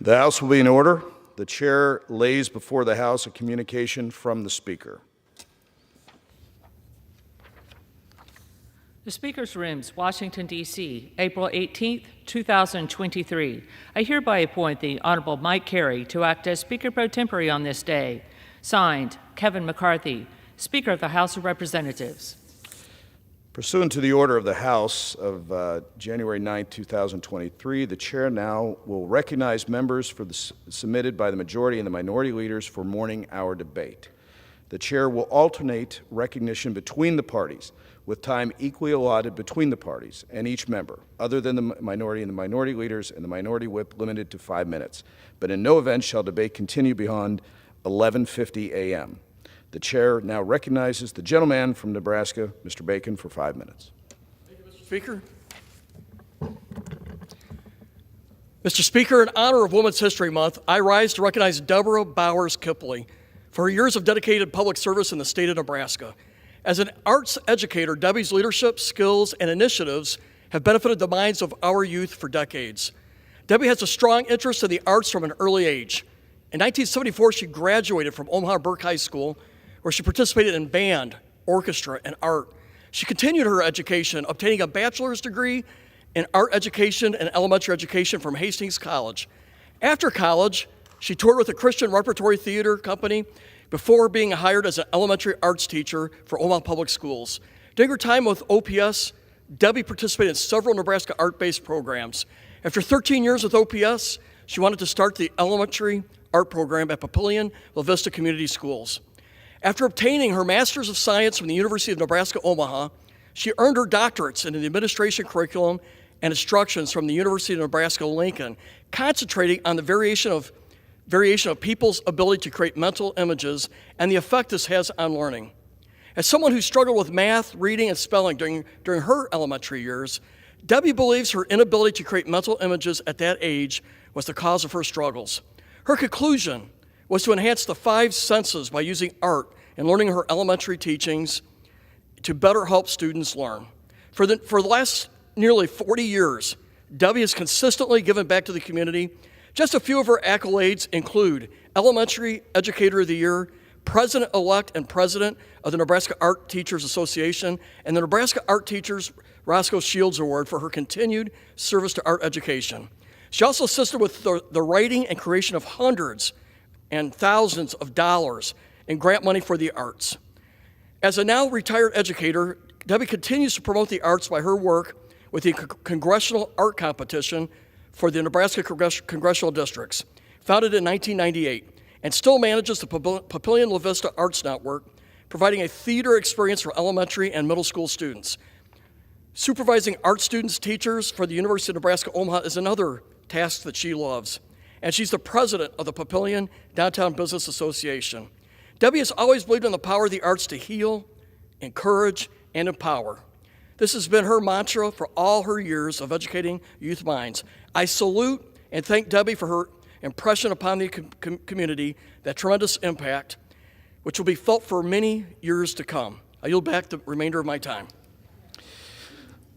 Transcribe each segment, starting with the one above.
The House will be in order. The chair lays before the House a communication from the Speaker. The Speaker's Rooms, Washington, D.C., April 18, 2023. I hereby appoint the Honorable Mike Carey to act as Speaker pro tempore on this day. Signed, Kevin McCarthy, Speaker of the House of Representatives. Pursuant to the order of the House of January 9, 2023, the chair now will recognize members submitted by the majority and the minority leaders for morning hour debate. The chair will alternate recognition between the parties, with time equally allotted between the parties and each member, other than the minority and the minority leaders and the minority whip, limited to 5 minutes. But in no event shall debate continue beyond 11:50 a.m. The chair now recognizes the gentleman from Nebraska, Mr. Bacon, for 5 minutes. Thank you, Mr. Speaker. Mr. Speaker, in honor of Women's History Month, I rise to recognize Deborah Bowers Kipley for her years of dedicated public service in the state of Nebraska. As an arts educator, Debbie's leadership, skills, and initiatives have benefited the minds of our youth for decades. Debbie has a strong interest in the arts from an early age. In 1974, she graduated from Omaha Burke High School, where she participated in band, orchestra, and art. She continued her education, obtaining a bachelor's degree in art education and elementary education from Hastings College. After college, she toured with the Christian Repertory Theater Company before being hired as an elementary arts teacher for Omaha Public Schools. During her time with OPS, Debbie participated in several Nebraska art-based programs. After 13 years with OPS, she wanted to start the elementary art program at Papillion La Vista Community Schools. After obtaining her Master's of Science from the University of Nebraska-Omaha, she earned her doctorates in the administration curriculum and instructions from the University of Nebraska-Lincoln, concentrating on the variation of people's ability to create mental images and the effect this has on learning. As someone who struggled with math, reading, and spelling during her elementary years, Debbie believes her inability to create mental images at that age was the cause of her struggles. Her conclusion was to enhance the 5 senses by using art and learning her elementary teachings to better help students learn. For the last nearly 40 years, Debbie has consistently given back to the community. Just a few of her accolades include Elementary Educator of the Year, President-elect and President of the Nebraska Art Teachers Association, and the Nebraska Art Teachers Roscoe Shields Award for her continued service to art education. She also assisted with the writing and creation of hundreds and thousands of dollars in grant money for the arts. As a now retired educator, Debbie continues to promote the arts by her work with the Congressional Art Competition for the Nebraska Congressional Districts, founded in 1998, and still manages the Papillion La Vista Arts Network, providing a theater experience for elementary and middle school students. Supervising art students, teachers for the University of Nebraska-Omaha is another task that she loves, and she's the president of the Papillion Downtown Business Association. Debbie has always believed in the power of the arts to heal, encourage, and empower. This has been her mantra for all her years of educating youth minds. I salute and thank Debbie for her impression upon the community, that tremendous impact, which will be felt for many years to come. I yield back the remainder of my time.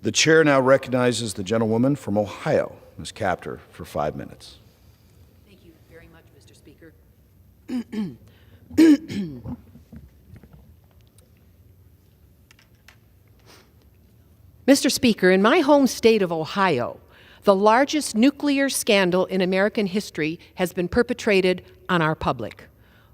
The chair now recognizes the gentlewoman from Ohio, Ms. Capter, for 5 minutes. Thank you very much, Mr. Speaker. Mr. Speaker, in my home state of Ohio, the largest nuclear scandal in American history has been perpetrated on our public.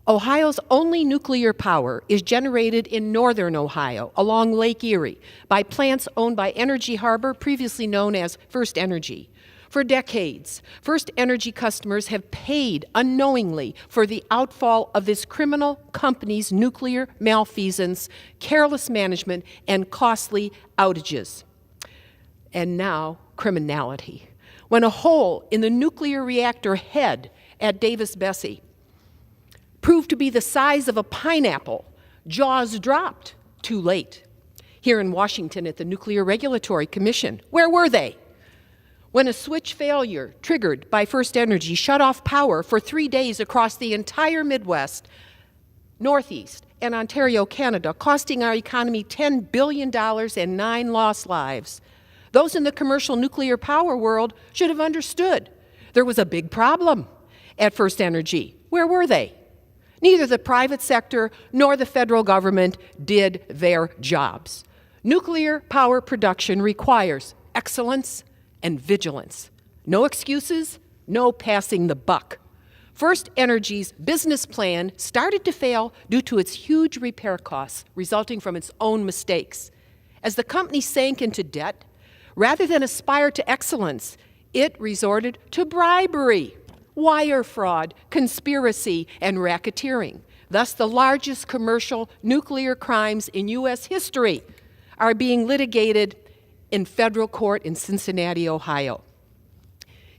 Ohio's only nuclear power is generated in northern Ohio along Lake Erie by plants owned by Energy Harbor, previously known as First Energy. For decades, First Energy customers have paid unknowingly for the outfall of this criminal company's nuclear malfeasance, careless management, and costly outages. And now, criminality. When a hole in the nuclear reactor head at Davis-Besse proved to be the size of a pineapple, jaws dropped too late. Here in Washington at the Nuclear Regulatory Commission, where were they? When a switch failure triggered by First Energy shut off power for 3 days across the entire Midwest, Northeast, and Ontario, Canada, costing our economy $10 billion and 9 lost lives. Those in the commercial nuclear power world should have understood there was a big problem at First Energy. Where were they? Neither the private sector nor the federal government did their jobs. Nuclear power production requires excellence and vigilance. No excuses, no passing the buck. First Energy's business plan started to fail due to its huge repair costs resulting from its own mistakes. As the company sank into debt, rather than aspire to excellence, it resorted to bribery, wire fraud, conspiracy, and racketeering. Thus, the largest commercial nuclear crimes in U.S. history are being litigated in federal court in Cincinnati, Ohio.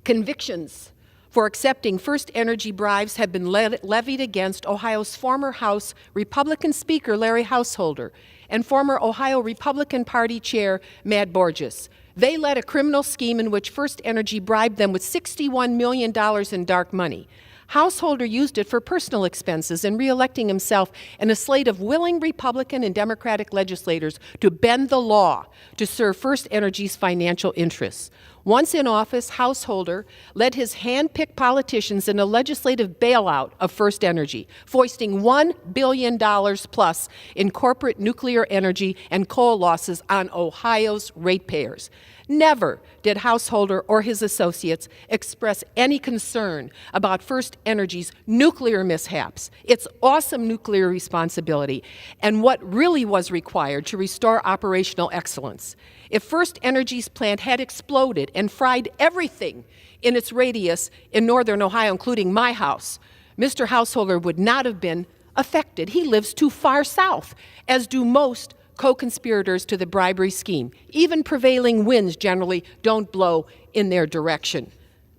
Convictions for accepting First Energy bribes have been levied against Ohio's former House Republican Speaker Larry Householder and former Ohio Republican Party Chair Matt Borges. They led a criminal scheme in which First Energy bribed them with $61 million in dark money. Householder used it for personal expenses and reelecting himself and a slate of willing Republican and Democratic legislators to bend the law to serve First Energy's financial interests. Once in office, Householder led his hand-picked politicians in a legislative bailout of First Energy, foisting $1 billion plus in corporate nuclear energy and coal losses on Ohio's ratepayers. Never did Householder or his associates express any concern about First Energy's nuclear mishaps, its awesome nuclear responsibility, and what really was required to restore operational excellence. If First Energy's plant had exploded and fried everything in its radius in northern Ohio, including my house, Mr. Householder would not have been affected. He lives too far south, as do most co-conspirators to the bribery scheme. Even prevailing winds generally don't blow in their direction.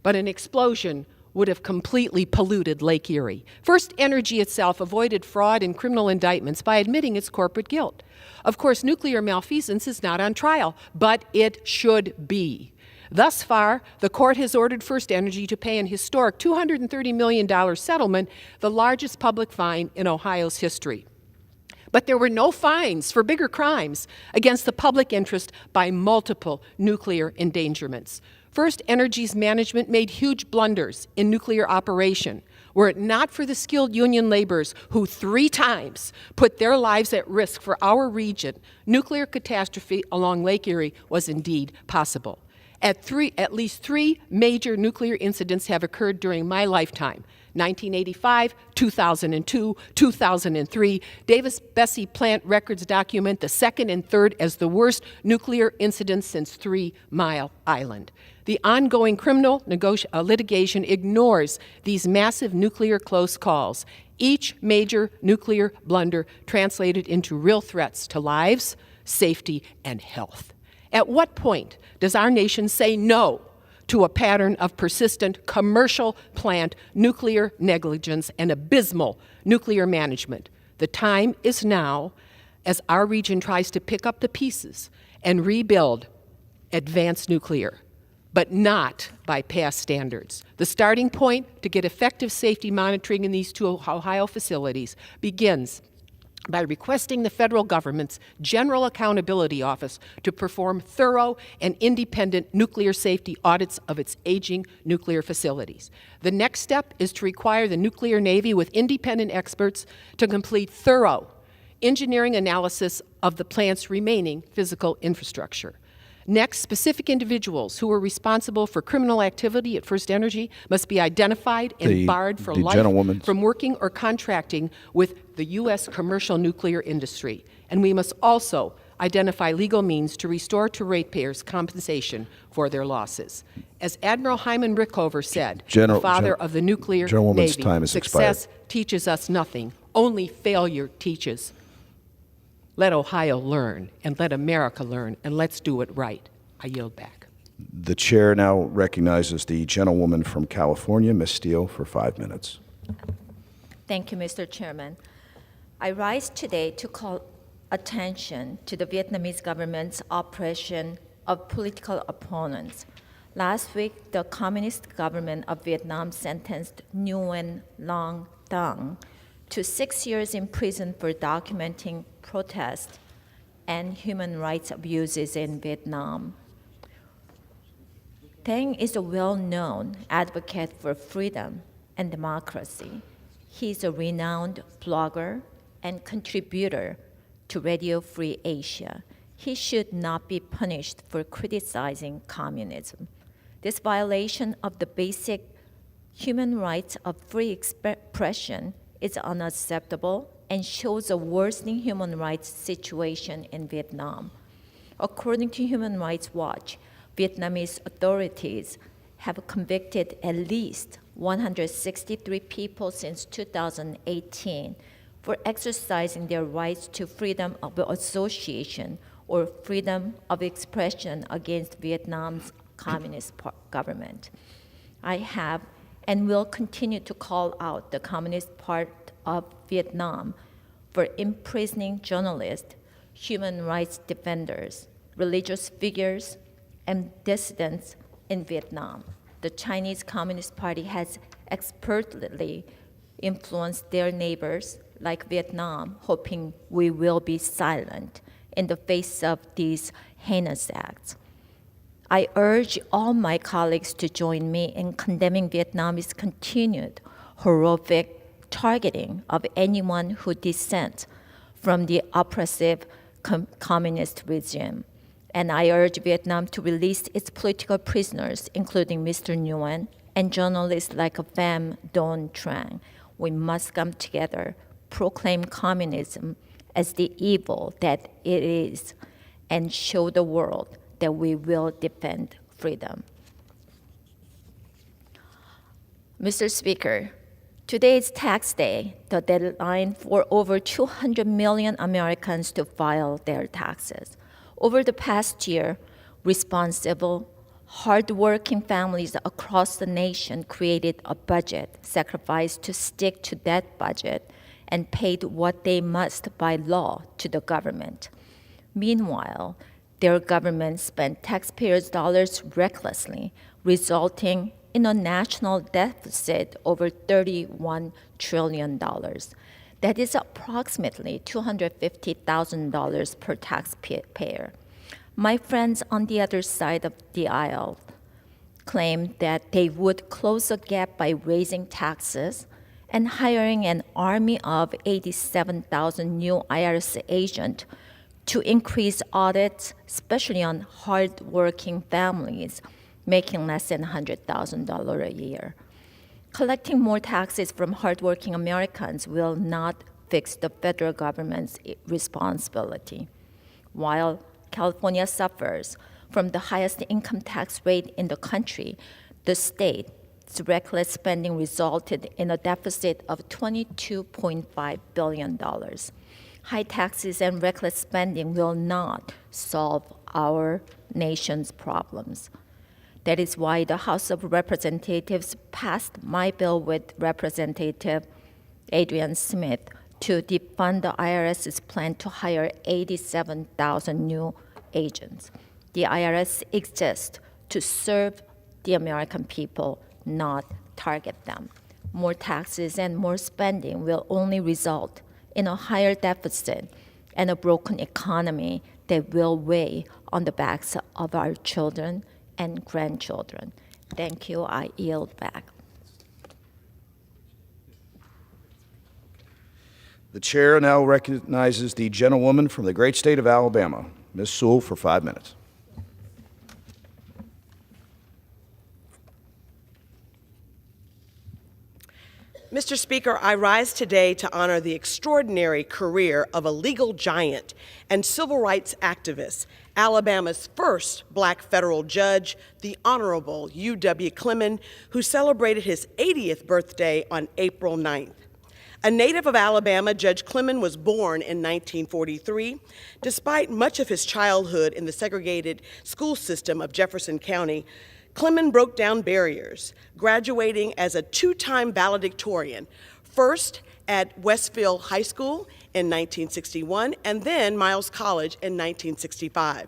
But an explosion would have completely polluted Lake Erie. First Energy itself avoided fraud and criminal indictments by admitting its corporate guilt. Of course, nuclear malfeasance is not on trial, but it should be. Thus far, the court has ordered First Energy to pay an historic $230 million settlement, the largest public fine in Ohio's history. But there were no fines for bigger crimes against the public interest by multiple nuclear endangerments. First Energy's management made huge blunders in nuclear operation. Were it not for the skilled union laborers who 3 times put their lives at risk for our region, nuclear catastrophe along Lake Erie was indeed possible. At least 3 major nuclear incidents have occurred during my lifetime: 1985, 2002, 2003. Davis-Besse plant records document the second and third as the worst nuclear incidents since 3 Mile Island. The ongoing criminal litigation ignores these massive nuclear close calls. Each major nuclear blunder translated into real threats to lives, safety, and health. At what point does our nation say no to a pattern of persistent commercial plant nuclear negligence and abysmal nuclear management? The time is now, as our region tries to pick up the pieces and rebuild advanced nuclear, but not by past standards. The starting point to get effective safety monitoring in these 2 Ohio facilities begins by requesting the federal government's General Accountability Office to perform thorough and independent nuclear safety audits of its aging nuclear facilities. The next step is to require the Nuclear Navy with independent experts to complete thorough engineering analysis of the plant's remaining physical infrastructure. Next, specific individuals who were responsible for criminal activity at First Energy must be identified and barred for life from working or contracting with the U.S. commercial nuclear industry. And we must also identify legal means to restore to ratepayers compensation for their losses. As Admiral Hyman Rickover said, the father of the nuclear Navy, success teaches us nothing, only failure teaches. Let Ohio learn, and let America learn, and let's do it right. I yield back. The chair now recognizes the gentlewoman from California, Ms. Steele, for 5 minutes. Thank you, Mr. Chairman. I rise today to call attention to the Vietnamese government's oppression of political opponents. Last week, the Communist government of Vietnam sentenced Nguyen Long Thang to 6 years in prison for documenting protests and human rights abuses in Vietnam. Thang is a well-known advocate for freedom and democracy. He's a renowned blogger and contributor to Radio Free Asia. He should not be punished for criticizing communism. This violation of the basic human rights of free expression is unacceptable and shows a worsening human rights situation in Vietnam. According to Human Rights Watch, Vietnamese authorities have convicted at least 163 people since 2018 for exercising their rights to freedom of association or freedom of expression against Vietnam's communist government. I have and will continue to call out the Communist Party of Vietnam for imprisoning journalists, human rights defenders, religious figures, and dissidents in Vietnam. The Chinese Communist Party has expertly influenced their neighbors like Vietnam, hoping we will be silent in the face of these heinous acts. I urge all my colleagues to join me in condemning Vietnam's continued horrific targeting of anyone who dissents from the oppressive communist regime. And I urge Vietnam to release its political prisoners, including Mr. Nguyen, and journalists like Pham Don Trang. We must come together, proclaim communism as the evil that it is, and show the world that we will defend freedom. Mr. Speaker, today is tax day, the deadline for over 200 million Americans to file their taxes. Over the past year, responsible, hardworking families across the nation created a budget, sacrificed to stick to that budget, and paid what they must by law to the government. Meanwhile, their government spent taxpayers' dollars recklessly, resulting in a national deficit over $31 trillion. That is approximately $250,000 per taxpayer. My friends on the other side of the aisle claim that they would close the gap by raising taxes and hiring an army of 87,000 new IRS agents to increase audits, especially on hard-working families making less than $100,000 a year. Collecting more taxes from hardworking Americans will not fix the federal government's responsibility. While California suffers from the highest income tax rate in the country, the state's reckless spending resulted in a deficit of $22.5 billion. High taxes and reckless spending will not solve our nation's problems. That is why the House of Representatives passed my bill with Representative Adrian Smith to defund the IRS's plan to hire 87,000 new agents. The IRS exists to serve the American people, not target them. More taxes and more spending will only result in a higher deficit and a broken economy that will weigh on the backs of our children and grandchildren. Thank you. I yield back. The chair now recognizes the gentlewoman from the great state of Alabama, Ms. Sewell, for 5 minutes. Mr. Speaker, I rise today to honor the extraordinary career of a legal giant and civil rights activist, Alabama's first black federal judge, the Honorable U.W. Clemon, who celebrated his 80th birthday on April 9th. A native of Alabama, Judge Clemon was born in 1943. Despite much of his childhood in the segregated school system of Jefferson County, Clemon broke down barriers, graduating as a two-time valedictorian, first at Westfield High School in 1961 and then Miles College in 1965.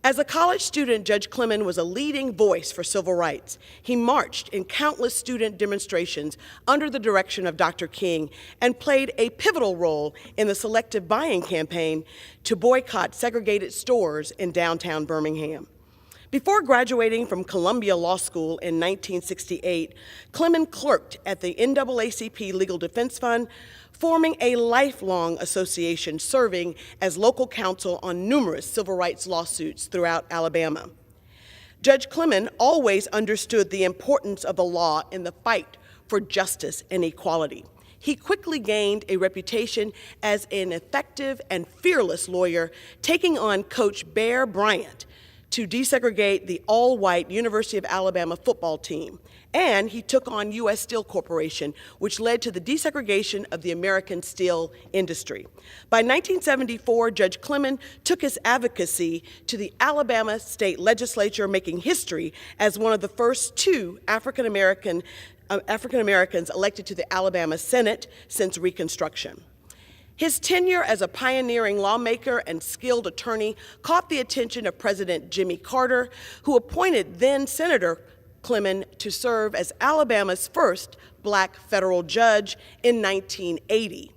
As a college student, Judge Clemon was a leading voice for civil rights. He marched in countless student demonstrations under the direction of Dr. King and played a pivotal role in the selective buying campaign to boycott segregated stores in downtown Birmingham. Before graduating from Columbia Law School in 1968, Clemon clerked at the NAACP Legal Defense Fund, forming a lifelong association serving as local counsel on numerous civil rights lawsuits throughout Alabama. Judge Clemon always understood the importance of the law in the fight for justice and equality. He quickly gained a reputation as an effective and fearless lawyer, taking on Coach Bear Bryant to desegregate the all-white University of Alabama football team. And he took on U.S. Steel Corporation, which led to the desegregation of the American steel industry. By 1974, Judge Clemon took his advocacy to the Alabama state legislature, making history as one of the first two African Americans elected to the Alabama Senate since Reconstruction. His tenure as a pioneering lawmaker and skilled attorney caught the attention of President Jimmy Carter, who appointed then Senator Clemon to serve as Alabama's first black federal judge in 1980.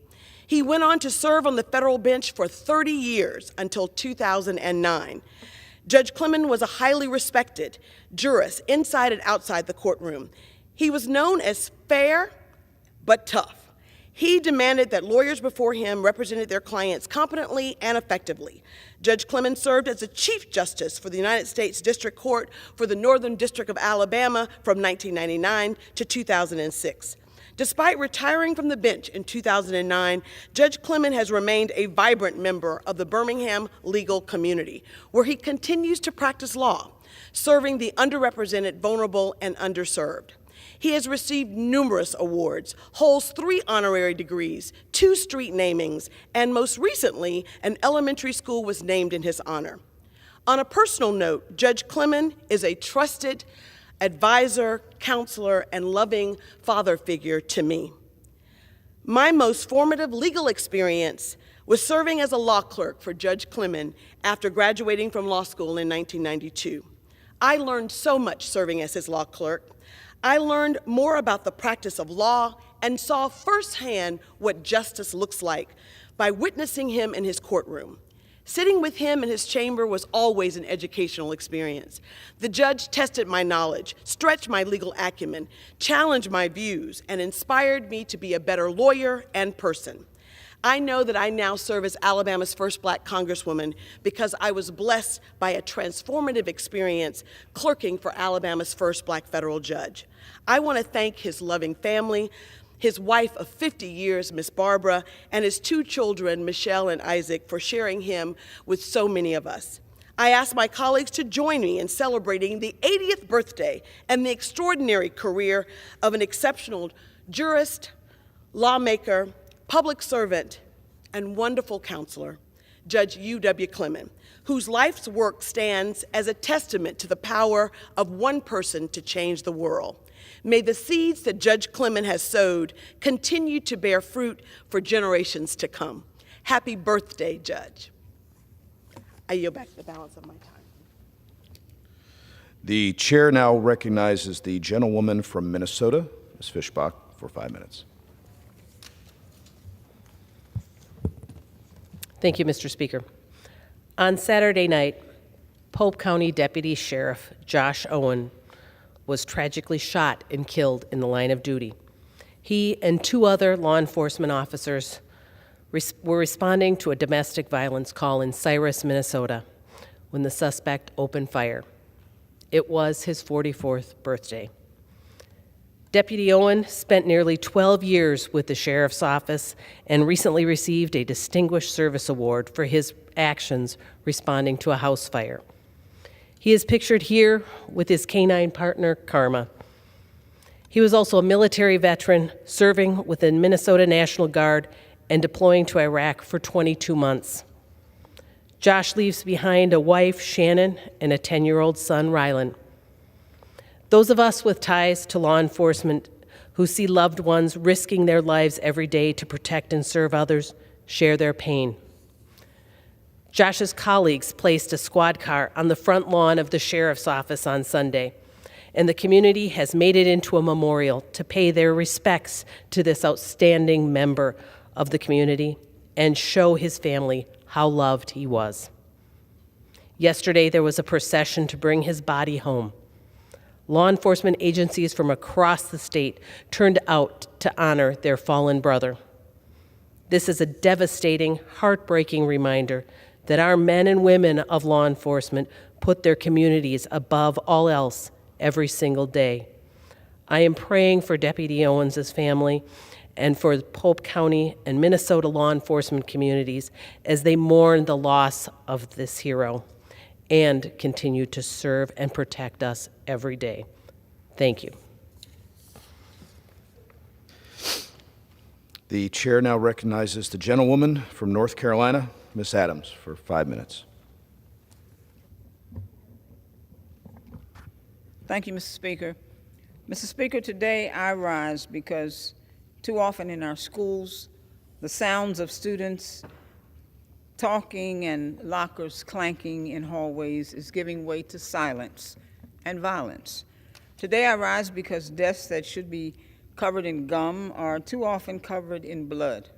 He went on to serve on the federal bench for 30 years until 2009. Judge Clemon was a highly respected jurist inside and outside the courtroom. He was known as fair but tough. He demanded that lawyers before him represented their clients competently and effectively. Judge Clemon served as the Chief Justice for the United States District Court for the Northern District of Alabama from 1999 to 2006. Despite retiring from the bench in 2009, Judge Clemon has remained a vibrant member of the Birmingham legal community, where he continues to practice law, serving the underrepresented, vulnerable, and underserved. He has received numerous awards, holds 3 honorary degrees, 2 street namings, and most recently, an elementary school was named in his honor. On a personal note, Judge Clemon is a trusted advisor, counselor, and loving father figure to me. My most formative legal experience was serving as a law clerk for Judge Clemon after graduating from law school in 1992. I learned so much serving as his law clerk. I learned more about the practice of law and saw firsthand what justice looks like by witnessing him in his courtroom. Sitting with him in his chamber was always an educational experience. The judge tested my knowledge, stretched my legal acumen, challenged my views, and inspired me to be a better lawyer and person. I know that I now serve as Alabama's first black congresswoman because I was blessed by a transformative experience clerking for Alabama's first black federal judge. I want to thank his loving family, his wife of 50 years, Miss Barbara, and his 2 children, Michelle and Isaac, for sharing him with so many of us. I ask my colleagues to join me in celebrating the 80th birthday and the extraordinary career of an exceptional jurist, lawmaker, public servant, and wonderful counselor, Judge U.W. Clemon, whose life's work stands as a testament to the power of one person to change the world. May the seeds that Judge Clemon has sowed continue to bear fruit for generations to come. Happy birthday, Judge. I yield back the balance of my time. The chair now recognizes the gentlewoman from Minnesota, Ms. Fischbach, for 5 minutes. Thank you, Mr. Speaker. On Saturday night, Pope County Deputy Sheriff Josh Owen was tragically shot and killed in the line of duty. He and 2 other law enforcement officers were responding to a domestic violence call in Cyrus, Minnesota, when the suspect opened fire. It was his 44th birthday. Deputy Owen spent nearly 12 years with the Sheriff's Office and recently received a Distinguished Service Award for his actions responding to a house fire. He is pictured here with his canine partner, Karma. He was also a military veteran, serving with the Minnesota National Guard and deploying to Iraq for 22 months. Josh leaves behind a wife, Shannon, and a 10-year-old son, Rylan. Those of us with ties to law enforcement who see loved ones risking their lives every day to protect and serve others share their pain. Josh's colleagues placed a squad car on the front lawn of the sheriff's office on Sunday, and the community has made it into a memorial to pay their respects to this outstanding member of the community and show his family how loved he was. Yesterday, there was a procession to bring his body home. Law enforcement agencies from across the state turned out to honor their fallen brother. This is a devastating, heartbreaking reminder that our men and women of law enforcement put their communities above all else every single day. I am praying for Deputy Owens' family and for Polk County and Minnesota law enforcement communities as they mourn the loss of this hero and continue to serve and protect us every day. Thank you. The chair now recognizes the gentlewoman from North Carolina, Ms. Adams, for 5 minutes. Thank you, Mr. Speaker. Mr. Speaker, today I rise because too often in our schools, the sounds of students talking and lockers clanking in hallways is giving way to silence and violence. Today I rise because desks that should be covered in gum are too often covered in blood,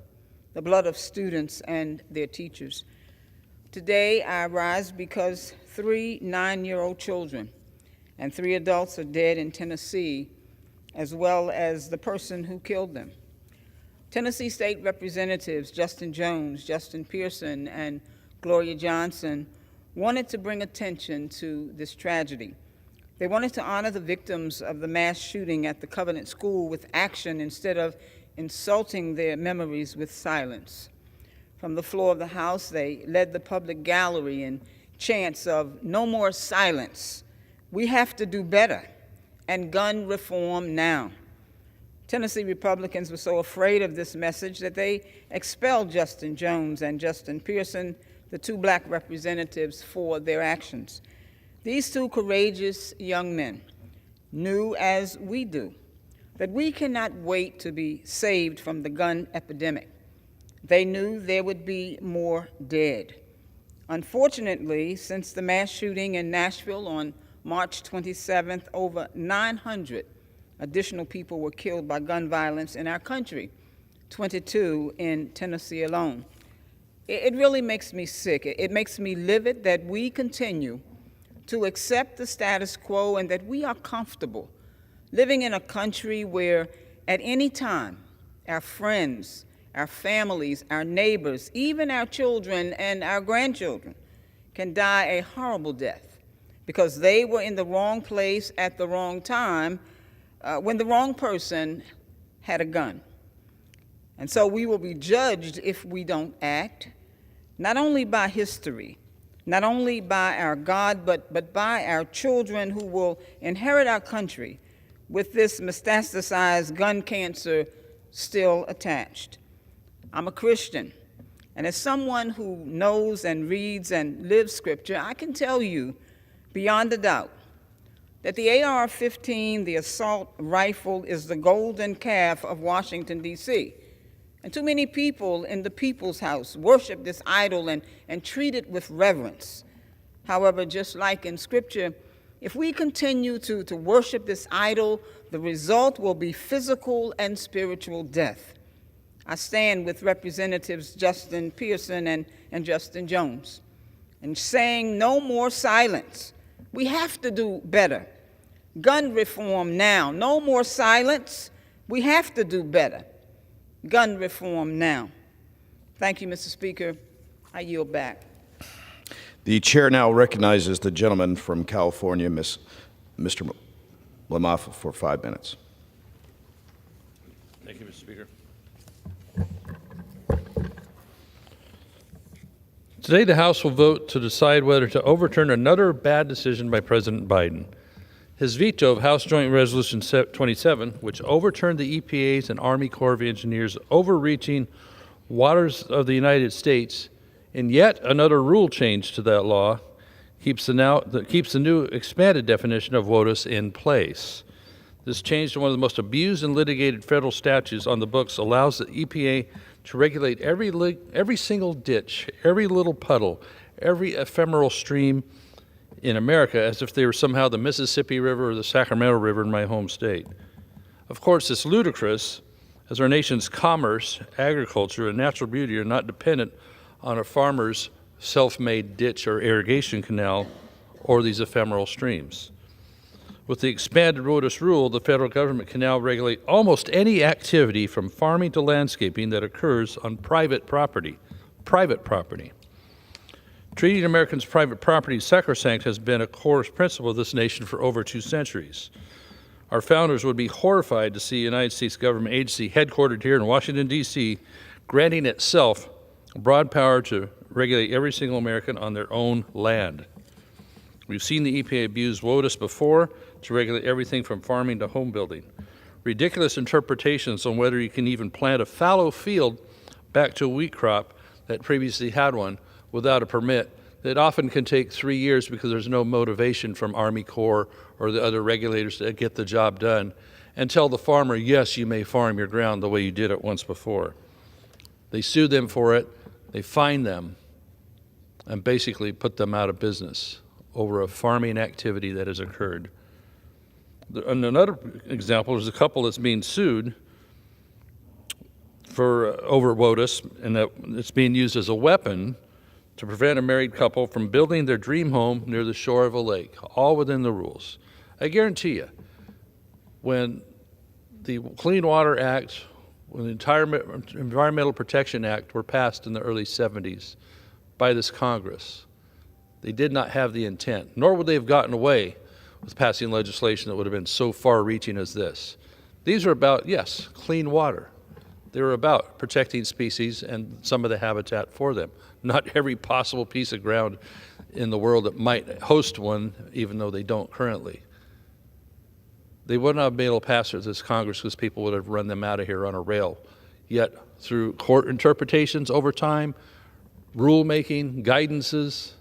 the blood of students and their teachers. Today I rise because 3 9-year-old children and 3 adults are dead in Tennessee, as well as the person who killed them. Tennessee State Representatives Justin Jones, Justin Pearson, and Gloria Johnson wanted to bring attention to this tragedy. They wanted to honor the victims of the mass shooting at the Covenant School with action instead of insulting their memories with silence. From the floor of the House, they led the public gallery in chants of "No more silence," "We have to do better," and "Gun reform now." Tennessee Republicans were so afraid of this message that they expelled Justin Jones and Justin Pearson, the 2 black representatives, for their actions. These 2 courageous young men knew, as we do, that we cannot wait to be saved from the gun epidemic. They knew there would be more dead. Unfortunately, since the mass shooting in Nashville on March 27th, over 900 additional people were killed by gun violence in our country, 22 in Tennessee alone. It really makes me sick. It makes me livid that we continue to accept the status quo and that we are comfortable living in a country where at any time our friends, our families, our neighbors, even our children and our grandchildren can die a horrible death because they were in the wrong place at the wrong time when the wrong person had a gun. And so we will be judged if we don't act, not only by history, not only by our God, but by our children who will inherit our country with this metastasized gun cancer still attached. I'm a Christian, and as someone who knows and reads and lives Scripture, I can tell you beyond a doubt that the AR-15, the assault rifle, is the golden calf of Washington, D.C. And too many people in the People's House worship this idol and treat it with reverence. However, just like in Scripture, if we continue to worship this idol, the result will be physical and spiritual death. I stand with Representatives Justin Pearson and Justin Jones in saying no more silence. We have to do better. Gun reform now. No more silence. We have to do better. Gun reform now. Thank you, Mr. Speaker. I yield back. The chair now recognizes the gentleman from California, Mr. Lamaffa, for 5 minutes. Thank you, Mr. Speaker. Today, the House will vote to decide whether to overturn another bad decision by President Biden. His veto of House Joint Resolution 27, which overturned the EPA's and Army Corps of Engineers' overreaching waters of the United States, and yet another rule change to that law, keeps the new expanded definition of WOTUS in place. This change to one of the most abused and litigated federal statutes on the books allows the EPA to regulate every single ditch, every little puddle, every ephemeral stream in America as if they were somehow the Mississippi River or the Sacramento River in my home state. Of course, it's ludicrous, as our nation's commerce, agriculture, and natural beauty are not dependent on a farmer's self-made ditch or irrigation canal or these ephemeral streams. With the expanded WOTUS rule, the federal government can now regulate almost any activity from farming to landscaping that occurs on private property. Treating Americans' private property sacrosanct has been a core principle of this nation for over 2 centuries. Our founders would be horrified to see a United States government agency headquartered here in Washington, D.C., granting itself broad power to regulate every single American on their own land. We've seen the EPA abuse WOTUS before to regulate everything from farming to home building. Ridiculous interpretations on whether you can even plant a fallow field back to a wheat crop that previously had one without a permit that often can take 3 years because there's no motivation from Army Corps or the other regulators to get the job done, and tell the farmer, yes, you may farm your ground the way you did it once before. They sue them for it, they fine them, and basically put them out of business over a farming activity that has occurred. And another example is a couple that's being sued for over WOTUS, and that it's being used as a weapon to prevent a married couple from building their dream home near the shore of a lake, all within the rules. I guarantee you, when the Clean Water Act, when the entire Environmental Protection Act were passed in the early 70s by this Congress, they did not have the intent, nor would they have gotten away with passing legislation that would have been so far-reaching as this. These are about, yes, clean water. They were about protecting species and some of the habitat for them. Not every possible piece of ground in the world that might host one, even though they don't currently. They would not have been able to pass this Congress because people would have run them out of here on a rail. Yet, through court interpretations over time, rulemaking, guidances,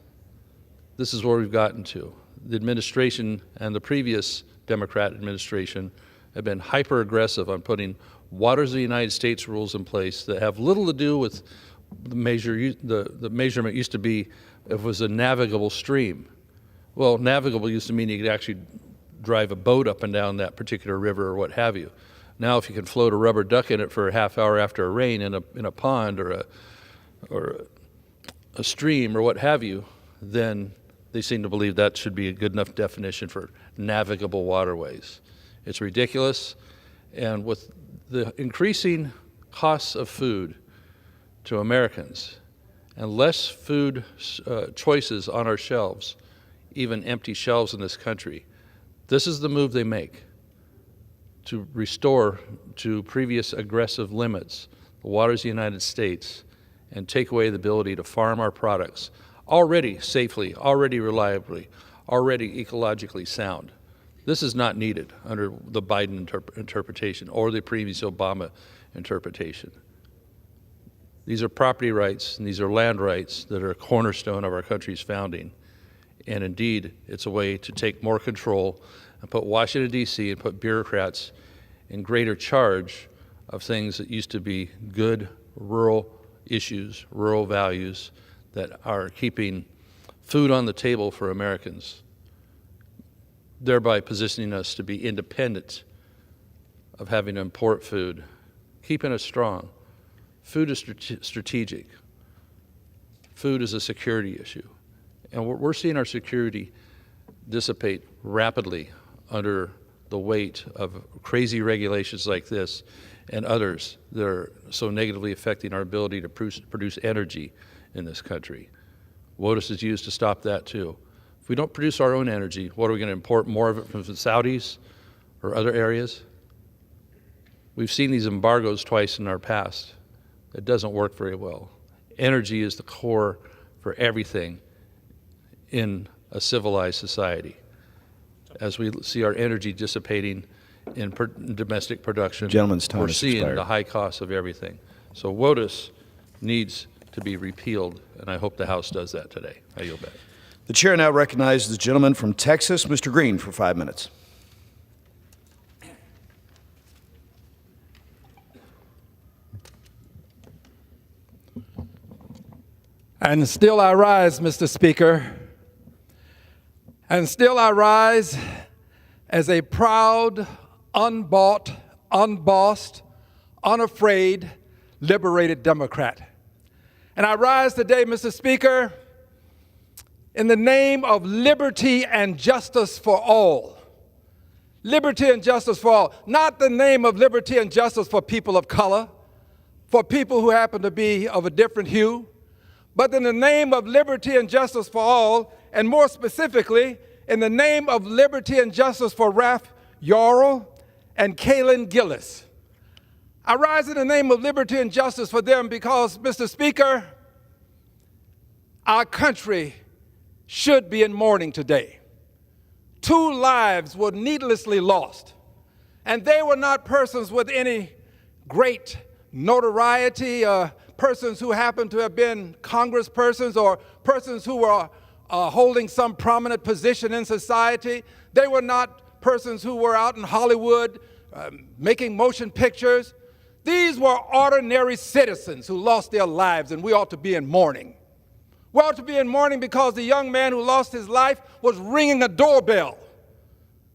this is where we've gotten to. The administration and the previous Democrat administration have been hyper-aggressive on putting waters of the United States rules in place that have little to do with the measurement used to be if it was a navigable stream. Well, navigable used to mean you could actually drive a boat up and down that particular river or what have you. Now, if you can float a rubber duck in it for a half hour after a rain in a pond or a stream or what have you, then they seem to believe that should be a good enough definition for navigable waterways. It's ridiculous, and with the increasing costs of food to Americans and less food choices on our shelves, even empty shelves in this country, this is the move they make to restore to previous aggressive limits the waters of the United States and take away the ability to farm our products already safely, already reliably, already ecologically sound. This is not needed under the Biden interpretation or the previous Obama interpretation. These are property rights and these are land rights that are a cornerstone of our country's founding. And indeed, it's a way to take more control and put Washington, D.C. and put bureaucrats in greater charge of things that used to be good rural issues, rural values that are keeping food on the table for Americans, thereby positioning us to be independent of having to import food, keeping us strong. Food is strategic. Food is a security issue. And we're seeing our security dissipate rapidly under the weight of crazy regulations like this and others that are so negatively affecting our ability to produce energy in this country. WOTUS is used to stop that too. If we don't produce our own energy, what are we going to import more of it from the Saudis or other areas? We've seen these embargoes twice in our past. It doesn't work very well. Energy is the core for everything in a civilized society. As we see our energy dissipating in domestic production, Gentleman's time we're has seeing expired. the high cost of everything. So WOTUS needs to be repealed, and I hope the House does that today. I yield back. The chair now recognizes the gentleman from Texas, Mr. Green, for 5 minutes. And still I rise, Mr. Speaker. And still I rise as a proud, unbought, unbossed, unafraid, liberated Democrat. And I rise today, Mr. Speaker, in the name of liberty and justice for all. Liberty and justice for all. Not the name of liberty and justice for people of color, for people who happen to be of a different hue, but in the name of liberty and justice for all, and more specifically, in the name of liberty and justice for Ralph Yarl and Kaylin Gillis. I rise in the name of liberty and justice for them because, Mr. Speaker, our country should be in mourning today. 2 lives were needlessly lost, and they were not persons with any great notoriety, persons who happened to have been congresspersons or persons who were holding some prominent position in society. They were not persons who were out in Hollywood making motion pictures. These were ordinary citizens who lost their lives, and we ought to be in mourning. We ought to be in mourning because the young man who lost his life was ringing a doorbell.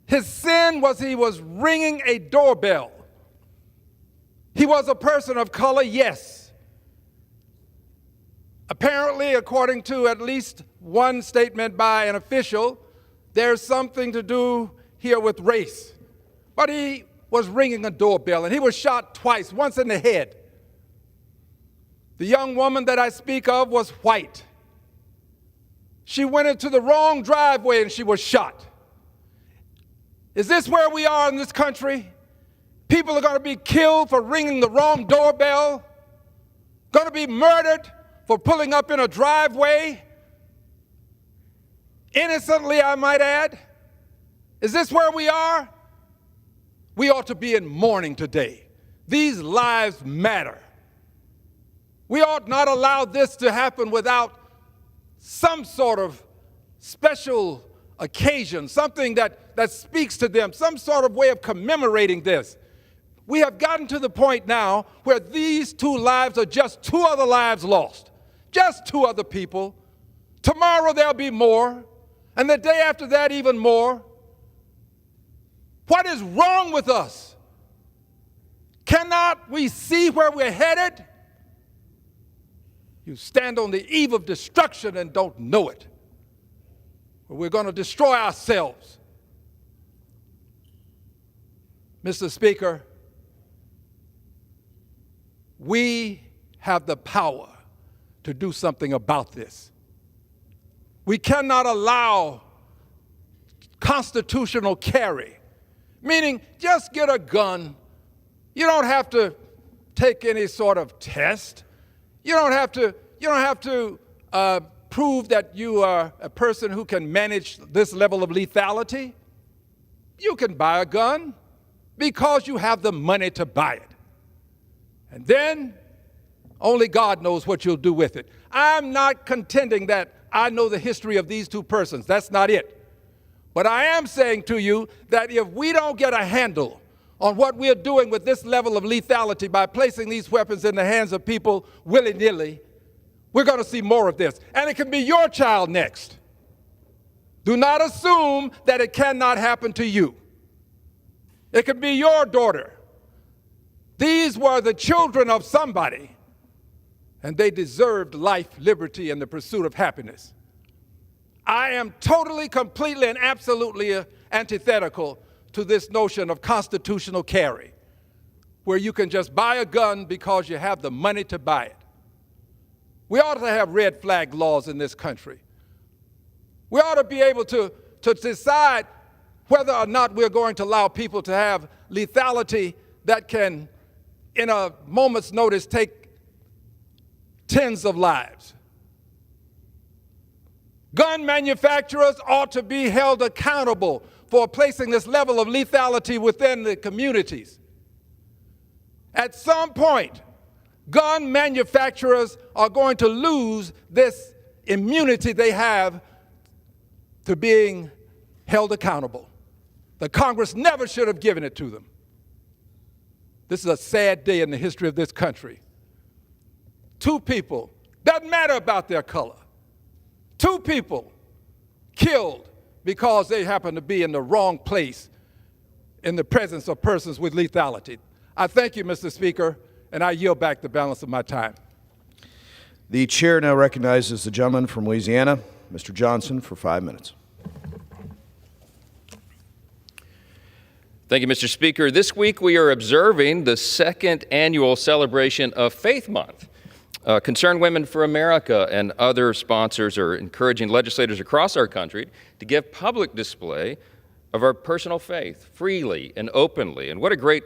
His sin was he was ringing a doorbell. He was a person of color, yes. Apparently, according to at least one statement by an official, there's something to do here with race. But he was ringing a doorbell, and he was shot twice, once in the head. The young woman that I speak of was white. She went into the wrong driveway and she was shot. Is this where we are in this country? People are going to be killed for ringing the wrong doorbell, going to be murdered for pulling up in a driveway, innocently, I might add. Is this where we are? We ought to be in mourning today. These lives matter. We ought not allow this to happen without some sort of special occasion, something that speaks to them, some sort of way of commemorating this. We have gotten to the point now where these 2 lives are just 2 other lives lost, just 2 other people. Tomorrow there'll be more, and the day after that even more. What is wrong with us? Cannot we see where we're headed? You stand on the eve of destruction and don't know it. We're going to destroy ourselves. Mr. Speaker, we have the power to do something about this. We cannot allow constitutional carry, meaning just get a gun. You don't have to take any sort of test. You don't have to prove that you are a person who can manage this level of lethality. You can buy a gun because you have the money to buy it. And then only God knows what you'll do with it. I'm not contending that I know the history of these 2 persons. That's not it. But I am saying to you that if we don't get a handle on what we're doing with this level of lethality by placing these weapons in the hands of people willy-nilly, we're going to see more of this. And it can be your child next. Do not assume that it cannot happen to you. It could be your daughter. These were the children of somebody, and they deserved life, liberty, and the pursuit of happiness. I am totally, completely, and absolutely antithetical to this notion of constitutional carry, where you can just buy a gun because you have the money to buy it. We ought to have red flag laws in this country. We ought to be able to decide whether or not we're going to allow people to have lethality that can, in a moment's notice, take tens of lives. Gun manufacturers ought to be held accountable for placing this level of lethality within the communities. At some point, gun manufacturers are going to lose this immunity they have to being held accountable. The Congress never should have given it to them. This is a sad day in the history of this country. 2 people, doesn't matter about their color, 2 people killed because they happen to be in the wrong place in the presence of persons with lethality. I thank you, Mr. Speaker, and I yield back the balance of my time. The chair now recognizes the gentleman from Louisiana. Mr. Johnson for 5 minutes. Thank you, Mr. Speaker. This week we are observing the second annual celebration of Faith Month. Concerned Women for America and other sponsors are encouraging legislators across our country to give public display of our personal faith freely and openly. And what a great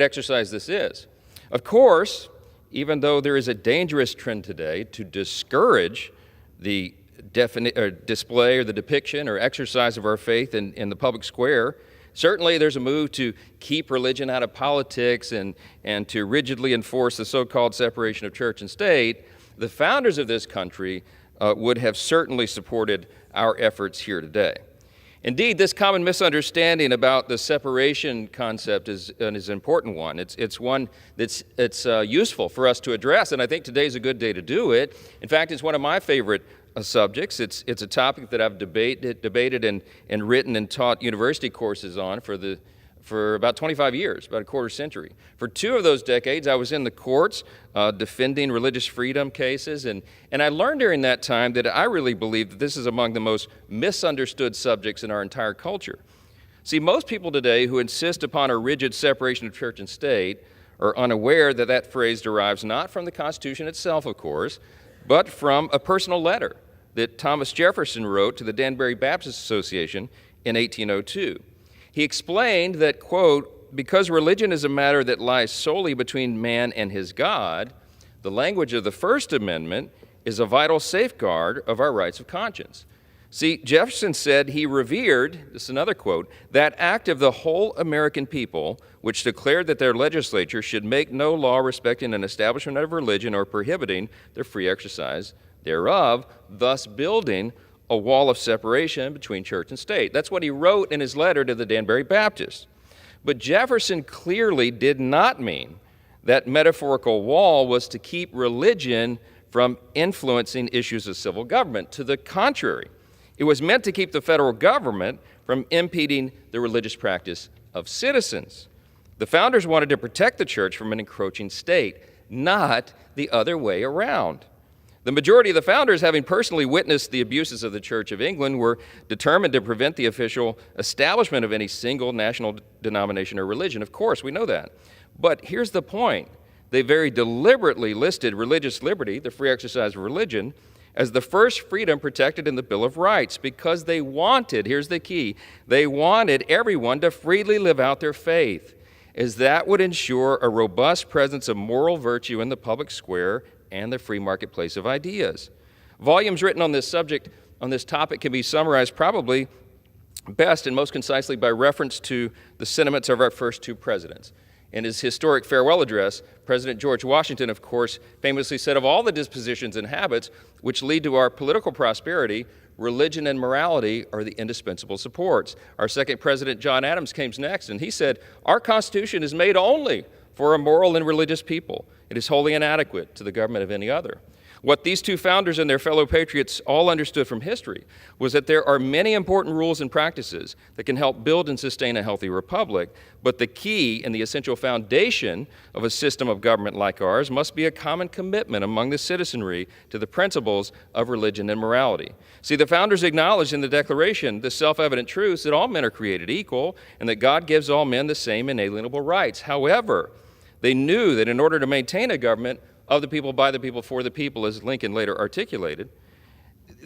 exercise this is. Of course, even though there is a dangerous trend today to discourage the display or the depiction or exercise of our faith in the public square, certainly there's a move to keep religion out of politics and to rigidly enforce the so-called separation of church and state. The founders of this country would have certainly supported our efforts here today. Indeed, this common misunderstanding about the separation concept is an important one. It's one that's useful for us to address, and I think today's a good day to do it. In fact, it's one of my favorite subjects. It's a topic that I've debated and written and taught university courses on for about 25 years, about a quarter century. For 2 of those decades, I was in the courts defending religious freedom cases, and I learned during that time that I really believe that this is among the most misunderstood subjects in our entire culture. See, most people today who insist upon a rigid separation of church and state are unaware that that phrase derives not from the Constitution itself, of course, but from a personal letter that Thomas Jefferson wrote to the Danbury Baptist Association in 1802. He explained that, quote, because religion is a matter that lies solely between man and his God, the language of the First Amendment is a vital safeguard of our rights of conscience. See, Jefferson said he revered, this is another quote, that act of the whole American people which declared that their legislature should make no law respecting an establishment of religion or prohibiting their free exercise thereof, thus building a wall of separation between church and state. That's what he wrote in his letter to the Danbury Baptist. But Jefferson clearly did not mean that metaphorical wall was to keep religion from influencing issues of civil government. To the contrary, it was meant to keep the federal government from impeding the religious practice of citizens. The founders wanted to protect the church from an encroaching state, not the other way around. The majority of the founders, having personally witnessed the abuses of the Church of England, were determined to prevent the official establishment of any single national denomination or religion. Of course, we know that. But here's the point. They very deliberately listed religious liberty, the free exercise of religion, as the first freedom protected in the Bill of Rights because they wanted, here's the key, they wanted everyone to freely live out their faith, as that would ensure a robust presence of moral virtue in the public square and the free marketplace of ideas. Volumes written on this subject, on this topic, can be summarized probably best and most concisely by reference to the sentiments of our first 2 presidents. In his historic farewell address, President George Washington, of course, famously said, of all the dispositions and habits which lead to our political prosperity, religion and morality are the indispensable supports. Our second president, John Adams, came next, and he said, our Constitution is made only for a moral and religious people. It is wholly inadequate to the government of any other. What these 2 founders and their fellow patriots all understood from history was that there are many important rules and practices that can help build and sustain a healthy republic, but the key and the essential foundation of a system of government like ours must be a common commitment among the citizenry to the principles of religion and morality. See, the founders acknowledged in the Declaration the self-evident truths that all men are created equal and that God gives all men the same inalienable rights. However, they knew that in order to maintain a government of the people, by the people, for the people, as Lincoln later articulated,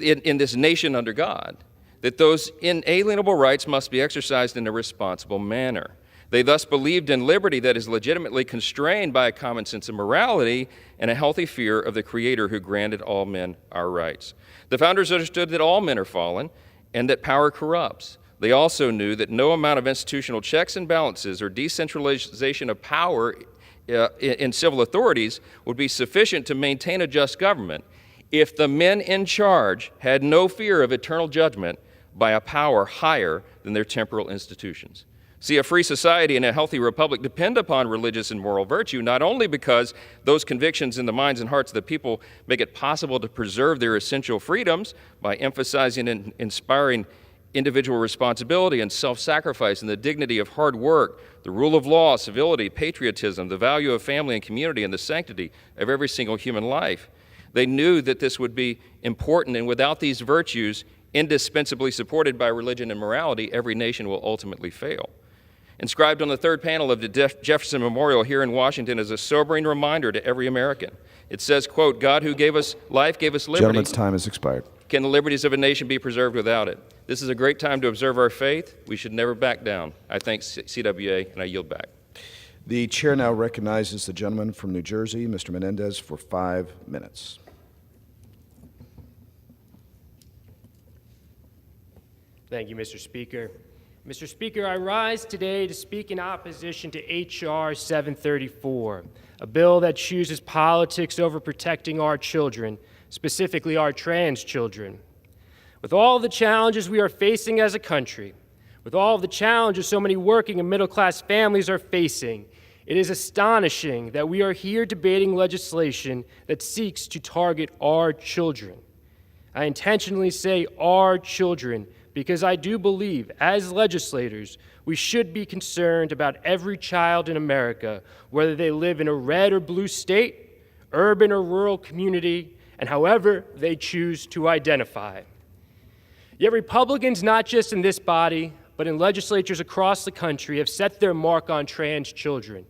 in this nation under God, that those inalienable rights must be exercised in a responsible manner. They thus believed in liberty that is legitimately constrained by a common sense of morality and a healthy fear of the Creator who granted all men our rights. The founders understood that all men are fallen and that power corrupts. They also knew that no amount of institutional checks and balances or decentralization of power in civil authorities would be sufficient to maintain a just government if the men in charge had no fear of eternal judgment by a power higher than their temporal institutions. See, a free society and a healthy republic depend upon religious and moral virtue, not only because those convictions in the minds and hearts of the people make it possible to preserve their essential freedoms by emphasizing and inspiring individual responsibility and self-sacrifice and the dignity of hard work, the rule of law, civility, patriotism, the value of family and community, and the sanctity of every single human life. They knew that this would be important, and without these virtues, indispensably supported by religion and morality, every nation will ultimately fail. Inscribed on the third panel of the Jefferson Memorial here in Washington is a sobering reminder to every American. It says, quote, "God who gave us life gave us liberty. Gentleman's time has expired. Can the liberties of a nation be preserved without it? This is a great time to observe our faith. We should never back down." I thank CWA, and I yield back. The chair now recognizes the gentleman from New Jersey, Mr. Menendez, for 5 minutes. Thank you, Mr. Speaker. Mr. Speaker, I rise today to speak in opposition to H.R. 734, a bill that chooses politics over protecting our children, specifically our trans children. With all the challenges we are facing as a country, with all the challenges so many working and middle-class families are facing, it is astonishing that we are here debating legislation that seeks to target our children. I intentionally say our children because I do believe, as legislators, we should be concerned about every child in America, whether they live in a red or blue state, urban or rural community, and however they choose to identify. Yet Republicans, not just in this body, but in legislatures across the country, have set their mark on trans children.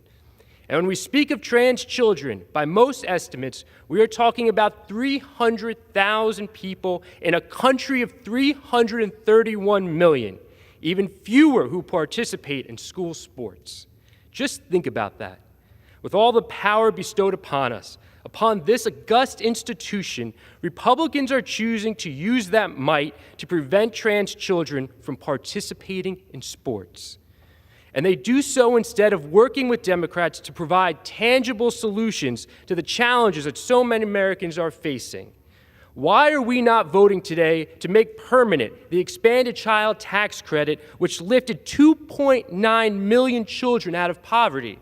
And when we speak of trans children, by most estimates, we are talking about 300,000 people in a country of 331 million, even fewer who participate in school sports. Just think about that. With all the power bestowed upon us, upon this august institution, Republicans are choosing to use that might to prevent trans children from participating in sports. And they do so instead of working with Democrats to provide tangible solutions to the challenges that so many Americans are facing. Why are we not voting today to make permanent the expanded child tax credit, which lifted 2.9 million children out of poverty?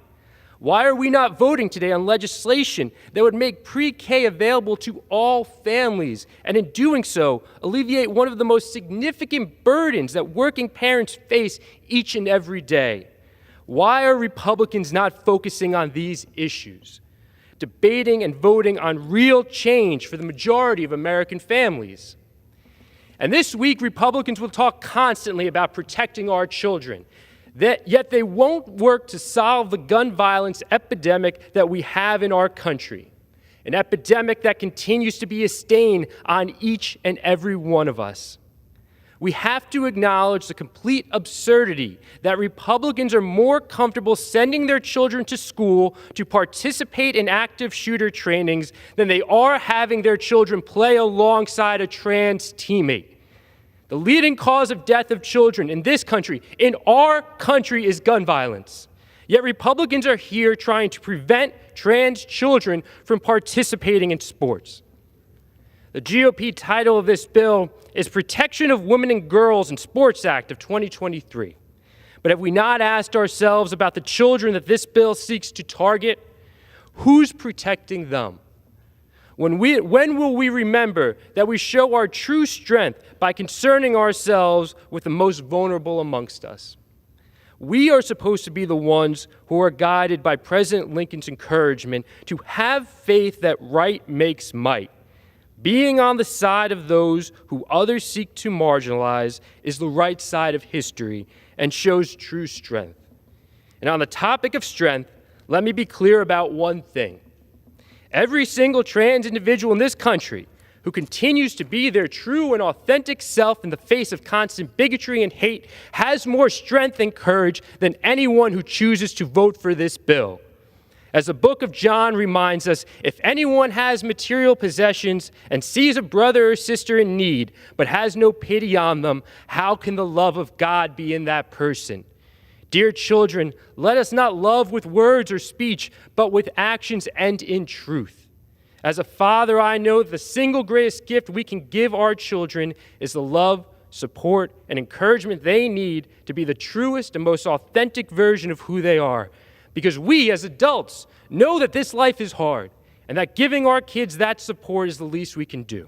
Why are we not voting today on legislation that would make pre-K available to all families, and in doing so, alleviate one of the most significant burdens that working parents face each and every day? Why are Republicans not focusing on these issues, debating and voting on real change for the majority of American families? And this week, Republicans will talk constantly about protecting our children. Yet they won't work to solve the gun violence epidemic that we have in our country, an epidemic that continues to be a stain on each and every one of us. We have to acknowledge the complete absurdity that Republicans are more comfortable sending their children to school to participate in active shooter trainings than they are having their children play alongside a trans teammate. The leading cause of death of children in this country, in our country, is gun violence. Yet Republicans are here trying to prevent trans children from participating in sports. The GOP title of this bill is Protection of Women and Girls in Sports Act of 2023. But have we not asked ourselves about the children that this bill seeks to target? Who's protecting them? When will we remember that we show our true strength by concerning ourselves with the most vulnerable amongst us? We are supposed to be the ones who are guided by President Lincoln's encouragement to have faith that right makes might. Being on the side of those who others seek to marginalize is the right side of history and shows true strength. And on the topic of strength, let me be clear about one thing. Every single trans individual in this country who continues to be their true and authentic self in the face of constant bigotry and hate has more strength and courage than anyone who chooses to vote for this bill. As the book of John reminds us, if anyone has material possessions and sees a brother or sister in need but has no pity on them, how can the love of God be in that person? Dear children, let us not love with words or speech, but with actions and in truth. As a father, I know the single greatest gift we can give our children is the love, support, and encouragement they need to be the truest and most authentic version of who they are. Because we, as adults, know that this life is hard, and that giving our kids that support is the least we can do.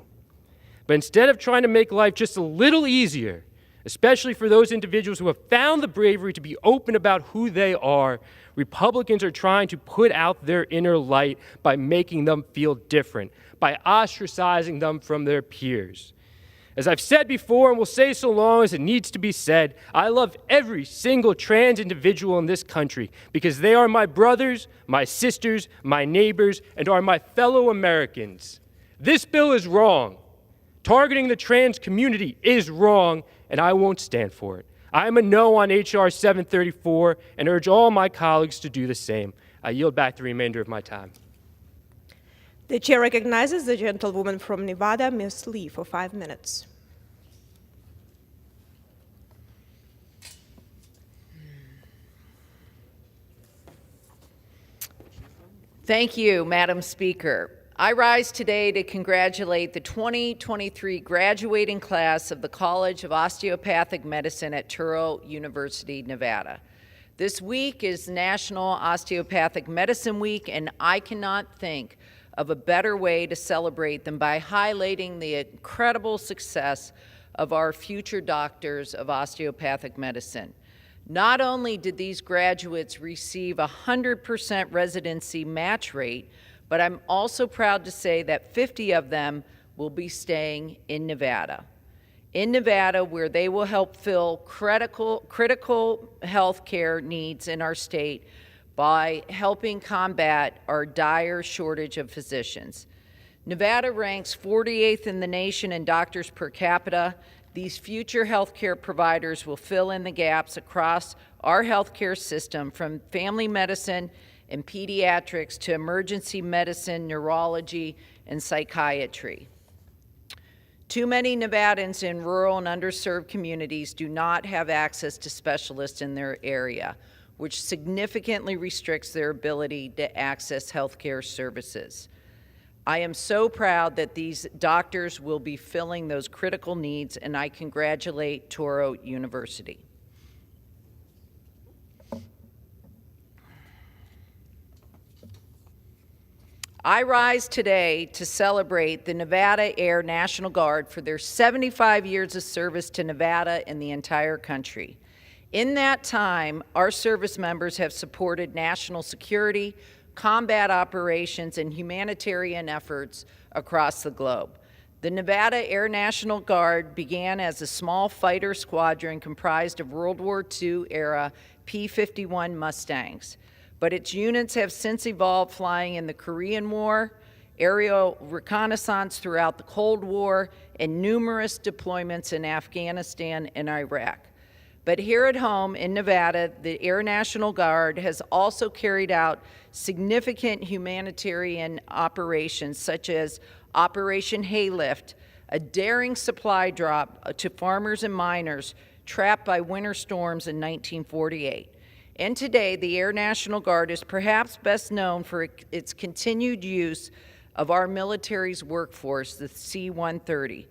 But instead of trying to make life just a little easier, especially for those individuals who have found the bravery to be open about who they are. Republicans are trying to put out their inner light by making them feel different, by ostracizing them from their peers. As I've said before and will say so long as it needs to be said, I love every single trans individual in this country because they are my brothers, my sisters, my neighbors, and are my fellow Americans. This bill is wrong. Targeting the trans community is wrong, and I won't stand for it. I am a no on H.R. 734 and urge all my colleagues to do the same. I yield back the remainder of my time. The chair recognizes the gentlewoman from Nevada, Ms. Lee, for 5 minutes. Thank you, Madam Speaker. I rise today to congratulate the 2023 graduating class of the College of Osteopathic Medicine at Touro University, Nevada. This week is National Osteopathic Medicine Week, and I cannot think of a better way to celebrate than by highlighting the incredible success of our future doctors of osteopathic medicine. Not only did these graduates receive a 100% residency match rate, but I'm also proud to say that 50 of them will be staying in Nevada. In Nevada, where they will help fill critical health care needs in our state by helping combat our dire shortage of physicians. Nevada ranks 48th in the nation in doctors per capita. These future healthcare providers will fill in the gaps across our healthcare system, from family medicine and pediatrics to emergency medicine, neurology, and psychiatry. Too many Nevadans in rural and underserved communities do not have access to specialists in their area, which significantly restricts their ability to access healthcare services. I am so proud that these doctors will be filling those critical needs, and I congratulate Touro University. I rise today to celebrate the Nevada Air National Guard for their 75 years of service to Nevada and the entire country. In that time, our service members have supported national security, combat operations, and humanitarian efforts across the globe. The Nevada Air National Guard began as a small fighter squadron comprised of World War II-era P-51 Mustangs, but its units have since evolved, flying in the Korean War, aerial reconnaissance throughout the Cold War, and numerous deployments in Afghanistan and Iraq. But here at home in Nevada, the Air National Guard has also carried out significant humanitarian operations, such as Operation Haylift, a daring supply drop to farmers and miners trapped by winter storms in 1948. And today, the Air National Guard is perhaps best known for its continued use of our military's workforce, the C-130,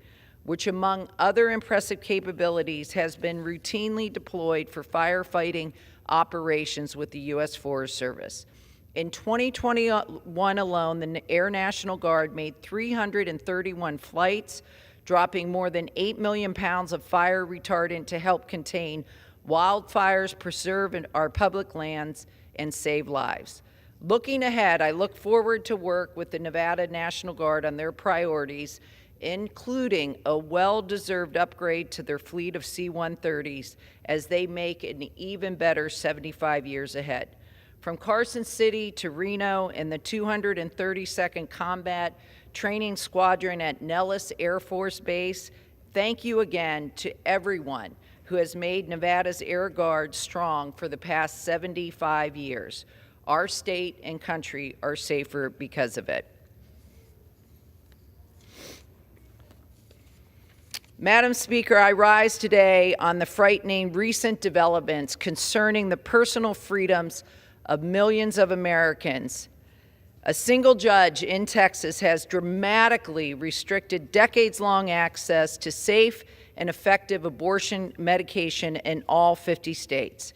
which, among other impressive capabilities, has been routinely deployed for firefighting operations with the U.S. Forest Service. In 2021 alone, the Air National Guard made 331 flights, dropping more than 8 million pounds of fire retardant to help contain wildfires, preserve our public lands, and save lives. Looking ahead, I look forward to work with the Nevada National Guard on their priorities, including a well-deserved upgrade to their fleet of C-130s as they make an even better 75 years ahead. From Carson City to Reno and the 232nd Combat Training Squadron at Nellis Air Force Base, thank you again to everyone who has made Nevada's Air Guard strong for the past 75 years. Our state and country are safer because of it. Madam Speaker, I rise today on the frightening recent developments concerning the personal freedoms of millions of Americans. A single judge in Texas has dramatically restricted decades-long access to safe and effective abortion medication in all 50 states.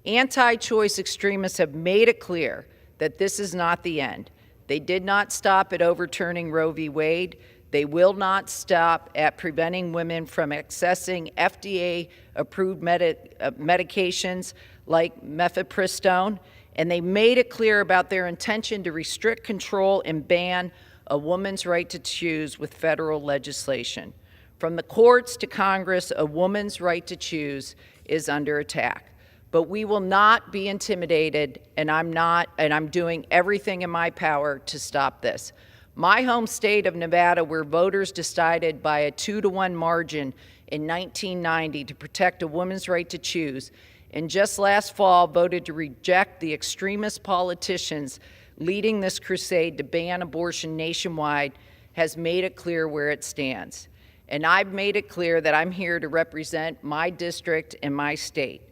Anti-choice extremists have made it clear that this is not the end. They did not stop at overturning Roe v. Wade. They will not stop at preventing women from accessing FDA-approved medications like mifepristone, and they made it clear about their intention to restrict, control, and ban a woman's right to choose with federal legislation. From the courts to Congress, a woman's right to choose is under attack. But we will not be intimidated, and I'm doing everything in my power to stop this. My home state of Nevada, where voters decided by a 2-to-1 margin in 1990 to protect a woman's right to choose, and just last fall voted to reject the extremist politicians leading this crusade to ban abortion nationwide, has made it clear where it stands. And I've made it clear that I'm here to represent my district and my state.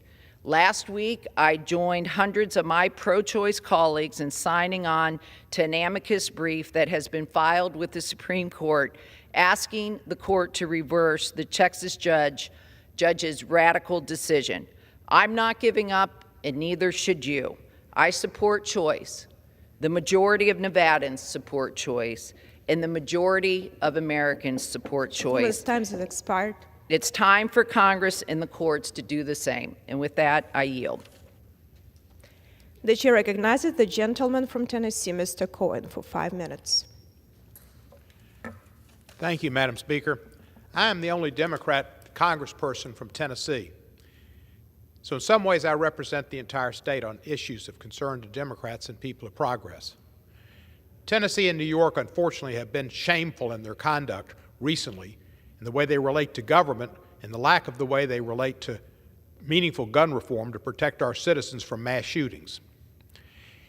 Last week, I joined hundreds of my pro-choice colleagues in signing on to an amicus brief that has been filed with the Supreme Court, asking the court to reverse the Texas judge's radical decision. I'm not giving up, and neither should you. I support choice. The majority of Nevadans support choice, and the majority of Americans support choice. Time has expired. It's time for Congress and the courts to do the same. And with that, I yield. The chair recognizes the gentleman from Tennessee, Mr. Cohen, for 5 minutes. Thank you, Madam Speaker. I am the only Democrat congressperson from Tennessee. So in some ways, I represent the entire state on issues of concern to Democrats and people of progress. Tennessee and New York, unfortunately, have been shameful in their conduct recently in the way they relate to government and the lack of the way they relate to meaningful gun reform to protect our citizens from mass shootings.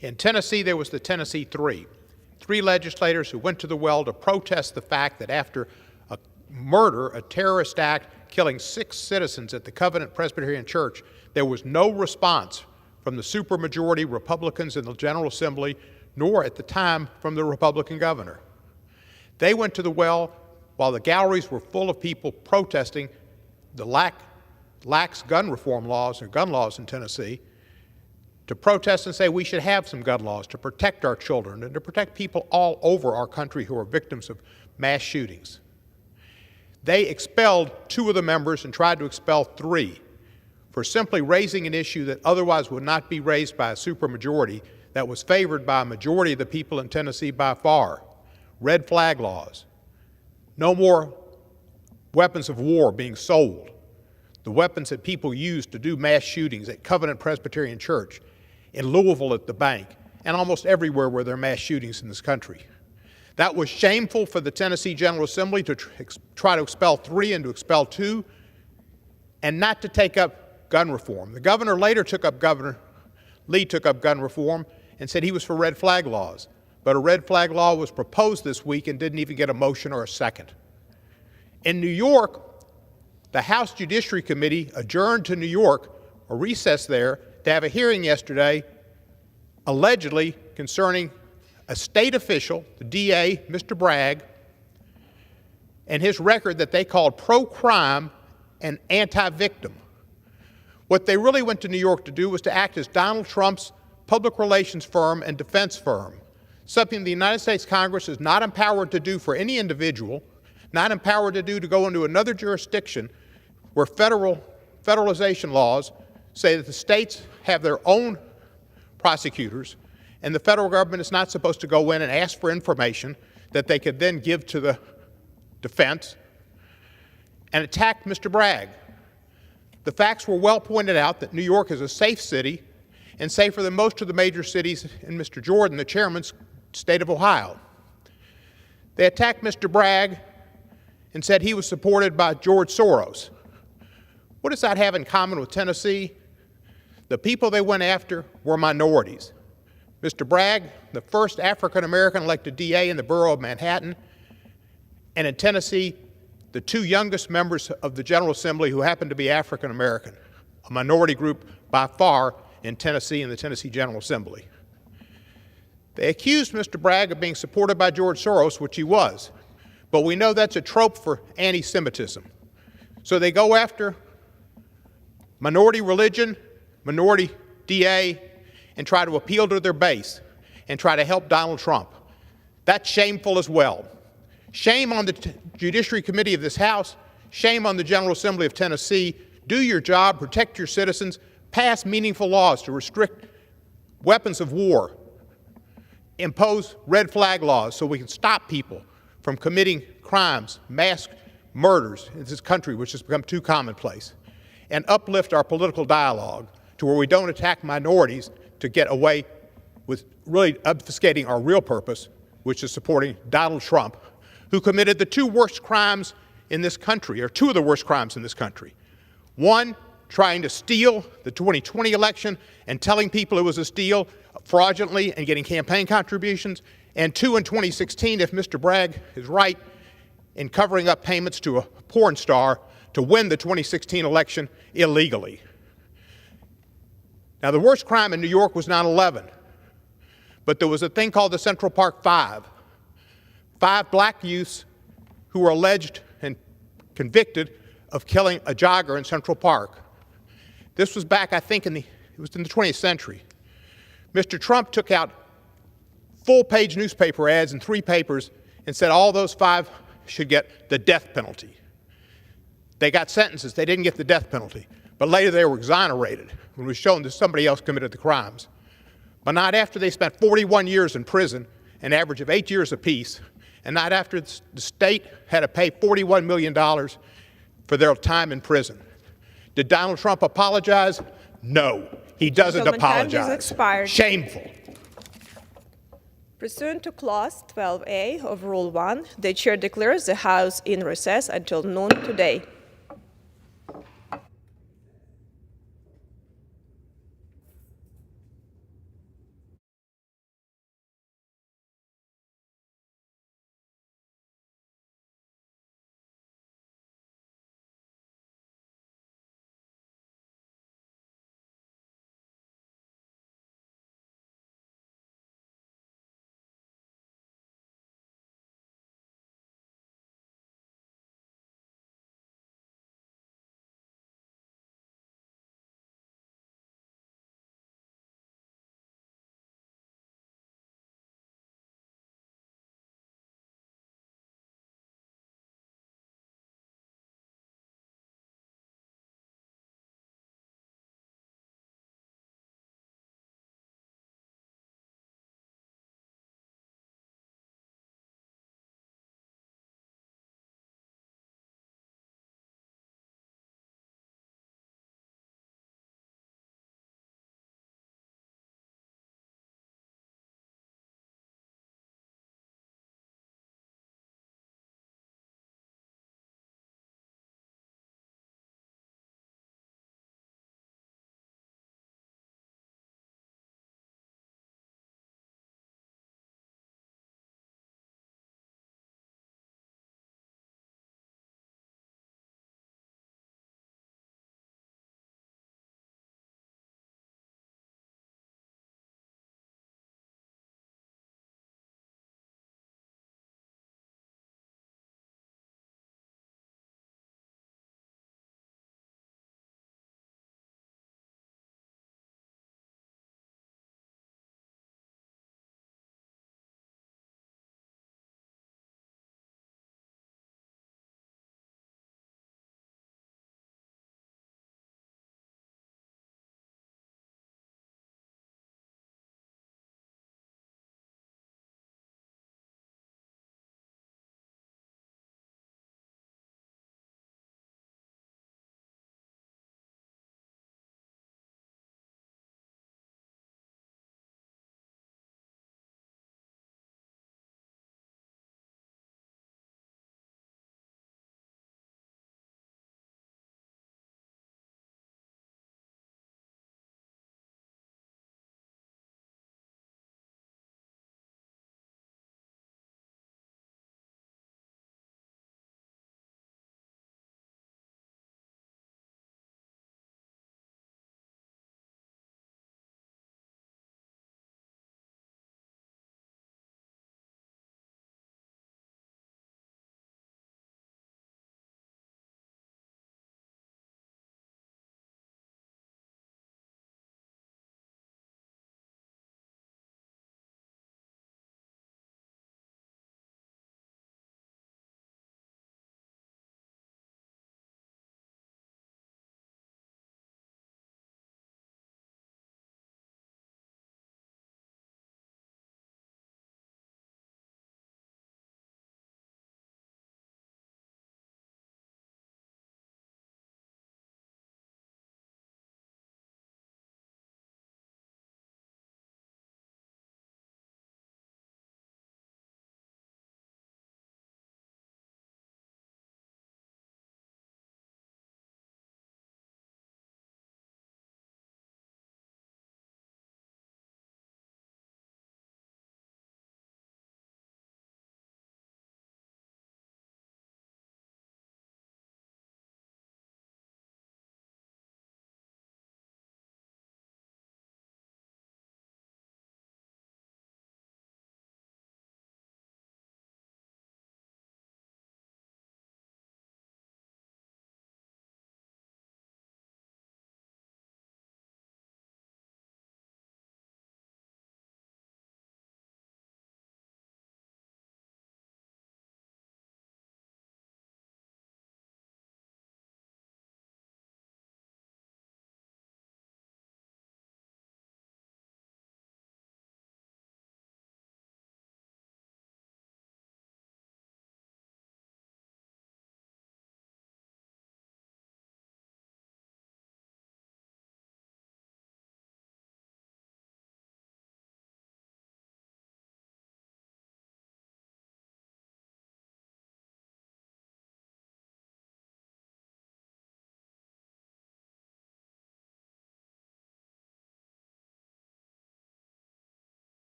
In Tennessee, there was the Tennessee Three legislators who went to the well to protest the fact that after a murder, a terrorist act killing 6 citizens at the Covenant Presbyterian Church, there was no response from the supermajority Republicans in the General Assembly, nor at the time from the Republican governor. They went to the well while the galleries were full of people protesting the lax gun reform laws or gun laws in Tennessee, to protest and say we should have some gun laws to protect our children and to protect people all over our country who are victims of mass shootings. They expelled 2 of the members and tried to expel 3 for simply raising an issue that otherwise would not be raised by a supermajority that was favored by a majority of the people in Tennessee by far. Red flag laws. No more weapons of war being sold. The weapons that people used to do mass shootings at Covenant Presbyterian Church, in Louisville at the bank, and almost everywhere where there are mass shootings in this country. That was shameful for the Tennessee General Assembly to try to expel 3 and to expel 2, and not to take up gun reform. The governor later Governor Lee took up gun reform and said he was for red flag laws. But a red flag law was proposed this week and didn't even get a motion or a second. In New York, the House Judiciary Committee adjourned to New York, or recessed there, to have a hearing yesterday, allegedly concerning a state official, the DA, Mr. Bragg, and his record that they called pro-crime and anti-victim. What they really went to New York to do was to act as Donald Trump's public relations firm and defense firm, something the United States Congress is not empowered to do for any individual, not empowered to do to go into another jurisdiction where federalization laws say that the states have their own prosecutors and the federal government is not supposed to go in and ask for information that they could then give to the defense, and attacked Mr. Bragg. The facts were well pointed out that New York is a safe city and safer than most of the major cities in Mr. Jordan, the chairman's state of Ohio. They attacked Mr. Bragg and said he was supported by George Soros. What does that have in common with Tennessee? The people they went after were minorities. Mr. Bragg, the first African-American elected DA in the borough of Manhattan, and in Tennessee, the 2 youngest members of the General Assembly who happened to be African-American, a minority group by far in Tennessee and the Tennessee General Assembly. They accused Mr. Bragg of being supported by George Soros, which he was, but we know that's a trope for anti-Semitism. So they go after minority religion, minority DA, and try to appeal to their base and try to help Donald Trump. That's shameful as well. Shame on the Judiciary Committee of this House. Shame on the General Assembly of Tennessee. Do your job, protect your citizens, pass meaningful laws to restrict weapons of war, impose red flag laws so we can stop people from committing crimes, mass murders in this country, which has become too commonplace, and uplift our political dialogue to where we don't attack minorities to get away with really obfuscating our real purpose, which is supporting Donald Trump, who committed the two worst crimes in this country, or two of the worst crimes in this country. One, trying to steal the 2020 election and telling people it was a steal fraudulently and getting campaign contributions. And two, in 2016, if Mr. Bragg is right, in covering up payments to a porn star to win the 2016 election illegally. Now, the worst crime in New York was 9/11, but there was a thing called the Central Park Five. 5 black youths who were alleged and convicted of killing a jogger in Central Park. This was back, I think, it was in the 20th century. Mr. Trump took out full-page newspaper ads in 3 papers and said all those 5 should get the death penalty. They got sentences. They didn't get the death penalty. But later they were exonerated when it was shown that somebody else committed the crimes. But not after they spent 41 years in prison, an average of 8 years apiece, and not after the state had to pay $41 million for their time in prison. Did Donald Trump apologize? No, he doesn't apologize. Expired. Shameful. Pursuant to Clause 12A of Rule 1, the Chair declares the House in recess until noon today.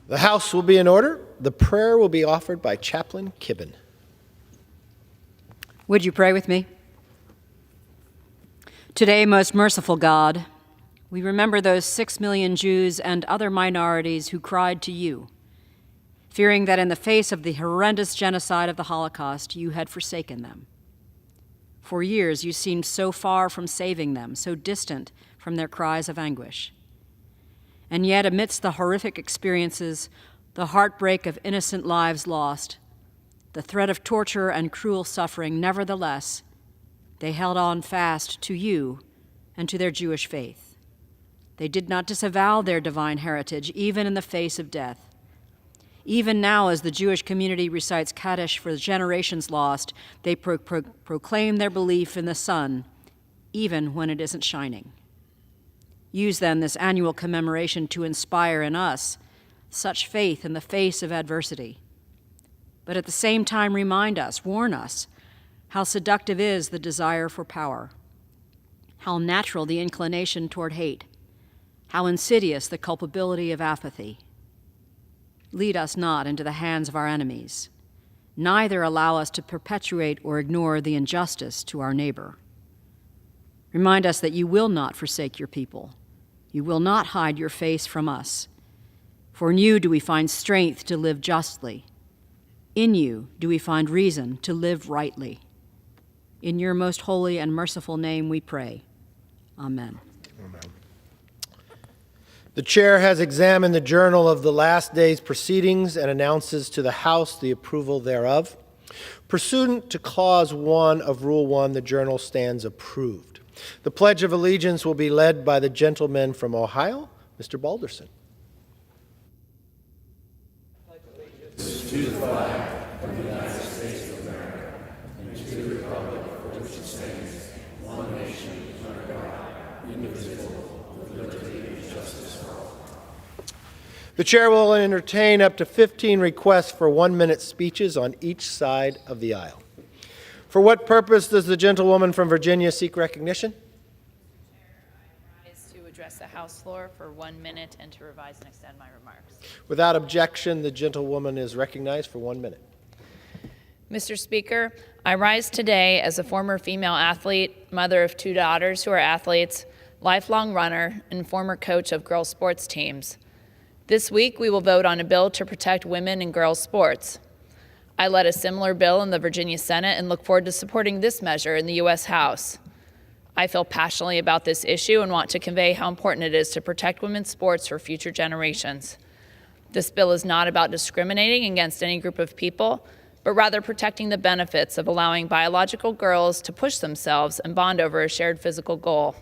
The House will be in order. The prayer will be offered by Chaplain Kibben. Would you pray with me? Today, most merciful God, we remember those 6 million Jews and other minorities who cried to you, fearing that in the face of the horrendous genocide of the Holocaust, you had forsaken them. For years, you seemed so far from saving them, so distant from their cries of anguish. And yet, amidst the horrific experiences, the heartbreak of innocent lives lost, the threat of torture and cruel suffering, nevertheless, they held on fast to you and to their Jewish faith. They did not disavow their divine heritage, even in the face of death. Even now, as the Jewish community recites Kaddish for the generations lost, they proclaim their belief in the sun, even when it isn't shining. Use, then, this annual commemoration to inspire in us such faith in the face of adversity. But at the same time, remind us, warn us, how seductive is the desire for power, how natural the inclination toward hate, how insidious the culpability of apathy. Lead us not into the hands of our enemies, neither allow us to perpetuate or ignore the injustice to our neighbor. Remind us that you will not forsake your people. You will not hide your face from us. For in you do we find strength to live justly. In you do we find reason to live rightly. In your most holy and merciful name we pray. Amen. Amen. The chair has examined the journal of the last day's proceedings and announces to the House the approval thereof. Pursuant to Clause 1 of Rule 1, the journal stands approved. The Pledge of Allegiance will be led by the gentleman from Ohio, Mr. Balderson. Pledge allegiance to the flag of the United States of America and to the republic for which it stands, one nation, under God, indivisible, with liberty and justice for all. The chair will entertain up to 15 requests for 1-minute speeches on each side of the aisle. For what purpose does the gentlewoman from Virginia seek recognition? I rise to address the House floor for 1 minute and to revise and extend my remarks. Without objection, the gentlewoman is recognized for 1 minute. Mr. Speaker, I rise today as a former female athlete, mother of 2 daughters who are athletes, lifelong runner, and former coach of girls' sports teams. This week, we will vote on a bill to protect women in girls' sports. I led a similar bill in the Virginia Senate and look forward to supporting this measure in the U.S. House. I feel passionately about this issue and want to convey how important it is to protect women's sports for future generations. This bill is not about discriminating against any group of people, but rather protecting the benefits of allowing biological girls to push themselves and bond over a shared physical goal.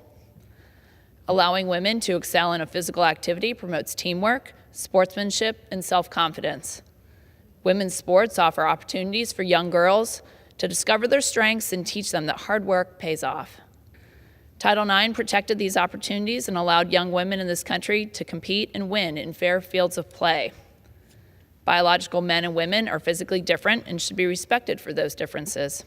Allowing women to excel in a physical activity promotes teamwork, sportsmanship, and self-confidence. Women's sports offer opportunities for young girls to discover their strengths and teach them that hard work pays off. Title IX protected these opportunities and allowed young women in this country to compete and win in fair fields of play. Biological men and women are physically different and should be respected for those differences.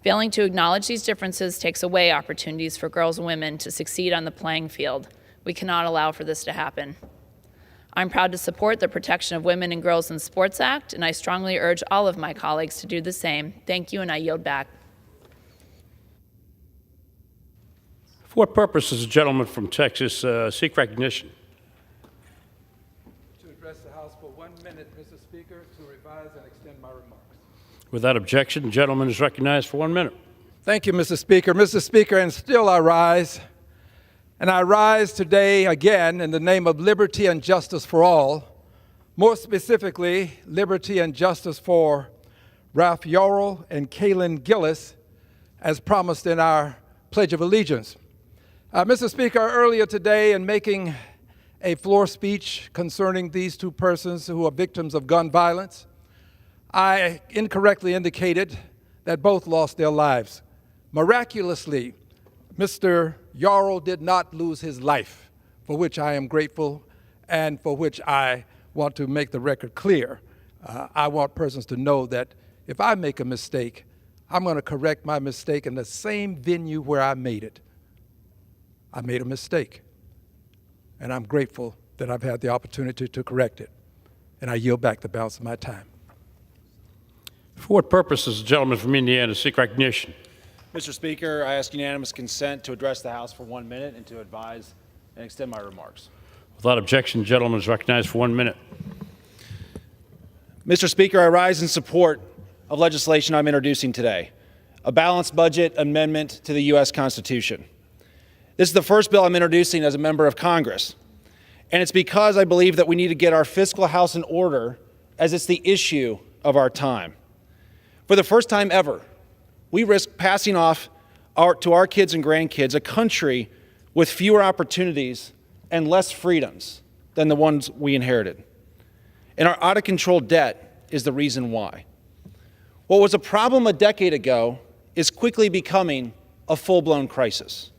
Failing to acknowledge these differences takes away opportunities for girls and women to succeed on the playing field. We cannot allow for this to happen. I'm proud to support the Protection of Women and Girls in Sports Act, and I strongly urge all of my colleagues to do the same. Thank you, and I yield back. For what purpose does the gentleman from Texas seek recognition? To address the House for 1 minute, Mr. Speaker, to revise and extend my remarks. Without objection, the gentleman is recognized for 1 minute. Thank you, Mr. Speaker. Mr. Speaker, and still I rise. And I rise today again in the name of liberty and justice for all, more specifically, liberty and justice for Ralph Yarl and Kaylin Gillis, as promised in our Pledge of Allegiance. Mr. Speaker, earlier today in making a floor speech concerning these 2 persons who are victims of gun violence, I incorrectly indicated that both lost their lives. Miraculously, Mr. Yarl did not lose his life, for which I am grateful and for which I want to make the record clear. I want persons to know that if I make a mistake, I'm going to correct my mistake in the same venue where I made it. I made a mistake, and I'm grateful that I've had the opportunity to correct it. And I yield back the balance of my time. For what purpose does the gentleman from Indiana seek recognition? Mr. Speaker, I ask unanimous consent to address the House for 1 minute and to advise and extend my remarks. Without objection, the gentleman is recognized for 1 minute. Mr. Speaker, I rise in support of legislation I'm introducing today, a balanced budget amendment to the U.S. Constitution. This is the first bill I'm introducing as a member of Congress, and it's because I believe that we need to get our fiscal house in order, as it's the issue of our time. For the first time ever, we risk passing off to our kids and grandkids a country with fewer opportunities and less freedoms than the ones we inherited. And our out-of-control debt is the reason why. What was a problem a decade ago is quickly becoming a full-blown crisis.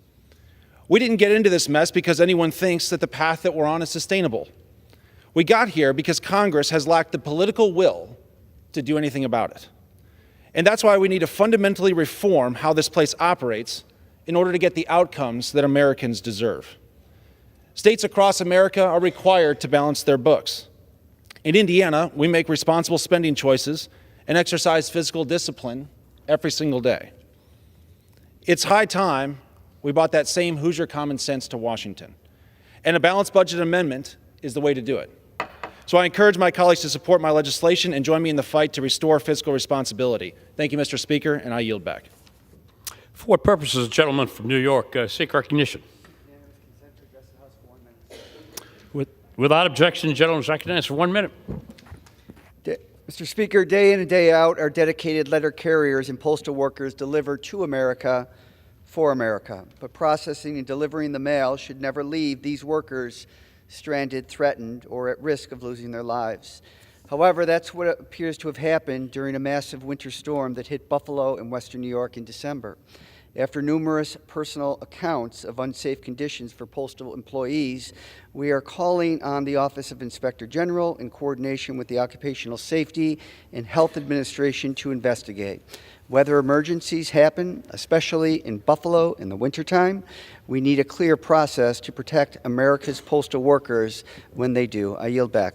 We didn't get into this mess because anyone thinks that the path that we're on is sustainable. We got here because Congress has lacked the political will to do anything about it. And that's why we need to fundamentally reform how this place operates in order to get the outcomes that Americans deserve. States across America are required to balance their books. In Indiana, we make responsible spending choices and exercise fiscal discipline every single day. It's high time we brought that same Hoosier common sense to Washington. And a balanced budget amendment is the way to do it. So I encourage my colleagues to support my legislation and join me in the fight to restore fiscal responsibility. Thank you, Mr. Speaker, and I yield back. For what purpose does the gentleman from New York seek recognition? Without objection, the gentleman is recognized for 1 minute. Mr. Speaker, day in and day out, our dedicated letter carriers and postal workers deliver to America for America. But processing and delivering the mail should never leave these workers stranded, threatened, or at risk of losing their lives. However, that's what appears to have happened during a massive winter storm that hit Buffalo and western New York in December. After numerous personal accounts of unsafe conditions for postal employees, we are calling on the Office of Inspector General in coordination with the Occupational Safety and Health Administration to investigate. Whether emergencies happen, especially in Buffalo in the wintertime, we need a clear process to protect America's postal workers when they do. I yield back.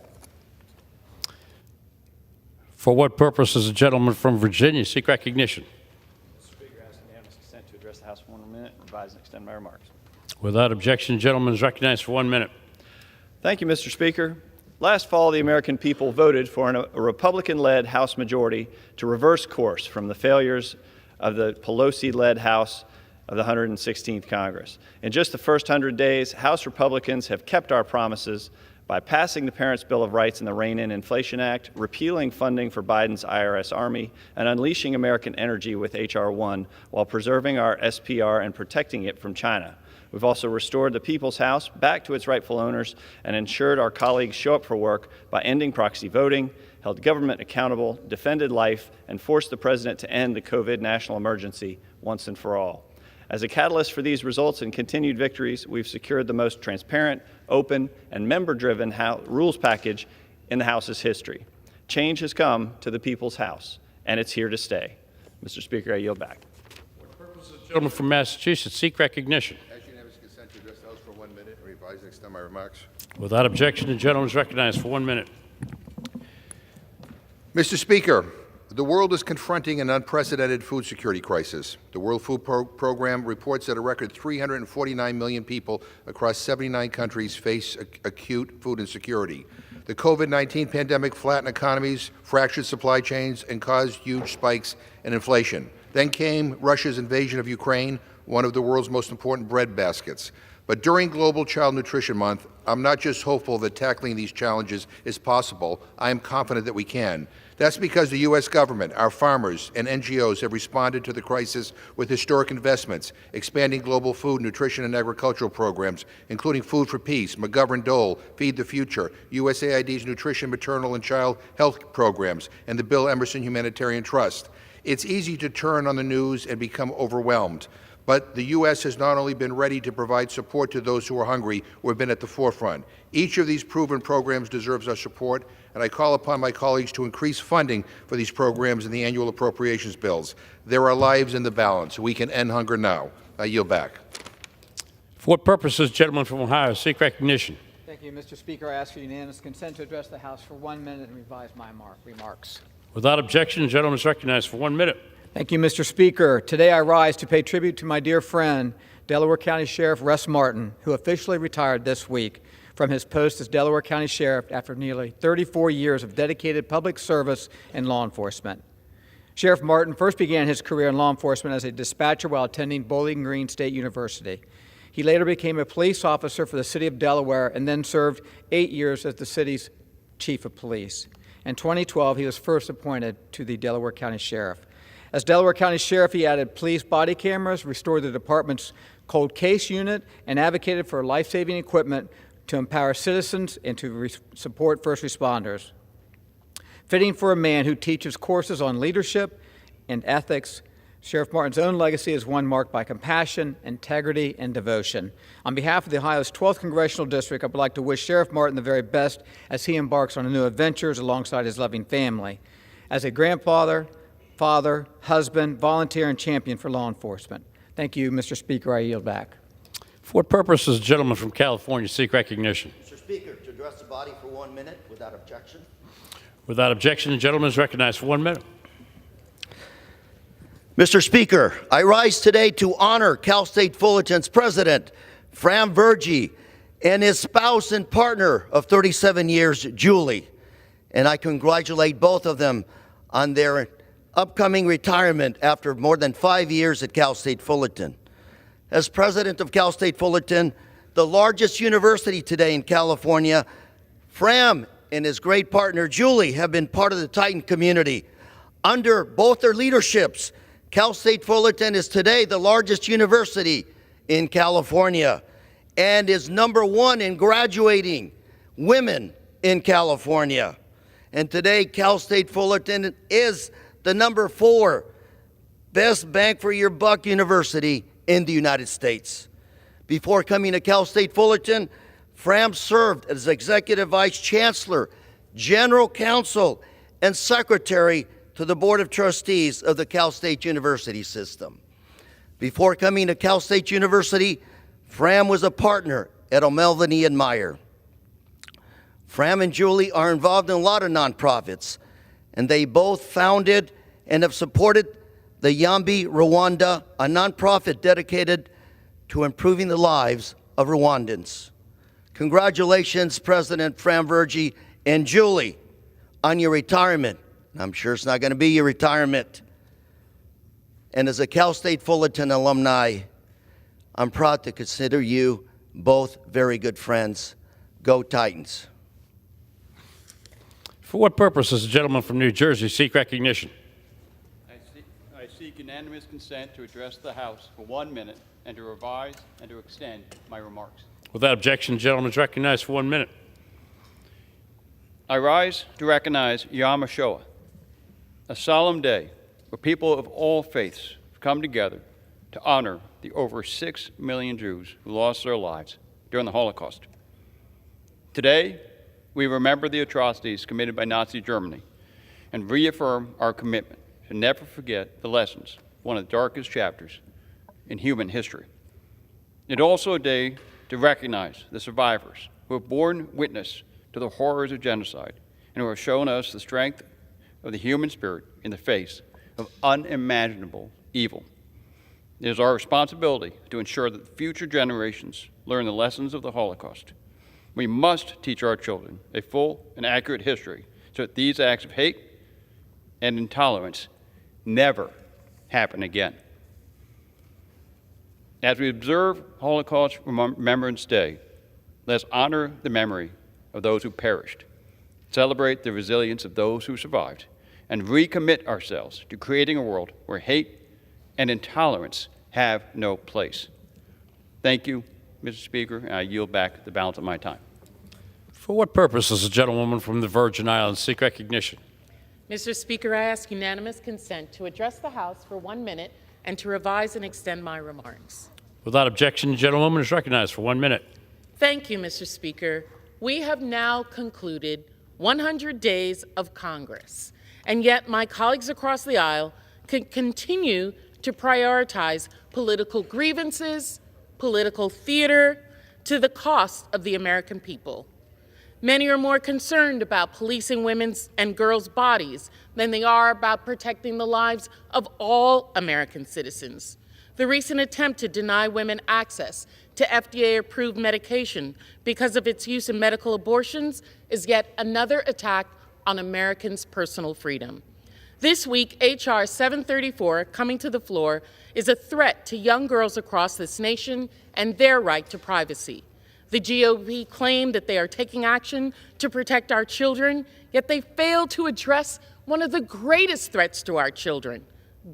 For what purpose does the gentleman from Virginia seek recognition? Mr. Speaker, I ask unanimous consent to address the House for 1 minute and revise and extend my remarks. Without objection, the gentleman is recognized for 1 minute. Thank you, Mr. Speaker. Last fall, the American people voted for a Republican-led House majority to reverse course from the failures of the Pelosi-led House of the 116th Congress. In just the first 100 days, House Republicans have kept our promises by passing the Parents' Bill of Rights and the Rein-In Inflation Act, repealing funding for Biden's IRS Army, and unleashing American energy with H.R. 1 while preserving our SPR and protecting it from China. We've also restored the People's House back to its rightful owners and ensured our colleagues show up for work by ending proxy voting, held government accountable, defended life, and forced the president to end the COVID national emergency once and for all. As a catalyst for these results and continued victories, we've secured the most transparent, open, and member-driven rules package in the House's history. Change has come to the People's House, and it's here to stay. Mr. Speaker, I yield back. Gentleman from Massachusetts seek recognition. Consent to address the House for 1 minute and revise and extend my remarks. Without objection, the gentleman is recognized for 1 minute. Mr. Speaker, the world is confronting an unprecedented food security crisis. The World Food Program reports that a record 349 million people across 79 countries face acute food insecurity. The COVID-19 pandemic flattened economies, fractured supply chains, and caused huge spikes in inflation. Then came Russia's invasion of Ukraine, one of the world's most important bread baskets. But during Global Child Nutrition Month, I'm not just hopeful that tackling these challenges is possible, I am confident that we can. That's because the U.S. government, our farmers, and NGOs have responded to the crisis with historic investments, expanding global food, nutrition, and agricultural programs, including Food for Peace, McGovern-Dole, Feed the Future, USAID's nutrition, maternal, and child health programs, and the Bill Emerson Humanitarian Trust. It's easy to turn on the news and become overwhelmed. But the U.S. has not only been ready to provide support to those who are hungry, we've been at the forefront. Each of these proven programs deserves our support, and I call upon my colleagues to increase funding for these programs in the annual appropriations bills. There are lives in the balance. We can end hunger now. I yield back. For what purpose does the gentleman from Ohio seek recognition? Thank Thank you, Mr. Speaker. I ask for unanimous consent to address the House for 1 minute and revise my remarks. Without objection, the gentleman is recognized for 1 minute. Thank you, Mr. Speaker. Today I rise to pay tribute to my dear friend, Delaware County Sheriff Russ Martin, who officially retired this week from his post as Delaware County Sheriff after nearly 34 years of dedicated public service and law enforcement. Sheriff Martin first began his career in law enforcement as a dispatcher while attending Bowling Green State University. He later became a police officer for the city of Delaware and then served 8 years as the city's chief of police. In 2012, he was first appointed to the Delaware County Sheriff. As Delaware County Sheriff, he added police body cameras, restored the department's cold case unit, and advocated for life-saving equipment to empower citizens and to support first responders. Fitting for a man who teaches courses on leadership and ethics, Sheriff Martin's own legacy is one marked by compassion, integrity, and devotion. On behalf of the Ohio's 12th Congressional District, I would like to wish Sheriff Martin the very best as he embarks on new adventures alongside his loving family. As a grandfather, father, husband, volunteer, and champion for law enforcement. Thank you, Mr. Speaker. I yield back. For what purpose does the gentleman from California seek recognition? Mr. Speaker, to address the body for 1 minute without objection. Without objection, the gentleman is recognized for 1 minute. Mr. Speaker, I rise today to honor Cal State Fullerton's president, Fram Verge, and his spouse and partner of 37 years, Julie. And I congratulate both of them on their upcoming retirement after more than 5 years at Cal State Fullerton. As president of Cal State Fullerton, the largest university today in California, Fram and his great partner, Julie, have been part of the Titan community. Under both their leaderships, Cal State Fullerton is today the largest university in California and is #1 in graduating women in California. And today, Cal State Fullerton is the #4 best bang for your buck university in the United States. Before coming to Cal State Fullerton, Fram served as Executive Vice Chancellor, General Counsel, and Secretary to the Board of Trustees of the Cal State University system. Before coming to Cal State University, Fram was a partner at O'Melveny and Meyer. Fram and Julie are involved in a lot of nonprofits, and they both founded and have supported the Yambi Rwanda, a nonprofit dedicated to improving the lives of Rwandans. Congratulations, President Fram Verge and Julie, on your retirement. I'm sure it's not going to be your retirement. And as a Cal State Fullerton alumni, I'm proud to consider you both very good friends. Go Titans. For what purpose does the gentleman from New Jersey seek recognition? I seek unanimous consent to address the House for 1 minute and to revise and to extend my remarks. Without objection, the gentleman is recognized for 1 minute. I rise to recognize Yom HaShoah, a solemn day where people of all faiths have come together to honor the over 6 million Jews who lost their lives during the Holocaust. Today, we remember the atrocities committed by Nazi Germany and reaffirm our commitment to never forget the lessons, one of the darkest chapters in human history. It's also a day to recognize the survivors who have borne witness to the horrors of genocide and who have shown us the strength of the human spirit in the face of unimaginable evil. It is our responsibility to ensure that future generations learn the lessons of the Holocaust. We must teach our children a full and accurate history so that these acts of hate and intolerance never happen again. As we observe Holocaust Remembrance Day, let's honor the memory of those who perished, celebrate the resilience of those who survived, and recommit ourselves to creating a world where hate and intolerance have no place. Thank you, Mr. Speaker, and I yield back the balance of my time. For what purpose does the gentlewoman from the Virgin Islands seek recognition? Mr. Speaker, I ask unanimous consent to address the House for 1 minute and to revise and extend my remarks. Without objection, the gentlewoman is recognized for 1 minute. Thank you, Mr. Speaker. We have now concluded 100 days of Congress, and yet my colleagues across the aisle can continue to prioritize political grievances, political theater, to the cost of the American people. Many are more concerned about policing women's and girls' bodies than they are about protecting the lives of all American citizens. The recent attempt to deny women access to FDA-approved medication because of its use in medical abortions is yet another attack on Americans' personal freedom. This week, H.R. 734, coming to the floor, is a threat to young girls across this nation and their right to privacy. The GOP claim that they are taking action to protect our children, yet they fail to address one of the greatest threats to our children,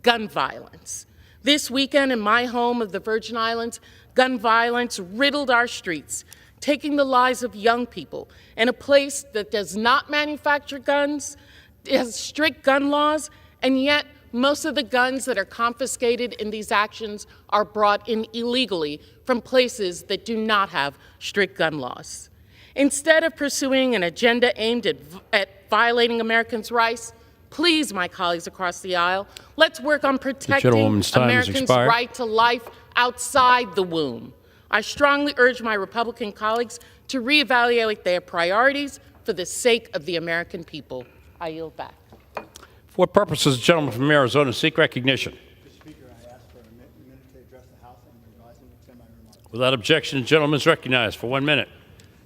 gun violence. This weekend in my home of the Virgin Islands, gun violence riddled our streets, taking the lives of young people in a place that does not manufacture guns, has strict gun laws, and yet most of the guns that are confiscated in these actions are brought in illegally from places that do not have strict gun laws. Instead of pursuing an agenda aimed at violating Americans' rights, please, my colleagues across the aisle, let's work on protecting Americans' right to life outside the womb. I strongly urge my Republican colleagues to reevaluate their priorities for the sake of the American people. I yield back. For what purposes, the gentleman from Arizona seek recognition? Mr. Speaker, I ask for a minute to address the House and revise and extend my remarks. Without objection, the gentleman is recognized for 1 minute.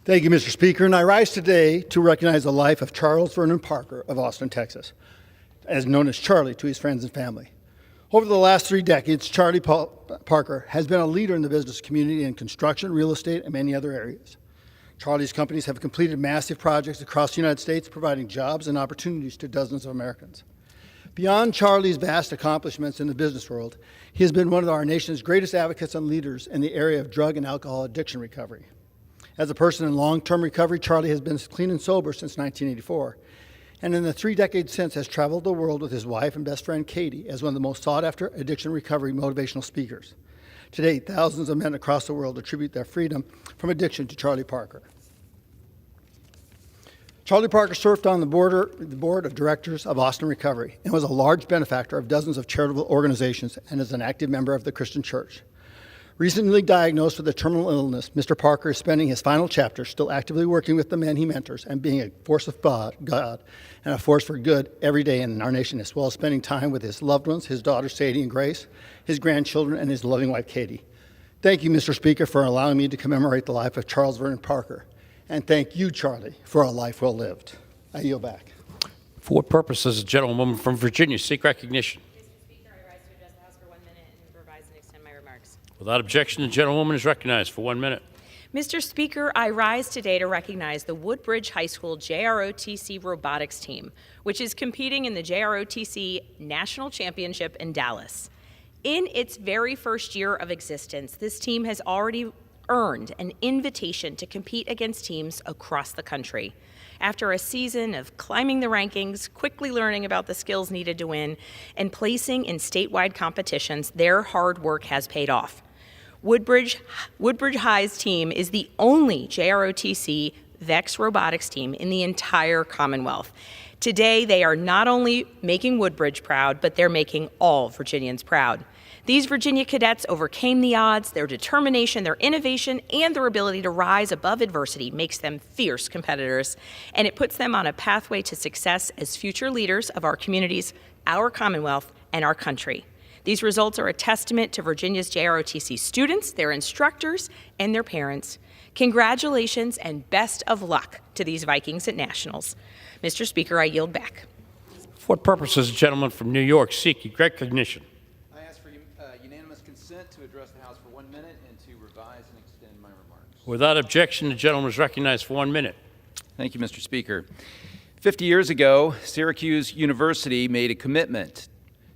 Thank you, Mr. Speaker, and I rise today to recognize the life of Charles Vernon Parker of Austin, Texas, as known as Charlie to his friends and family. Over the last 3 decades, Charlie Parker has been a leader in the business community in construction, real estate, and many other areas. Charlie's companies have completed massive projects across the United States, providing jobs and opportunities to dozens of Americans. Beyond Charlie's vast accomplishments in the business world, he has been one of our nation's greatest advocates and leaders in the area of drug and alcohol addiction recovery. As a person in long-term recovery, Charlie has been clean and sober since 1984, and in the 3 decades since has traveled the world with his wife and best friend Katie as one of the most sought-after addiction recovery motivational speakers. Today, thousands of men across the world attribute their freedom from addiction to Charlie Parker. Charlie Parker served on the board of directors of Austin Recovery and was a large benefactor of dozens of charitable organizations and is an active member of the Christian Church. Recently diagnosed with a terminal illness, Mr. Parker is spending his final chapter still actively working with the men he mentors and being a force of God and a force for good every day in our nation, as well as spending time with his loved ones, his daughters Sadie and Grace, his grandchildren, and his loving wife Katie. Thank you, Mr. Speaker, for allowing me to commemorate the life of Charles Vernon Parker. And thank you, Charlie, for a life well lived. I yield back. For what purposes, the gentlewoman from Virginia seek recognition? Mr. Speaker, I rise to address the House for 1 minute and revise and extend my remarks. Without objection, the gentlewoman is recognized for 1 minute. Mr. Speaker, I rise today to recognize the Woodbridge High School JROTC robotics team, which is competing in the JROTC National Championship in Dallas. In its very first year of existence, this team has already earned an invitation to compete against teams across the country. After a season of climbing the rankings, quickly learning about the skills needed to win, and placing in statewide competitions, their hard work has paid off. Woodbridge High's team is the only JROTC VEX robotics team in the entire Commonwealth. Today, they are not only making Woodbridge proud, but they're making all Virginians proud. These Virginia cadets overcame the odds. Their determination, their innovation, and their ability to rise above adversity makes them fierce competitors, and it puts them on a pathway to success as future leaders of our communities, our Commonwealth, and our country. These results are a testament to Virginia's JROTC students, their instructors, and their parents. Congratulations and best of luck to these Vikings at Nationals. Mr. Speaker, I yield back. For what purposes, the gentleman from New York seek recognition? I ask for unanimous consent to address the House for 1 minute and to revise and extend my remarks. Without objection, the gentleman is recognized for 1 minute. Thank you, Mr. Speaker. 50 years ago, Syracuse University made a commitment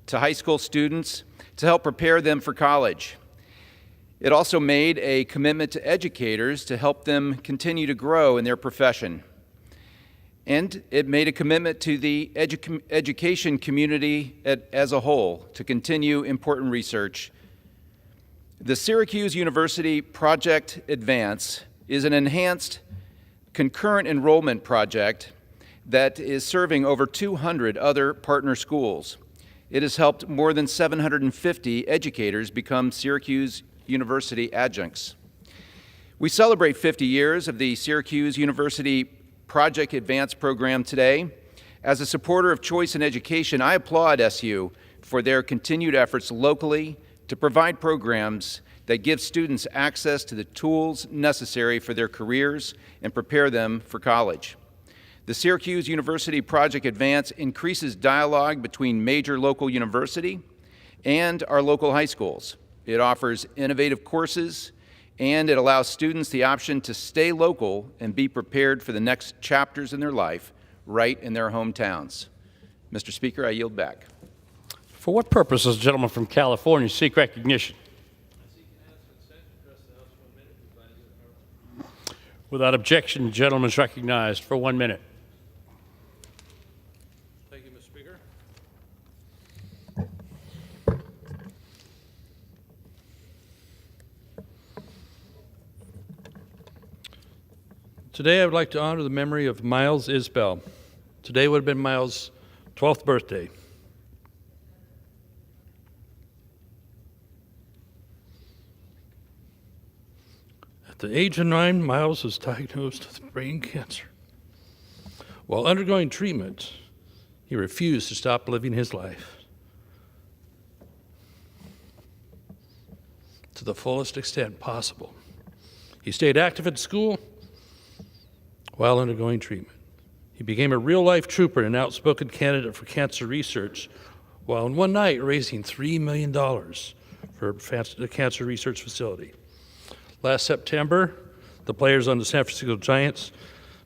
to high school students to help prepare them for college. It also made a commitment to educators to help them continue to grow in their profession. And it made a commitment to the education community as a whole to continue important research. The Syracuse University Project Advance is an enhanced concurrent enrollment project that is serving over 200 other partner schools. It has helped more than 750 educators become Syracuse University adjuncts. We celebrate 50 years of the Syracuse University Project Advance program today. As a supporter of choice in education, I applaud SU for their continued efforts locally to provide programs that give students access to the tools necessary for their careers and prepare them for college. The Syracuse University Project Advance increases dialogue between major local university and our local high schools. It offers innovative courses, and it allows students the option to stay local and be prepared for the next chapters in their life right in their hometowns. Mr. Speaker, I yield back. For what purpose does the gentleman from California seek recognition? Without objection, the gentleman is recognized for 1 minute. Thank you, Mr. Speaker. Today I would like to honor the memory of Miles Isbell. Today would have been Miles' 12th birthday. At the age of 9, Miles was diagnosed with brain cancer. While undergoing treatment, he refused to stop living his life to the fullest extent possible. He stayed active at school while undergoing treatment. He became a real-life trooper and an outspoken candidate for cancer research, while in one night raising $3 million for the cancer research facility. Last September, the players on the San Francisco Giants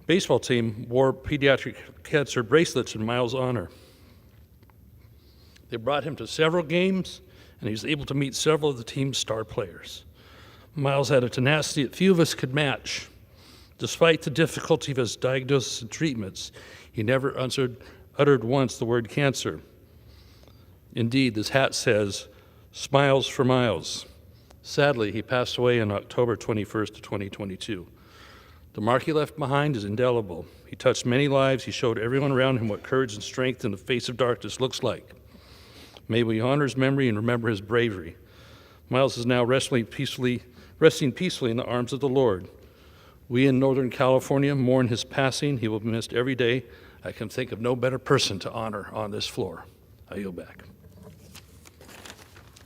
baseball team wore pediatric cancer bracelets in Miles' honor. They brought him to several games, and he was able to meet several of the team's star players. Miles had a tenacity that few of us could match. Despite the difficulty of his diagnosis and treatments, he never uttered once the word cancer. Indeed, this hat says, "Smiles for Miles." Sadly, he passed away on October 21st of 2022. The mark he left behind is indelible. He touched many lives. He showed everyone around him what courage and strength in the face of darkness looks like. May we honor his memory and remember his bravery. Miles is now resting peacefully in the arms of the Lord. We in Northern California mourn his passing. He will be missed every day. I can think of no better person to honor on this floor. I yield back.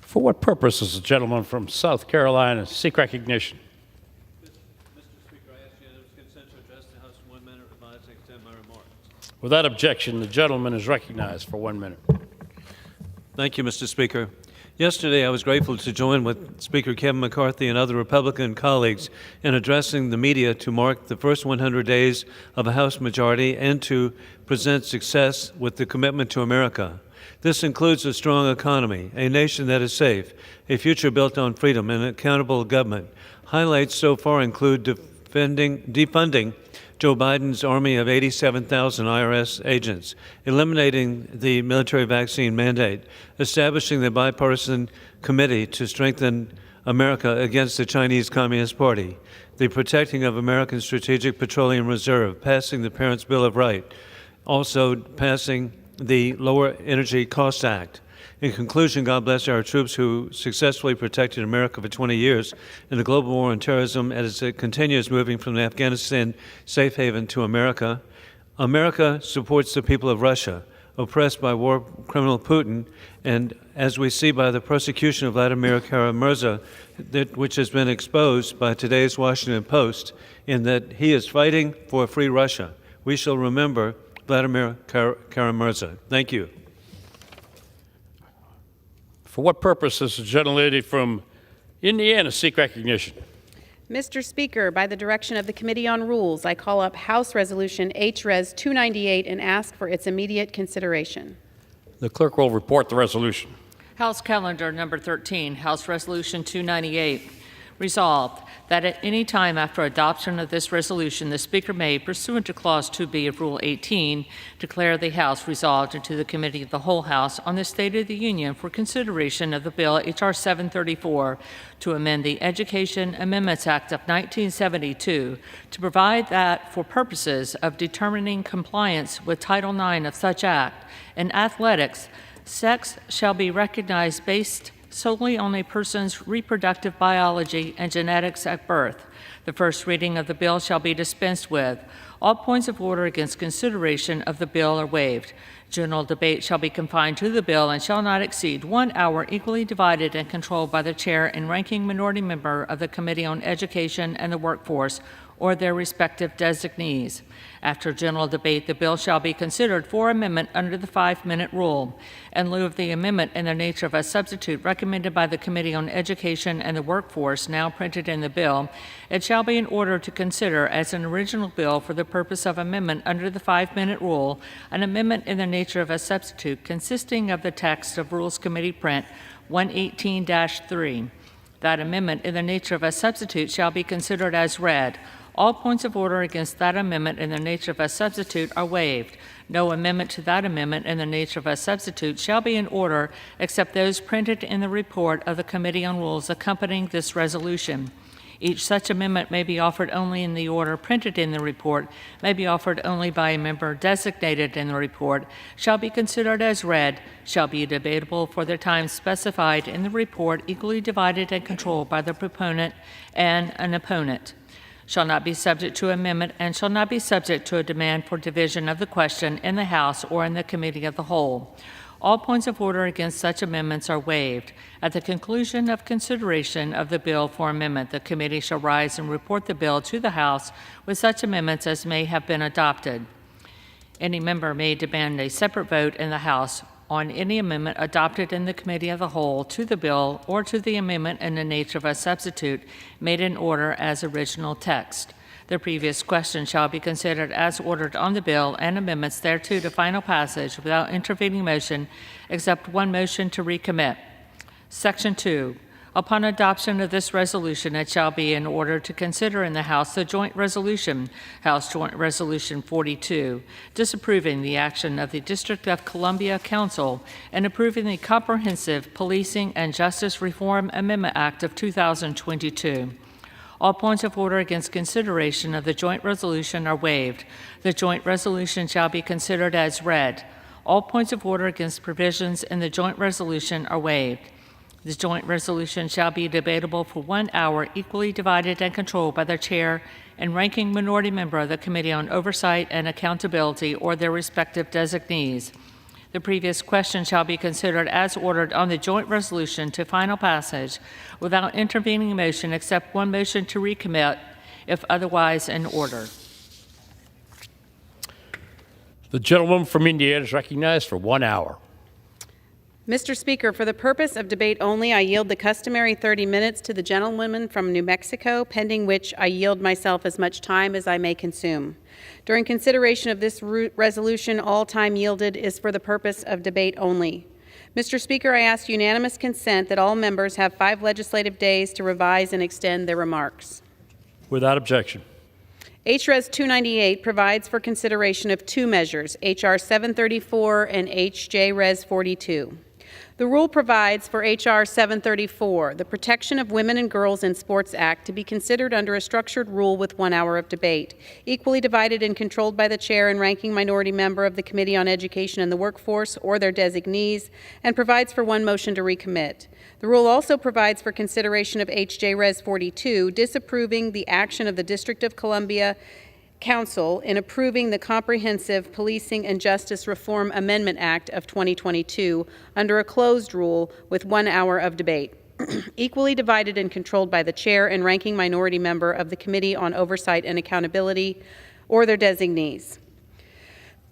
For what purpose does the gentleman from South Carolina seek recognition? Mr. Speaker, I ask unanimous consent to address the House in 1 minute, revise and extend my remarks. Without objection, the gentleman is recognized for 1 minute. Thank you, Mr. Speaker. Yesterday, I was grateful to join with Speaker Kevin McCarthy and other Republican colleagues in addressing the media to mark the first 100 days of a House majority and to present success with the commitment to America. This includes a strong economy, a nation that is safe, a future built on freedom, and an accountable government. Highlights so far include defunding Joe Biden's army of 87,000 IRS agents, eliminating the military vaccine mandate, establishing the bipartisan committee to strengthen America against the Chinese Communist Party, the protecting of American Strategic Petroleum Reserve, passing the Parents' Bill of Rights, also passing the Lower Energy Cost Act. In conclusion, God bless our troops who successfully protected America for 20 years in the global war on terrorism as it continues moving from the Afghanistan safe haven to America. America supports the people of Russia, oppressed by war criminal Putin, and as we see by the prosecution of Vladimir Kara-Murza, which has been exposed by today's Washington Post, in that he is fighting for a free Russia. We shall remember Vladimir Kara-Murza. Thank you. For what purpose does the gentlelady from Indiana seek recognition? Mr. Speaker, by the direction of the Committee on Rules, I call up House Resolution H-Res 298 and ask for its immediate consideration. The clerk will report the resolution. House Calendar Number 13, House Resolution 298. Resolved that at any time after adoption of this resolution, the Speaker may, pursuant to Clause 2B of Rule 18, declare the House resolved into the Committee of the Whole House on the State of the Union for consideration of the bill H.R. 734 to amend the Education Amendments Act of 1972 to provide that for purposes of determining compliance with Title IX of such act, in athletics, sex shall be recognized based solely on a person's reproductive biology and genetics at birth. The The first reading of the bill shall be dispensed with. All points of order against consideration of the bill are waived. General debate shall be confined to the bill and shall not exceed 1 hour, equally divided and controlled by the chair and ranking minority member of the Committee on Education and the Workforce or their respective designees. After general debate, the bill shall be considered for amendment under the 5-minute rule. In lieu of the amendment in the nature of a substitute recommended by the Committee on Education and the Workforce, now printed in the bill, it shall be in order to consider as an original bill for the purpose of amendment under the 5-minute rule, an amendment in the nature of a substitute consisting of the text of Rules Committee Print 118-3. That amendment in the nature of a substitute shall be considered as read. All points of order against that amendment in the nature of a substitute are waived. No amendment to that amendment in the nature of a substitute shall be in order except those printed in the report of the Committee on Rules accompanying this resolution. Each such amendment may be offered only in the order printed in the report, may be offered only by a member designated in the report, shall be considered as read, shall be debatable for the time specified in the report, equally divided and controlled by the proponent and an opponent, shall not be subject to amendment, and shall not be subject to a demand for division of the question in the House or in the Committee of the Whole. All points of order against such amendments are waived. At the conclusion of consideration of the bill for amendment, the committee shall rise and report the bill to the House with such amendments as may have been adopted. Any member may demand a separate vote in the House on any amendment adopted in the Committee of the Whole to the bill or to the amendment in the nature of a substitute made in order as original text. The previous question shall be considered as ordered on the bill and amendments thereto to final passage without intervening motion except one motion to recommit. Section 2. Upon adoption of this resolution, it shall be in order to consider in the House the joint resolution, House Joint Resolution 42, disapproving the action of the District of Columbia Council and approving the Comprehensive Policing and Justice Reform Amendment Act of 2022. All points of order against consideration of the joint resolution are waived. The joint resolution shall be considered as read. All points of order against provisions in the joint resolution are waived. The joint resolution shall be debatable for 1 hour, equally divided and controlled by the chair and ranking minority member of the Committee on Oversight and Accountability or their respective designees. The previous question shall be considered as ordered on the joint resolution to final passage without intervening motion except one motion to recommit if otherwise in order. The gentleman from Indiana is recognized for 1 hour. Mr. Speaker, for the purpose of debate only, I yield the customary 30 minutes to the gentlewoman from New Mexico, pending which I yield myself as much time as I may consume. During consideration of this resolution, all time yielded is for the purpose of debate only. Mr. Speaker, I ask unanimous consent that all members have 5 legislative days to revise and extend their remarks. Without objection. H.Res. 298 provides for consideration of 2 measures, H.R. 734 and H.J.Res. 42. The rule provides for H.R. 734, the Protection of Women and Girls in Sports Act, to be considered under a structured rule with 1 hour of debate, equally divided and controlled by the chair and ranking minority member of the Committee on Education and the Workforce or their designees, and provides for 1 motion to recommit. The rule also provides for consideration of H.J. Res. 42, disapproving the action of the District of Columbia Council in approving the Comprehensive Policing and Justice Reform Amendment Act of 2022 under a closed rule with 1 hour of debate, equally divided and controlled by the chair and ranking minority member of the Committee on Oversight and Accountability or their designees.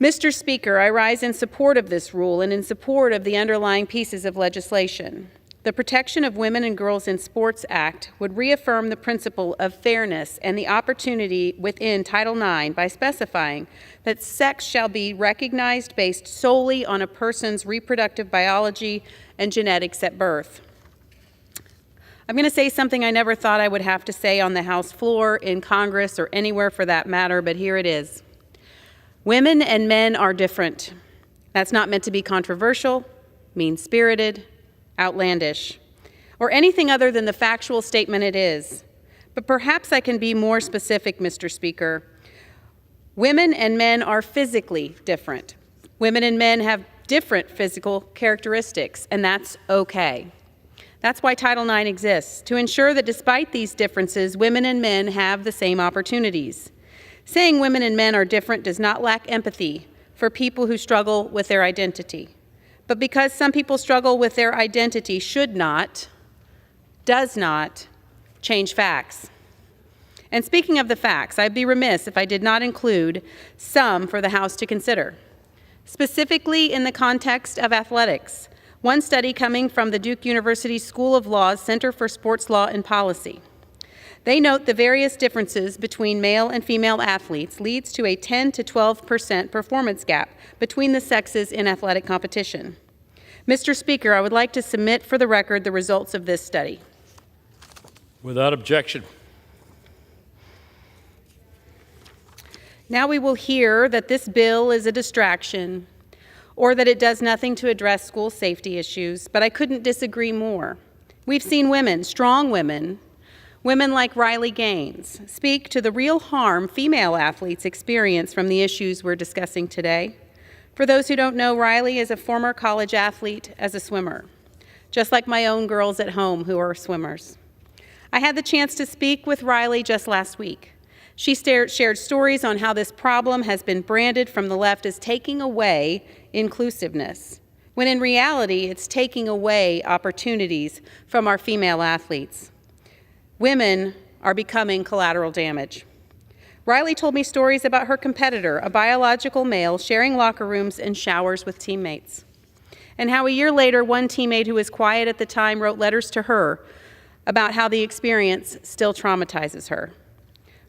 Mr. Speaker, I rise in support of this rule and in support of the underlying pieces of legislation. The Protection of Women and Girls in Sports Act would reaffirm the principle of fairness and the opportunity within Title IX by specifying that sex shall be recognized based solely on a person's reproductive biology and genetics at birth. I'm going to say something I never thought I would have to say on the House floor, in Congress, or anywhere for that matter, but here it is. Women and men are different. That's not meant to be controversial, mean-spirited, outlandish, or anything other than the factual statement it is. But perhaps I can be more specific, Mr. Speaker. Women and men are physically different. Women and men have different physical characteristics, and that's okay. That's why Title IX exists, to ensure that despite these differences, women and men have the same opportunities. Saying women and men are different does not lack empathy for people who struggle with their identity. But because some people struggle with their identity should not, does not, change facts. And speaking of the facts, I'd be remiss if I did not include some for the House to consider. Specifically in the context of athletics, one study coming from the Duke University School of Law's Center for Sports Law and Policy. They note the various differences between male and female athletes leads to a 10 to 12% performance gap between the sexes in athletic competition. Mr. Speaker, I would like to submit for the record the results of this study. Without objection. Now we will hear that this bill is a distraction or that it does nothing to address school safety issues, but I couldn't disagree more. We've seen women, strong women like Riley Gaines, speak to the real harm female athletes experience from the issues we're discussing today. For those who don't know, Riley is a former college athlete as a swimmer, just like my own girls at home who are swimmers. I had the chance to speak with Riley just last week. She shared stories on how this problem has been branded from the left as taking away inclusiveness, when in reality it's taking away opportunities from our female athletes. Women are becoming collateral damage. Riley told me stories about her competitor, a biological male, sharing locker rooms and showers with teammates, and how a year later, one teammate who was quiet at the time wrote letters to her about how the experience still traumatizes her.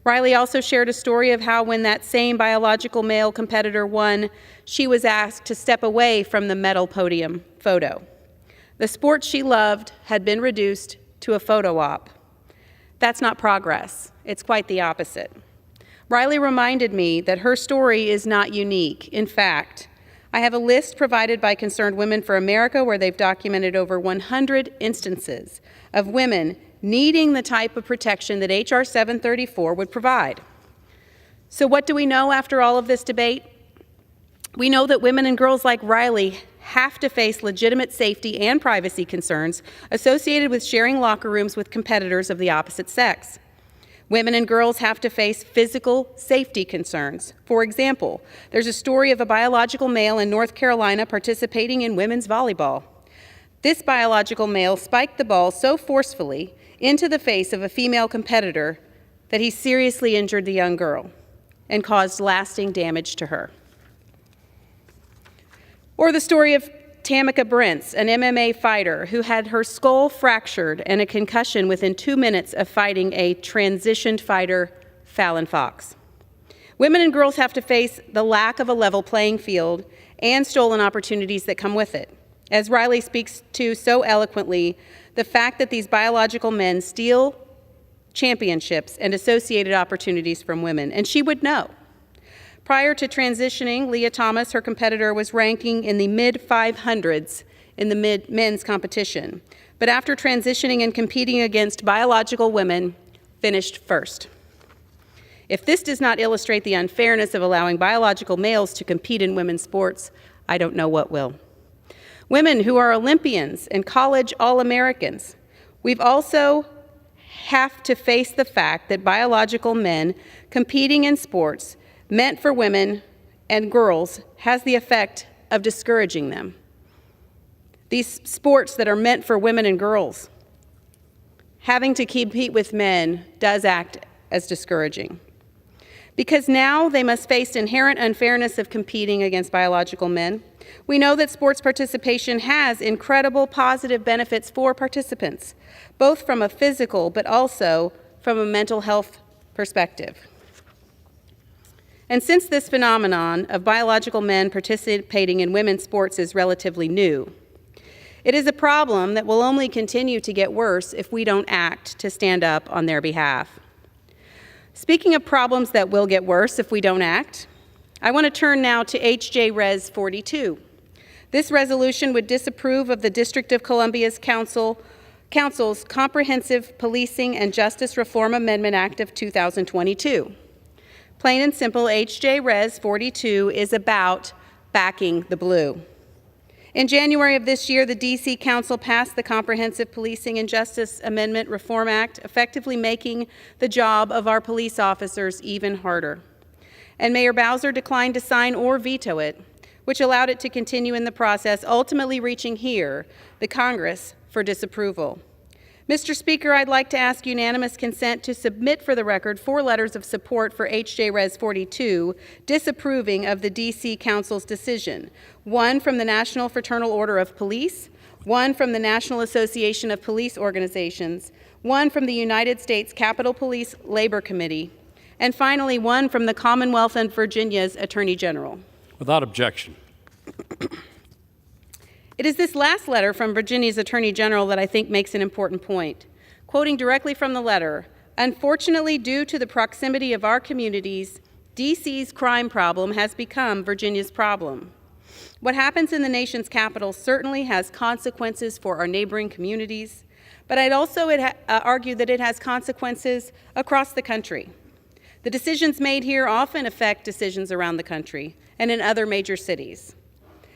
Riley also shared a story of how when that same biological male competitor won, she was asked to step away from the medal podium photo. The sport she loved had been reduced to a photo op. That's not progress. It's quite the opposite. Riley reminded me that her story is not unique. In fact, I have a list provided by Concerned Women for America where they've documented over 100 instances of women needing the type of protection that H.R. 734 would provide. So what do we know after all of this debate? We know that women and girls like Riley have to face legitimate safety and privacy concerns associated with sharing locker rooms with competitors of the opposite sex. Women and girls have to face physical safety concerns. For example, there's a story of a biological male in North Carolina participating in women's volleyball. This biological male spiked the ball so forcefully into the face of a female competitor that he seriously injured the young girl and caused lasting damage to her. Or the story of Tamika Brents, an MMA fighter who had her skull fractured and a concussion within 2 minutes of fighting a transitioned fighter, Fallon Fox. Women and girls have to face the lack of a level playing field and stolen opportunities that come with it. As Riley speaks to so eloquently, the fact that these biological men steal championships and associated opportunities from women, and she would know. Prior to transitioning, Leah Thomas, her competitor, was ranking in the mid-500s in the men's competition. But after transitioning and competing against biological women, finished first. If this does not illustrate the unfairness of allowing biological males to compete in women's sports, I don't know what will. Women who are Olympians and college All-Americans, we've also have to face the fact that biological men competing in sports meant for women and girls has the effect of discouraging them. These sports that are meant for women and girls, having to compete with men does act as discouraging. Because now they must face inherent unfairness of competing against biological men. We know that sports participation has incredible positive benefits for participants, both from a physical but also from a mental health perspective. And since this phenomenon of biological men participating in women's sports is relatively new, it is a problem that will only continue to get worse if we don't act to stand up on their behalf. Speaking of problems that will get worse if we don't act, I want to turn now to H.J. Res. 42. This resolution would disapprove of the District of Columbia's Council's Comprehensive Policing and Justice Reform Amendment Act of 2022. Plain and simple, H.J. Res. 42 is about backing the blue. In January of this year, the D.C. Council passed the Comprehensive Policing and Justice Amendment Reform Act, effectively making the job of our police officers even harder. And Mayor Bowser declined to sign or veto it, which allowed it to continue in the process, ultimately reaching here, the Congress, for disapproval. Mr. Speaker, I'd like to ask unanimous consent to submit for the record 4 letters of support for H.J. Res. 42, disapproving of the D.C. Council's decision. 1 from the National Fraternal Order of Police, 1 from the National Association of Police Organizations, 1 from the United States Capitol Police Labor Committee, and finally 1 from the Commonwealth of Virginia's Attorney General. Without objection. It is this last letter from Virginia's Attorney General that I think makes an important point. Quoting directly from the letter, "Unfortunately, due to the proximity of our communities, D.C.'s crime problem has become Virginia's problem. What happens in the nation's capital certainly has consequences for our neighboring communities, but I'd also argue that it has consequences across the country. The decisions made here often affect decisions around the country and in other major cities.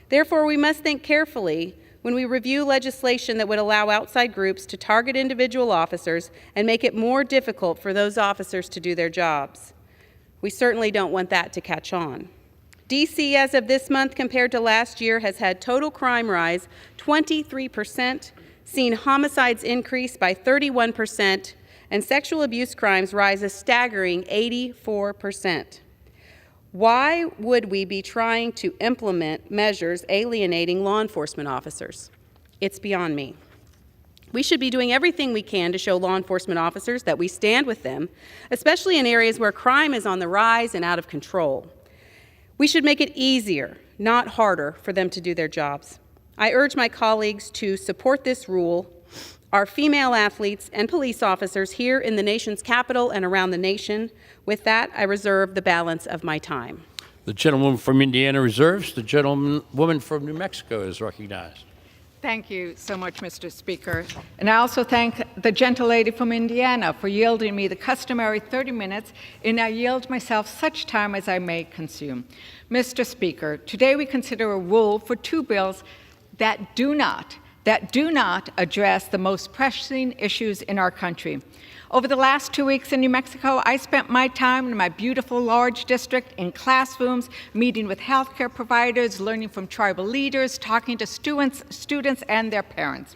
Therefore, we must think carefully when we review legislation that would allow outside groups to target individual officers and make it more difficult for those officers to do their jobs. We certainly don't want that to catch on. D.C., as of this month compared to last year, has had total crime rise 23%, seen homicides increase by 31%, and sexual abuse crimes rise a staggering 84%. Why would we be trying to implement measures alienating law enforcement officers? It's beyond me. We should be doing everything we can to show law enforcement officers that we stand with them, especially in areas where crime is on the rise and out of control. We should make it easier, not harder, for them to do their jobs. I urge my colleagues to support this rule. Our female athletes and police officers here in the nation's capital and around the nation. With that, I reserve the balance of my time. The gentlewoman from Indiana reserves. The gentlewoman from New Mexico is recognized. Thank you so much, Mr. Speaker. And I also thank the gentlelady from Indiana for yielding me the customary 30 minutes, and I yield myself such time as I may consume. Mr. Speaker, today we consider a rule for 2 bills that do not address the most pressing issues in our country. Over the last 2 weeks in New Mexico, I spent my time in my beautiful large district in classrooms, meeting with healthcare providers, learning from tribal leaders, talking to students and their parents.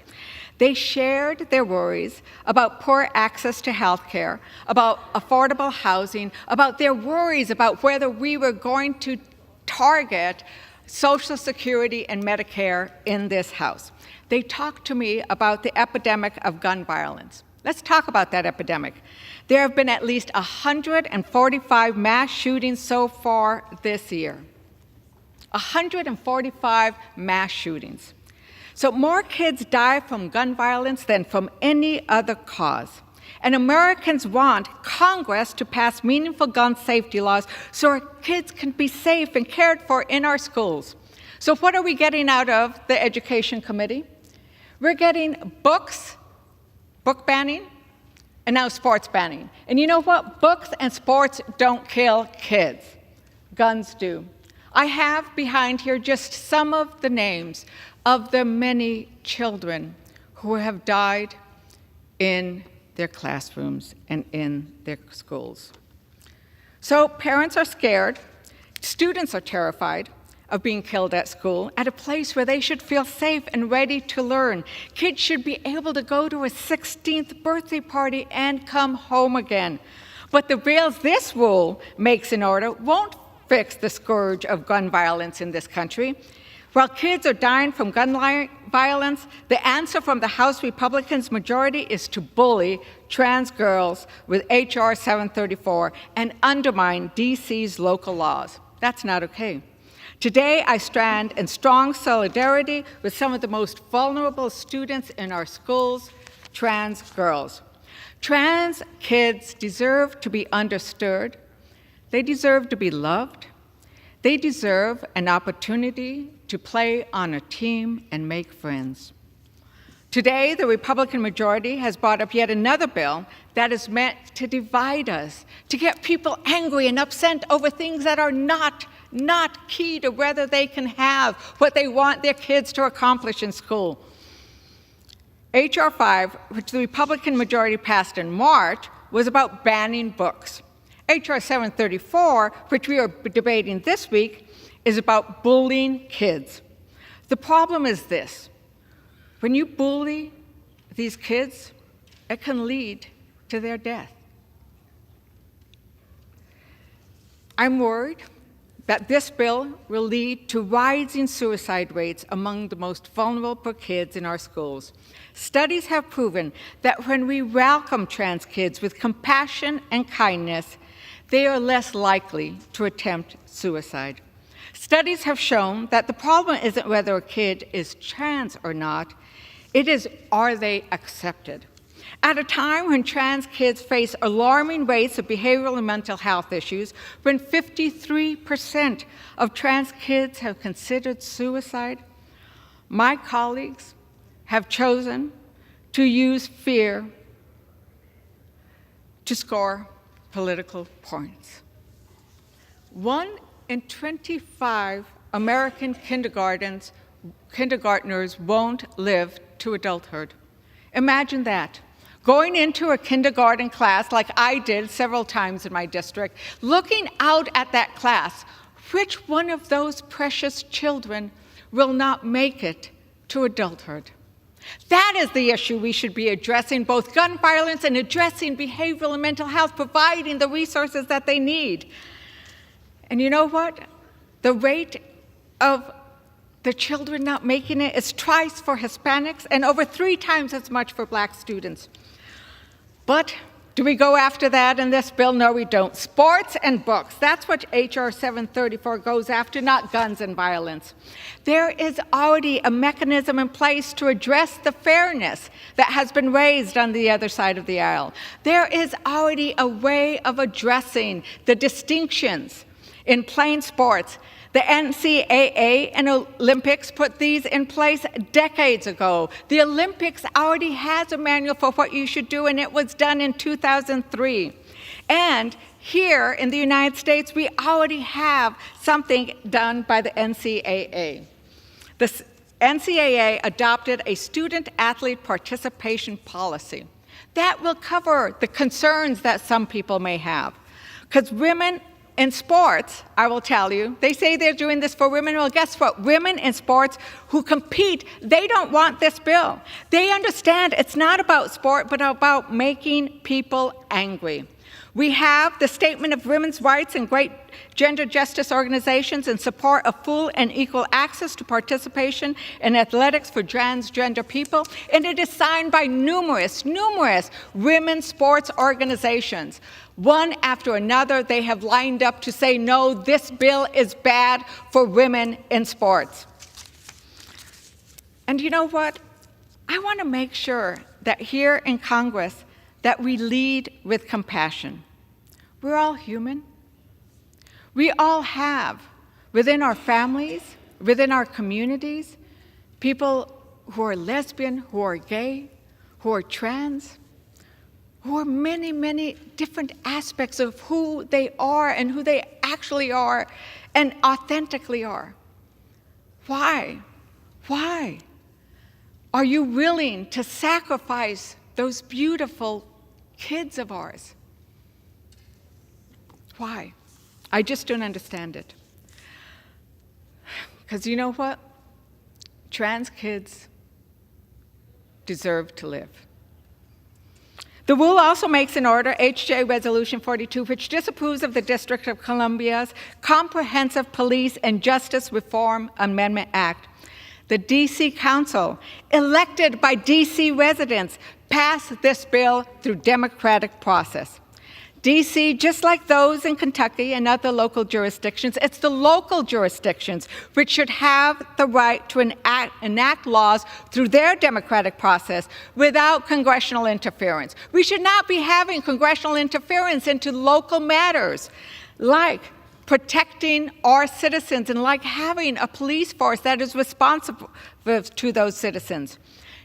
They shared their worries about poor access to healthcare, about affordable housing, about their worries about whether we were going to target Social Security and Medicare in this House. They talked to me about the epidemic of gun violence. Let's talk about that epidemic. There have been at least 145 mass shootings so far this year. 145 mass shootings. So more kids die from gun violence than from any other cause. And Americans want Congress to pass meaningful gun safety laws so our kids can be safe and cared for in our schools. So what are we getting out of the Education Committee? We're getting books, book banning, and now sports banning. And you know what? Books and sports don't kill kids. Guns do. I have behind here just some of the names of the many children who have died in their classrooms and in their schools. So parents are scared, students are terrified of being killed at school, at a place where they should feel safe and ready to learn. Kids should be able to go to a 16th birthday party and come home again. But the bills this rule makes in order won't fix the scourge of gun violence in this country. While kids are dying from gun violence, the answer from the House Republicans' majority is to bully trans girls with H.R. 734 and undermine D.C.'s local laws. That's not okay. Today, I stand in strong solidarity with some of the most vulnerable students in our schools, trans girls. Trans kids deserve to be understood. They deserve to be loved. They deserve an opportunity to play on a team and make friends. Today, the Republican majority has brought up yet another bill that is meant to divide us, to get people angry and upset over things that are not key to whether they can have what they want their kids to accomplish in school. H.R. 5, which the Republican majority passed in March, was about banning books. H.R. 734, which we are debating this week, is about bullying kids. The problem is this. When you bully these kids, it can lead to their death. I'm worried that this bill will lead to rising suicide rates among the most vulnerable kids in our schools. Studies have proven that when we welcome trans kids with compassion and kindness, they are less likely to attempt suicide. Studies have shown that the problem isn't whether a kid is trans or not, it is, are they accepted? At a time when trans kids face alarming rates of behavioral and mental health issues, when 53% of trans kids have considered suicide, my colleagues have chosen to use fear to score political points. 1 in 25 American kindergartners won't live to adulthood. Imagine that. Going into a kindergarten class like I did several times in my district, looking out at that class, which one of those precious children will not make it to adulthood? That is the issue we should be addressing, both gun violence and addressing behavioral and mental health, providing the resources that they need. And you know what? The rate of the children not making it is twice for Hispanics and over 3 times as much for Black students. But do we go after that in this bill? No, we don't. Sports and books, that's what H.R. 734 goes after, not guns and violence. There is already a mechanism in place to address the fairness that has been raised on the other side of the aisle. There is already a way of addressing the distinctions in playing sports. The NCAA and Olympics put these in place decades ago. The Olympics already has a manual for what you should do, and it was done in 2003. And here in the United States, we already have something done by the NCAA. The NCAA adopted a student-athlete participation policy. That will cover the concerns that some people may have. Because women in sports, I will tell you, they say they're doing this for women. Well, guess what? Women in sports who compete, they don't want this bill. They understand it's not about sport, but about making people angry. We have the Statement of Women's Rights and great gender justice organizations in support of full and equal access to participation in athletics for transgender people, and it is signed by numerous women's sports organizations. One after another, they have lined up to say, no, this bill is bad for women in sports. And you know what? I want to make sure that here in Congress that we lead with compassion. We're all human. We all have, within our families, within our communities, people who are lesbian, who are gay, who are trans, who are many different aspects of who they are and who they actually are and authentically are. Why? Why are you willing to sacrifice those beautiful kids of ours? Why? I just don't understand it. Because you know what? Trans kids deserve to live. The rule also makes an order, HJ Resolution 42, which disapproves of the District of Columbia's Comprehensive Police and Justice Reform Amendment Act. The D.C. Council, elected by D.C. residents, passed this bill through democratic process. D.C., just like those in Kentucky and other local jurisdictions, it's the local jurisdictions which should have the right to enact laws through their democratic process without congressional interference. We should not be having congressional interference into local matters like protecting our citizens and like having a police force that is responsive to those citizens.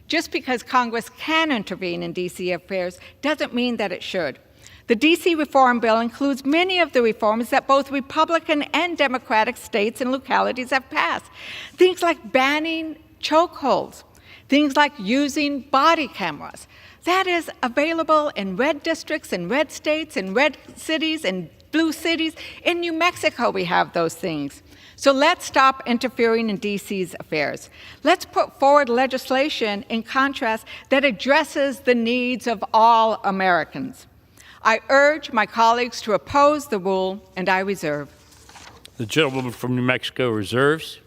Just because Congress can intervene in D.C. affairs doesn't mean that it should. The D.C. Reform Bill includes many of the reforms that both Republican and Democratic states and localities have passed. Things like banning chokeholds, things like using body cameras. That is available in red districts, in red states, in red cities, in blue cities. In New Mexico, we have those things. So let's stop interfering in D.C.'s affairs. Let's put forward legislation, in contrast, that addresses the needs of all Americans. I urge my colleagues to oppose the rule, and I reserve. The gentlewoman from New Mexico reserves.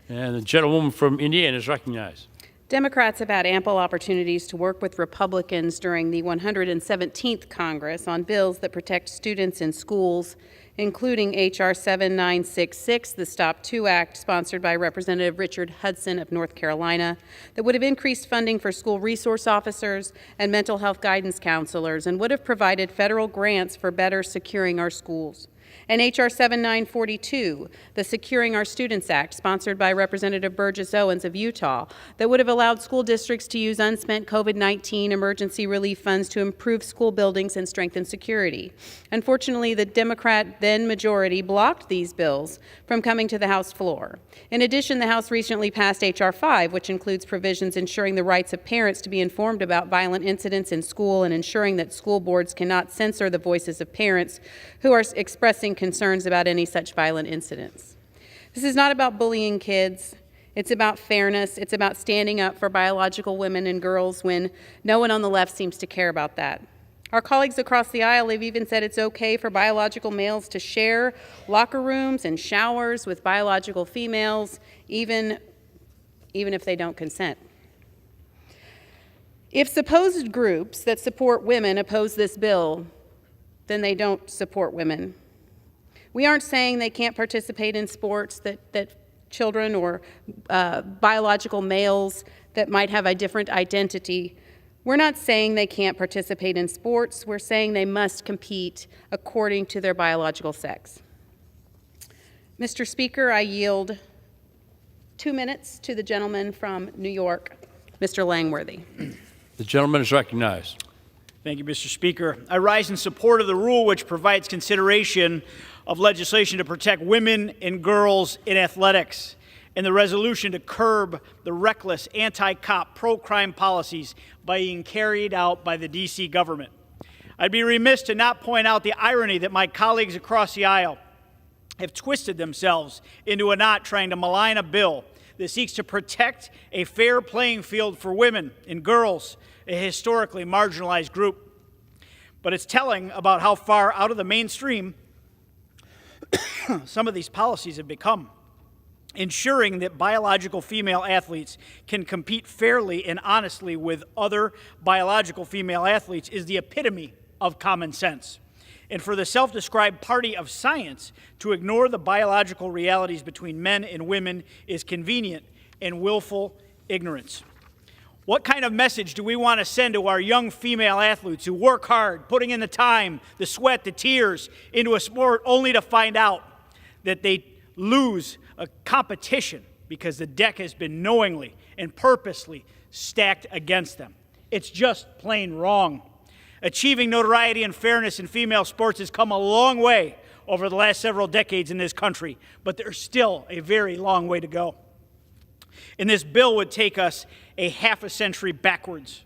And the gentlewoman from Indiana is recognized. Democrats have had ample opportunities to work with Republicans during the 117th Congress on bills that protect students in schools, including H.R. 7966, the Stop 2 Act, sponsored by Representative Richard Hudson of North Carolina, that would have increased funding for school resource officers and mental health guidance counselors and would have provided federal grants for better securing our schools. And H.R. 7942, the Securing Our Students Act, sponsored by Representative Burgess Owens of Utah, that would have allowed school districts to use unspent COVID-19 emergency relief funds to improve school buildings and strengthen security. Unfortunately, the Democrat then majority blocked these bills from coming to the House floor. In addition, the House recently passed H.R. 5, which includes provisions ensuring the rights of parents to be informed about violent incidents in school and ensuring that school boards cannot censor the voices of parents who are expressing concerns about any such violent incidents. This is not about bullying kids. It's about fairness. It's about standing up for biological women and girls when no one on the left seems to care about that. Our colleagues across the aisle have even said it's okay for biological males to share locker rooms and showers with biological females, even if they don't consent. If supposed groups that support women oppose this bill, then they don't support women. We aren't saying they can't participate in sports, that children or biological males that might have a different identity. We're not saying they can't participate in sports. We're saying they must compete according to their biological sex. Mr. Speaker, I yield 2 minutes to the gentleman from New York, Mr. Langworthy. The gentleman is recognized. Thank you, Mr. Speaker. I rise in support of the rule which provides consideration of legislation to protect women and girls in athletics and the resolution to curb the reckless anti-cop, pro-crime policies being carried out by the D.C. government. I'd be remiss to not point out the irony that my colleagues across the aisle have twisted themselves into a knot trying to malign a bill that seeks to protect a fair playing field for women and girls, a historically marginalized group. But it's telling about how far out of the mainstream some of these policies have become. Ensuring that biological female athletes can compete fairly and honestly with other biological female athletes is the epitome of common sense. And for the self-described party of science to ignore the biological realities between men and women is convenient and willful ignorance. What kind of message do we want to send to our young female athletes who work hard, putting in the time, the sweat, the tears into a sport only to find out that they lose a competition because the deck has been knowingly and purposely stacked against them? It's just plain wrong. Achieving notoriety and fairness in female sports has come a long way over the last several decades in this country, but there's still a very long way to go. And this bill would take us a half a century backwards.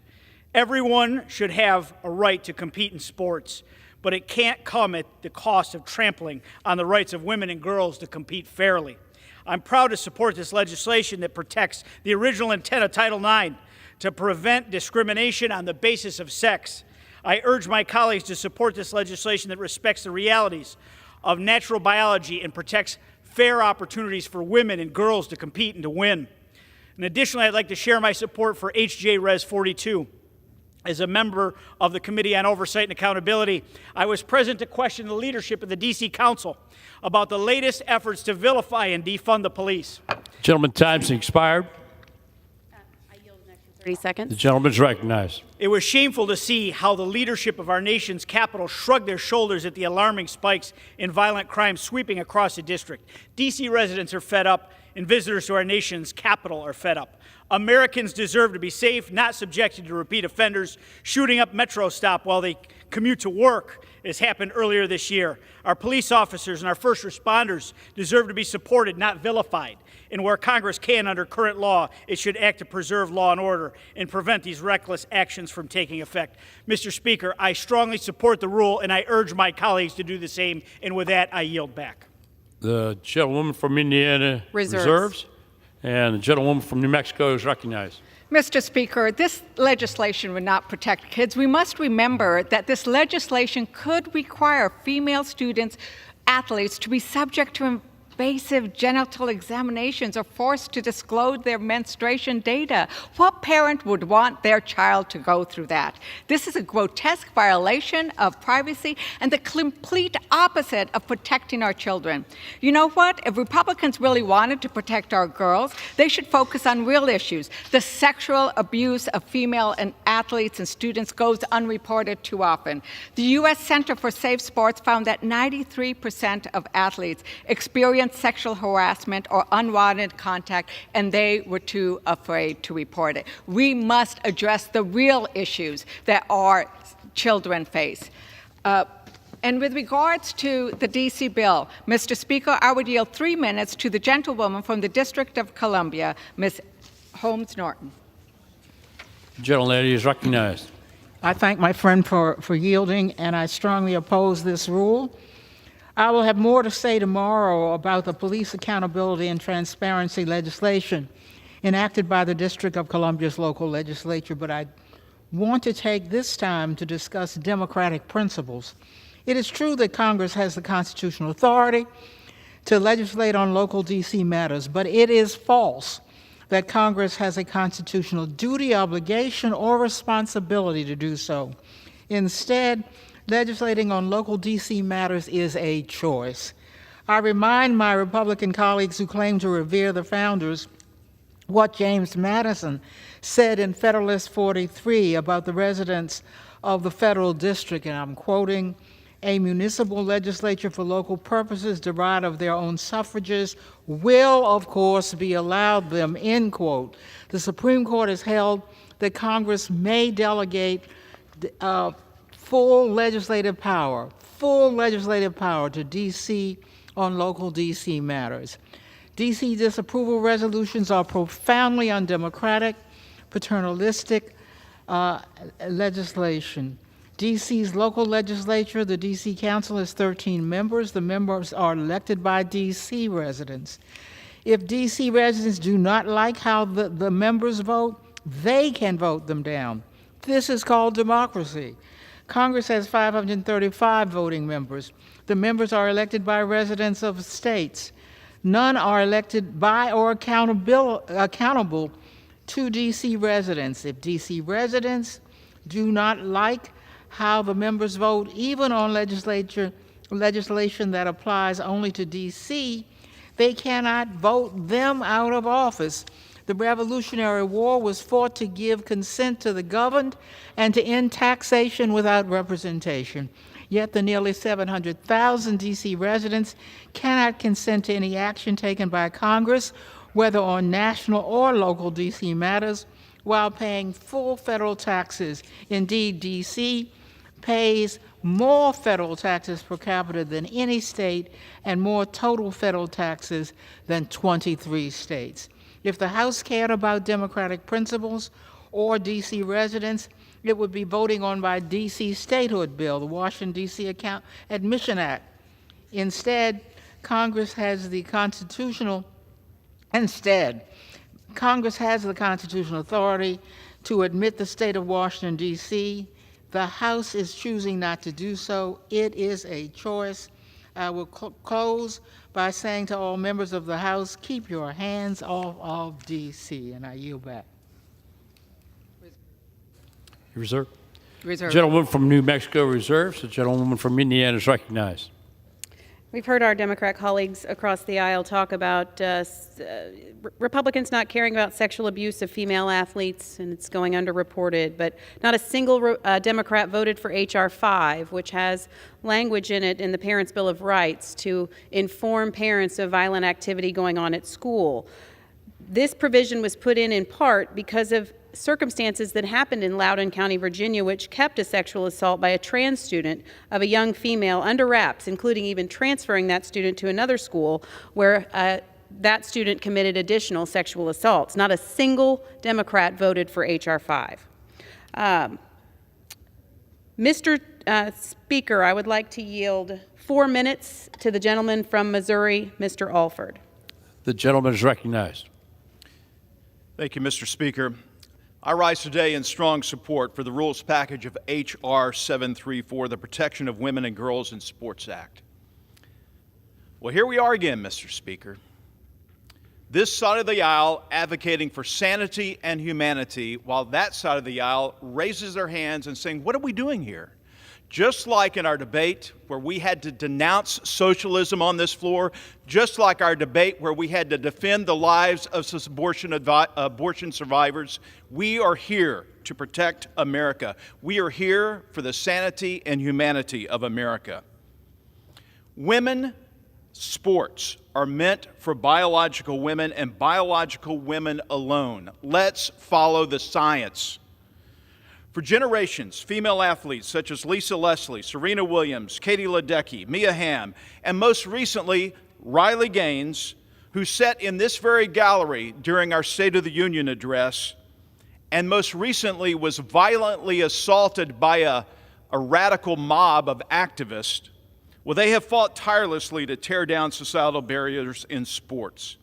Everyone should have a right to compete in sports, but it can't come at the cost of trampling on the rights of women and girls to compete fairly. I'm proud to support this legislation that protects the original intent of Title IX to prevent discrimination on the basis of sex. I urge my colleagues to support this legislation that respects the realities of natural biology and protects fair opportunities for women and girls to compete and to win. And additionally, I'd like to share my support for H.J. Res. 42. As a member of the Committee on Oversight and Accountability, I was present to question the leadership of the D.C. Council about the latest efforts to vilify and defund the police. Gentleman, time's expired. 30 seconds. The gentleman is recognized. It was shameful to see how the leadership of our nation's capital shrugged their shoulders at the alarming spikes in violent crime sweeping across the district. D.C. residents are fed up, and visitors to our nation's capital are fed up. Americans deserve to be safe, not subjected to repeat offenders. Shooting up Metro stop while they commute to work has happened earlier this year. Our police officers and our first responders deserve to be supported, not vilified. And where Congress can, under current law, it should act to preserve law and order and prevent these reckless actions from taking effect. Mr. Speaker, I strongly support the rule, and I urge my colleagues to do the same. And with that, I yield back. The gentlewoman from Indiana reserves. And the gentlewoman from New Mexico is recognized. Mr. Speaker, this legislation would not protect kids. We must remember that this legislation could require female students, athletes, to be subject to invasive genital examinations or forced to disclose their menstruation data. What parent would want their child to go through that? This is a grotesque violation of privacy and the complete opposite of protecting our children. You know what? If Republicans really wanted to protect our girls, they should focus on real issues. The sexual abuse of female and athletes and students goes unreported too often. The U.S. Center for Safe Sports found that 93% of athletes experienced sexual harassment or unwanted contact, and they were too afraid to report it. We must address the real issues that our children face. And with regards to the D.C. bill, Mr. Speaker, I would yield 3 minutes to the gentlewoman from the District of Columbia, Ms. Holmes Norton. The gentlelady is recognized. I thank my friend for yielding, and I strongly oppose this rule. I will have more to say tomorrow about the police accountability and transparency legislation enacted by the District of Columbia's local legislature, but I want to take this time to discuss democratic principles. It is true that Congress has the constitutional authority to legislate on local D.C. matters, but it is false that Congress has a constitutional duty, obligation, or responsibility to do so. Instead, legislating on local D.C. matters is a choice. I remind my Republican colleagues who claim to revere the founders what James Madison said in Federalist 43 about the residents of the federal district, and I'm quoting, "A municipal legislature for local purposes derived of their own suffrages will, of course, be allowed them," end quote. The Supreme Court has held that Congress may delegate full legislative power to D.C. on local D.C. matters. D.C. disapproval resolutions are profoundly undemocratic, paternalistic legislation. D.C.'s local legislature, the D.C. Council, has 13 members. The members are elected by D.C. residents. If D.C. residents do not like how the members vote, they can vote them down. This is called democracy. Congress has 535 voting members. The members are elected by residents of states. None are elected by or accountable to D.C. residents. If D.C. residents do not like how the members vote, even on legislation that applies only to D.C., they cannot vote them out of office. The Revolutionary War was fought to give consent to the governed and to end taxation without representation. Yet the nearly 700,000 D.C. residents cannot consent to any action taken by Congress, whether on national or local D.C. matters, while paying full federal taxes. Indeed, D.C. pays more federal taxes per capita than any state and more total federal taxes than 23 states. If the House cared about democratic principles or D.C. residents, it would be voting on my D.C. statehood bill, the Washington, D.C. Admission Act. Instead, Congress has the constitutional authority to admit the state of Washington, D.C. The House is choosing not to do so. It is a choice. I will close by saying to all members of the House, keep your hands off of D.C., and I yield back. Reserve. Reserve. Gentlewoman from New Mexico reserves. The gentlewoman from Indiana is recognized. We've heard our Democrat colleagues across the aisle talk about Republicans not caring about sexual abuse of female athletes, and it's going underreported, but not a single Democrat voted for H.R. 5, which has language in it in the Parents' Bill of Rights to inform parents of violent activity going on at school. This provision was put in part because of circumstances that happened in Loudoun County, Virginia, which kept a sexual assault by a trans student of a young female under wraps, including even transferring that student to another school where that student committed additional sexual assaults. Not a single Democrat voted for H.R. 5. Mr. Speaker, I would like to yield 4 minutes to the gentleman from Missouri, Mr. Alford. The gentleman is recognized. Thank you, Mr. Speaker. I rise today in strong support for the rules package of H.R. 734, the Protection of Women and Girls in Sports Act. Well, here we are again, Mr. Speaker. This side of the aisle advocating for sanity and humanity, while that side of the aisle raises their hands and saying, what are we doing here? Just like in our debate where we had to denounce socialism on this floor, just like our debate where we had to defend the lives of abortion survivors, we are here to protect America. We are here for the sanity and humanity of America. Women sports are meant for biological women and biological women alone. Let's follow the science. For generations, female athletes such as Lisa Leslie, Serena Williams, Katie Ledecky, Mia Hamm, and most recently, Riley Gaines, who sat in this very gallery during our State of the Union address, and most recently was violently assaulted by a radical mob of activists, well, they have fought tirelessly to tear down societal barriers in sports.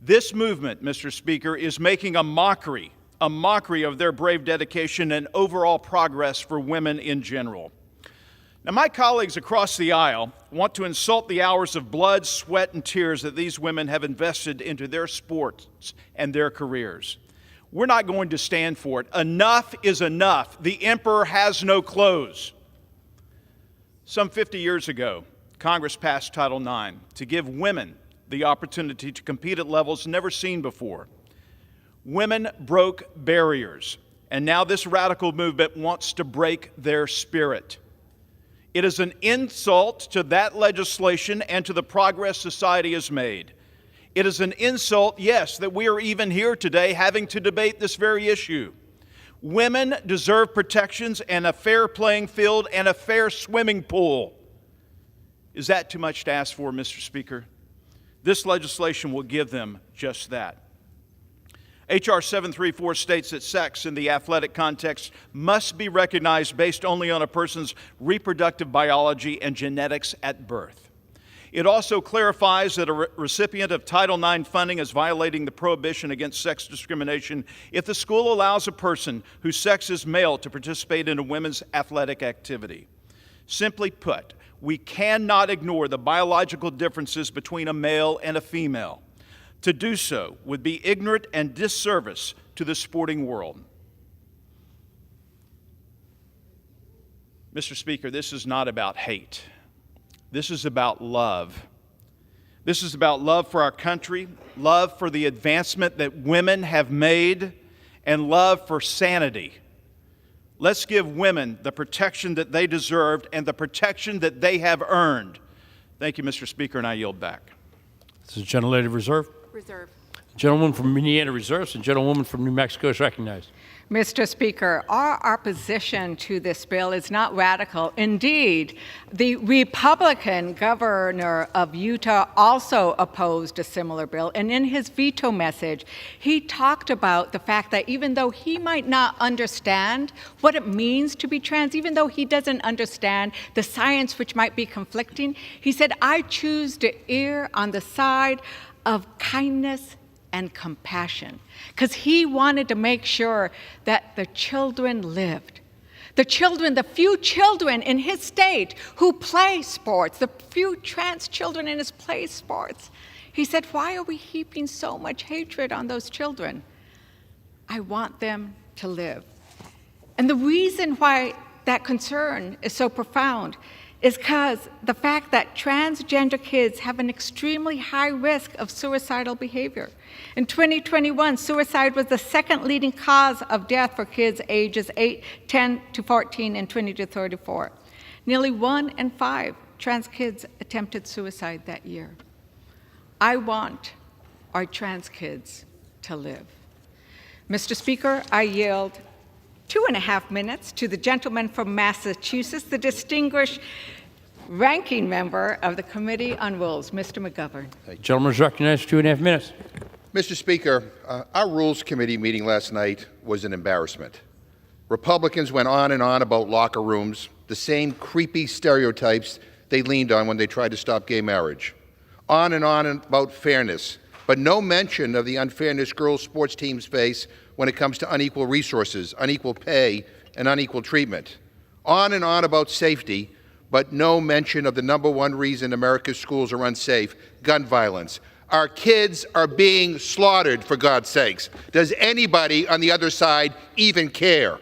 This movement, Mr. Speaker, is making a mockery of their brave dedication and overall progress for women in general. Now, my colleagues across the aisle want to insult the hours of blood, sweat, and tears that these women have invested into their sports and their careers. We're not going to stand for it. Enough is enough. The emperor has no clothes. Some 50 years ago, Congress passed Title IX to give women the opportunity to compete at levels never seen before. Women broke barriers, and now this radical movement wants to break their spirit. It is an insult to that legislation and to the progress society has made. It is an insult, yes, that we are even here today having to debate this very issue. Women deserve protections and a fair playing field and a fair swimming pool. Is that too much to ask for, Mr. Speaker? This legislation will give them just that. H.R. 734 states that sex in the athletic context must be recognized based only on a person's reproductive biology and genetics at birth. It also clarifies that a recipient of Title IX funding is violating the prohibition against sex discrimination if the school allows a person whose sex is male to participate in a women's athletic activity. Simply put, we cannot ignore the biological differences between a male and a female. To do so would be ignorant and disservice to the sporting world. Mr. Speaker, this is not about hate. This is about love. This is about love for our country, love for the advancement that women have made, and love for sanity. Let's give women the protection that they deserved and the protection that they have earned. Thank you, Mr. Speaker, and I yield back. This is the gentlelady reserve. Reserve. The gentleman from Indiana reserves. The gentlewoman from New Mexico is recognized. Mr. Speaker, our opposition to this bill is not radical. Indeed, the Republican governor of Utah also opposed a similar bill, and in his veto message, he talked about the fact that even though he might not understand what it means to be trans, even though he doesn't understand the science which might be conflicting, he said, I choose to err on the side of kindness and compassion, because he wanted to make sure that the children lived. The children, the few children in his state who play sports, the few trans children in his play sports. He said, why are we heaping so much hatred on those children? I want them to live. And the reason why that concern is so profound is because the fact that transgender kids have an extremely high risk of suicidal behavior. In 2021, suicide was the second leading cause of death for kids ages 10 to 14 and 20 to 34. Nearly 1 in 5 trans kids attempted suicide that year. I want our trans kids to live. Mr. Speaker, I yield 2.5 minutes to the gentleman from Massachusetts, the distinguished ranking member of the Committee on Rules, Mr. McGovern. The gentleman is recognized for 2.5 minutes. Mr. Speaker, our Rules Committee meeting last night was an embarrassment. Republicans went on and on about locker rooms, the same creepy stereotypes they leaned on when they tried to stop gay marriage. On and on about fairness, but no mention of the unfairness girls' sports teams face when it comes to unequal resources, unequal pay, and unequal treatment. On and on about safety, but no mention of the #1 reason America's schools are unsafe, gun violence. Our kids are being slaughtered, for God's sakes. Does anybody on the other side even care?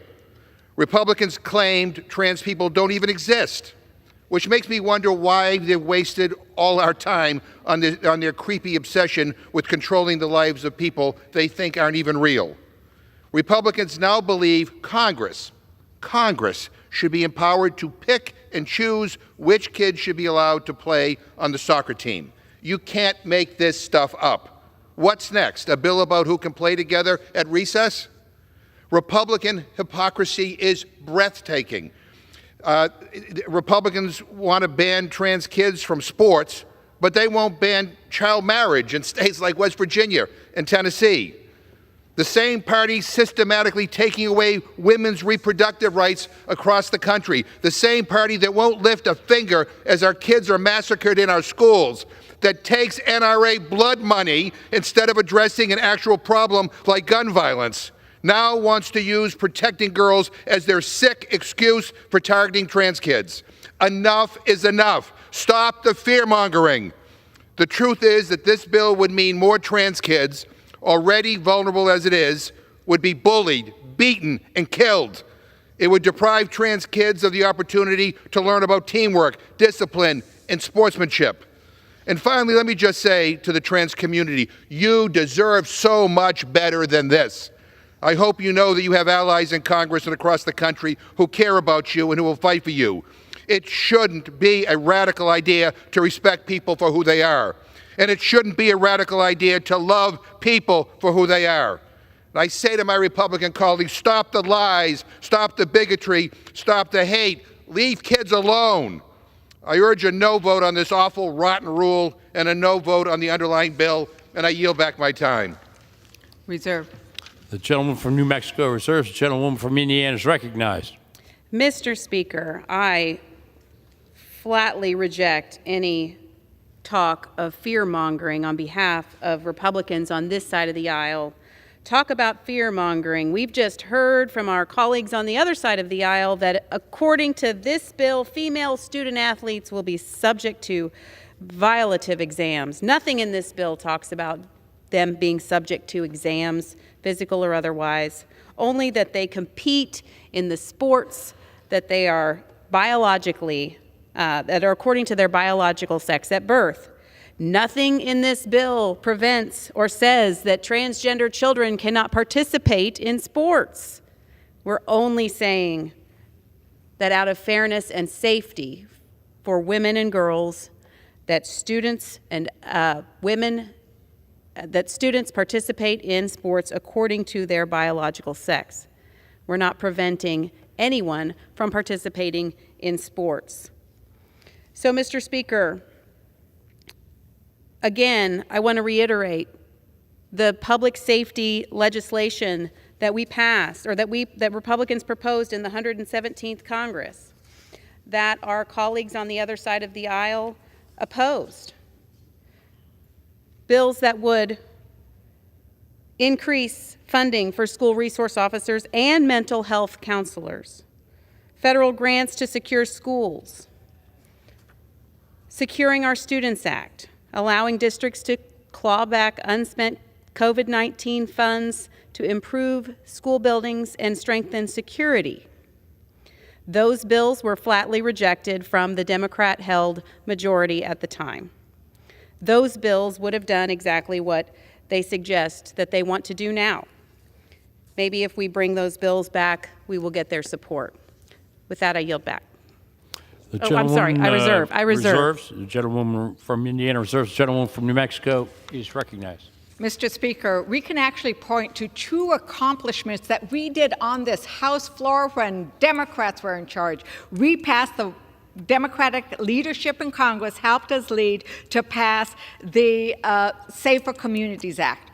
Republicans claimed trans people don't even exist, which makes me wonder why they've wasted all our time on their creepy obsession with controlling the lives of people they think aren't even real. Republicans now believe Congress should be empowered to pick and choose which kids should be allowed to play on the soccer team. You can't make this stuff up. What's next? A bill about who can play together at recess? Republican hypocrisy is breathtaking. Republicans want to ban trans kids from sports, but they won't ban child marriage in states like West Virginia and Tennessee. The same party systematically taking away women's reproductive rights across the country. The same party that won't lift a finger as our kids are massacred in our schools, that takes NRA blood money instead of addressing an actual problem like gun violence, now wants to use protecting girls as their sick excuse for targeting trans kids. Enough is enough. Stop the fear-mongering. The truth is that this bill would mean more trans kids, already vulnerable as it is, would be bullied, beaten, and killed. It would deprive trans kids of the opportunity to learn about teamwork, discipline, and sportsmanship. And finally, let me just say to the trans community, you deserve so much better than this. I hope you know that you have allies in Congress and across the country who care about you and who will fight for you. It shouldn't be a radical idea to respect people for who they are. And it shouldn't be a radical idea to love people for who they are. And I say to my Republican colleagues, stop the lies, stop the bigotry, stop the hate, leave kids alone. I urge a no vote on this awful, rotten rule and a no vote on the underlying bill, and I yield back my time. Reserve. The gentleman from New Mexico reserves. The gentlewoman from Indiana is recognized. Mr. Speaker, I flatly reject any talk of fear-mongering on behalf of Republicans on this side of the aisle. Talk about fear-mongering. We've just heard from our colleagues on the other side of the aisle that according to this bill, female student athletes will be subject to violative exams. Nothing in this bill talks about them being subject to exams, physical or otherwise, only that they compete in the sports that they are biologically that are according to their biological sex at birth. Nothing in this bill prevents or says that transgender children cannot participate in sports. We're only saying that out of fairness and safety for women and girls, that students and students participate in sports according to their biological sex. We're not preventing anyone from participating in sports. So, Mr. Speaker, again, I want to reiterate the public safety legislation that we passed, or that Republicans proposed in the 117th Congress, that our colleagues on the other side of the aisle opposed. Bills that would increase funding for school resource officers and mental health counselors, federal grants to secure schools, Securing Our Students Act, allowing districts to claw back unspent COVID-19 funds to improve school buildings and strengthen security. Those bills were flatly rejected from the Democrat-held majority at the time. Those bills would have done exactly what they suggest that they want to do now. Maybe if we bring those bills back, we will get their support. With that, I yield back. The I'm sorry, I reserve. Reserves. The gentlewoman from Indiana reserves. The gentlewoman from New Mexico is recognized. Mr. Speaker, we can actually point to two accomplishments that we did on this House floor when Democrats were in charge. We passed the Democratic leadership in Congress helped us lead to pass the Safer Communities Act,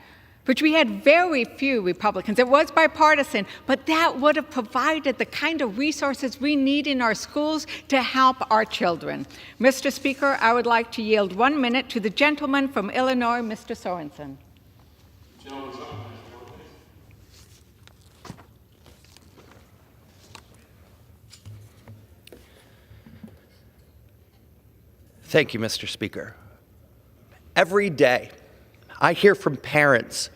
which we had very few Republicans. It was bipartisan, but that would have provided the kind of resources we need in our schools to help our children. Mr. Speaker, I would like to yield 1 minute to the gentleman from Illinois, Mr. Sorensen. Thank you, Mr. Speaker. Every day, I hear from parents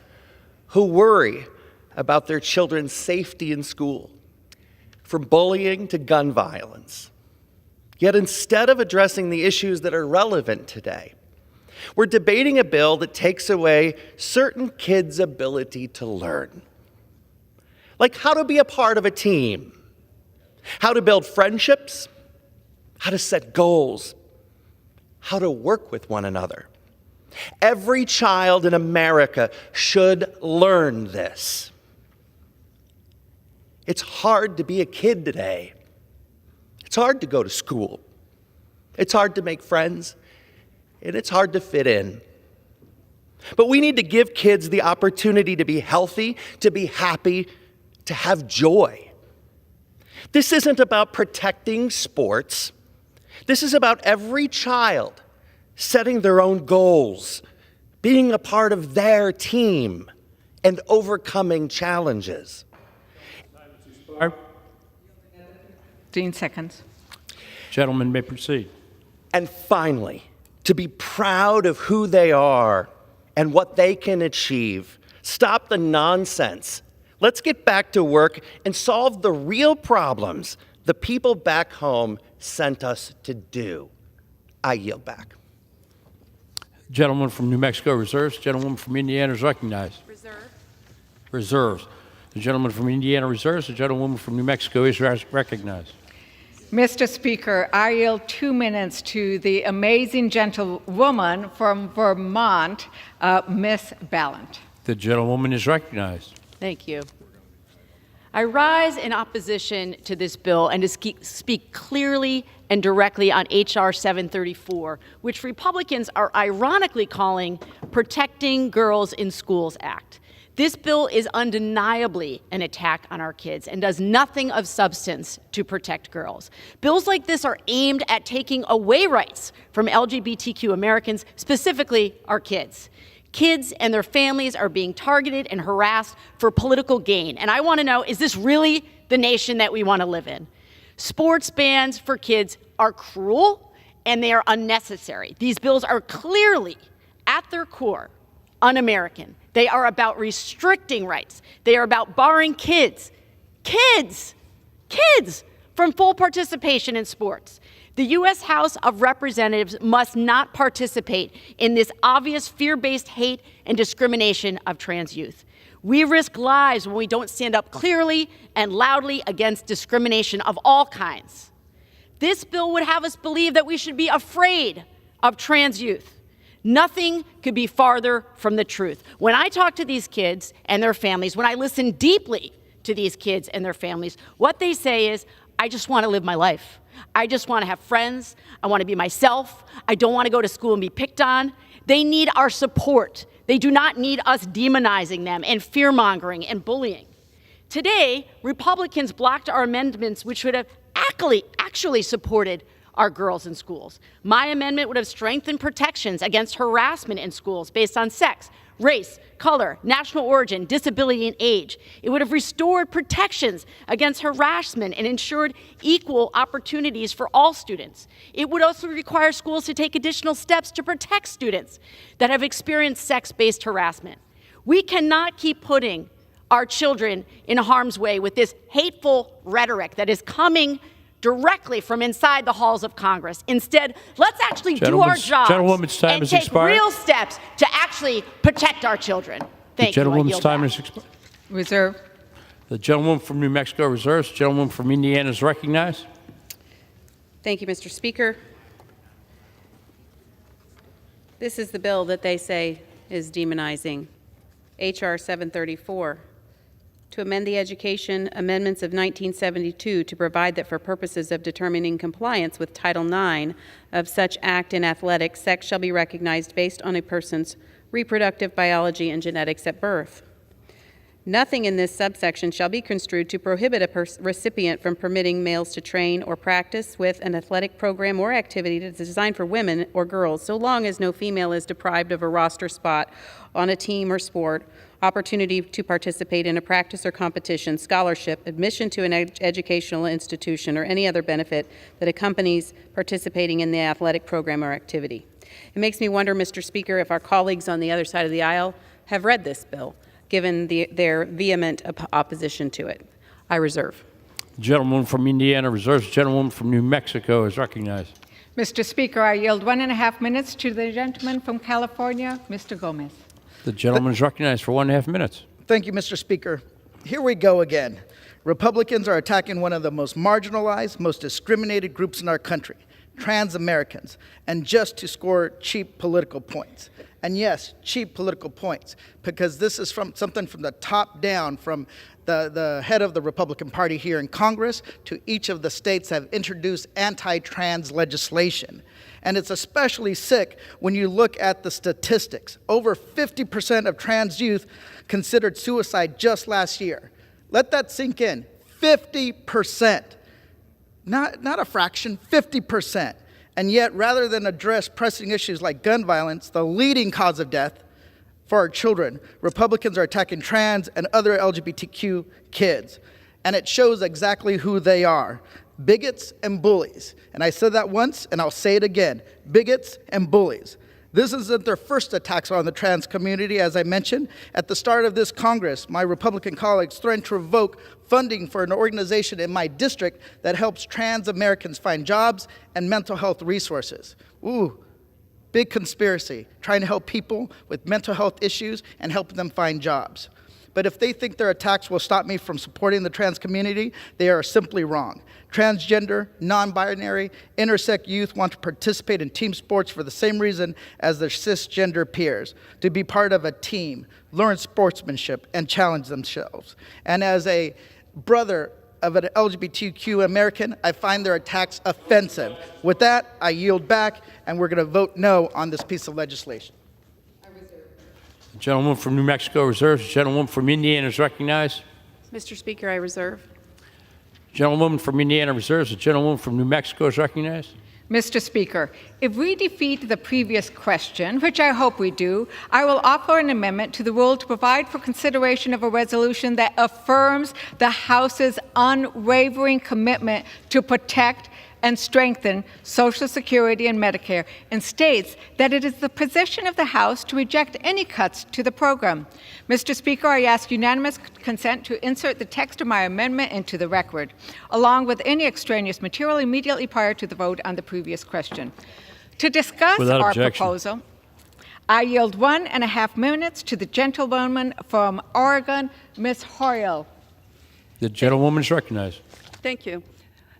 who worry about their children's safety in school, from bullying to gun violence. Yet instead of addressing the issues that are relevant today, we're debating a bill that takes away certain kids' ability to learn. Like how to be a part of a team, how to build friendships, how to set goals, how to work with one another. Every child in America should learn this. It's hard to be a kid today. It's hard to go to school. It's hard to make friends, and it's hard to fit in. But we need to give kids the opportunity to be healthy, to be happy, to have joy. This isn't about protecting sports. This is about every child setting their own goals, being a part of their team, and overcoming challenges. 15 seconds. Gentleman may proceed. And finally, to be proud of who they are and what they can achieve. Stop the nonsense. Let's get back to work and solve the real problems the people back home sent us to do. I yield back. Gentleman from New Mexico reserves. Gentlewoman from Indiana is recognized. Reserves. The gentleman from Indiana reserves. The gentlewoman from New Mexico is recognized. Mr. Speaker, I yield 2 minutes to the amazing gentlewoman from Vermont, Miss Ballant. The gentlewoman is recognized. Thank you. I rise in opposition to this bill and to speak clearly and directly on H.R. 734, which Republicans are ironically calling Protecting Girls in Schools Act. This bill is undeniably an attack on our kids and does nothing of substance to protect girls. Bills like this are aimed at taking away rights from LGBTQ Americans, specifically our kids. Kids and their families are being targeted and harassed for political gain. And I want to know, is this really the nation that we want to live in? Sports bans for kids are cruel and they are unnecessary. These bills are clearly, at their core, un-American. They are about restricting rights. They are about barring kids from full participation in sports. The U.S. House of Representatives must not participate in this obvious fear-based hate and discrimination of trans youth. We risk lives when we don't stand up clearly and loudly against discrimination of all kinds. This bill would have us believe that we should be afraid of trans youth. Nothing could be farther from the truth. When I talk to these kids and their families, when I listen deeply to these kids and their families, what they say is, I just want to live my life. I just want to have friends. I want to be myself. I don't want to go to school and be picked on. They need our support. They do not need us demonizing them and fear-mongering and bullying. Today, Republicans blocked our amendments which would have actually supported our girls in schools. My amendment would have strengthened protections against harassment in schools based on sex, race, color, national origin, disability, and age. It would have restored protections against harassment and ensured equal opportunities for all students. It would also require schools to take additional steps to protect students that have experienced sex-based harassment. We cannot keep putting our children in harm's way with this hateful rhetoric that is coming directly from inside the halls of Congress. Instead, let's actually do our jobs and take real steps to actually protect our children. Thank you. The gentlewoman's time has expired. Reserve. The gentlewoman from New Mexico reserves. The gentlewoman from Indiana is recognized. Thank you, Mr. Speaker. This is the bill that they say is demonizing, H.R. 734, to amend the Education Amendments of 1972 to provide that for purposes of determining compliance with Title IX of such act in athletics, sex shall be recognized based on a person's reproductive biology and genetics at birth. Nothing in this subsection shall be construed to prohibit a recipient from permitting males to train or practice with an athletic program or activity that is designed for women or girls, so long as no female is deprived of a roster spot on a team or sport, opportunity to participate in a practice or competition, scholarship, admission to an educational institution, or any other benefit that accompanies participating in the athletic program or activity. It makes me wonder, Mr. Speaker, if our colleagues on the other side of the aisle have read this bill, given their vehement opposition to it. I reserve. The gentlewoman from Indiana reserves. The gentlewoman from New Mexico is recognized. Mr. Speaker, I yield 1.5 minutes to the gentleman from California, Mr. Gomez. The gentleman is recognized for 1.5 minutes. Thank you, Mr. Speaker. Here we go again. Republicans are attacking one of the most marginalized, most discriminated groups in our country, trans Americans, and just to score cheap political points. And yes, cheap political points, because this is from something from the top down, from the head of the Republican Party here in Congress to each of the states that have introduced anti-trans legislation. And it's especially sick when you look at the statistics. Over 50% of trans youth considered suicide just last year. Let that sink in. 50%. Not a fraction, 50%. And yet, rather than address pressing issues like gun violence, the leading cause of death for our children, Republicans are attacking trans and other LGBTQ kids. And it shows exactly who they are. Bigots and bullies. And I said that once, and I'll say it again. Bigots and bullies. This isn't their first attacks on the trans community, as I mentioned. At the start of this Congress, my Republican colleagues threatened to revoke funding for an organization in my district that helps trans Americans find jobs and mental health resources. Ooh, big conspiracy, trying to help people with mental health issues and help them find jobs. But if they think their attacks will stop me from supporting the trans community, they are simply wrong. Transgender, non-binary, intersex youth want to participate in team sports for the same reason as their cisgender peers, to be part of a team, learn sportsmanship, and challenge themselves. And as a brother of an LGBTQ American, I find their attacks offensive. With that, I yield back, and we're going to vote no on this piece of legislation. The gentlewoman from New Mexico reserves. The gentlewoman from Indiana is recognized. Mr. Speaker, I reserve. Gentlewoman from Indiana reserves. The gentlewoman from New Mexico is recognized. Mr. Speaker, if we defeat the previous question, which I hope we do, I will offer an amendment to the rule to provide for consideration of a resolution that affirms the House's unwavering commitment to protect and strengthen Social Security and Medicare, and states that it is the position of the House to reject any cuts to the program. Mr. Speaker, I ask unanimous consent to insert the text of my amendment into the record, along with any extraneous material immediately prior to the vote on the previous question. To discuss our proposal, I yield 1.5 minutes to the gentlewoman from Oregon, Ms. Hoyle. The gentlewoman is recognized. Thank you.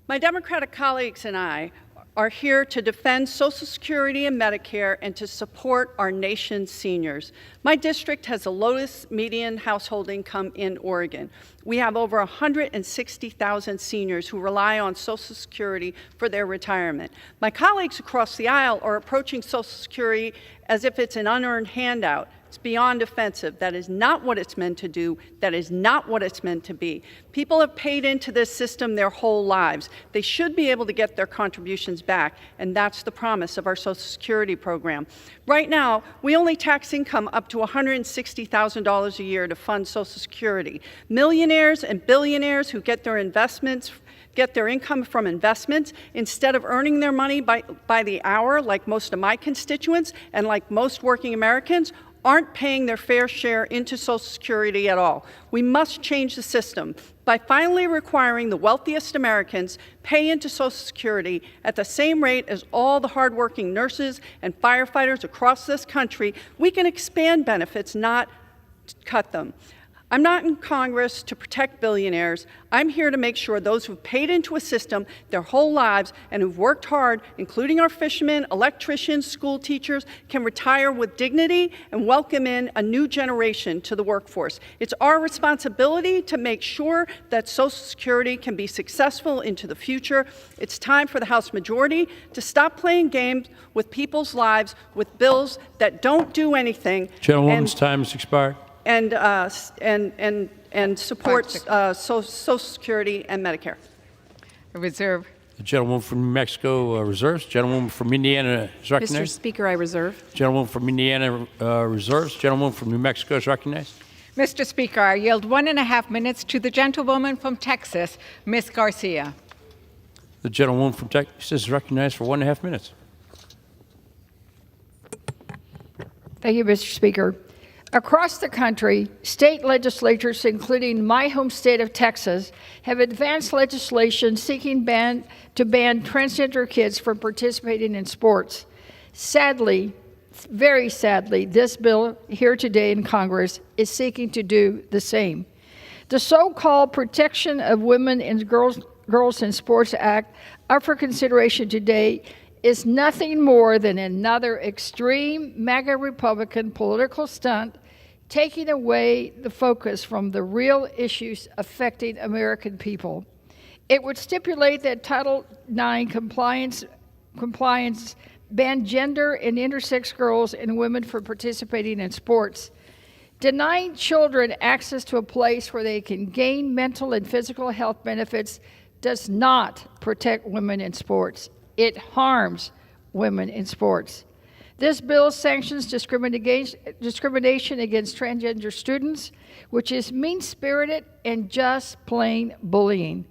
My Democratic colleagues and I are here to defend Social Security and Medicare and to support our nation's seniors. My district has the lowest median household income in Oregon. We have over 160,000 seniors who rely on Social Security for their retirement. My colleagues across the aisle are approaching Social Security as if it's an unearned handout. It's beyond offensive. That is not what it's meant to do. That is not what it's meant to be. People have paid into this system their whole lives. They should be able to get their contributions back, and that's the promise of our Social Security program. Right now, we only tax income up to $160,000 a year to fund Social Security. Millionaires and billionaires who get their income from investments, instead of earning their money by the hour like most of my constituents and like most working Americans, aren't paying their fair share into Social Security at all. We must change the system by finally requiring the wealthiest Americans pay into Social Security at the same rate as all the hardworking nurses and firefighters across this country. We can expand benefits, not cut them. I'm not in Congress to protect billionaires. I'm here to make sure those who've paid into a system their whole lives and who've worked hard, including our fishermen, electricians, school teachers, can retire with dignity and welcome in a new generation to the workforce. It's our responsibility to make sure that Social Security can be successful into the future. It's time for the House majority to stop playing games with people's lives with bills that don't do anything. Gentlewoman's time has expired. And support Social Security and Medicare. Reserve. The gentlewoman from New Mexico reserves. Gentlewoman from Indiana is recognized. Mr. Speaker, I reserve. Gentlewoman from Indiana reserves. Gentlewoman from New Mexico is recognized. Mr. Speaker, I yield 1.5 minutes to the gentlewoman from Texas, Ms. Garcia. The gentlewoman from Texas is recognized for 1.5 minutes. Thank you, Mr. Speaker. Across the country, state legislatures, including my home state of Texas, have advanced legislation seeking to ban transgender kids from participating in sports. Sadly, very sadly, this bill here today in Congress is seeking to do the same. The so-called Protection of Women and Girls in Sports Act up for consideration today is nothing more than another extreme MAGA Republican political stunt taking away the focus from the real issues affecting American people. It would stipulate that Title IX compliance ban gender and intersex girls and women from participating in sports. Denying children access to a place where they can gain mental and physical health benefits does not protect women in sports. It harms women in sports. This bill sanctions discrimination against transgender students, which is mean-spirited and just plain bullying.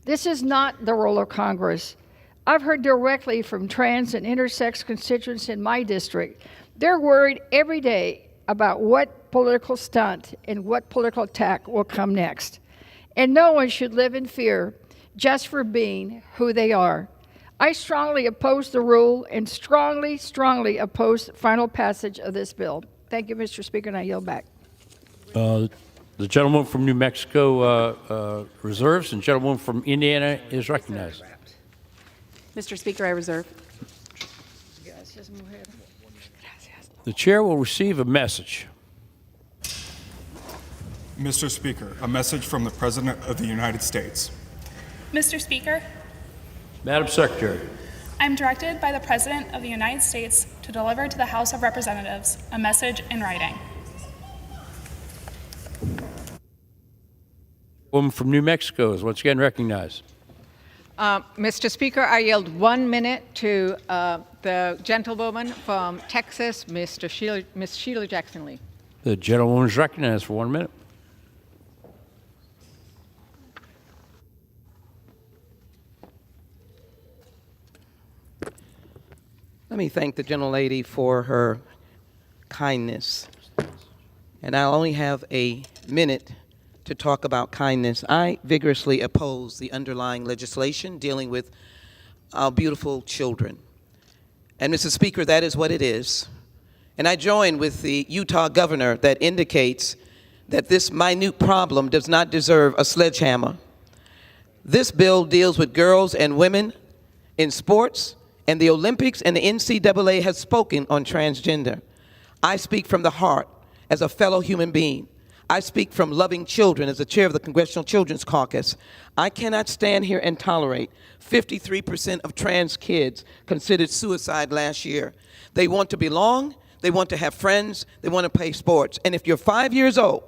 This is not the role of Congress. I've heard directly from trans and intersex constituents in my district. They're worried every day about what political stunt and what political attack will come next. And no one should live in fear just for being who they are. I strongly oppose the rule and strongly oppose final passage of this bill. Thank you, Mr. Speaker, and I yield back. The gentleman from New Mexico reserves, and the gentleman from Indiana is recognized. Mr. Speaker, I reserve. The chair will receive a message. Mr. Speaker, a message from the President of the United States. Mr. Speaker, Madam Secretary. I'm directed by the President of the United States to deliver to the House of Representatives a message in writing. Woman from New Mexico is once again recognized. Mr. Speaker, I yield 1 minute to the gentlewoman from Texas, Ms. Sheila Jackson-Lee. The gentlewoman is recognized for 1 minute. Let me thank the gentlelady for her kindness. And I'll only have a minute to talk about kindness. I vigorously oppose the underlying legislation dealing with our beautiful children. And Mr. Speaker, that is what it is. And I join with the Utah governor that indicates that this minute problem does not deserve a sledgehammer. This bill deals with girls and women in sports, and the Olympics and the NCAA has spoken on transgender. I speak from the heart as a fellow human being. I speak from loving children as the chair of the Congressional Children's Caucus. I cannot stand here and tolerate 53% of trans kids considered suicide last year. They want to belong, they want to have friends, they want to play sports. And if you're 5 years old,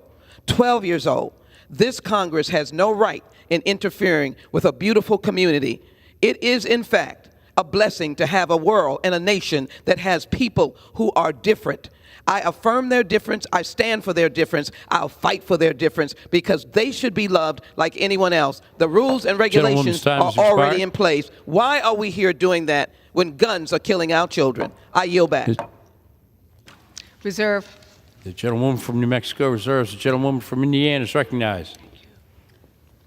12 years old, this Congress has no right in interfering with a beautiful community. It is, in fact, a blessing to have a world and a nation that has people who are different. I affirm their difference. I stand for their difference. I'll fight for their difference because they should be loved like anyone else. The rules and regulations are already in place. Why are we here doing that when guns are killing our children? I yield back. Reserve. The gentlewoman from New Mexico reserves. The gentlewoman from Indiana is recognized.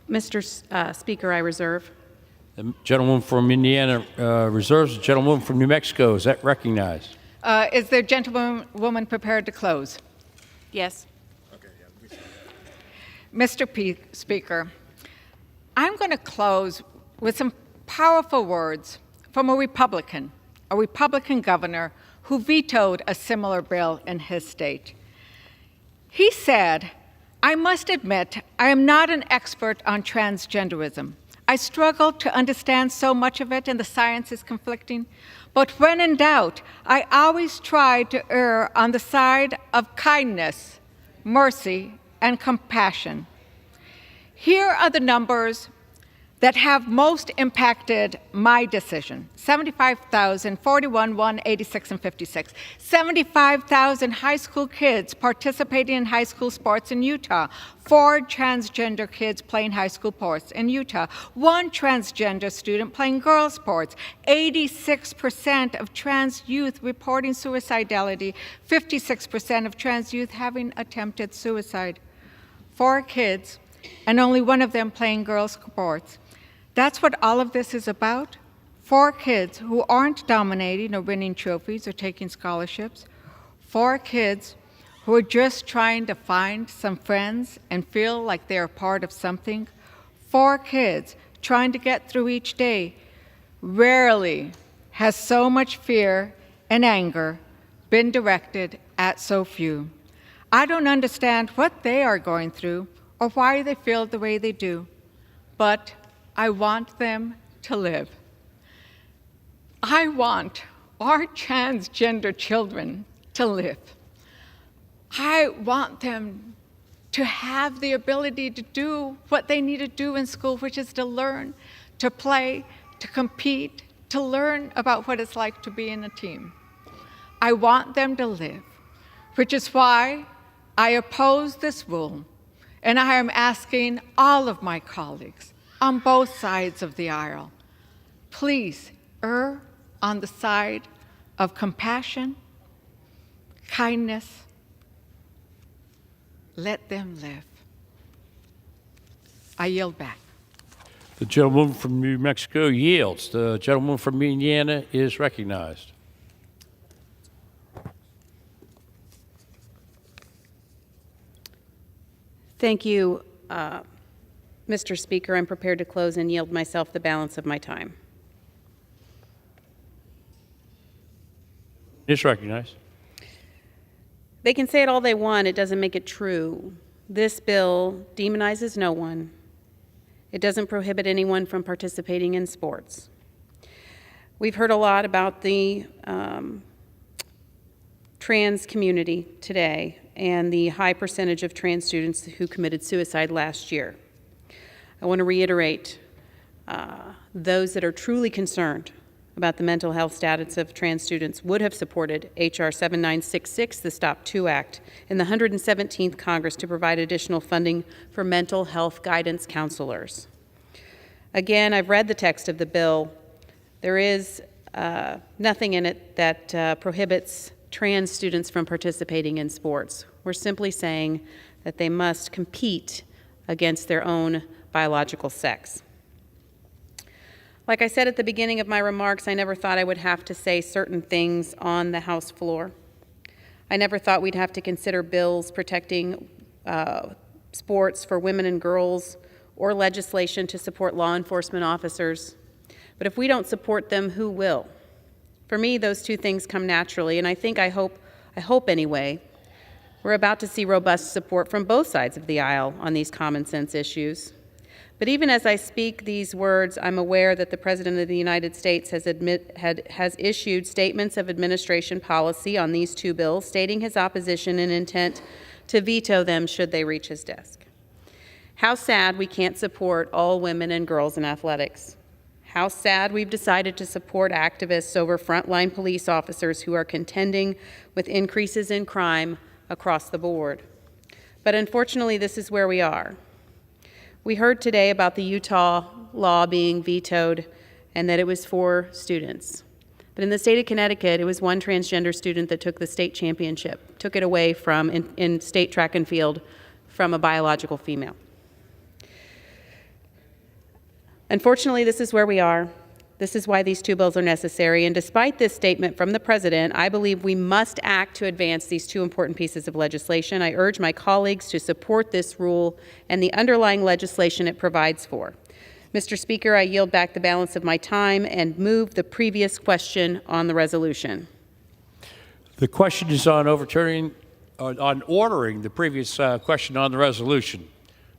Mr. Speaker, I reserve. The gentlewoman from Indiana reserves. The gentlewoman from New Mexico is that recognized. Is the gentlewoman prepared to close? Yes. Mr. Speaker, I'm going to close with some powerful words from a Republican governor who vetoed a similar bill in his state. He said, "I must admit I am not an expert on transgenderism. I struggle to understand so much of it and the science is conflicting. But when in doubt, I always try to err on the side of kindness, mercy, and compassion." Here are the numbers that have most impacted my decision: 75,000, 41, 1, 86, and 56. 75,000 high school kids participating in high school sports in Utah. 4 transgender kids playing high school sports in Utah. 1 transgender student playing girls' sports. 86% of trans youth reporting suicidality. 56% of trans youth having attempted suicide. 4 kids, and only 1 of them playing girls' sports. That's what all of this is about. 4 kids who aren't dominating or winning trophies or taking scholarships. 4 kids who are just trying to find some friends and feel like they're part of something. 4 kids trying to get through each day. Rarely has so much fear and anger been directed at so few. I don't understand what they are going through or why they feel the way they do, but I want them to live. I want our transgender children to live. I want them to have the ability to do what they need to do in school, which is to learn, to play, to compete, to learn about what it's like to be in a team. I want them to live, which is why I oppose this rule, and I am asking all of my colleagues on both sides of the aisle, please err on the side of compassion, kindness. Let them live. I yield back. The gentlewoman from New Mexico yields. The gentlewoman from Indiana is recognized. Thank you, Mr. Speaker. I'm prepared to close and yield myself the balance of my time. Is recognized. They can say it all they want. It doesn't make it true. This bill demonizes no one. It doesn't prohibit anyone from participating in sports. We've heard a lot about the trans community today and the high percentage of trans students who committed suicide last year. I want to reiterate, those that are truly concerned about the mental health status of trans students would have supported H.R. 7966, the Stop 2 Act, in the 117th Congress to provide additional funding for mental health guidance counselors. Again, I've read the text of the bill. There is nothing in it that prohibits trans students from participating in sports. We're simply saying that they must compete against their own biological sex. Like I said at the beginning of my remarks, I never thought I would have to say certain things on the House floor. I never thought we'd have to consider bills protecting sports for women and girls or legislation to support law enforcement officers. But if we don't support them, who will? For me, those two things come naturally, and I hope anyway, we're about to see robust support from both sides of the aisle on these common sense issues. But even as I speak these words, I'm aware that the President of the United States has issued statements of administration policy on these two bills, stating his opposition and intent to veto them should they reach his desk. How sad we can't support all women and girls in athletics. How sad we've decided to support activists over frontline police officers who are contending with increases in crime across the board. But unfortunately, this is where we are. We heard today about the Utah law being vetoed and that it was for students. But in the state of Connecticut, it was one transgender student that took the state championship, took it away from, in state track and field, from a biological female. Unfortunately, this is where we are. This is why these two bills are necessary. And despite this statement from the President, I believe we must act to advance these two important pieces of legislation. I urge my colleagues to support this rule and the underlying legislation it provides for. Mr. Speaker, I yield back the balance of my time and move the previous question on the resolution. The question is on on ordering the previous question on the resolution.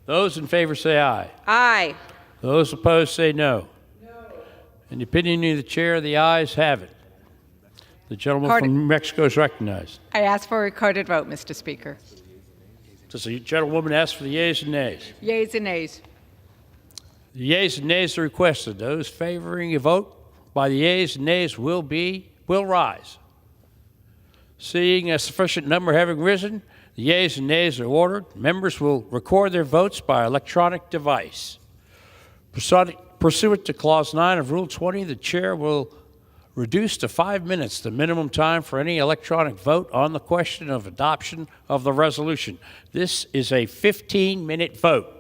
Those in favor say aye. Aye. Those opposed say no. In the opinion of the chair, the ayes have it. The gentleman from New Mexico is recognized. I ask for a recorded vote, Mr. Speaker. Does the gentlewoman ask for the yeas and nays? Yeas and nays. The yeas and nays are requested. Those favoring a vote by the yeas and nays will rise. Seeing a sufficient number having risen, the yeas and nays are ordered. Members will record their votes by electronic device. Pursuant to Clause 9 of Rule 20, the chair will reduce to 5 minutes the minimum time for any electronic vote on the question of adoption of the resolution. This is a 15-minute vote.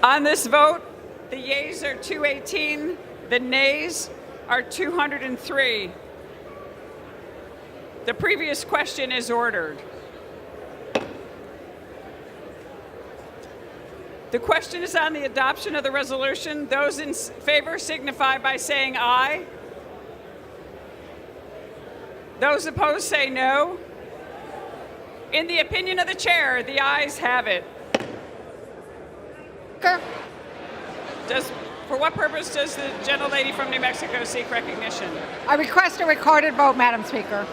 On this vote, the yeas are 218, the nays are 203. The previous question is ordered. The question is on the adoption of the resolution. Those in favor signify by saying aye. Those opposed say no. In the opinion of the chair, the ayes have it. For what purpose does the gentlelady from New Mexico seek recognition? I request a recorded vote, Madam Speaker.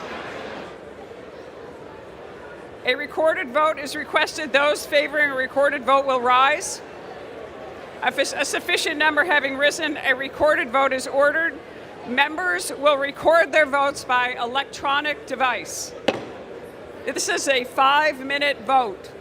A recorded vote is requested. Those favoring a recorded vote will rise. A sufficient number having risen, a recorded vote is ordered. Members will record their votes by electronic device. This is a 5-minute vote.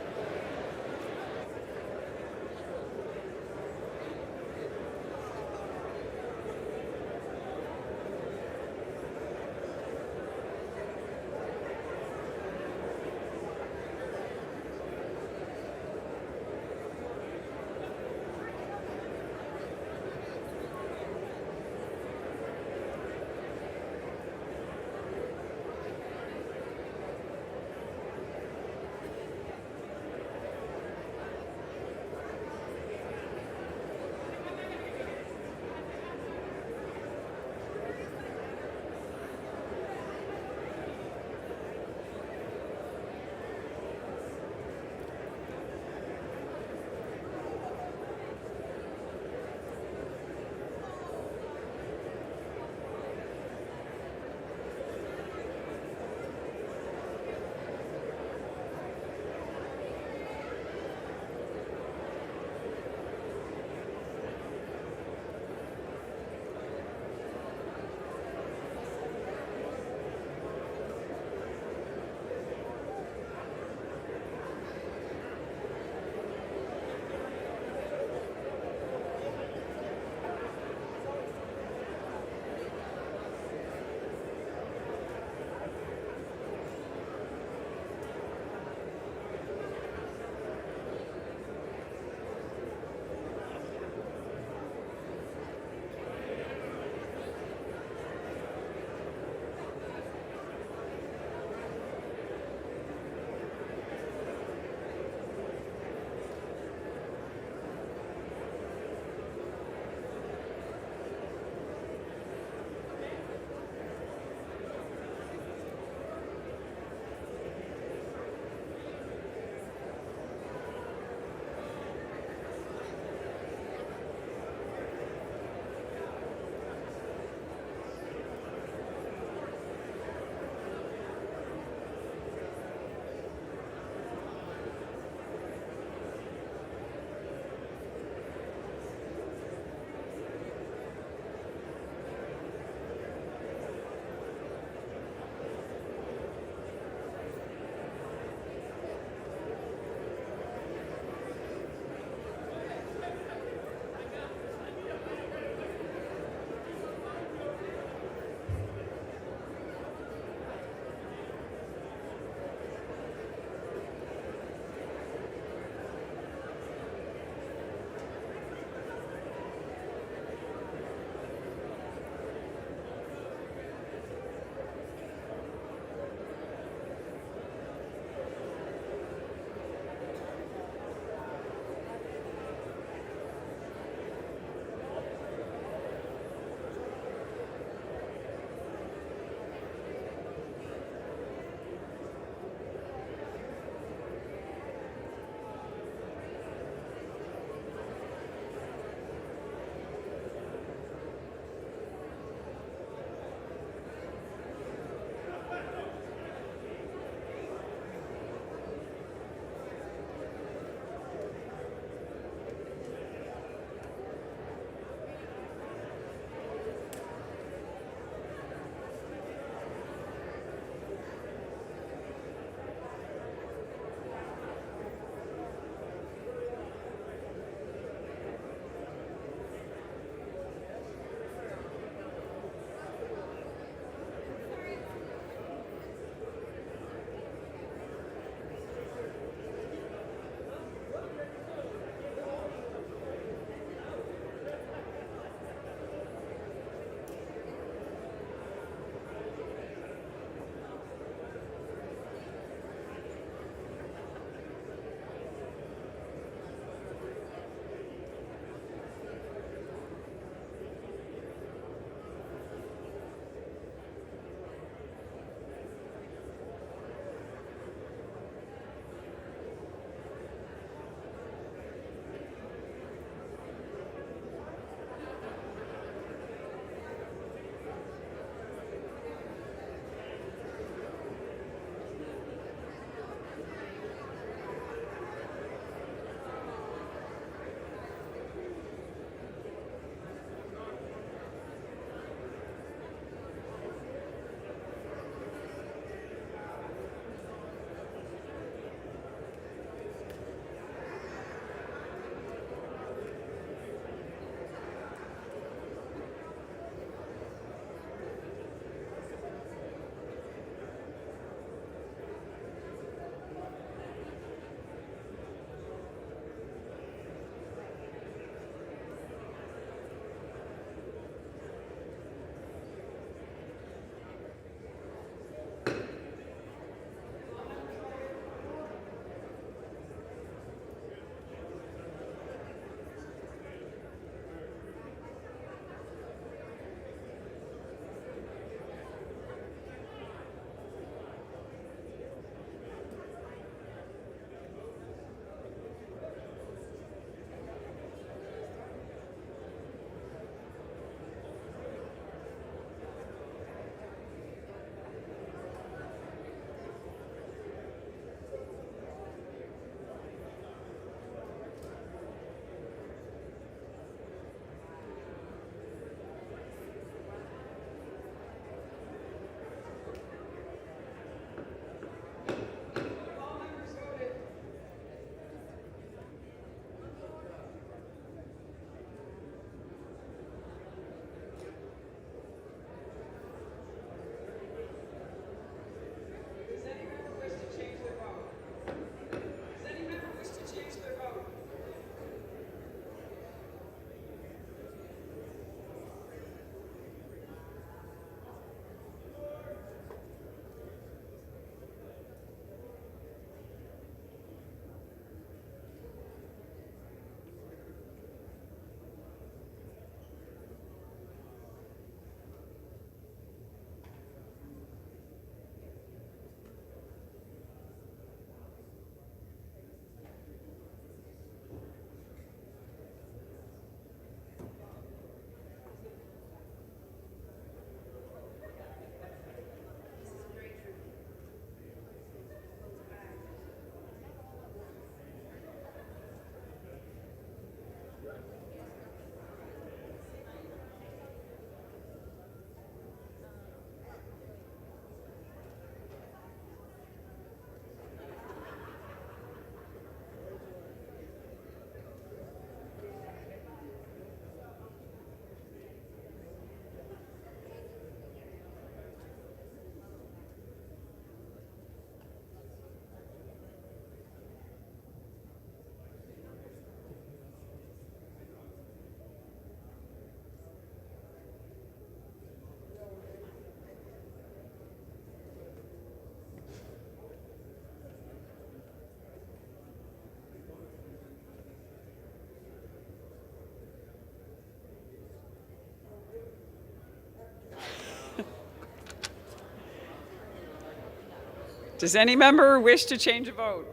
Does any member wish to change a vote?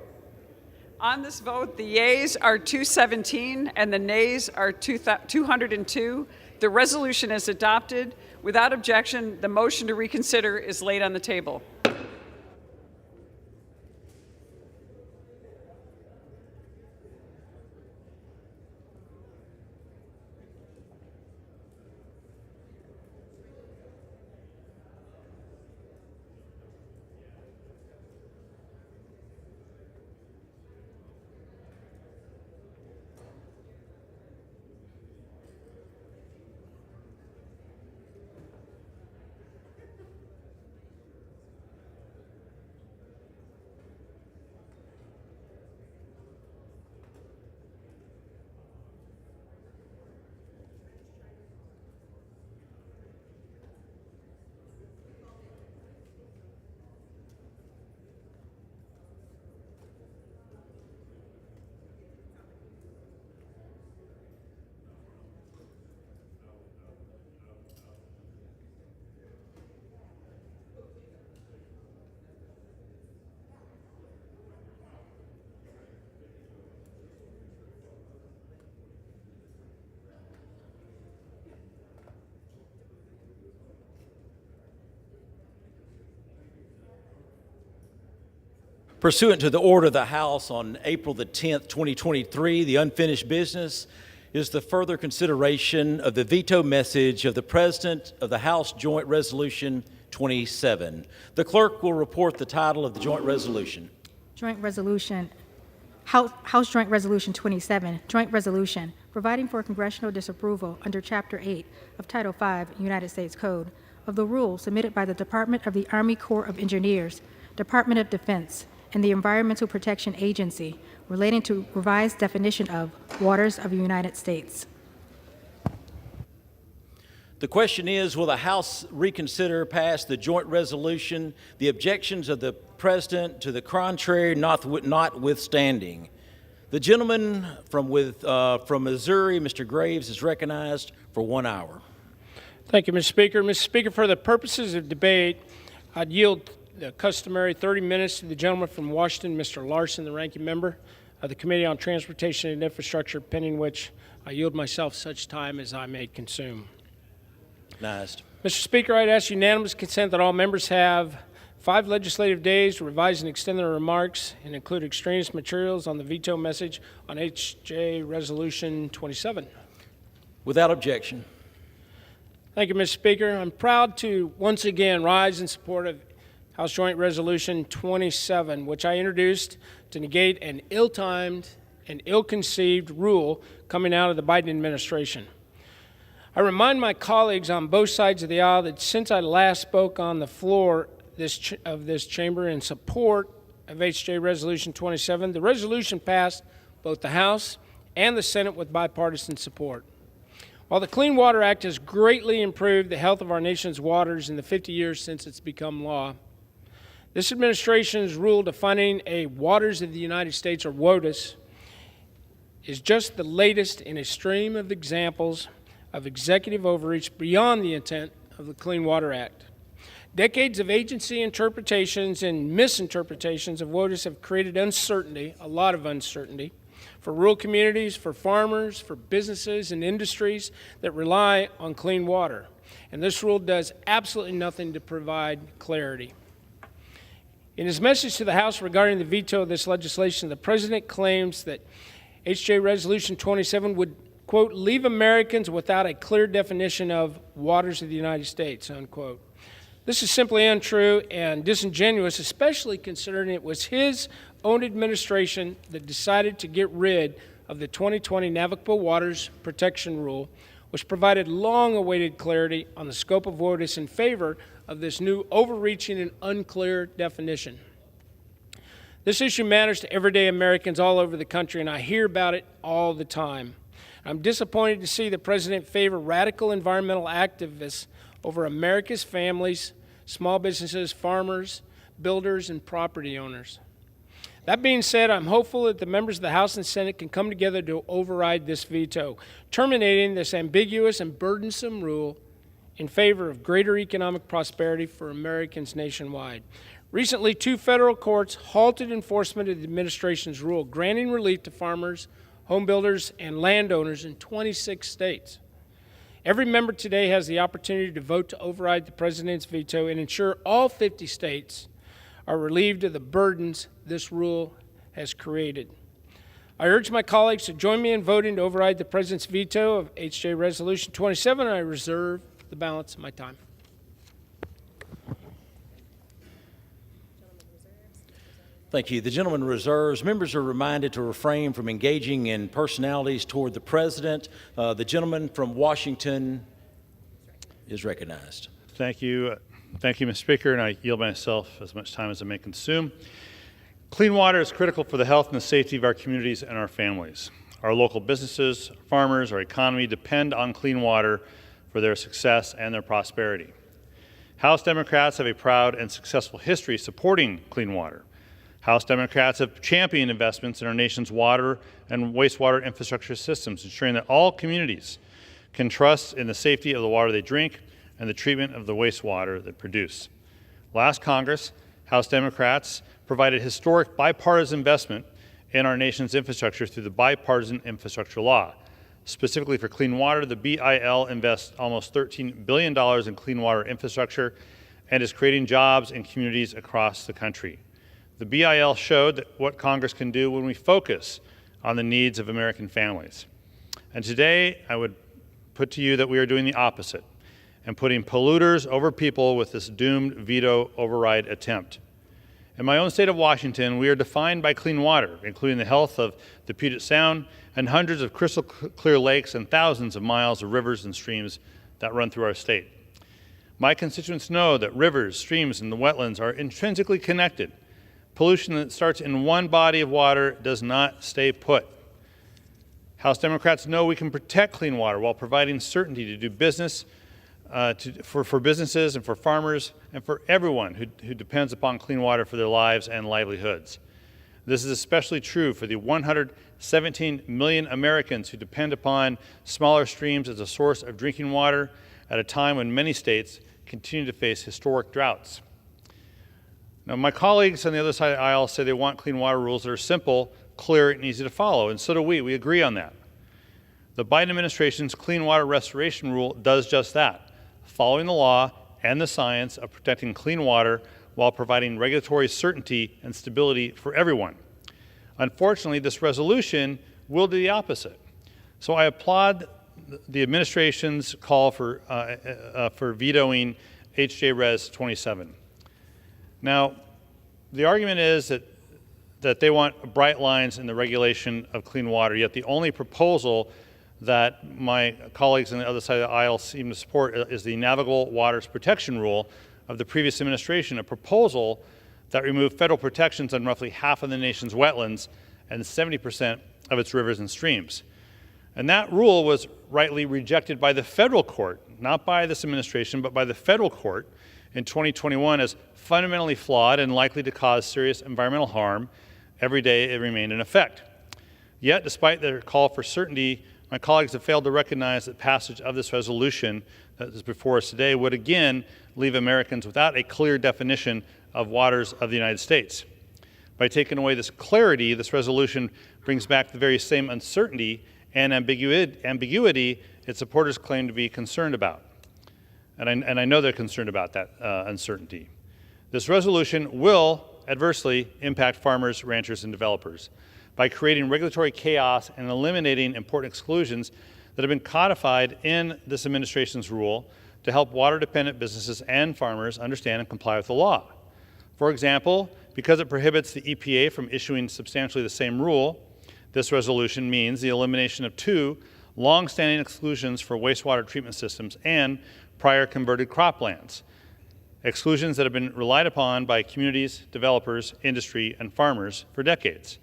On this vote, the yeas are 217 and the nays are 202. The resolution is adopted. Without objection, the motion to reconsider is laid on the table. Pursuant to the order of the House on April the 10th, 2023, the unfinished business is the further consideration of the veto message of the President of the House Joint Resolution 27. The clerk will report the title of the joint resolution. Joint Resolution, House Joint Resolution 27, Joint Resolution, providing for congressional disapproval under Chapter 8 of Title 5 United States Code of the rule submitted by the Department of the Army Corps of Engineers, Department of Defense, and the Environmental Protection Agency relating to revised definition of waters of the United States. The question is, will the House reconsider pass the joint resolution, the objections of the President to the contrary notwithstanding? The gentleman from Missouri, Mr. Graves, is recognized for 1 hour. Thank you, Mr. Speaker. Mr. Speaker, for the purposes of debate, I'd yield the customary 30 minutes to the gentleman from Washington, Mr. Larson, the ranking member of the Committee on Transportation and Infrastructure, pending which I yield myself such time as I may consume. Nice. Mr. Speaker, I'd ask unanimous consent that all members have 5 legislative days to revise and extend their remarks and include extraneous materials on the veto message on HJ Resolution 27. Without objection. Thank you, Mr. Speaker. I'm proud to once again rise in support of House Joint Resolution 27, which I introduced to negate an ill-timed and ill-conceived rule coming out of the Biden administration. I remind my colleagues on both sides of the aisle that since I last spoke on the floor of this chamber in support of HJ Resolution 27, the resolution passed both the House and the Senate with bipartisan support. While the Clean Water Act has greatly improved the health of our nation's waters in the 50 years since it's become law, this administration's rule defining a Waters of the United States, or WOTUS, is just the latest in a stream of examples of executive overreach beyond the intent of the Clean Water Act. Decades of agency interpretations and misinterpretations of WOTUS have created uncertainty, a lot of uncertainty, for rural communities, for farmers, for businesses and industries that rely on clean water. And this rule does absolutely nothing to provide clarity. In his message to the House regarding the veto of this legislation, the President claims that HJ Resolution 27 would, quote, leave Americans without a clear definition of waters of the United States, unquote. This is simply untrue and disingenuous, especially considering it was his own administration that decided to get rid of the 2020 Navigable Waters Protection Rule, which provided long-awaited clarity on the scope of WOTUS in favor of this new overreaching and unclear definition. This issue matters to everyday Americans all over the country, and I hear about it all the time. I'm disappointed to see the President favor radical environmental activists over America's families, small businesses, farmers, builders, and property owners. That being said, I'm hopeful that the members of the House and Senate can come together to override this veto, terminating this ambiguous and burdensome rule in favor of greater economic prosperity for Americans nationwide. Recently, 2 federal courts halted enforcement of the administration's rule granting relief to farmers, home builders, and landowners in 26 states. Every member today has the opportunity to vote to override the president's veto and ensure all 50 states are relieved of the burdens this rule has created. I urge my colleagues to join me in voting to override the president's veto of HJ Resolution 27, and I reserve the balance of my time. Thank you. The gentleman reserves. Members are reminded to refrain from engaging in personalities toward the president. The gentleman from Washington is recognized. Thank you. Thank you, Mr. Speaker, and I yield myself as much time as I may consume. Clean water is critical for the health and the safety of our communities and our families. Our local businesses, farmers, our economy depend on clean water for their success and their prosperity. House Democrats have a proud and successful history supporting clean water. House Democrats have championed investments in our nation's water and wastewater infrastructure systems, ensuring that all communities can trust in the safety of the water they drink and the treatment of the wastewater they produce. Last Congress, House Democrats provided historic bipartisan investment in our nation's infrastructure through the Bipartisan Infrastructure Law. Specifically for clean water, the BIL invests almost $13 billion in clean water infrastructure and is creating jobs in communities across the country. The BIL showed what Congress can do when we focus on the needs of American families. And today, I would put to you that we are doing the opposite and putting polluters over people with this doomed veto override attempt. In my own state of Washington, we are defined by clean water, including the health of the Puget Sound and hundreds of crystal clear lakes and thousands of miles of rivers and streams that run through our state. My constituents know that rivers, streams, and the wetlands are intrinsically connected. Pollution that starts in one body of water does not stay put. House Democrats know we can protect clean water while providing certainty to do business, for businesses and for farmers and for everyone who depends upon clean water for their lives and livelihoods. This is especially true for the 117 million Americans who depend upon smaller streams as a source of drinking water at a time when many states continue to face historic droughts. Now, my colleagues on the other side of the aisle say they want clean water rules that are simple, clear, and easy to follow, and so do we. We agree on that. The Biden administration's Clean Water Restoration Rule does just that, following the law and the science of protecting clean water while providing regulatory certainty and stability for everyone. Unfortunately, this resolution will do the opposite. So I applaud the administration's call for vetoing HJ Res 27. Now, the argument is that they want bright lines in the regulation of clean water, yet the only proposal that my colleagues on the other side of the aisle seem to support is the Navigable Waters Protection Rule of the previous administration, a proposal that removed federal protections on roughly half of the nation's wetlands and 70% of its rivers and streams. And that rule was rightly rejected by the federal court, not by this administration, but by the federal court in 2021 as fundamentally flawed and likely to cause serious environmental harm. Every day it remained in effect. Yet, despite their call for certainty, my colleagues have failed to recognize that passage of this resolution that is before us today would again leave Americans without a clear definition of waters of the United States. By taking away this clarity, this resolution brings back the very same uncertainty and ambiguity its supporters claim to be concerned about. And I know they're concerned about that uncertainty. This resolution will adversely impact farmers, ranchers, and developers by creating regulatory chaos and eliminating important exclusions that have been codified in this administration's rule to help water-dependent businesses and farmers understand and comply with the law. For example, because it prohibits the EPA from issuing substantially the same rule, this resolution means the elimination of 2 long-standing exclusions for wastewater treatment systems and prior converted croplands, exclusions that have been relied upon by communities, developers, industry, and farmers for decades.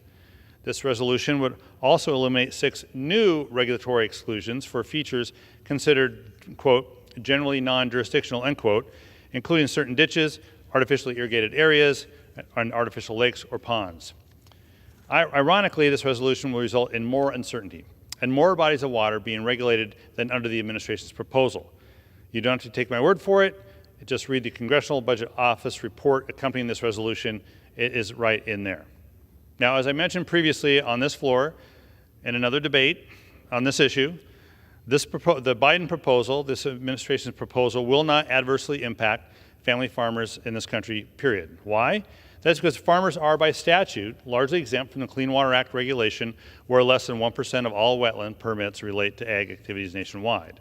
This resolution would also eliminate 6 new regulatory exclusions for features considered, quote, generally non-jurisdictional, end quote, including certain ditches, artificially irrigated areas, and artificial lakes or ponds. Ironically, this resolution will result in more uncertainty and more bodies of water being regulated than under the administration's proposal. You don't have to take my word for it. Just read the Congressional Budget Office report accompanying this resolution. It is right in there. Now, as I mentioned previously on this floor, in another debate on this issue, the Biden proposal, this administration's proposal, will not adversely impact family farmers in this country, period. Why? That's because farmers are, by statute, largely exempt from the Clean Water Act regulation, where less than 1% of all wetland permits relate to ag activities nationwide.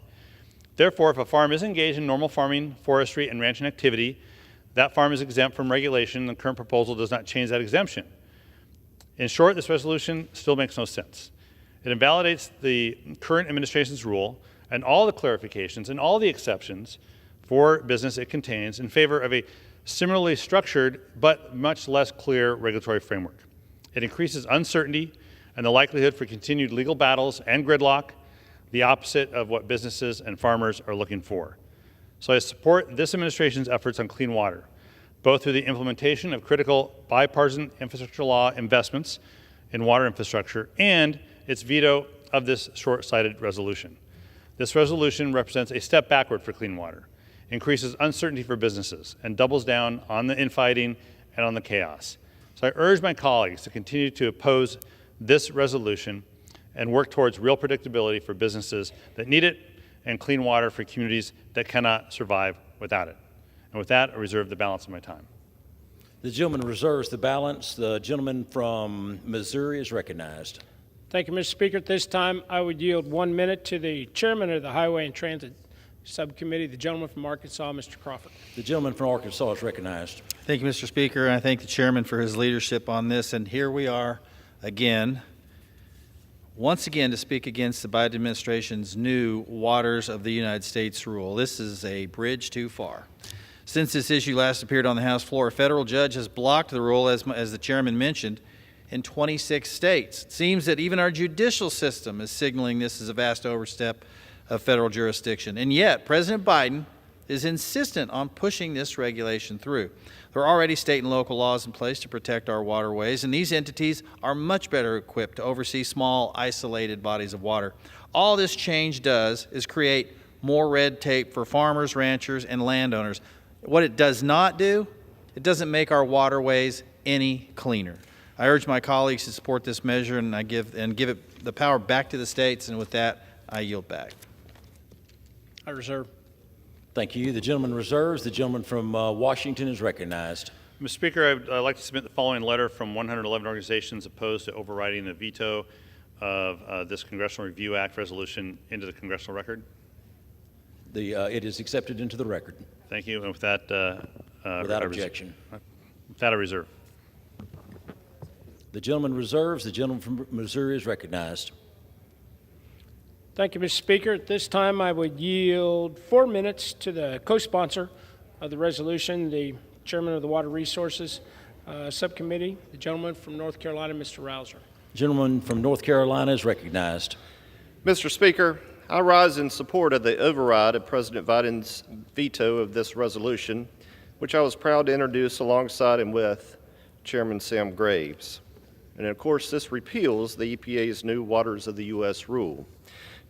Therefore, if a farm is engaged in normal farming, forestry, and ranching activity, that farm is exempt from regulation. The current proposal does not change that exemption. In short, this resolution still makes no sense. It invalidates the current administration's rule and all the clarifications and all the exceptions for business it contains in favor of a similarly structured but much less clear regulatory framework. It increases uncertainty and the likelihood for continued legal battles and gridlock, the opposite of what businesses and farmers are looking for. So I support this administration's efforts on clean water, both through the implementation of critical bipartisan infrastructure law investments in water infrastructure and its veto of this short-sighted resolution. This resolution represents a step backward for clean water, increases uncertainty for businesses, and doubles down on the infighting and on the chaos. So I urge my colleagues to continue to oppose this resolution and work towards real predictability for businesses that need it and clean water for communities that cannot survive without it. And with that, I reserve the balance of my time. The gentleman reserves the balance. The gentleman from Missouri is recognized. Thank you, Mr. Speaker. At this time, I would yield 1 minute to the chairman of the Highway and Transit Subcommittee, the gentleman from Arkansas, Mr. Crawford. The gentleman from Arkansas is recognized. Thank you, Mr. Speaker, and I thank the chairman for his leadership on this. And here we are again, once again, to speak against the Biden administration's new Waters of the United States rule. This is a bridge too far. Since this issue last appeared on the House floor, a federal judge has blocked the rule, as the chairman mentioned, in 26 states. It seems that even our judicial system is signaling this is a vast overstep of federal jurisdiction. And yet, President Biden is insistent on pushing this regulation through. There are already state and local laws in place to protect our waterways, and these entities are much better equipped to oversee small, isolated bodies of water. All this change does is create more red tape for farmers, ranchers, and landowners. What it does not do, it doesn't make our waterways any cleaner. I urge my colleagues to support this measure, and I give it the power back to the states. And with that, I yield back. I reserve. Thank you. The gentleman reserves. The gentleman from Washington is recognized. Mr. Speaker, I'd like to submit the following letter from 111 organizations opposed to overriding the veto of this Congressional Review Act resolution into the congressional record. It is accepted into the record. Thank you. And with that, without objection. With that, I reserve. The gentleman reserves. The gentleman from Missouri is recognized. Thank you, Mr. Speaker. At this time, I would yield 4 minutes to the co-sponsor of the resolution, the chairman of the Water Resources Subcommittee, the gentleman from North Carolina, Mr. Rouser. Gentleman from North Carolina is recognized. Mr. Speaker, I rise in support of the override of President Biden's veto of this resolution, which I was proud to introduce alongside and with Chairman Sam Graves. And of course, this repeals the EPA's new Waters of the U.S. rule.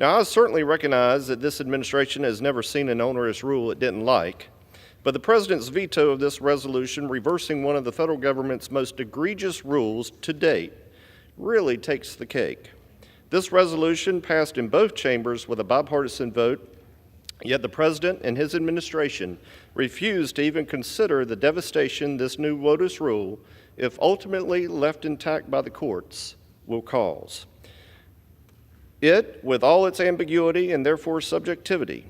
Now, I certainly recognize that this administration has never seen an onerous rule it didn't like, but the President's veto of this resolution, reversing one of the federal government's most egregious rules to date, really takes the cake. This resolution passed in both chambers with a bipartisan vote, yet the President and his administration refused to even consider the devastation this new WOTUS rule, if ultimately left intact by the courts, will cause. It, with all its ambiguity and therefore subjectivity,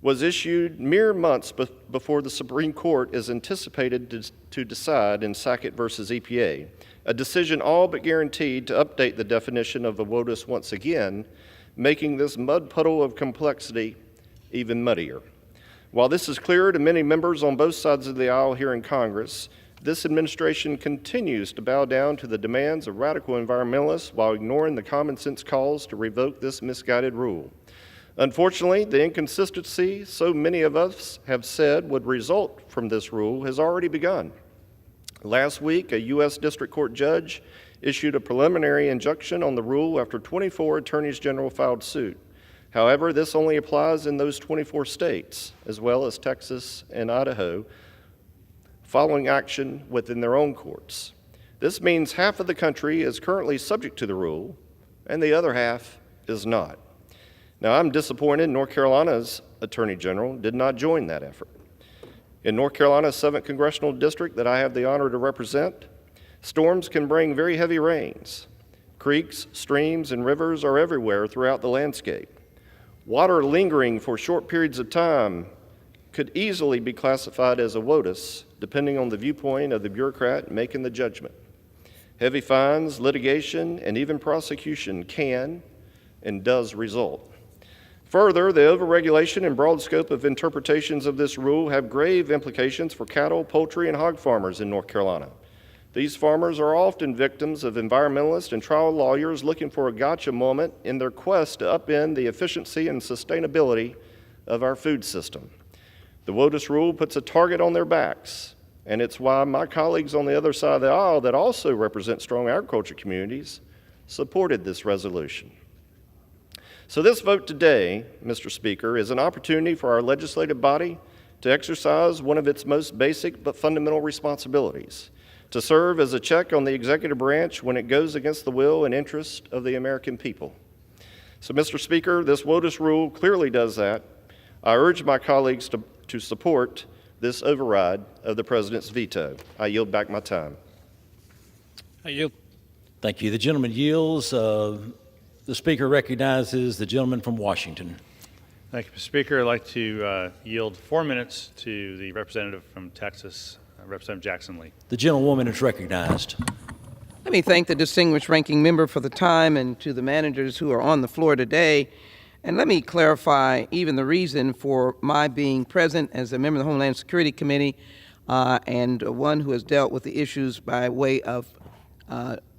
was issued mere months before the Supreme Court is anticipated to decide in Sackett versus EPA, a decision all but guaranteed to update the definition of the WOTUS once again, making this mud puddle of complexity even muddier. While this is clear to many members on both sides of the aisle here in Congress, this administration continues to bow down to the demands of radical environmentalists while ignoring the common sense calls to revoke this misguided rule. Unfortunately, the inconsistency so many of us have said would result from this rule has already begun. Last week, a U.S. District Court judge issued a preliminary injunction on the rule after 24 attorneys general filed suit. However, this only applies in those 24 states, as well as Texas and Idaho, following action within their own courts. This means half of the country is currently subject to the rule, and the other half is not. Now, I'm disappointed North Carolina's Attorney General did not join that effort. In North Carolina's 7th Congressional District that I have the honor to represent, storms can bring very heavy rains. Creeks, streams, and rivers are everywhere throughout the landscape. Water lingering for short periods of time could easily be classified as a WOTUS, depending on the viewpoint of the bureaucrat making the judgment. Heavy fines, litigation, and even prosecution can and does result. Further, the overregulation and broad scope of interpretations of this rule have grave implications for cattle, poultry, and hog farmers in North Carolina. These farmers are often victims of environmentalists and trial lawyers looking for a gotcha moment in their quest to upend the efficiency and sustainability of our food system. The WOTUS rule puts a target on their backs, and it's why my colleagues on the other side of the aisle that also represent strong agriculture communities supported this resolution. So this vote today, Mr. Speaker, is an opportunity for our legislative body to exercise one of its most basic but fundamental responsibilities, to serve as a check on the executive branch when it goes against the will and interest of the American people. So, Mr. Speaker, this WOTUS rule clearly does that. I urge my colleagues to support this override of the President's veto. I yield back my time. I yield. Thank you. The gentleman yields. The Speaker recognizes the gentleman from Washington. Thank you, Mr. Speaker. I'd like to yield 4 minutes to the representative from Texas, Representative Jackson Lee. The gentlewoman is recognized. Let me thank the distinguished ranking member for the time and to the managers who are on the floor today. And let me clarify even the reason for my being present as a member of the Homeland Security Committee and one who has dealt with the issues by way of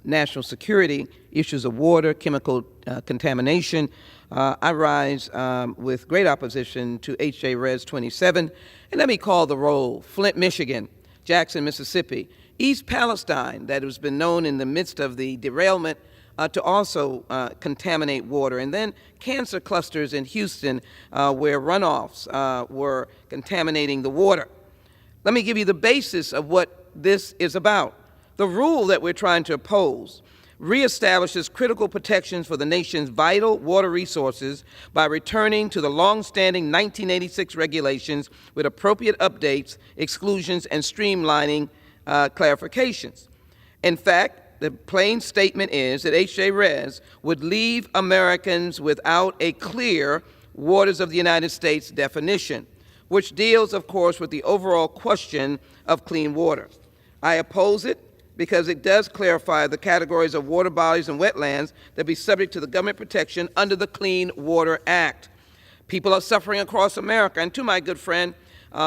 national security, issues of water, chemical contamination. I rise with great opposition to H.J. Res. 27. And let me call the roll. Flint, Michigan, Jackson, Mississippi, East Palestine, that has been known in the midst of the derailment to also contaminate water, and then cancer clusters in Houston where runoffs were contaminating the water. Let me give you the basis of what this is about. The rule that we're trying to oppose reestablishes critical protections for the nation's vital water resources by returning to the long-standing 1986 regulations with appropriate updates, exclusions, and streamlining clarifications. In fact, the plain statement is that H.J. Res would leave Americans without a clear waters of the United States definition, which deals, of course, with the overall question of clean water. I oppose it because it does clarify the categories of water bodies and wetlands that be subject to the government protection under the Clean Water Act. People are suffering across America, and to my good friend,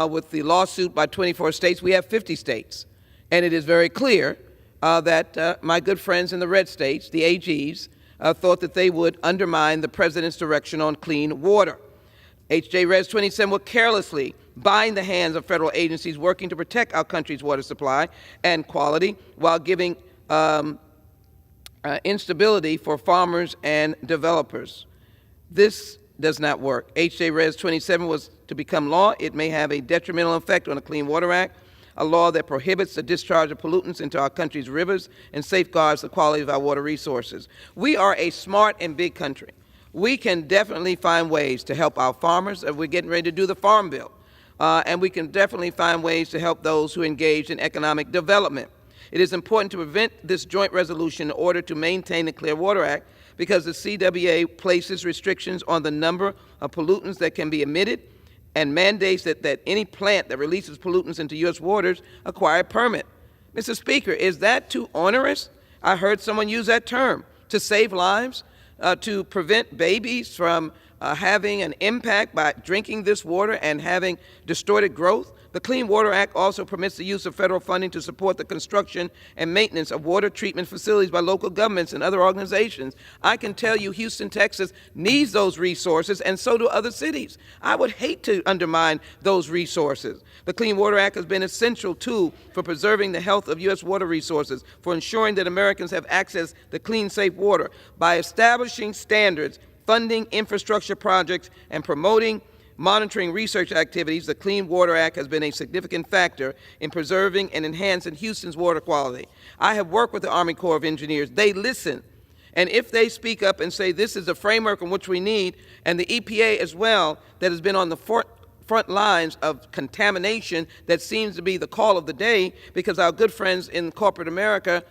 with the lawsuit by 24 states, we have 50 states. And it is very clear that my good friends in the red states, the AGs, thought that they would undermine the President's direction on clean water. H.J. Res. 27 will carelessly bind the hands of federal agencies working to protect our country's water supply and quality while giving instability for farmers and developers. This does not work. H.J. Res. 27 was to become law. It may have a detrimental effect on the Clean Water Act, a law that prohibits the discharge of pollutants into our country's rivers and safeguards the quality of our water resources. We are a smart and big country. We can definitely find ways to help our farmers. We're getting ready to do the Farm Bill. And we can definitely find ways to help those who engage in economic development. It is important to prevent this joint resolution in order to maintain the Clean Water Act because the CWA places restrictions on the number of pollutants that can be emitted and mandates that any plant that releases pollutants into U.S. waters acquire a permit. Mr. Speaker, is that too onerous? I heard someone use that term, to save lives, to prevent babies from having an impact by drinking this water and having distorted growth. The Clean Water Act also permits the use of federal funding to support the construction and maintenance of water treatment facilities by local governments and other organizations. I can tell you Houston, Texas needs those resources, and so do other cities. I would hate to undermine those resources. The Clean Water Act has been an essential tool for preserving the health of U.S. water resources, for ensuring that Americans have access to clean, safe water. By establishing standards funding infrastructure projects, and promoting monitoring research activities, the Clean Water Act has been a significant factor in preserving and enhancing Houston's water quality. I have worked with the Army Corps of Engineers. They listen. And if they speak up and say this is the framework in which we need, and the EPA as well, that has been on the front lines of contamination, that seems to be the call of the day, because our good friends in corporate America,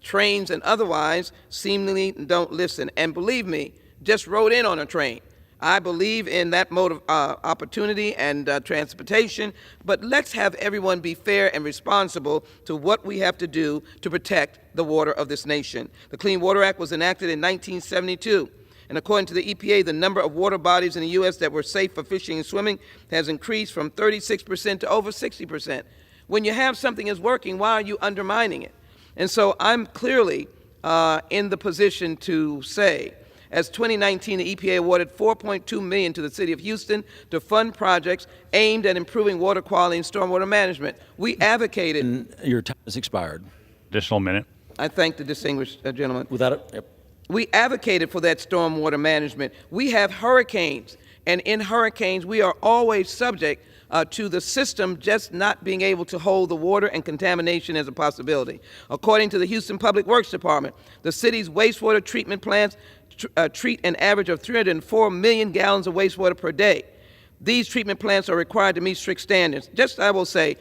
trains and otherwise, seemingly don't listen. And believe me, just rode in on a train. I believe in that mode of opportunity and transportation, but let's have everyone be fair and responsible to what we have to do to protect the water of this nation. The Clean Water Act was enacted in 1972, and according to the EPA, the number of water bodies in the U.S. that were safe for fishing and swimming has increased from 36% to over 60%. When you have something that's working, why are you undermining it? And so I'm clearly in the position to say, as 2019, the EPA awarded $4.2 million to the City of Houston to fund projects aimed at improving water quality and stormwater management. We advocated. And your time has expired. Additional minute. I thank the distinguished gentleman. Without it, yep. We advocated for that stormwater management. We have hurricanes, and in hurricanes, we are always subject to the system just not being able to hold the water, and contamination as a possibility. According to the Houston Public Works Department, the city's wastewater treatment plants treat an average of 304 million gallons of wastewater per day. These treatment plants are required to meet strict standards. Just, I will say,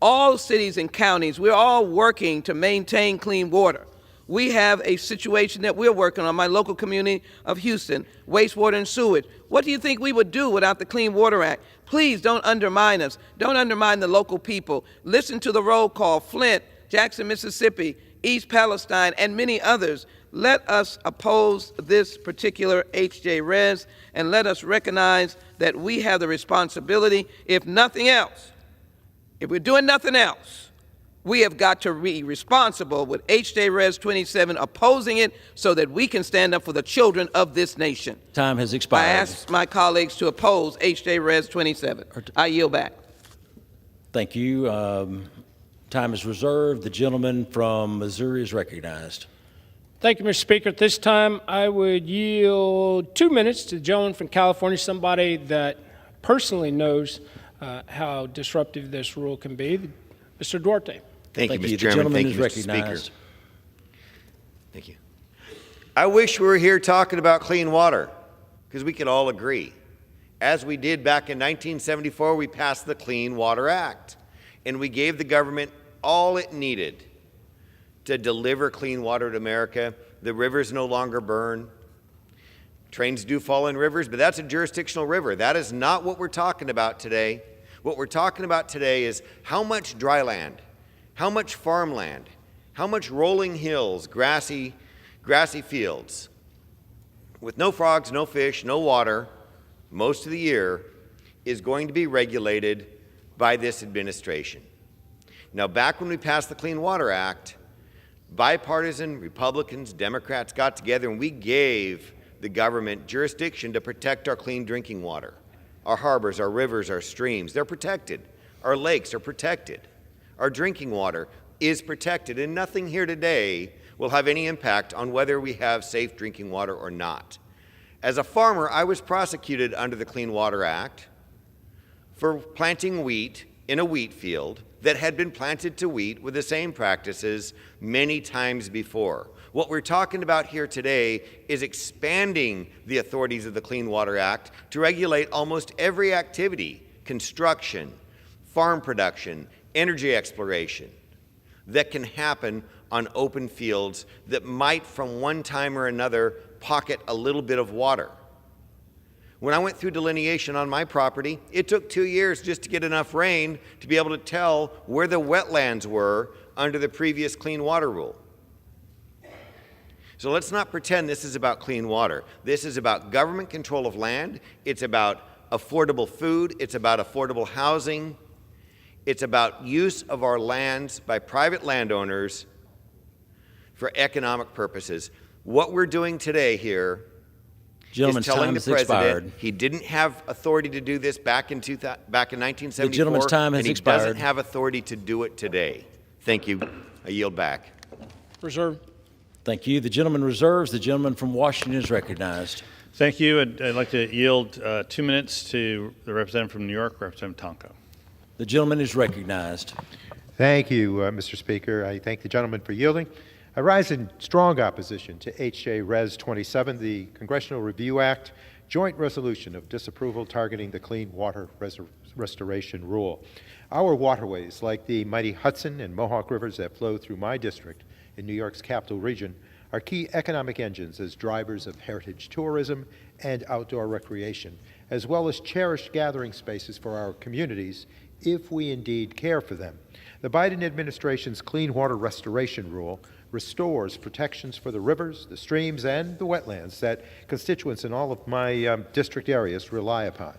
all cities and counties, we're all working to maintain clean water. We have a situation that we're working on, my local community of Houston, wastewater and sewage. What do you think we would do without the Clean Water Act? Please don't undermine us. Don't undermine the local people. Listen to the roll call: Flint, Jackson, Mississippi, East Palestine, and many others. Let us oppose this particular HJ Res, and let us recognize that we have the responsibility, if nothing else, if we're doing nothing else, we have got to be responsible with HJ Res 27, opposing it so that we can stand up for the children of this nation. Time has expired. I ask my colleagues to oppose HJ Res 27. I yield back. Thank you. Time is reserved. The gentleman from Missouri is recognized. Thank you, Mr. Speaker. At this time, I would yield 2 minutes to the gentleman from California, somebody that personally knows how disruptive this rule can be, Mr. Duarte. Thank you, Mr. The Chairman. gentleman Thank is you, Mr. recognized. Speaker. Thank you. I wish we were here talking about clean water, because we could all agree. As we did back in 1974, we passed the Clean Water Act, and we gave the government all it needed to deliver clean water to America. The rivers no longer burn. Trains do fall in rivers, but that's a jurisdictional river. That is not what we're talking about today. What we're talking about today is how much dry land, how much farmland, how much rolling hills, grassy fields, with no frogs, no fish, no water, most of the year, is going to be regulated by this administration. Now, back when we passed the Clean Water Act, bipartisan Republicans, Democrats got together and we gave the government jurisdiction to protect our clean drinking water. Our harbors, our rivers, our streams, they're protected. Our lakes are protected. Our drinking water is protected, and nothing here today will have any impact on whether we have safe drinking water or not. As a farmer, I was prosecuted under the Clean Water Act for planting wheat in a wheat field that had been planted to wheat with the same practices many times before. What we're talking about here today is expanding the authorities of the Clean Water Act to regulate almost every activity, construction, farm production, energy exploration, that can happen on open fields that might from one time or another pocket a little bit of water. When I went through delineation on my property, it took 2 years just to get enough rain to be able to tell where the wetlands were under the previous clean water rule. So let's not pretend this is about clean water. This is about government control of land. It's about affordable food. It's about affordable housing. It's about use of our lands by private landowners for economic purposes. What we're doing today here is telling the president he didn't have authority to do this back in 1974. The gentleman's time has expired. He doesn't have authority to do it today. Thank you. I yield back. Reserve. Thank you. The gentleman reserves. The gentleman from Washington is recognized. Thank you. I'd like to yield 2 minutes to the representative from New York, Representative Tonko. The gentleman is recognized. Thank you, Mr. Speaker. I thank the gentleman for yielding. I rise in strong opposition to H.J. Res. 27, the Congressional Review Act, joint resolution of disapproval targeting the Clean Water Restoration Rule. Our waterways, like the mighty Hudson and Mohawk rivers that flow through my district in New York's capital region, are key economic engines as drivers of heritage tourism and outdoor recreation, as well as cherished gathering spaces for our communities if we indeed care for them. The Biden administration's Clean Water Restoration Rule restores protections for the rivers, the streams, and the wetlands that constituents in all of my district areas rely upon.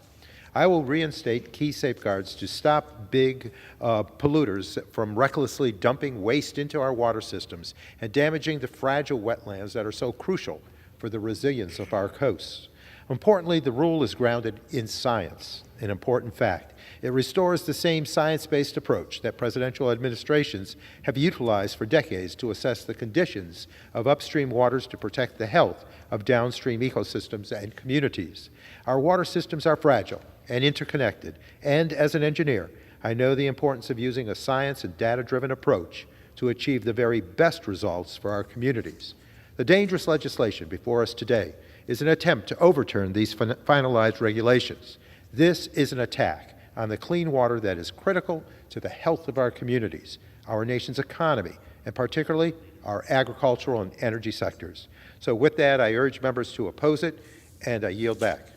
I will reinstate key safeguards to stop big polluters from recklessly dumping waste into our water systems and damaging the fragile wetlands that are so crucial for the resilience of our coasts. Importantly, the rule is grounded in science, an important fact. It restores the same science-based approach that presidential administrations have utilized for decades to assess the conditions of upstream waters to protect the health of downstream ecosystems and communities. Our water systems are fragile and interconnected, and as an engineer, I know the importance of using a science and data-driven approach to achieve the very best results for our communities. The dangerous legislation before us today is an attempt to overturn these finalized regulations. This is an attack on the clean water that is critical to the health of our communities, our nation's economy, and particularly our agricultural and energy sectors. So with that, I urge members to oppose it, and I yield back.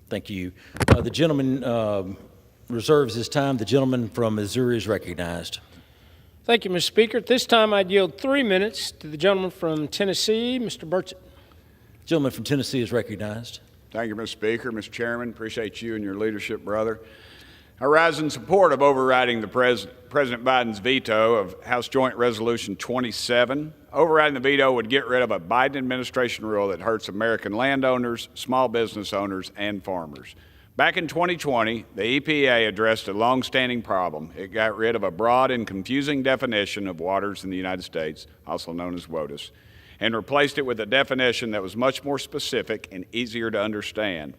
Thank you. The gentleman reserves his time. The gentleman from Missouri is recognized. Thank you, Mr. Speaker. At this time, I'd yield 3 minutes to the gentleman from Tennessee, Mr. Burchett. Gentleman from Tennessee is recognized. Thank you, Mr. Speaker. Mr. Chairman, appreciate you and your leadership, brother. I rise in support of overriding the President Biden's veto of House Joint Resolution 27. Overriding the veto would get rid of a Biden administration rule that hurts American landowners, small business owners, and farmers. Back in 2020, the EPA addressed a long-standing problem. It got rid of a broad and confusing definition of waters in the United States, also known as WOTUS, and replaced it with a definition that was much more specific and easier to understand.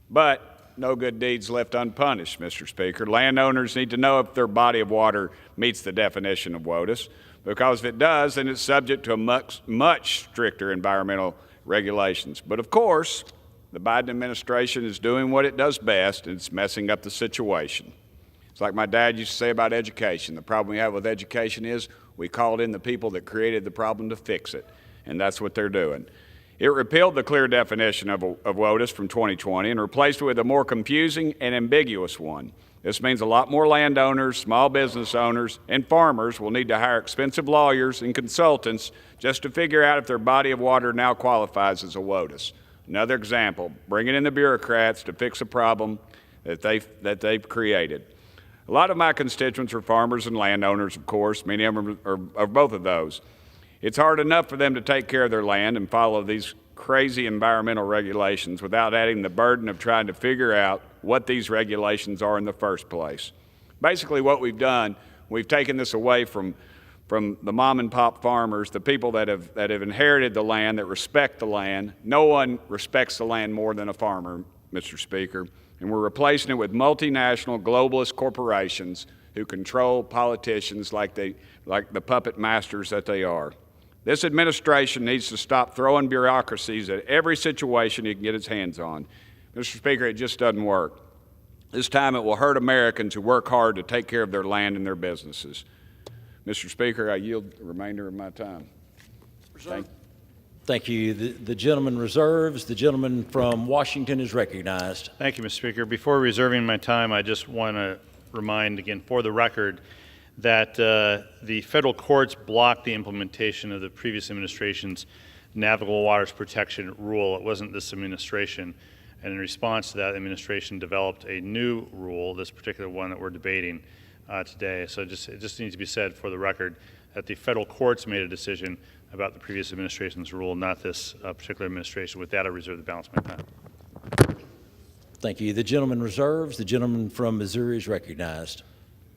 But no good deeds left unpunished, Mr. Speaker. Landowners need to know if their body of water meets the definition of WOTUS, because if it does, then it's subject to a much stricter environmental regulations. But of course, the Biden administration is doing what it does best, and it's messing up the situation. It's like my dad used to say about education. The problem we have with education is we called in the people that created the problem to fix it, and that's what they're doing. It repealed the clear definition of WOTUS from 2020 and replaced it with a more confusing and ambiguous one. This means a lot more landowners, small business owners, and farmers will need to hire expensive lawyers and consultants just to figure out if their body of water now qualifies as a WOTUS. Another example, bringing in the bureaucrats to fix a problem that they've created. A lot of my constituents are farmers and landowners, of course. Many of them are both of those. It's hard enough for them to take care of their land and follow these crazy environmental regulations without adding the burden of trying to figure out what these regulations are in the first place. Basically, what we've done, we've taken this away from the mom and pop farmers, the people that have inherited the land, that respect the land. No one respects the land more than a farmer, Mr. Speaker. And we're replacing it with multinational globalist corporations who control politicians like the puppet masters that they are. This administration needs to stop throwing bureaucracies at every situation it can get its hands on. Mr. Speaker, it just doesn't work. This time it will hurt Americans who work hard to take care of their land and their businesses. Mr. Speaker, I yield the remainder of my time. Thank you. The gentleman reserves. The gentleman from Washington is recognized. Thank you, Mr. Speaker. Before reserving my time, I just want to remind again for the record that the federal courts blocked the implementation of the previous administration's Navigable Waters Protection Rule. It wasn't this administration. And in response to that, the administration developed a new rule, this particular one that we're debating today. So it just needs to be said for the record that the federal courts made a decision about the previous administration's rule, not this particular administration. With that, I reserve the balance of my time. Thank you. The gentleman reserves. The gentleman from Missouri is recognized.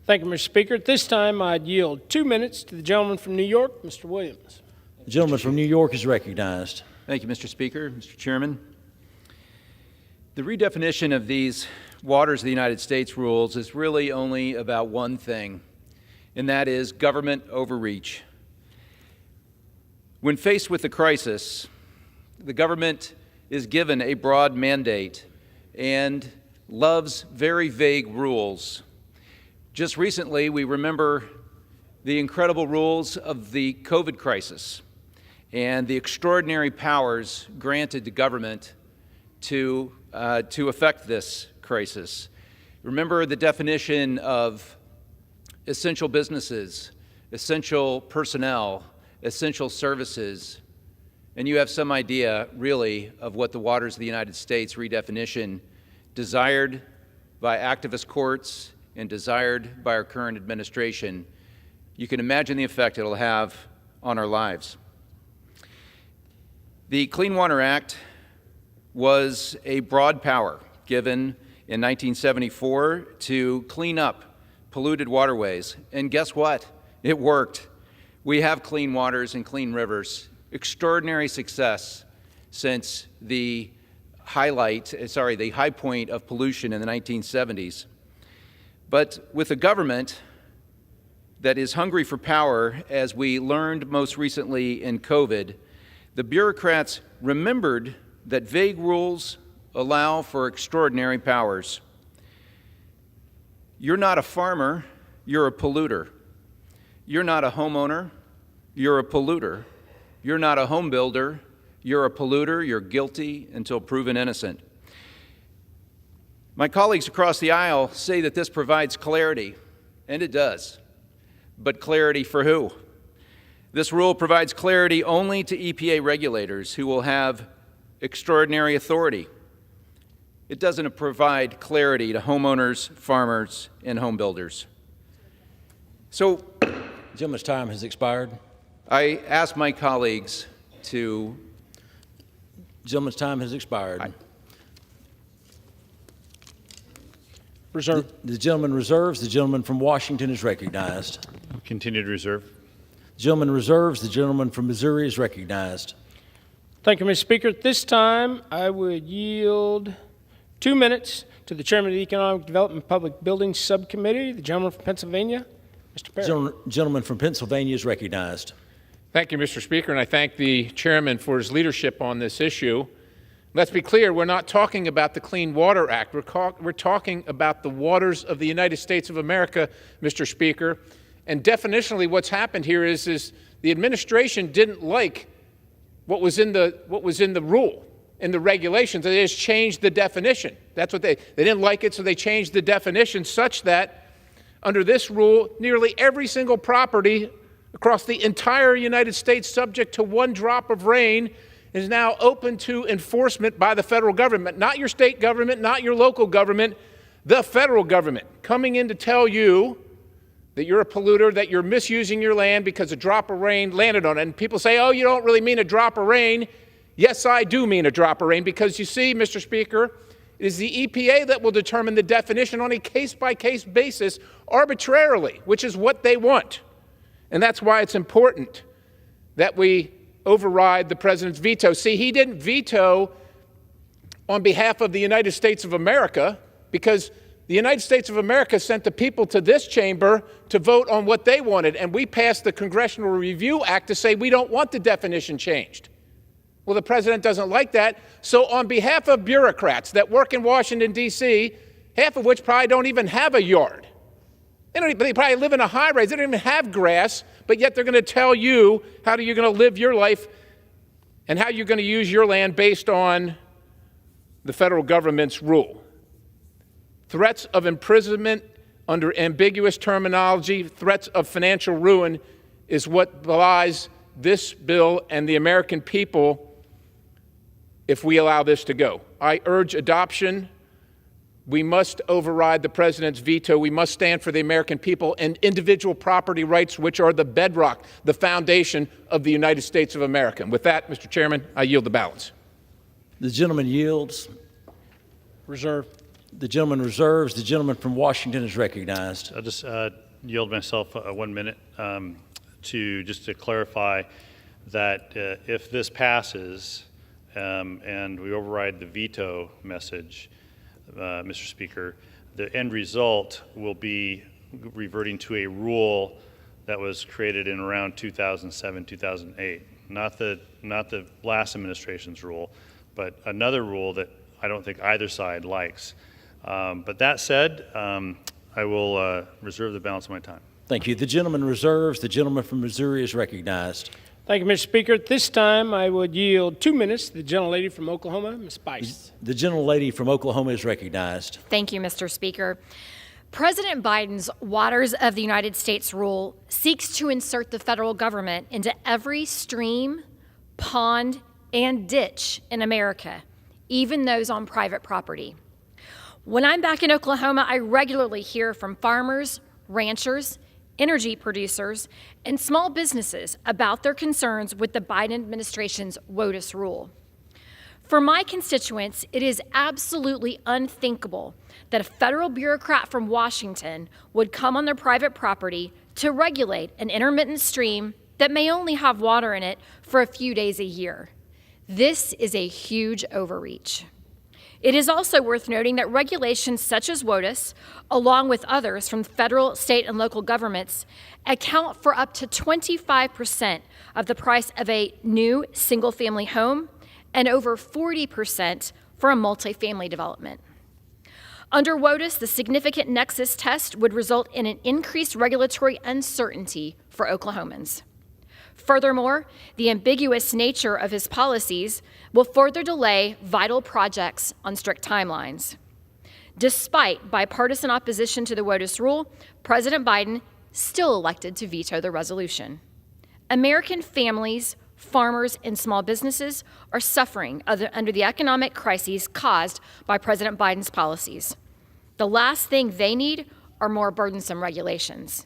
Thank you, Mr. Speaker. At this time, I'd yield 2 minutes to the gentleman from New York, Mr. Williams. The gentleman from New York is recognized. Thank you, Mr. Speaker. Mr. Chairman, the redefinition of these Waters of the United States rules is really only about one thing, and that is government overreach. When faced with the crisis, the government is given a broad mandate and loves very vague rules. Just recently, we remember the incredible rules of the COVID crisis and the extraordinary powers granted to government to affect this crisis. Remember the definition of essential businesses, essential personnel, essential services, and you have some idea, really, of what the Waters of the United States redefinition desired by activist courts and desired by our current administration. You can imagine the effect it'll have on our lives. The Clean Water Act was a broad power given in 1974 to clean up polluted waterways. And guess what? It worked. We have clean waters and clean rivers. Extraordinary success since the high point of pollution in the 1970s. But with a government that is hungry for power, as we learned most recently in COVID, the bureaucrats remembered that vague rules allow for extraordinary powers. You're not a farmer, you're a polluter. You're not a homeowner, you're a polluter. You're not a home builder, you're a polluter, you're guilty until proven innocent. My colleagues across the aisle say that this provides clarity, and it does. But clarity for who? This rule provides clarity only to EPA regulators who will have extraordinary authority. It doesn't provide clarity to homeowners, farmers, and home builders. So, the gentleman's time has expired. I ask my colleagues to... The gentleman's time has expired. Reserve. The gentleman reserves. The gentleman from Washington is recognized. Continued reserve. The gentleman reserves. The gentleman from Missouri is recognized. Thank you, Mr. Speaker. At this time, I would yield 2 minutes to the Chairman of the Economic Development and Public Buildings Subcommittee, the gentleman from Pennsylvania, Mr. Perry. Gentleman from Pennsylvania is recognized. Thank you, Mr. Speaker, and I thank the chairman for his leadership on this issue. Let's be clear, we're not talking about the Clean Water Act. We're talking about the waters of the United States of America, Mr. Speaker. And definitionally, what's happened here is the administration didn't like what was in the rule, in the regulations. They just changed the definition. That's what they didn't like it, so they changed the definition such that under this rule, nearly every single property across the entire United States subject to one drop of rain is now open to enforcement by the federal government, not your state government, not your local government, the federal government coming in to tell you that you're a polluter, that you're misusing your land because a drop of rain landed on it. And people say, oh, you don't really mean a drop of rain. Yes, I do mean a drop of rain because you see, Mr. Speaker, it is the EPA that will determine the definition on a case-by-case basis arbitrarily, which is what they want. And that's why it's important that we override the president's veto. See, he didn't veto on behalf of the United States of America because the United States of America sent the people to this chamber to vote on what they wanted, and we passed the Congressional Review Act to say we don't want the definition changed. Well, the president doesn't like that, so on behalf of bureaucrats that work in Washington, D.C., half of which probably don't even have a yard, they probably live in a high-rise, they don't even have grass, but yet they're going to tell you how you're going to live your life and how you're going to use your land based on the federal government's rule. Threats of imprisonment under ambiguous terminology, threats of financial ruin is what belies this bill and the American people if we allow this to go. I urge adoption. We must override the president's veto. We must stand for the American people and individual property rights, which are the bedrock, the foundation of the United States of America. And with that, Mr. Chairman, I yield the balance. The gentleman yields. Reserve. The gentleman reserves. The gentleman from Washington is recognized. I'll just yield myself 1 minute to clarify. that if this passes and we override the veto message, Mr. Speaker, the end result will be reverting to a rule that was created in around 2007, 2008. Not the last administration's rule, but another rule that I don't think either side likes. But that said, I will reserve the balance of my time. Thank you. The gentleman reserves. The gentleman from Missouri is recognized. Thank you, Mr. Speaker. At this time, I would yield 2 minutes to the gentlelady from Oklahoma, Ms. Bice. The gentlelady from Oklahoma is recognized. Thank you, Mr. Speaker. President Biden's Waters of the United States rule seeks to insert the federal government into every stream, pond, and ditch in America, even those on private property. When I'm back in Oklahoma, I regularly hear from farmers, ranchers, energy producers, and small businesses about their concerns with the Biden administration's WOTUS rule. For my constituents, it is absolutely unthinkable that a federal bureaucrat from Washington would come on their private property to regulate an intermittent stream that may only have water in it for a few days a year. This is a huge overreach. It is also worth noting that regulations such as WOTUS, along with others from federal, state, and local governments, account for up to 25% of the price of a new single-family home and over 40% for a multifamily development. Under WOTUS, the significant nexus test would result in an increased regulatory uncertainty for Oklahomans. Furthermore, the ambiguous nature of his policies will further delay vital projects on strict timelines. Despite bipartisan opposition to the WOTUS rule, President Biden still elected to veto the resolution. American families, farmers, and small businesses are suffering under the economic crises caused by President Biden's policies. The last thing they need are more burdensome regulations.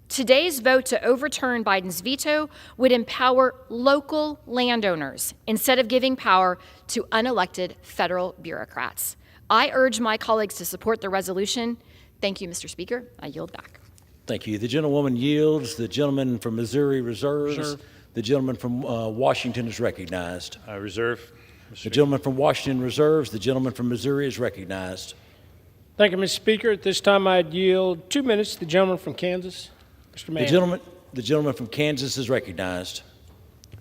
Today's vote to overturn Biden's veto would empower local landowners instead of giving power to unelected federal bureaucrats. I urge my colleagues to support the resolution. Thank you, Mr. Speaker. I yield back. Thank you. The gentlewoman yields. The gentleman from Missouri reserves. Reserve. The gentleman from Washington is recognized. I reserve. The gentleman from Washington reserves. The gentleman from Missouri is recognized. Thank you, Mr. Speaker. At this time, I'd yield 2 minutes to the gentleman from Kansas, Mr. Mann. The gentleman from Kansas is recognized.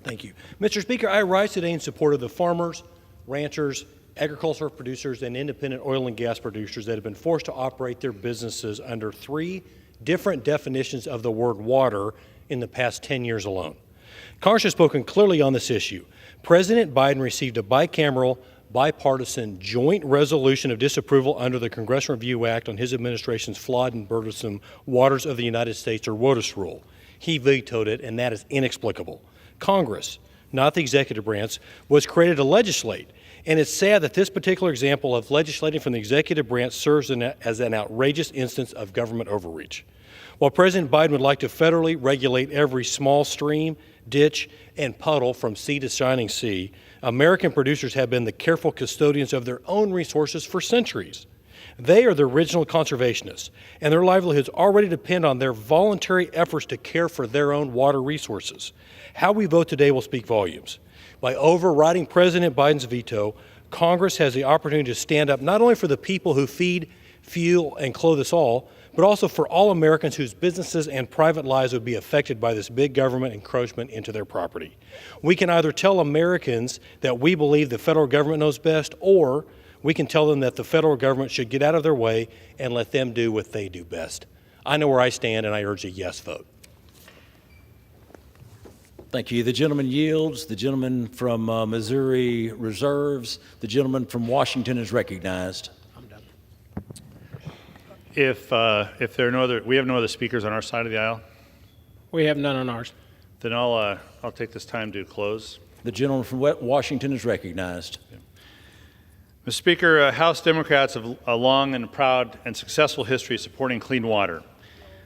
Thank you. Mr. Speaker, I rise today in support of the farmers, ranchers, agricultural producers, and independent oil and gas producers that have been forced to operate their businesses under 3 different definitions of the word water in the past 10 years alone. Congress has spoken clearly on this issue. President Biden received a bicameral, bipartisan joint resolution of disapproval under the Congressional Review Act on his administration's flawed and burdensome Waters of the United States, or WOTUS rule. He vetoed it, and that is inexplicable. Congress, not the executive branch, was created to legislate, and it's sad that this particular example of legislating from the executive branch serves as an outrageous instance of government overreach. While President Biden would like to federally regulate every small stream, ditch, and puddle from sea to shining sea, American producers have been the careful custodians of their own resources for centuries. They are the original conservationists, and their livelihoods already depend on their voluntary efforts to care for their own water resources. How we vote today will speak volumes. By overriding President Biden's veto, Congress has the opportunity to stand up not only for the people who feed, fuel, and clothe us all, but also for all Americans whose businesses and private lives would be affected by this big government encroachment into their property. We can either tell Americans that we believe the federal government knows best, or we can tell them that the federal government should get out of their way and let them do what they do best. I know where I stand, and I urge a yes vote. Thank you. The gentleman yields. The gentleman from Missouri reserves. The gentleman from Washington is recognized. If there are no other, we have no other speakers on our side of the aisle. We have none on ours. Then I'll take this time to close. The gentleman from Washington is recognized. Mr. Speaker, House Democrats have a long and proud and successful history of supporting clean water.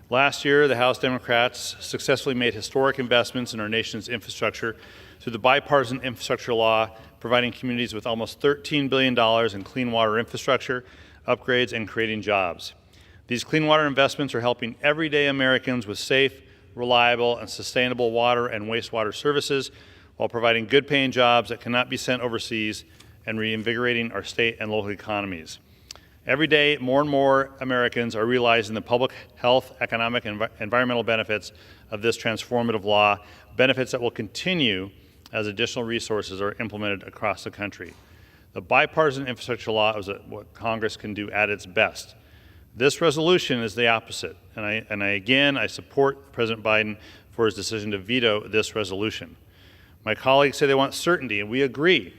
Last year, the House Democrats successfully made historic investments in our nation's infrastructure through the bipartisan infrastructure law, providing communities with almost $13 billion in clean water infrastructure, upgrades, and creating jobs. These clean water investments are helping everyday Americans with safe, reliable, and sustainable water and wastewater services while providing good-paying jobs that cannot be sent overseas and reinvigorating our state and local economies. Every day, more and more Americans are realizing the public health, economic, and environmental benefits of this transformative law, benefits that will continue as additional resources are implemented across the country. The bipartisan infrastructure law is what Congress can do at its best. This resolution is the opposite, and I support President Biden for his decision to veto this resolution. My colleagues say they want certainty, and we agree,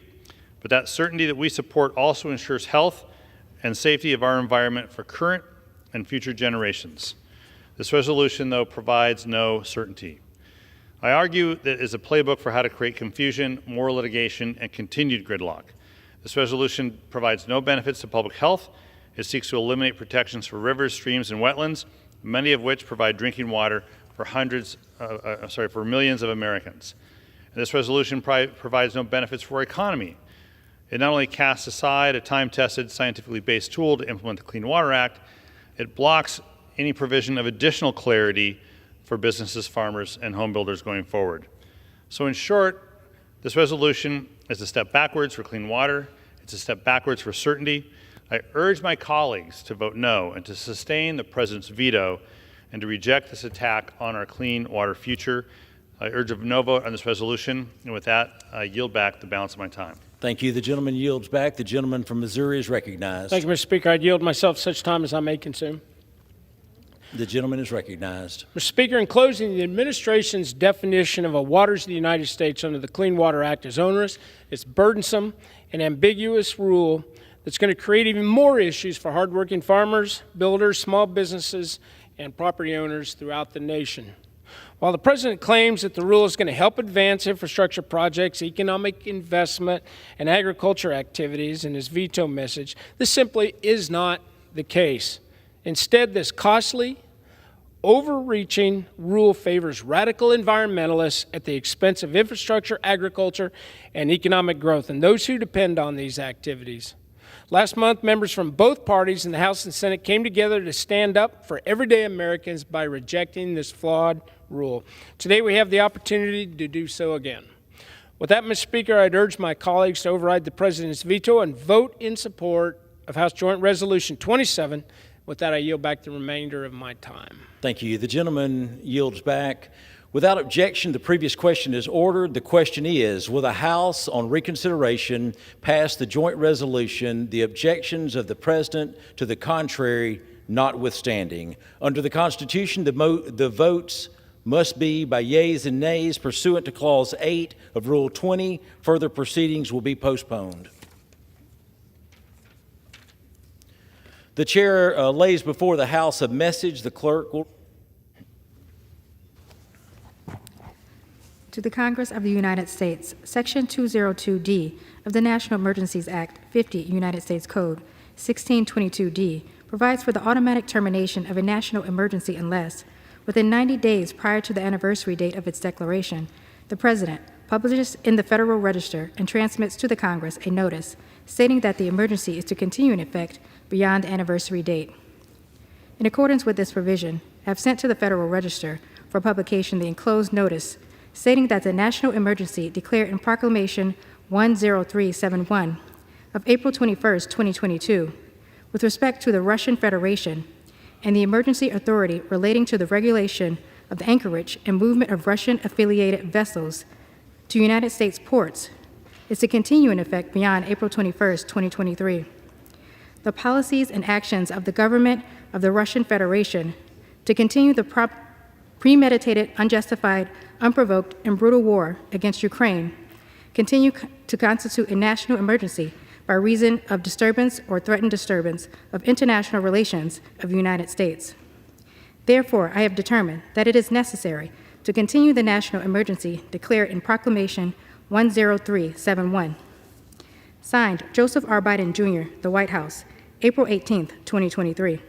but that certainty that we support also ensures health and safety of our environment for current and future generations. This resolution, though, provides no certainty. I argue that it is a playbook for how to create confusion, more litigation, and continued gridlock. This resolution provides no benefits to public health. It seeks to eliminate protections for rivers, streams, and wetlands, many of which provide drinking water for for millions of Americans. And this resolution provides no benefits for our economy. It not only casts aside a time-tested, scientifically based tool to implement the Clean Water Act, it blocks any provision of additional clarity for businesses, farmers, and home builders going forward. So in short, this resolution is a step backwards for clean water. It's a step backwards for certainty. I urge my colleagues to vote no and to sustain the President's veto and to reject this attack on our clean water future. I urge a no vote on this resolution, and with that, I yield back the balance of my time. Thank you. The gentleman yields back. The gentleman from Missouri is recognized. Thank you, Mr. Speaker. I yield myself such time as I may consume. The gentleman is recognized. Mr. Speaker, in closing, the administration's definition of a waters of the United States under the Clean Water Act is onerous, it's burdensome, and ambiguous rule that's going to create even more issues for hardworking farmers, builders, small businesses, and property owners throughout the nation. While the President claims that the rule is going to help advance infrastructure projects, economic investment, and agriculture activities in his veto message, this simply is not the case. Instead, this costly, overreaching rule favors radical environmentalists at the expense of infrastructure, agriculture, and economic growth, and those who depend on these activities. Last month, members from both parties in the House and Senate came together to stand up for everyday Americans by rejecting this flawed rule. Today, we have the opportunity to do so again. With that, Mr. Speaker, I'd urge my colleagues to override the President's veto and vote in support of House Joint Resolution 27. With that, I yield back the remainder of my time. Thank you. The gentleman yields back. Without objection, the previous question is ordered. The question is, will the House on reconsideration pass the joint resolution, the objections of the President to the contrary notwithstanding? Under the Constitution, the votes must be by yeas and nays pursuant to Clause 8 of Rule 20. Further proceedings will be postponed. The chair lays before the House a message. The clerk will. To the Congress of the United States, Section 202D of the National Emergencies Act, 50 United States Code 1622D provides for the automatic termination of a national emergency unless, within 90 days prior to the anniversary date of its declaration, the President publishes in the Federal Register and transmits to the Congress a notice stating that the emergency is to continue in effect beyond the anniversary date. In accordance with this provision, I have sent to the Federal Register for publication the enclosed notice stating that the national emergency declared in Proclamation 10371 of April 21, 2022, with respect to the Russian Federation and the emergency authority relating to the regulation of the anchorage and movement of Russian-affiliated vessels to United States ports, is to continue in effect beyond April 21, 2023. The policies and actions of the government of the Russian Federation to continue the premeditated, unjustified, unprovoked, and brutal war against Ukraine continue to constitute a national emergency by reason of disturbance or threatened disturbance of international relations of the United States. Therefore, I have determined that it is necessary to continue the national emergency declared in Proclamation 10371. Signed, Joseph R. Biden, Jr., The White House, April 18, 2023.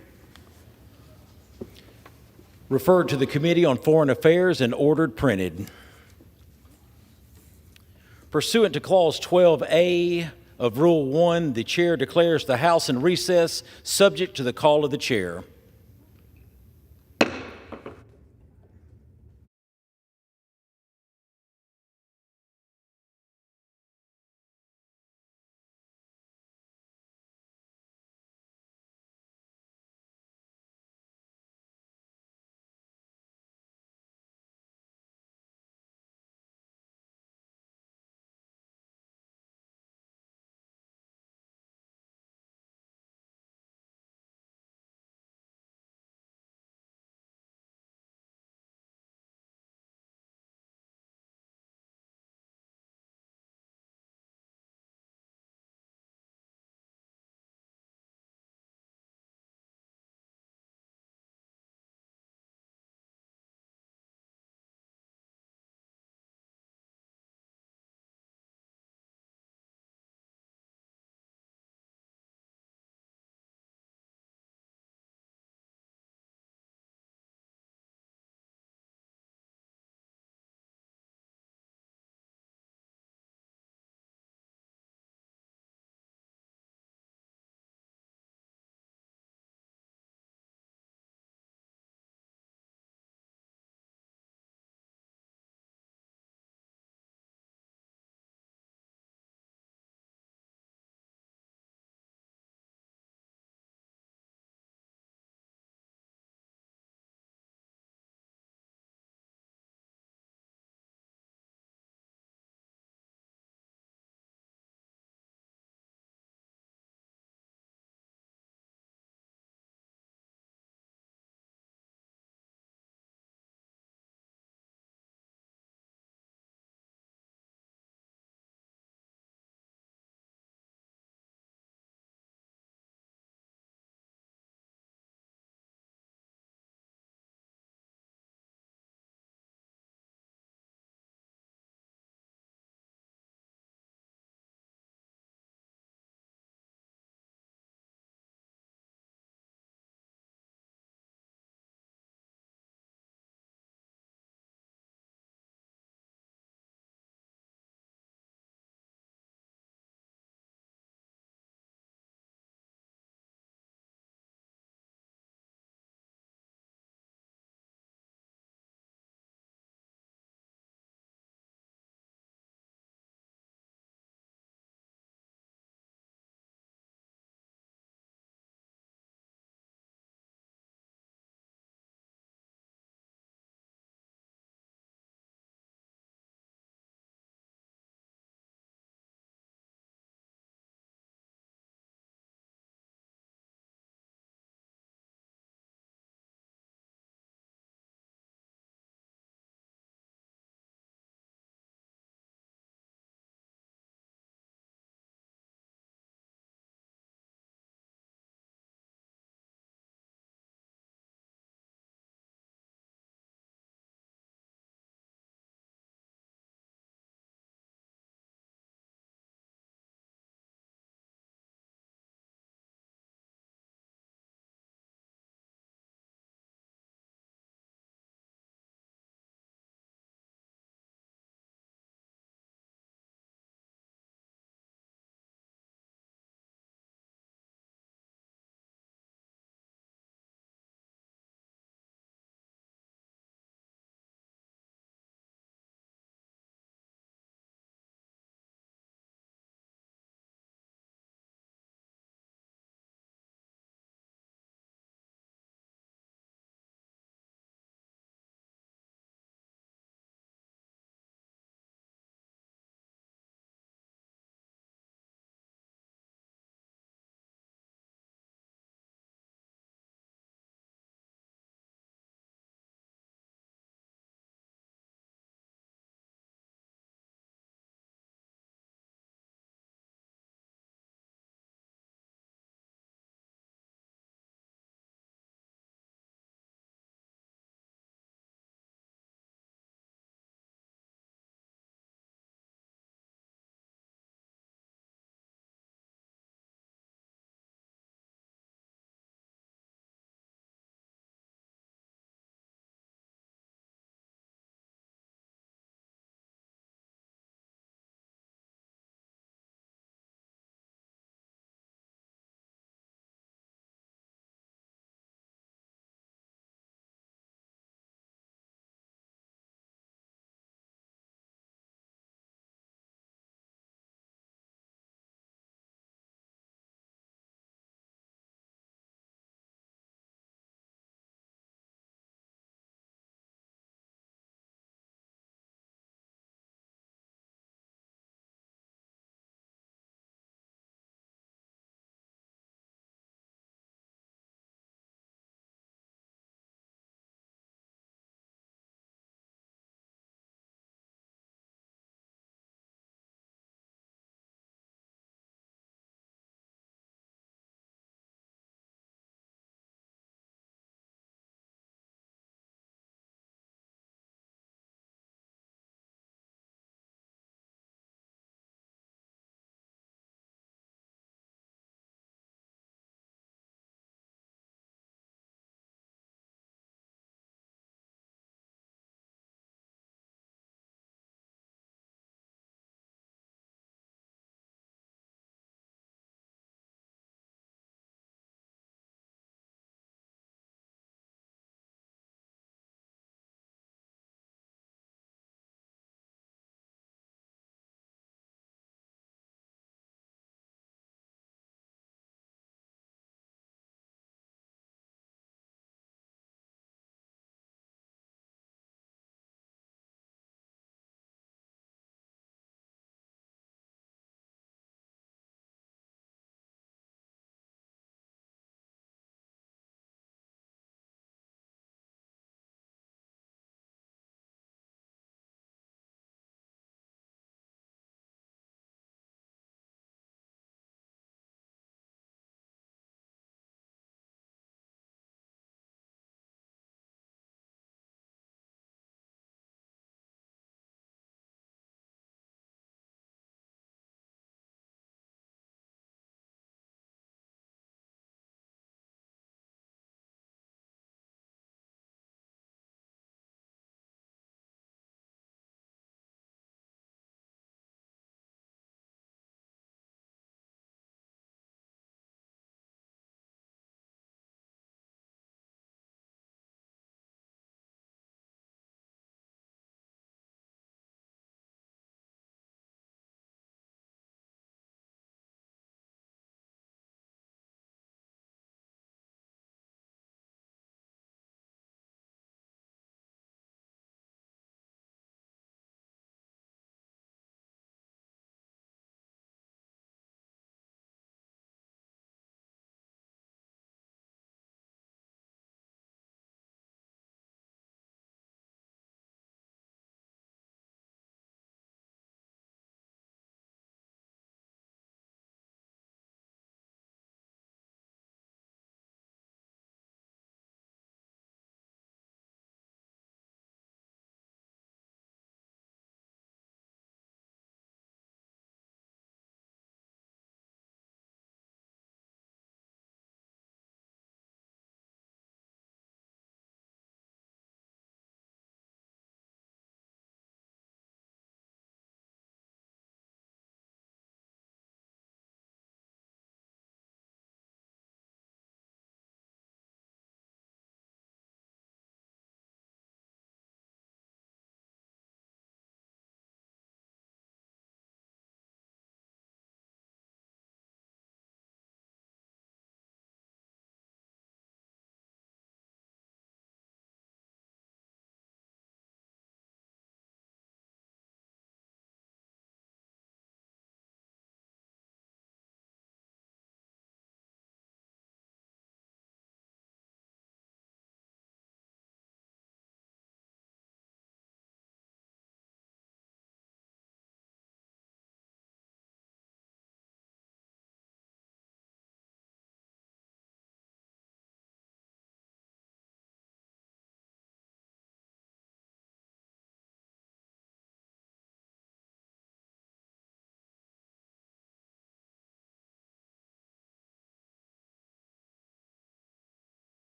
Referred to the Committee on Foreign Affairs and ordered printed. Pursuant to Clause 12A of Rule 1, the Chair declares the House in recess, subject to the call of the Chair.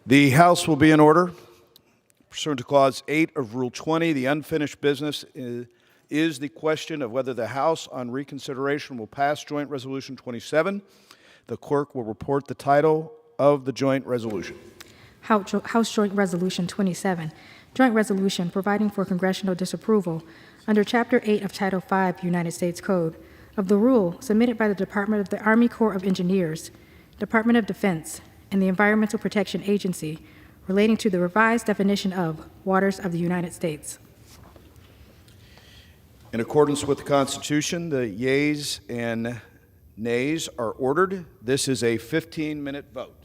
The House will be in order. Pursuant to Clause 8 of Rule 20, the unfinished business is the question of whether the House on reconsideration will pass Joint Resolution 27. The clerk will report the title of the joint resolution. House Joint Resolution 27, Joint Resolution providing for congressional disapproval under Chapter 8 of Title 5 United States Code of the rule submitted by the Department of the Army Corps of Engineers, Department of Defense, and the Environmental Protection Agency relating to the revised definition of waters of the United States. In accordance with the Constitution, the yeas and nays are ordered. This is a 15-minute vote.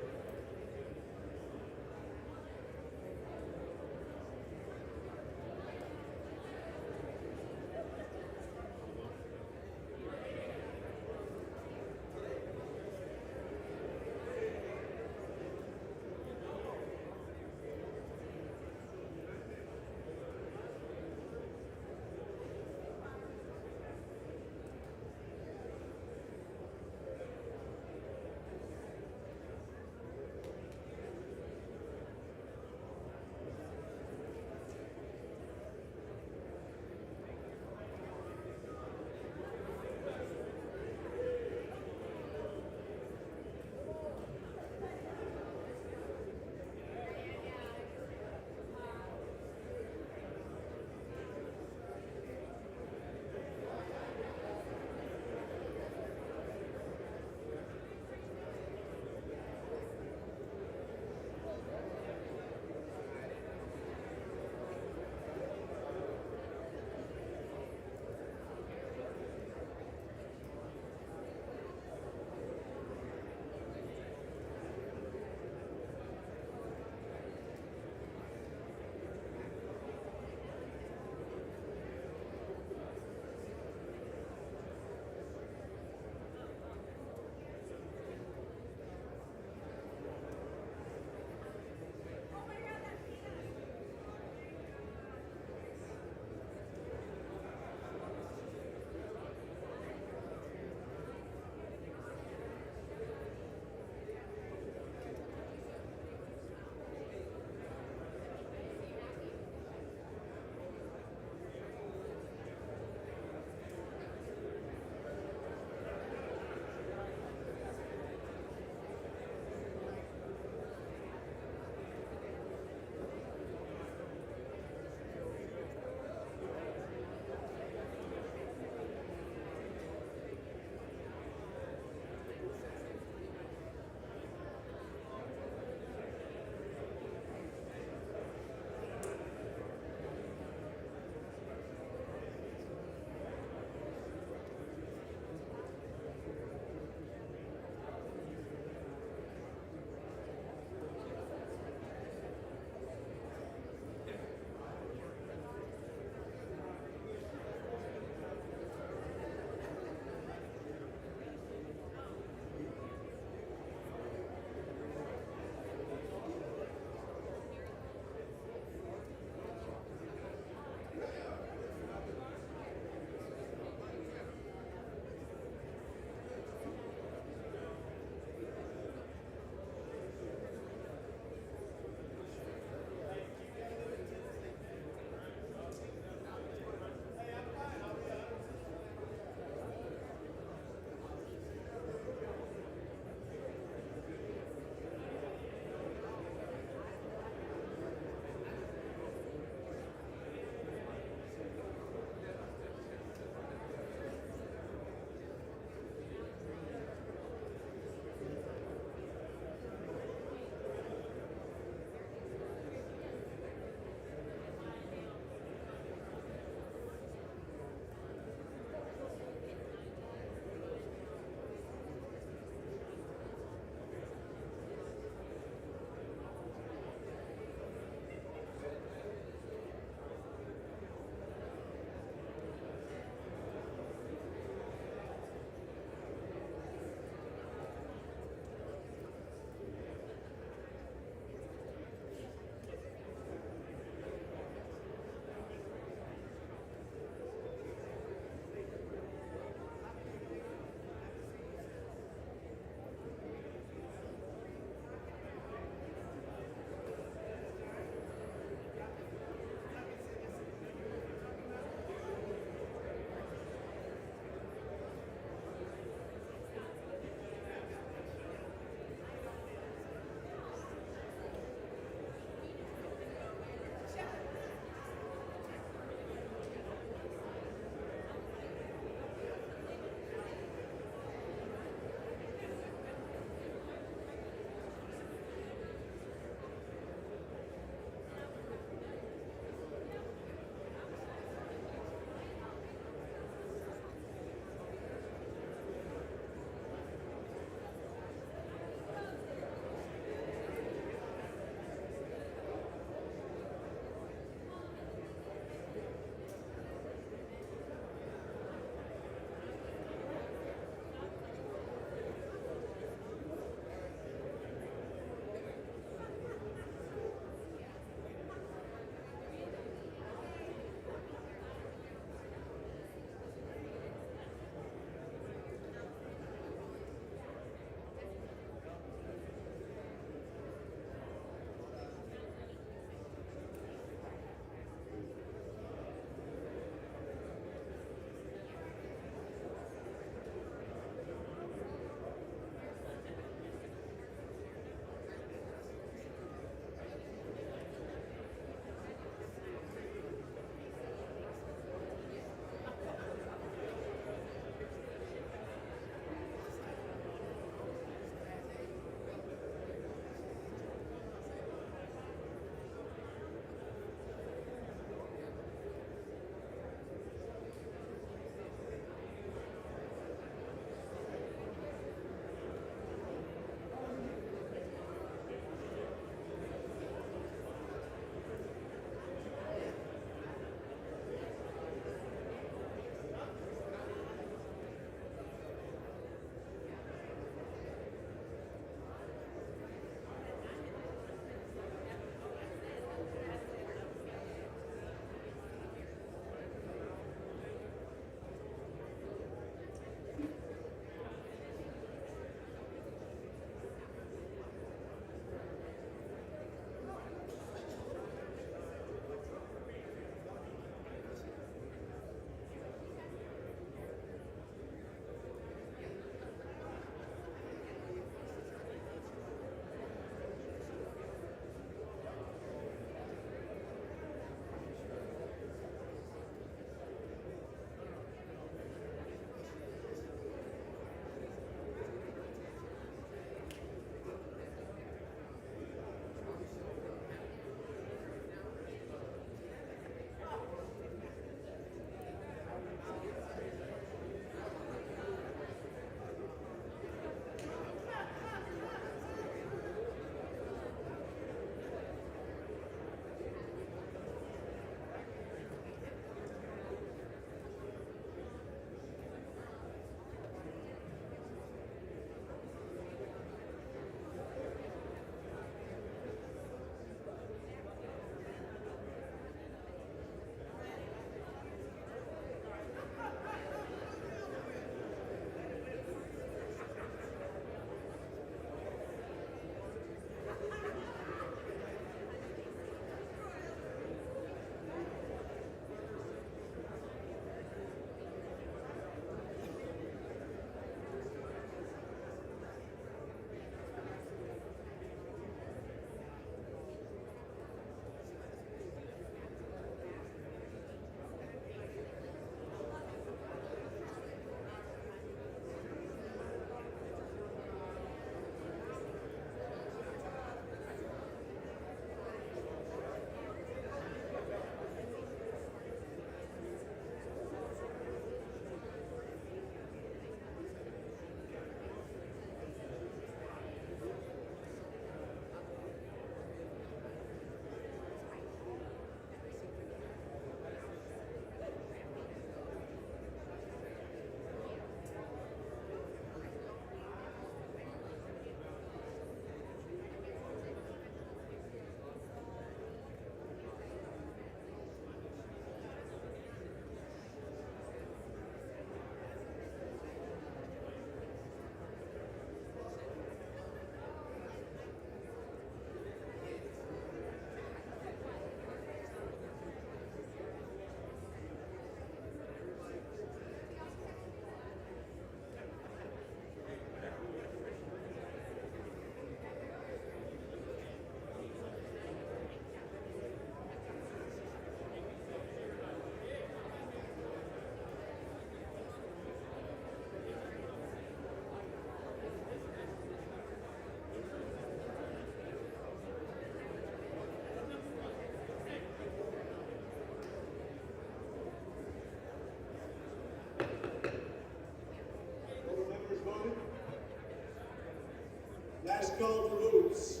called for votes.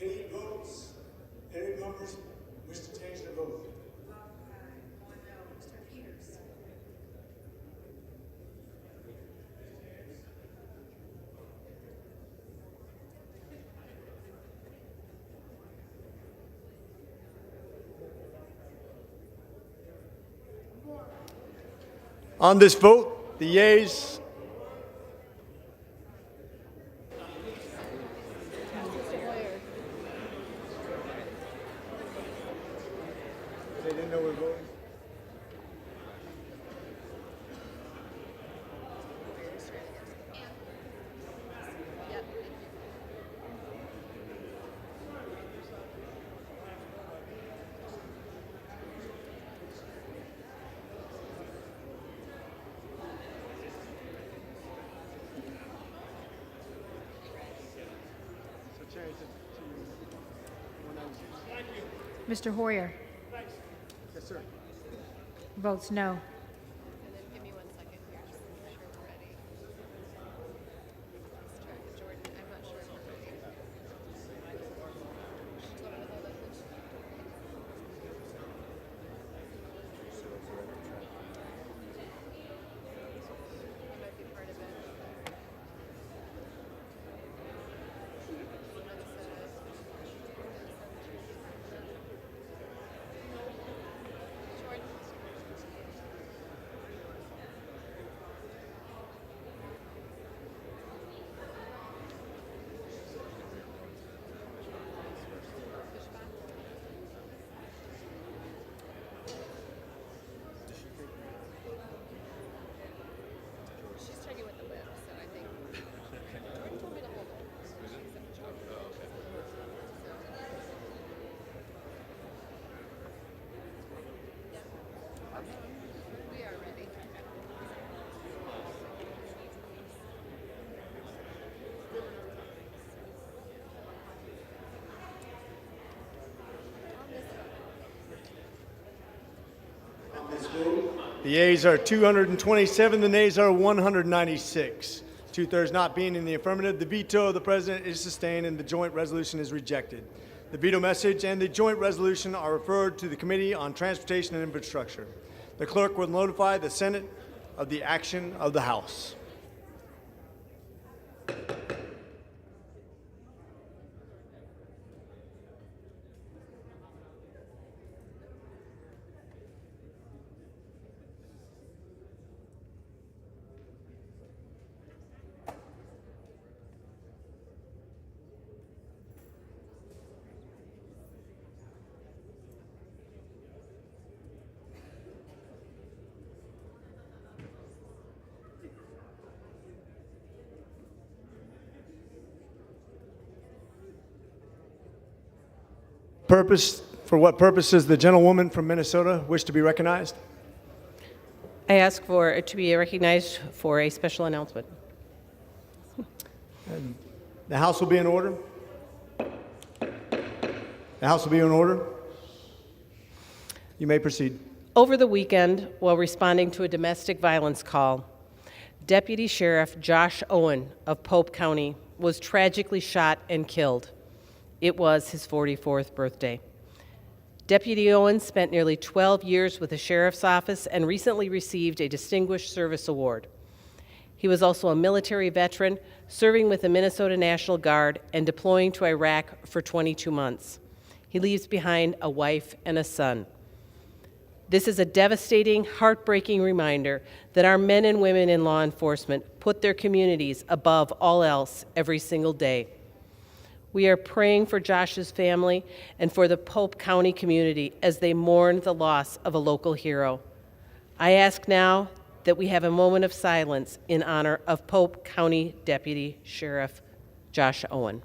Any votes? Any members wish to change their vote? On this vote, the yeas. They didn't know we were voting. Mr. Hoyer Yes, sir. votes no. The yeas are 227, the nays are 196. Two-thirds not being in the affirmative, the veto of the president is sustained and the joint resolution is rejected. The veto message and the joint resolution are referred to the Committee on Transportation and Infrastructure. The clerk will notify the Senate of the action of the House. For what purpose does the gentlewoman from Minnesota wish to be recognized? I ask for it to be recognized for a special announcement. And the House will be in order. The House will be in order. You may proceed. Over the weekend, while responding to a domestic violence call, Deputy Sheriff Josh Owen of Pope County was tragically shot and killed. It was his 44th birthday. Deputy Owen spent nearly 12 years with the Sheriff's Office and recently received a Distinguished Service Award. He was also a military veteran, serving with the Minnesota National Guard and deploying to Iraq for 22 months. He leaves behind a wife and a son. This is a devastating, heartbreaking reminder that our men and women in law enforcement put their communities above all else every single day. We are praying for Josh's family and for the Pope County community as they mourn the loss of a local hero. I ask now that we have a moment of silence in honor of Pope County Deputy Sheriff Josh Owen.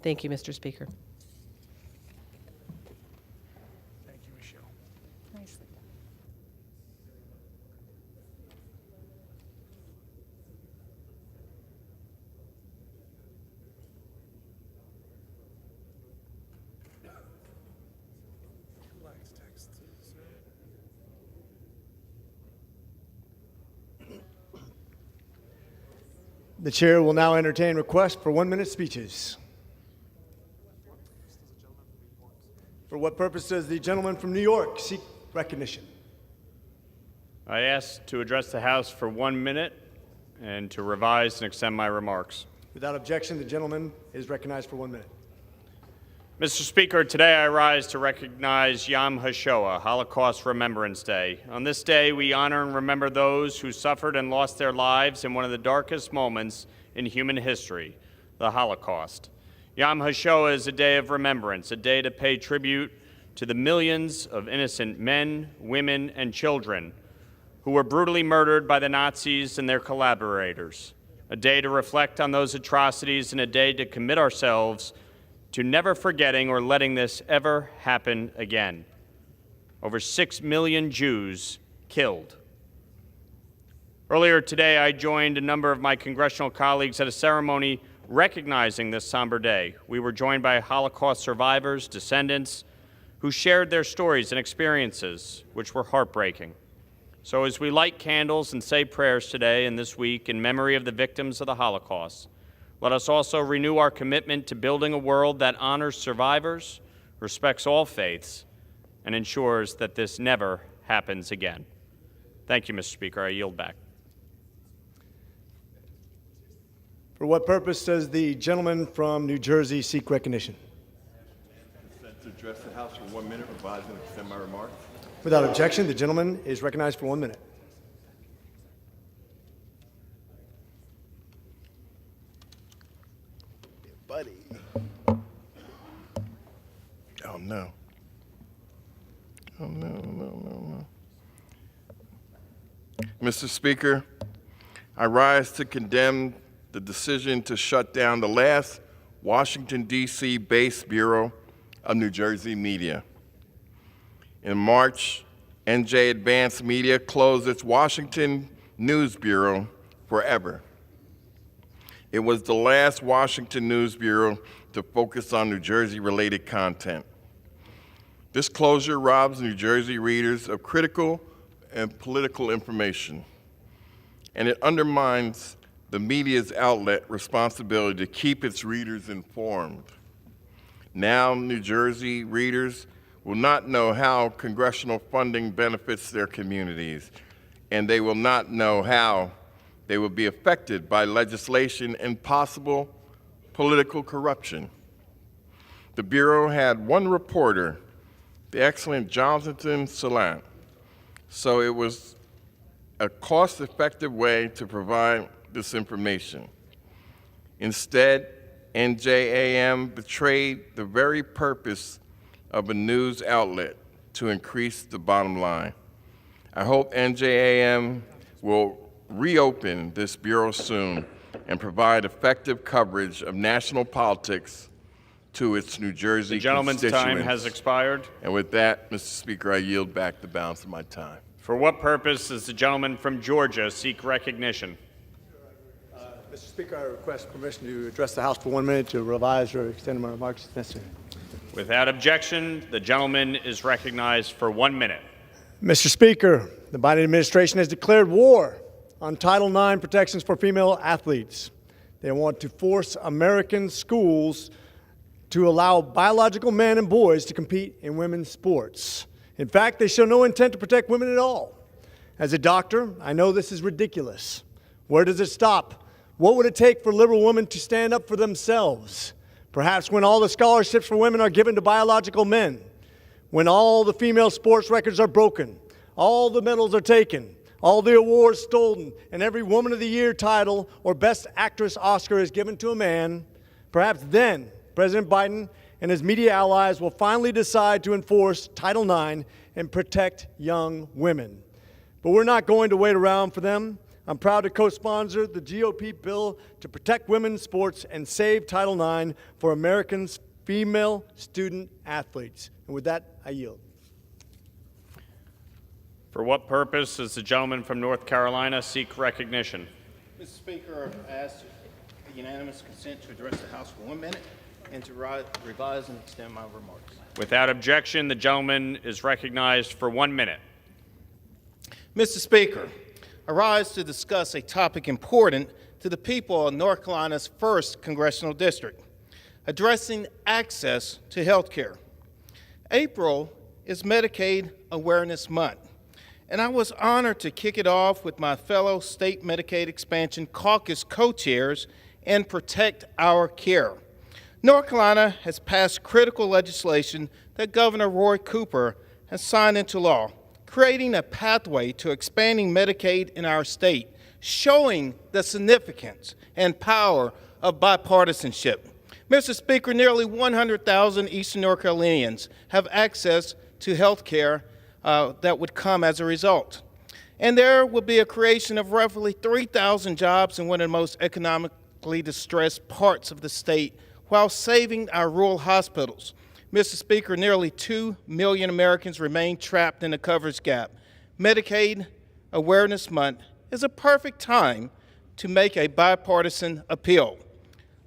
Thank you, Mr. Speaker. Thank you, Michelle. Nicely The chair will now entertain requests for 1-minute speeches. For what purpose does the gentleman from New York seek recognition? I ask to address the House for 1 minute and to revise and extend my remarks. Without objection, the gentleman is recognized for 1 minute. Mr. Speaker, today I rise to recognize Yom HaShoah, Holocaust Remembrance Day. On this day, we honor and remember those who suffered and lost their lives in one of the darkest moments in human history, the Holocaust. Yom HaShoah is a day of remembrance, a day to pay tribute to the millions of innocent men, women, and children who were brutally murdered by the Nazis and their collaborators, a day to reflect on those atrocities and a day to commit ourselves to never forgetting or letting this ever happen again. Over 6 million Jews killed. Earlier today, I joined a number of my congressional colleagues at a ceremony recognizing this somber day. We were joined by Holocaust survivors, descendants, who shared their stories and experiences, which were heartbreaking. So as we light candles and say prayers today and this week in memory of the victims of the Holocaust, let us also renew our commitment to building a world that honors survivors, respects all faiths, and ensures that this never happens again. Thank you, Mr. Speaker. I yield back. For what purpose does the gentleman from New Jersey seek recognition? To address the House for 1 minute, revise and extend my remarks. Without objection, the gentleman is recognized for 1 minute. Buddy. Oh, no. Oh, no. Mr. Speaker, I rise to condemn the decision to shut down the last Washington, D.C. based Bureau of New Jersey Media. In March, NJ Advanced Media closed its Washington News Bureau forever. It was the last Washington News Bureau to focus on New Jersey-related content. This closure robs New Jersey readers of critical and political information, and it undermines the media's outlet responsibility to keep its readers informed. Now, New Jersey readers will not know how congressional funding benefits their communities, and they will not know how they will be affected by legislation and possible political corruption. The Bureau had one reporter, the excellent Jonathan Salant, so it was a cost-effective way to provide this information. Instead, NJAM betrayed the very purpose of a news outlet to increase the bottom line. I hope NJAM will reopen this bureau soon and provide effective coverage of national politics to its New Jersey constituents. The gentleman's time has expired. And with that, Mr. Speaker, I yield back the balance of my time. For what purpose does the gentleman from Georgia seek recognition? Mr. Speaker, I request permission to address the House for 1 minute to revise or extend my remarks if necessary. Without objection, the gentleman is recognized for 1 minute. Mr. Speaker, the Biden administration has declared war on Title IX protections for female athletes. They want to force American schools to allow biological men and boys to compete in women's sports. In fact, they show no intent to protect women at all. As a doctor, I know this is ridiculous. Where does it stop? What would it take for liberal women to stand up for themselves? Perhaps when all the scholarships for women are given to biological men, when all the female sports records are broken, all the medals are taken, all the awards stolen, and every Woman of the Year title or Best Actress Oscar is given to a man, perhaps then President Biden and his media allies will finally decide to enforce Title IX and protect young women. But we're not going to wait around for them. I'm proud to co-sponsor the GOP bill to protect women's sports and save Title IX for Americans' female student athletes. And with that, I yield. For what purpose does the gentleman from North Carolina seek recognition? Mr. Speaker, I ask the unanimous consent to address the House for 1 minute and to revise and extend my remarks. Without objection, the gentleman is recognized for 1 minute. Mr. Speaker, I rise to discuss a topic important to the people of North Carolina's 1st Congressional District, addressing access to health care. April is Medicaid Awareness Month, and I was honored to kick it off with my fellow State Medicaid Expansion Caucus co-chairs and Protect Our Care. North Carolina has passed critical legislation that Governor Roy Cooper has signed into law, creating a pathway to expanding Medicaid in our state, showing the significance and power of bipartisanship. Mr. Speaker, nearly 100,000 Eastern North Carolinians have access to health care that would come as a result. And there will be a creation of roughly 3,000 jobs in one of the most economically distressed parts of the state while saving our rural hospitals. Mr. Speaker, nearly 2 million Americans remain trapped in the coverage gap. Medicaid Awareness Month is a perfect time to make a bipartisan appeal.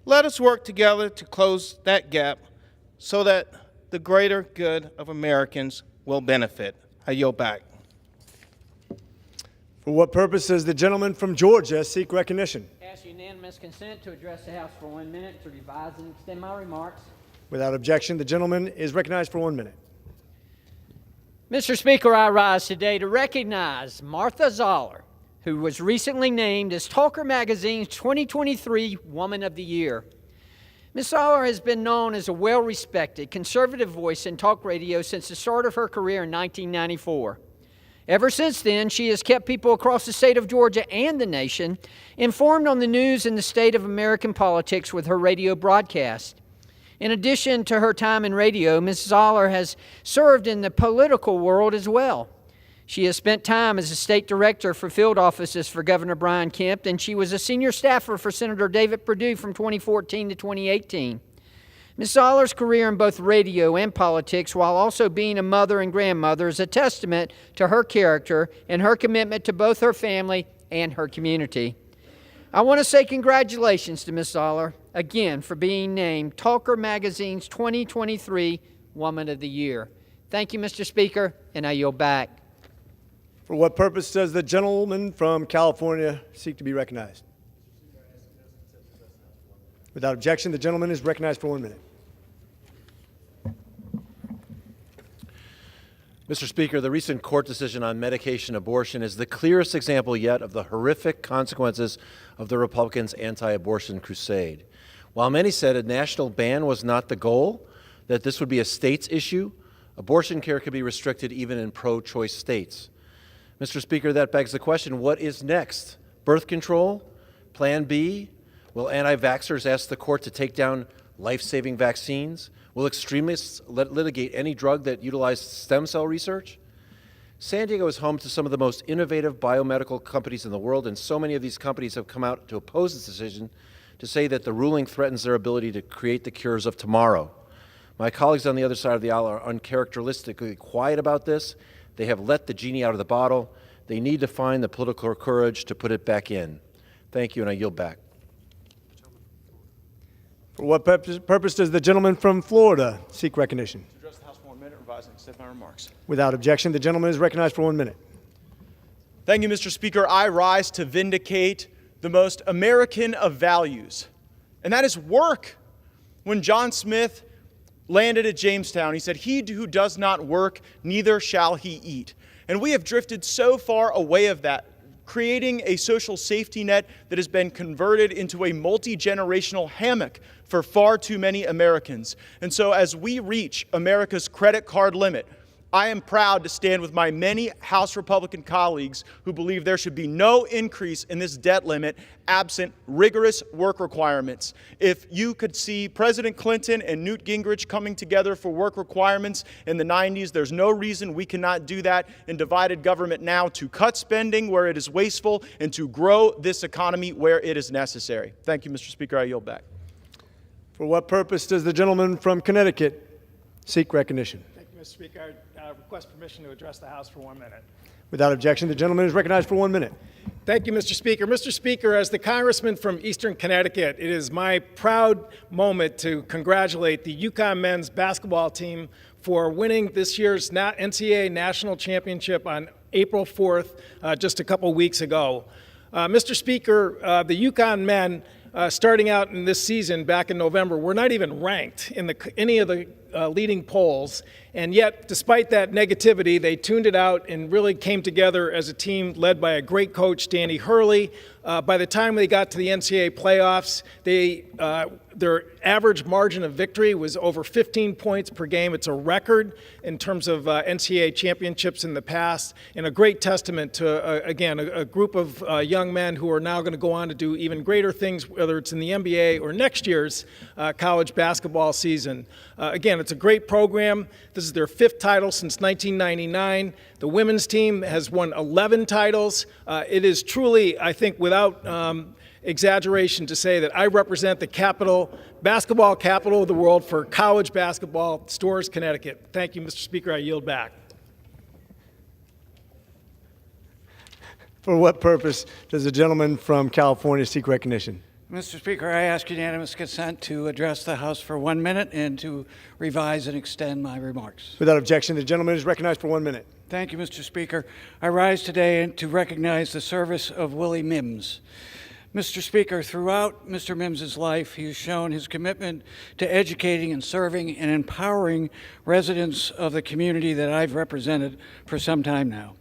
Let us work together to close that gap so that the greater good of Americans will benefit. I yield back. For what purpose does the gentleman from Georgia seek recognition? Ask unanimous consent to address the House for 1 minute to revise and extend my remarks. Without objection, the gentleman is recognized for 1 minute. Mr. Speaker, I rise today to recognize Martha Zoller, who was recently named as Talker Magazine's 2023 Woman of the Year. Ms. Zoller has been known as a well-respected conservative voice in talk radio since the start of her career in 1994. Ever since then, she has kept people across the state of Georgia and the nation informed on the news and the state of American politics with her radio broadcast. In addition to her time in radio, Ms. Zoller has served in the political world as well. She has spent time as a state director for field offices for Governor Brian Kemp, and she was a senior staffer for Senator David Perdue from 2014 to 2018. Ms. Zoller's career in both radio and politics, while also being a mother and grandmother, is a testament to her character and her commitment to both her family and her community. I want to say congratulations to Ms. Zoller, again, for being named Talker Magazine's 2023 Woman of the Year. Thank you, Mr. Speaker, and I yield back. For what purpose does the gentleman from California seek to be recognized? Without objection, the gentleman is recognized for 1 minute. Mr. Speaker, the recent court decision on medication abortion is the clearest example yet of the horrific consequences of the Republicans' anti-abortion crusade. While many said a national ban was not the goal, that this would be a state's issue, abortion care could be restricted even in pro-choice states. Mr. Speaker, that begs the question, what is next? Birth control? Plan B? Will anti-vaxxers ask the court to take down life-saving vaccines? Will extremists litigate any drug that utilizes stem cell research? San Diego is home to some of the most innovative biomedical companies in the world, and so many of these companies have come out to oppose this decision to say that the ruling threatens their ability to create the cures of tomorrow. My colleagues on the other side of the aisle are uncharacteristically quiet about this. They have let the genie out of the bottle. They need to find the political courage to put it back in. Thank you, and I yield back. For what purpose does the gentleman from Florida seek recognition? To address the House for 1 minute, revise and extend my remarks. Without objection, the gentleman is recognized for 1 minute. Thank you, Mr. Speaker. I rise to vindicate the most American of values, and that is work. When John Smith landed at Jamestown, he said, "He who does not work, neither shall he eat." And we have drifted so far away of that, creating a social safety net that has been converted into a multi-generational hammock for far too many Americans. And so as we reach America's credit card limit, I am proud to stand with my many House Republican colleagues who believe there should be no increase in this debt limit absent rigorous work requirements. If you could see President Clinton and Newt Gingrich coming together for work requirements in the 90s, there's no reason we cannot do that in divided government now to cut spending where it is wasteful and to grow this economy where it is necessary. Thank you, Mr. Speaker. I yield back. For what purpose does the gentleman from Connecticut seek recognition? Thank you, Mr. Speaker. I request permission to address the House for 1 minute. Without objection, the gentleman is recognized for 1 minute. Thank you, Mr. Speaker. Mr. Speaker, as the congressman from Eastern Connecticut, it is my proud moment to congratulate the UConn men's basketball team for winning this year's NCAA National Championship on April 4th, just a couple weeks ago. Mr. Speaker, the Yukon men, starting out in this season back in November, were not even ranked in any of the leading polls. And yet, despite that negativity, they tuned it out and really came together as a team led by a great coach, Danny Hurley. By the time they got to the NCAA playoffs, their average margin of victory was over 15 points per game. It's a record in terms of NCAA championships in the past, and a great testament to, again, a group of young men who are now going to go on to do even greater things, whether it's in the NBA or next year's college basketball season. Again, it's a great program. This is their 5th title since 1999. The women's team has won 11 titles. It is truly, I think, without exaggeration to say that I represent the basketball capital of the world for college basketball, Storrs, Connecticut. Thank you, Mr. Speaker. I yield back. For what purpose does the gentleman from California seek recognition? Mr. Speaker, I ask unanimous consent to address the House for 1 minute and to revise and extend my remarks. Without objection, the gentleman is recognized for 1 minute. Thank you, Mr. Speaker. I rise today to recognize the service of Willie Mims. Mr. Speaker, throughout Mr. Mims's life, he has shown his commitment to educating and serving and empowering residents of the community that I've represented for some time now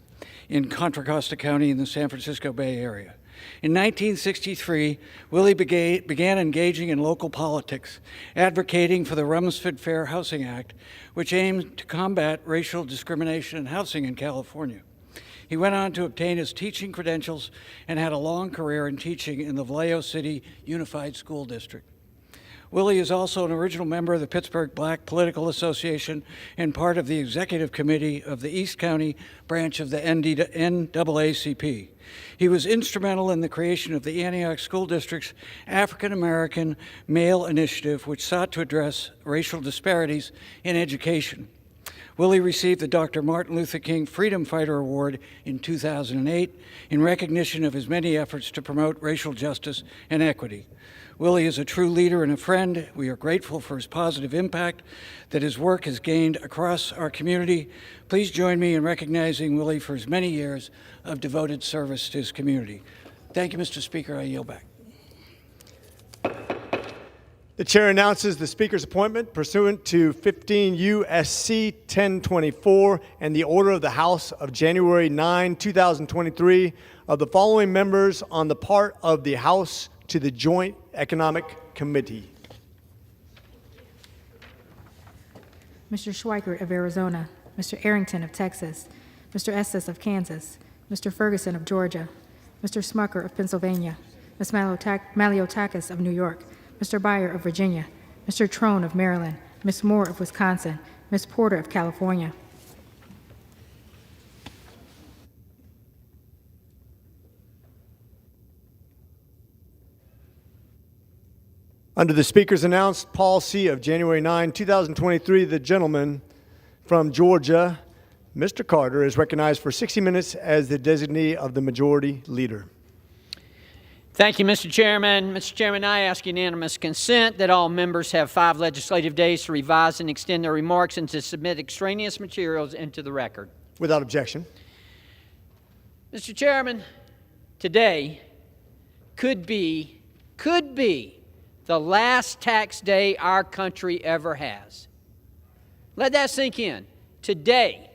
in Contra Costa County in the San Francisco Bay Area. In 1963, Willie began engaging in local politics, advocating for the Rumsfeld Fair Housing Act, which aimed to combat racial discrimination in housing in California. He went on to obtain his teaching credentials and had a long career in teaching in the Vallejo City Unified School District. Willie is also an original member of the Pittsburgh Black Political Association and part of the executive committee of the East County branch of the NAACP. He was instrumental in the creation of the Antioch School District's African American Male Initiative, which sought to address racial disparities in education. Willie received the Dr. Martin Luther King Freedom Fighter Award in 2008 in recognition of his many efforts to promote racial justice and equity. Willie is a true leader and a friend. We are grateful for his positive impact that his work has gained across our community. Please join me in recognizing Willie for his many years of devoted service to his community. Thank you, Mr. Speaker. I yield back. The chair announces the Speaker's appointment pursuant to 15 U.S.C. 1024 and the order of the House of January 9, 2023 of the following members on the part of the House to the Joint Economic Committee. Mr. Schweikert of Arizona, Mr. Arrington of Texas, Mr. Estes of Kansas, Mr. Ferguson of Georgia, Mr. Smucker of Pennsylvania, Ms. Maliotakis of New York, Mr. Byer of Virginia, Mr. Trone of Maryland, Ms. Moore of Wisconsin, Ms. Porter of California. Under the Speaker's announced policy of January 9, 2023, the gentleman from Georgia, Mr. Carter, is recognized for 60 minutes as the designee of the Majority Leader. Thank you, Mr. Chairman. Mr. Chairman, I ask unanimous consent that all members have 5 legislative days to revise and extend their remarks and to submit extraneous materials into the record. Without objection. Mr. Chairman, today could be the last tax day our country ever has. Let that sink in. Today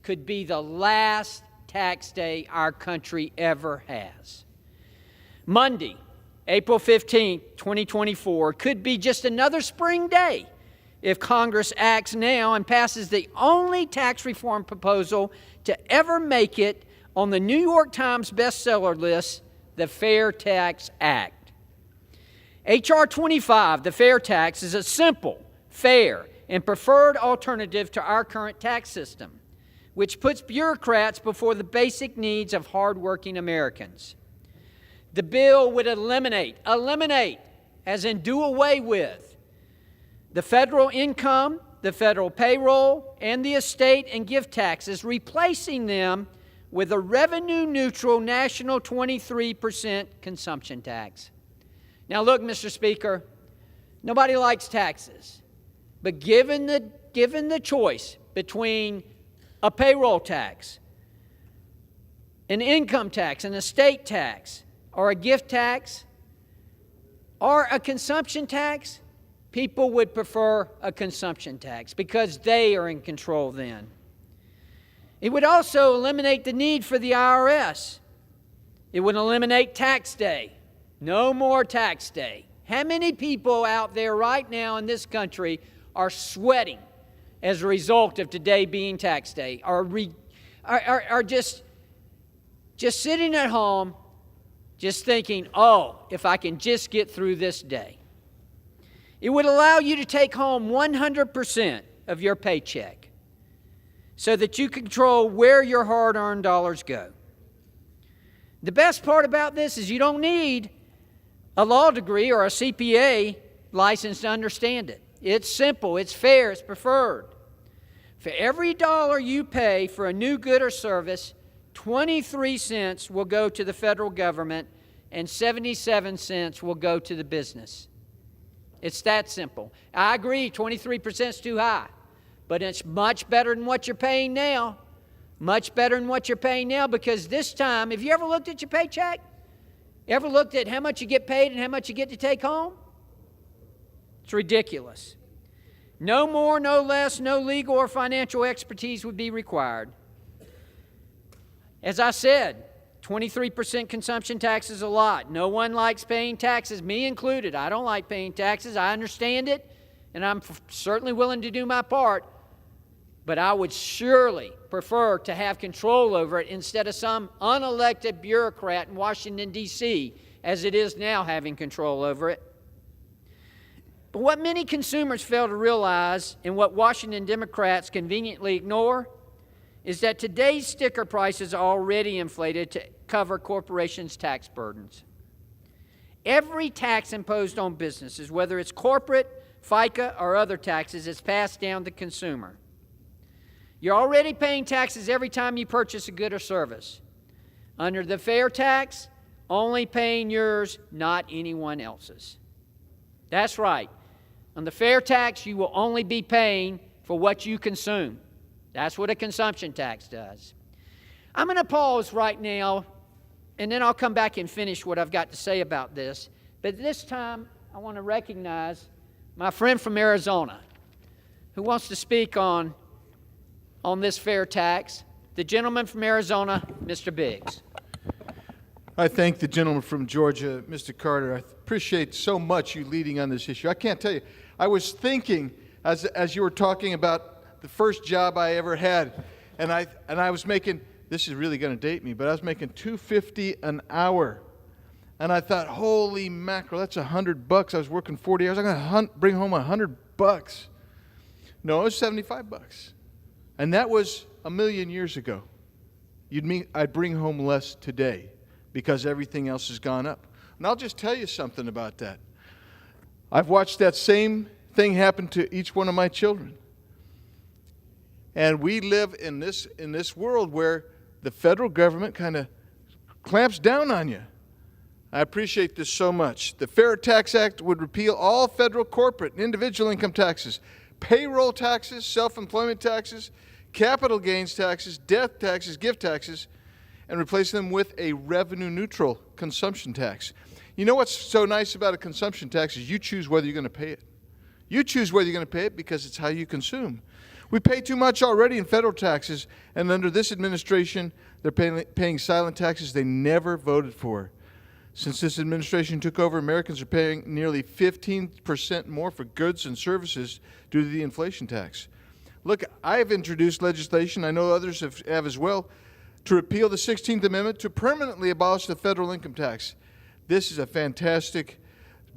could be the last tax day our country ever has. Monday, April 15, 2024, could be just another spring day if Congress acts now and passes the only tax reform proposal to ever make it on the New York Times bestseller list, the Fair Tax Act. H.R. 25, the Fair Tax, is a simple, fair, and preferred alternative to our current tax system, which puts bureaucrats before the basic needs of hardworking Americans. The bill would eliminate, as in do away with, the federal income, the federal payroll, and the estate and gift taxes, replacing them with a revenue-neutral national 23% consumption tax. Now look, Mr. Speaker, nobody likes taxes, but given the choice between a payroll tax, an income tax, an estate tax, or a gift tax or a consumption tax, people would prefer a consumption tax because they are in control then. It would also eliminate the need for the IRS. It would eliminate tax day. No more tax day. How many people out there right now in this country are sweating as a result of today being tax day, are just sitting at home just thinking, oh, if I can just get through this day? It would allow you to take home 100% of your paycheck so that you control where your hard-earned dollars go. The best part about this is you don't need a law degree or a CPA license to understand it. It's simple, it's fair, it's preferred. For every dollar you pay for a new good or service, 23 cents will go to the federal government and 77 cents will go to the business. It's that simple. I agree, 23% is too high, but it's much better than what you're paying now. Much better than what you're paying now, because this time, have you ever looked at your paycheck? Ever looked at how much you get paid and how much you get to take home? It's ridiculous. No more, no less, no legal or financial expertise would be required. As I said, 23% consumption tax is a lot. No one likes paying taxes, me included. I don't like paying taxes. I understand it, and I'm certainly willing to do my part. But I would surely prefer to have control over it instead of some unelected bureaucrat in Washington, D.C., as it is now having control over it. But what many consumers fail to realize, and what Washington Democrats conveniently ignore, is that today's sticker prices are already inflated to cover corporations' tax burdens. Every tax imposed on businesses, whether it's corporate, FICA, or other taxes, is passed down to the consumer. You're already paying taxes every time you purchase a good or service. Under the fair tax, only paying yours, not anyone else's. That's right. On the fair tax, you will only be paying for what you consume. That's what a consumption tax does. I'm going to pause right now, and then I'll come back and finish what I've got to say about this. But this time, I want to recognize my friend from Arizona who wants to speak on this fair tax. The gentleman from Arizona, Mr. Biggs. I thank the gentleman from Georgia, Mr. Carter. I appreciate so much you leading on this issue. I can't tell you. I was thinking as you were talking about the first job I ever had, and I was making, this is really going to date me, but I was making $2.50 an hour. And I thought, holy mackerel, that's $100. I was working 40 hours. I'm going to bring home $100. No, it was $75. And that was a million years ago. I'd bring home less today because everything else has gone up. And I'll just tell you something about that. I've watched that same thing happen to each one of my children. And we live in this world where the federal government kind of clamps down on you. I appreciate this so much. The Fair Tax Act would repeal all federal corporate and individual income taxes, payroll taxes, self-employment taxes, capital gains taxes, death taxes, gift taxes, and replace them with a revenue-neutral consumption tax. You know what's so nice about a consumption tax is you choose whether you're going to pay it. You choose whether you're going to pay it because it's how you consume. We pay too much already in federal taxes, and under this administration, they're paying silent taxes they never voted for. Since this administration took over, Americans are paying nearly 15% more for goods and services due to the inflation tax. Look, I have introduced legislation, I know others have as well, to repeal the 16th Amendment to permanently abolish the federal income tax. This is a fantastic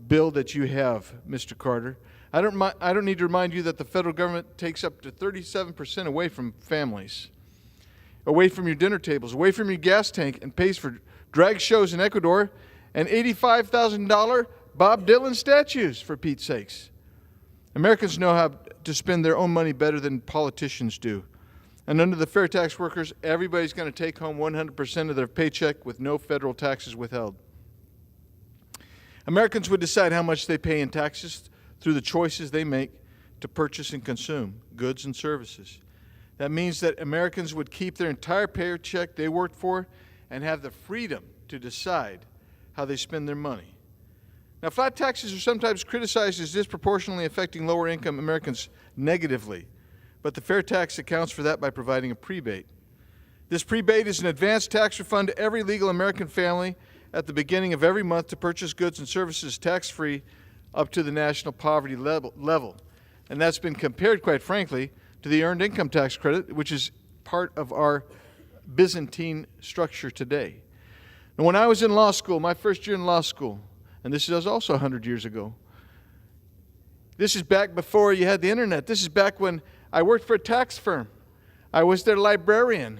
bill that you have, Mr. Carter. I don't need to remind you that the federal government takes up to 37% away from families, away from your dinner tables, away from your gas tank, and pays for drag shows in Ecuador and $85,000 Bob Dylan statues, for Pete's sakes. Americans know how to spend their own money better than politicians do. And under the fair tax workers, everybody's going to take home 100% of their paycheck with no federal taxes withheld. Americans would decide how much they pay in taxes through the choices they make to purchase and consume goods and services. That means that Americans would keep their entire paycheck they worked for and have the freedom to decide how they spend their money. Now, flat taxes are sometimes criticized as disproportionately affecting lower-income Americans negatively, but the fair tax accounts for that by providing a prebate. This prebate is an advanced tax refund to every legal American family at the beginning of every month to purchase goods and services tax-free up to the national poverty level. And that's been compared, quite frankly, to the earned income tax credit, which is part of our Byzantine structure today. Now, when I was in law school, my first year in law school, and this is also 100 years ago, this is back before you had the internet. This is back when I worked for a tax firm. I was their librarian.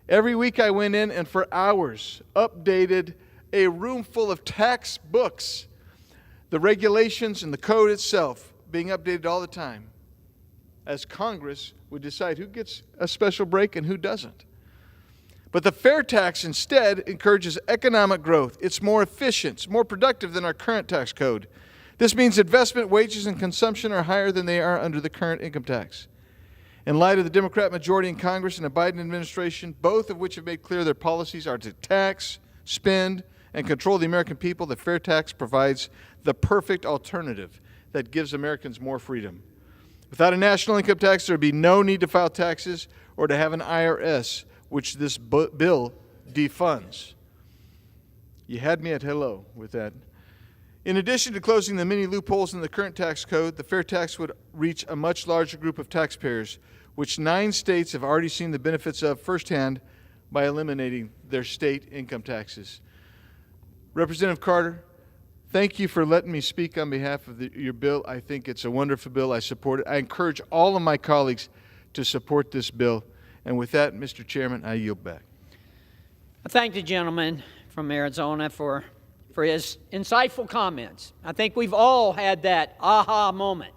Every week I went in and for hours updated a room full of tax books, the regulations and the code itself being updated all the time, as Congress would decide who gets a special break and who doesn't. But the fair tax instead encourages economic growth. It's more efficient, it's more productive than our current tax code. This means investment, wages, and consumption are higher than they are under the current income tax. In light of the Democrat majority in Congress and the Biden administration, both of which have made clear their policies are to tax, spend, and control the American people, the fair tax provides the perfect alternative that gives Americans more freedom. Without a national income tax, there would be no need to file taxes or to have an IRS, which this bill defunds. You had me at hello with that. In addition to closing the many loopholes in the current tax code, the fair tax would reach a much larger group of taxpayers, which 9 states have already seen the benefits of firsthand by eliminating their state income taxes. Representative Carter, thank you for letting me speak on behalf of your bill. I think it's a wonderful bill. I support it. I encourage all of my colleagues to support this bill. And with that, Mr. Chairman, I yield back. I thank the gentleman from Arizona for his insightful comments. I think we've all had that aha moment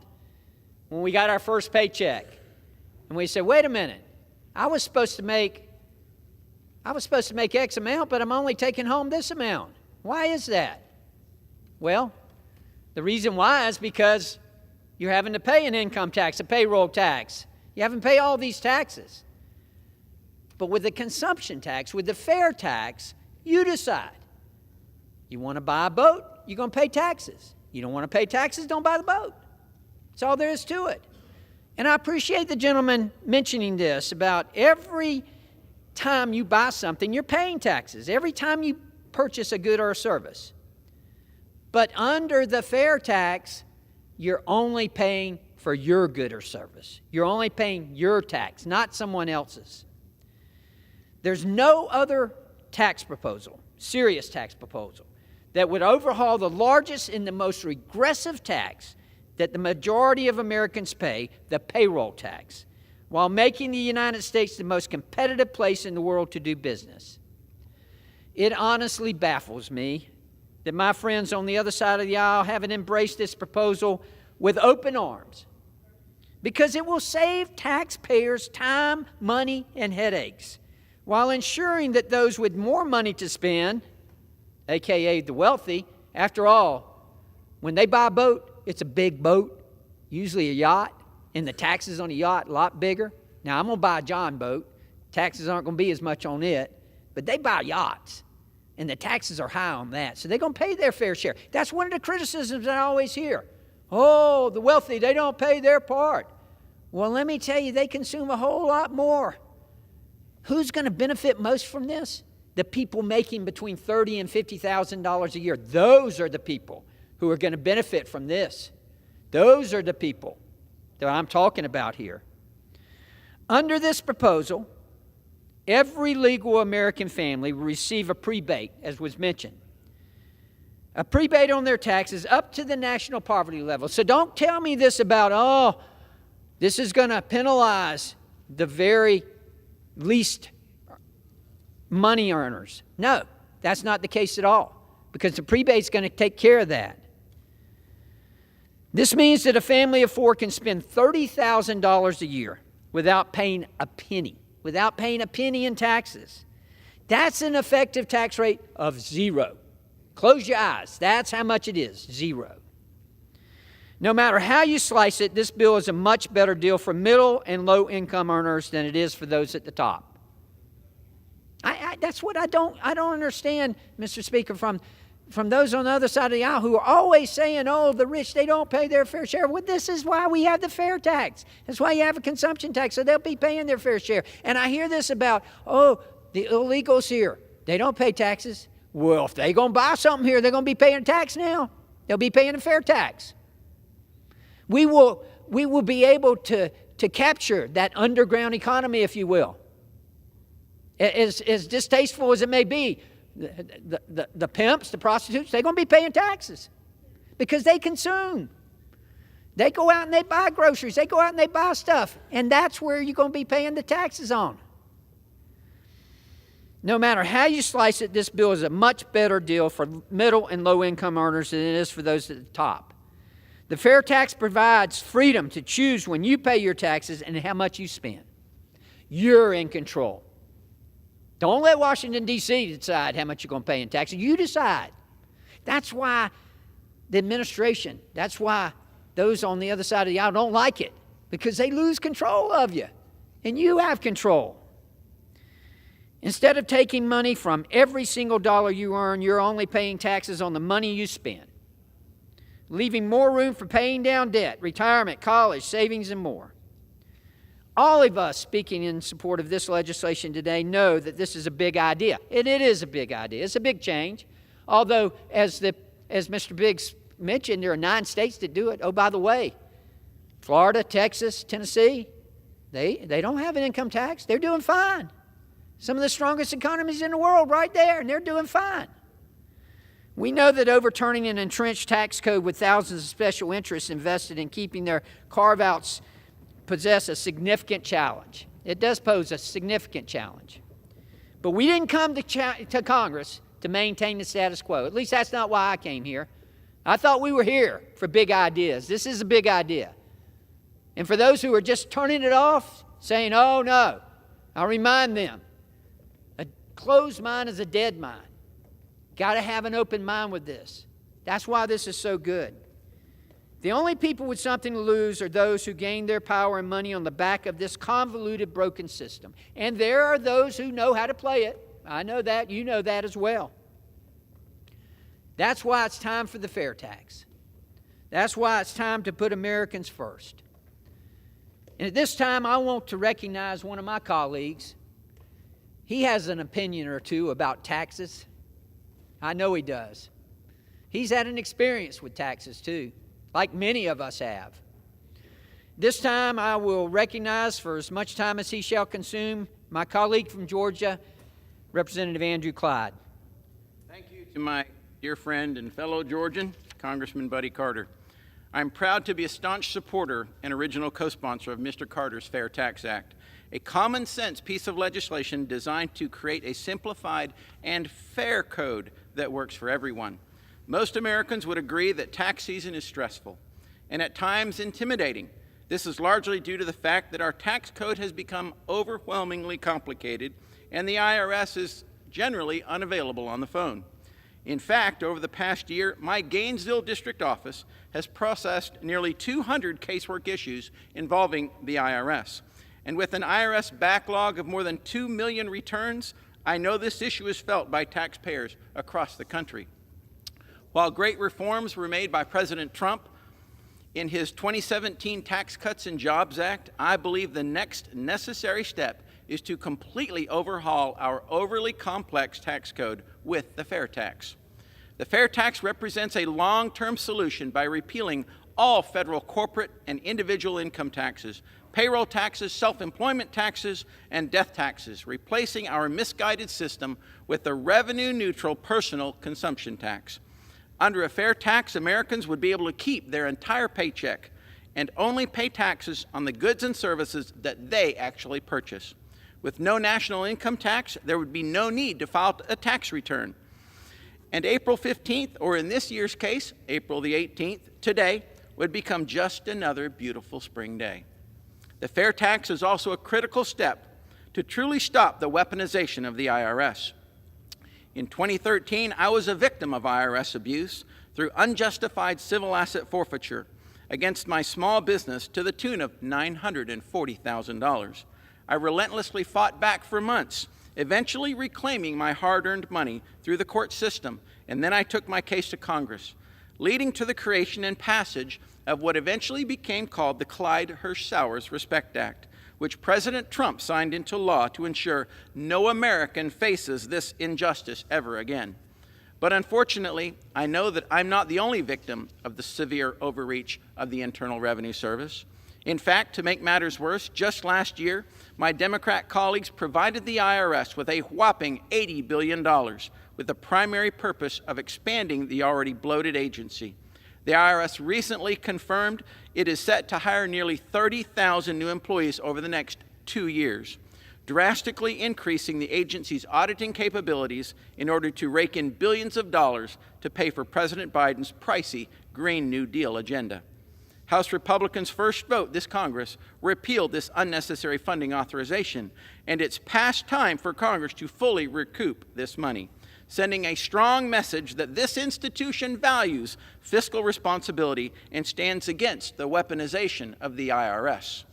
when we got our first paycheck and we said, wait a minute, I was supposed to make X amount, but I'm only taking home this amount. Why is that? Well, the reason why is because you're having to pay an income tax, a payroll tax. You haven't paid all these taxes. But with the consumption tax, with the fair tax, you decide. You want to buy a boat, you're going to pay taxes. You don't want to pay taxes, don't buy the boat. That's all there is to it. And I appreciate the gentleman mentioning this about every time you buy something, you're paying taxes. Every time you purchase a good or a service. But under the fair tax, you're only paying for your good or service. You're only paying your tax, not someone else's. There's no other tax proposal, serious tax proposal, that would overhaul the largest and the most regressive tax that the majority of Americans pay, the payroll tax, while making the United States the most competitive place in the world to do business. It honestly baffles me that my friends on the other side of the aisle haven't embraced this proposal with open arms, because it will save taxpayers time, money, and headaches, while ensuring that those with more money to spend, aka the wealthy, after all, when they buy a boat, it's a big boat, usually a yacht, and the taxes on a yacht a lot bigger. Now, I'm going to buy a John boat. Taxes aren't going to be as much on it, but they buy yachts, and the taxes are high on that, so they're going to pay their fair share. That's one of the criticisms that I always hear. Oh, the wealthy, they don't pay their part. Well, let me tell you, they consume a whole lot more. Who's going to benefit most from this? The people making between $30,000 and $50,000 a year. Those are the people who are going to benefit from this. Those are the people that I'm talking about here. Under this proposal, every legal American family will receive a prebate, as was mentioned. A prebate on their taxes up to the national poverty level. So don't tell me this about, oh, this is going to penalize the very least money earners. No, that's not the case at all, because the prebate's going to take care of that. This means that a family of 4 can spend $30,000 a year without paying a penny in taxes. That's an effective tax rate of 0. Close your eyes. That's how much it is, 0. No matter how you slice it, this bill is a much better deal for middle and low income earners than it is for those at the top. That's what I don't understand, Mr. Speaker, from from those on the other side of the aisle who are always saying, oh, the rich, they don't pay their fair share. Well, this is why we have the fair tax. That's why you have a consumption tax, so they'll be paying their fair share. And I hear this about, oh, the illegals here, they don't pay taxes. Well, if they're going to buy something here, they're going to be paying tax now. They'll be paying a fair tax. We will be able to capture that underground economy, if you will. As distasteful as it may be, the pimps, the prostitutes, they're going to be paying taxes because they consume. They go out and they buy groceries. They go out and they buy stuff. And that's where you're going to be paying the taxes on. No matter how you slice it, this bill is a much better deal for middle and low income earners than it is for those at the top. The fair tax provides freedom to choose when you pay your taxes and how much you spend. You're in control. Don't let Washington, D.C. decide how much you're going to pay in taxes. You decide. That's why the administration, that's why those on the other side of the aisle don't like it, because they lose control of you, and you have control. Instead of taking money from every single dollar you earn, you're only paying taxes on the money you spend, leaving more room for paying down debt, retirement, college, savings, and more. All of us speaking in support of this legislation today know that this is a big idea. And it is a big idea. It's a big change. Although, as Mr. Biggs mentioned, there are 9 states that do it. Oh, by the way, Florida, Texas, Tennessee, they don't have an income tax. They're doing fine. Some of the strongest economies in the world right there, and they're doing fine. We know that overturning an entrenched tax code with thousands of special interests invested in keeping their carve-outs possess a significant challenge. It does pose a significant challenge. But we didn't come to Congress to maintain the status quo. At least that's not why I came here. I thought we were here for big ideas. This is a big idea. And for those who are just turning it off, saying, oh no, I'll remind them, a closed mind is a dead mind. Got to have an open mind with this. That's why this is so good. The only people with something to lose are those who gain their power and money on the back of this convoluted, broken system. And there are those who know how to play it. I know that. You know that as well. That's why it's time for the fair tax. That's why it's time to put Americans first. And at this time, I want to recognize one of my colleagues. He has an opinion or two about taxes. I know he does. He's had an experience with taxes too, like many of us have. This time I will recognize, for as much time as he shall consume, my colleague from Georgia, Representative Andrew Clyde. Thank you to my dear friend and fellow Georgian, Congressman Buddy Carter. I'm proud to be a staunch supporter and original co-sponsor of Mr. Carter's Fair Tax Act, a common-sense piece of legislation designed to create a simplified and fair code that works for everyone. Most Americans would agree that tax season is stressful and at times intimidating. This is largely due to the fact that our tax code has become overwhelmingly complicated and the IRS is generally unavailable on the phone. In fact, over the past year, my Gainesville district office has processed nearly 200 casework issues involving the IRS. And with an IRS backlog of more than 2 million returns, I know this issue is felt by taxpayers across the country. While great reforms were made by President Trump in his 2017 Tax Cuts and Jobs Act, I believe the next necessary step is to completely overhaul our overly complex tax code with the fair tax. The fair tax represents a long-term solution by repealing all federal corporate and individual income taxes, payroll taxes, self-employment taxes, and death taxes, replacing our misguided system with the revenue-neutral personal consumption tax. Under a fair tax, Americans would be able to keep their entire paycheck and only pay taxes on the goods and services that they actually purchase. With no national income tax, there would be no need to file a tax return. And April 15th, or in this year's case, April the 18th, today, would become just another beautiful spring day. The fair tax is also a critical step to truly stop the weaponization of the IRS. In 2013, I was a victim of IRS abuse through unjustified civil asset forfeiture against my small business to the tune of $940,000. I relentlessly fought back for months, eventually reclaiming my hard-earned money through the court system, and then I took my case to Congress, leading to the creation and passage of what eventually became called the Clyde Hirsch-Sowers Respect Act, which President Trump signed into law to ensure no American faces this injustice ever again. But unfortunately, I know that I'm not the only victim of the severe overreach of the Internal Revenue Service. In fact, to make matters worse, just last year, my Democrat colleagues provided the IRS with a whopping $80 billion, with the primary purpose of expanding the already bloated agency. The IRS recently confirmed it is set to hire nearly 30,000 new employees over the next 2 years, drastically increasing the agency's auditing capabilities in order to rake in billions of dollars to pay for President Biden's pricey Green New Deal agenda. House Republicans' first vote this Congress repealed this unnecessary funding authorization, and it's past time for Congress to fully recoup this money, sending a strong message that this institution values fiscal responsibility and stands against the weaponization of the IRS.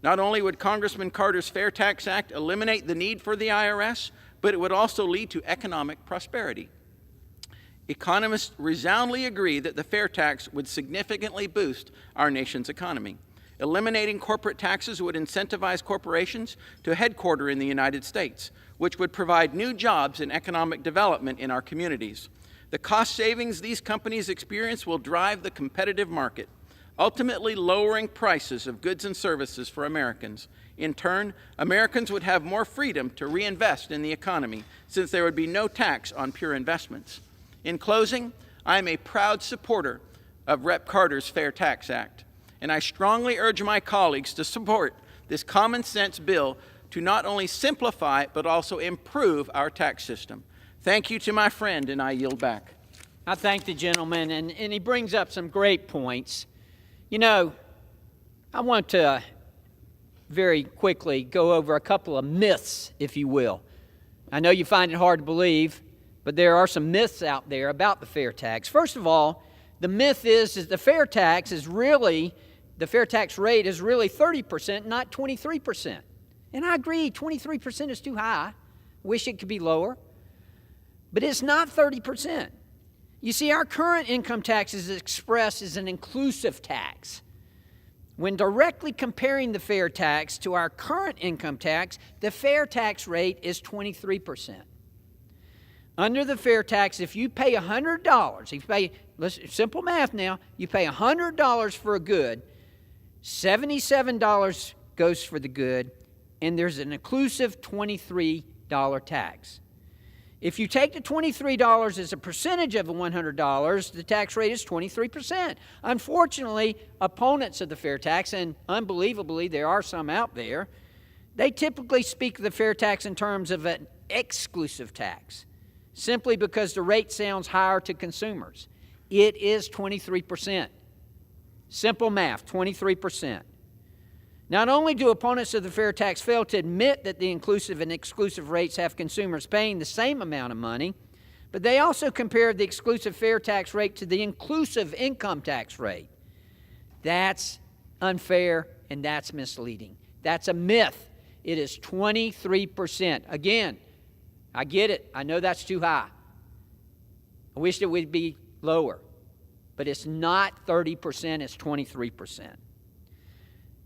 Not only would Congressman Carter's Fair Tax Act eliminate the need for the IRS, but it would also lead to economic prosperity. Economists resoundingly agree that the fair tax would significantly boost our nation's economy. Eliminating corporate taxes would incentivize corporations to headquarter in the United States, which would provide new jobs and economic development in our communities. The cost savings these companies experience will drive the competitive market, ultimately lowering prices of goods and services for Americans. In turn, Americans would have more freedom to reinvest in the economy, since there would be no tax on pure investments. In closing, I am a proud supporter of Rep. Carter's Fair Tax Act, and I strongly urge my colleagues to support this common sense bill to not only simplify but also improve our tax system. Thank you to my friend, and I yield back. I thank the gentleman, and he brings up some great points. You know, I want to very quickly go over a couple of myths, if you will. I know you find it hard to believe, but there are some myths out there about the fair tax. First of all, the myth is the fair tax rate is really 30%, not 23%. And I agree, 23% is too high. Wish it could be lower. But it's not 30%. You see, our current income tax is expressed as an inclusive tax. When directly comparing the fair tax to our current income tax, the fair tax rate is 23%. Under the fair tax, if you pay $100, simple math now, you pay $100 for a good, $77 goes for the good, and there's an inclusive $23 tax. If you take the $23 as a percentage of the $100, the tax rate is 23%. Unfortunately, opponents of the fair tax, and unbelievably there are some out there, they typically speak of the fair tax in terms of an exclusive tax, simply because the rate sounds higher to consumers. It is 23%. Simple math, 23%. Not only do opponents of the fair tax fail to admit that the inclusive and exclusive rates have consumers paying the same amount of money, but they also compare the exclusive fair tax rate to the inclusive income tax rate. That's unfair and that's misleading. That's a myth. It is 23%. Again, I get it. I know that's too high. I wish it would be lower. But it's not 30%, it's 23%.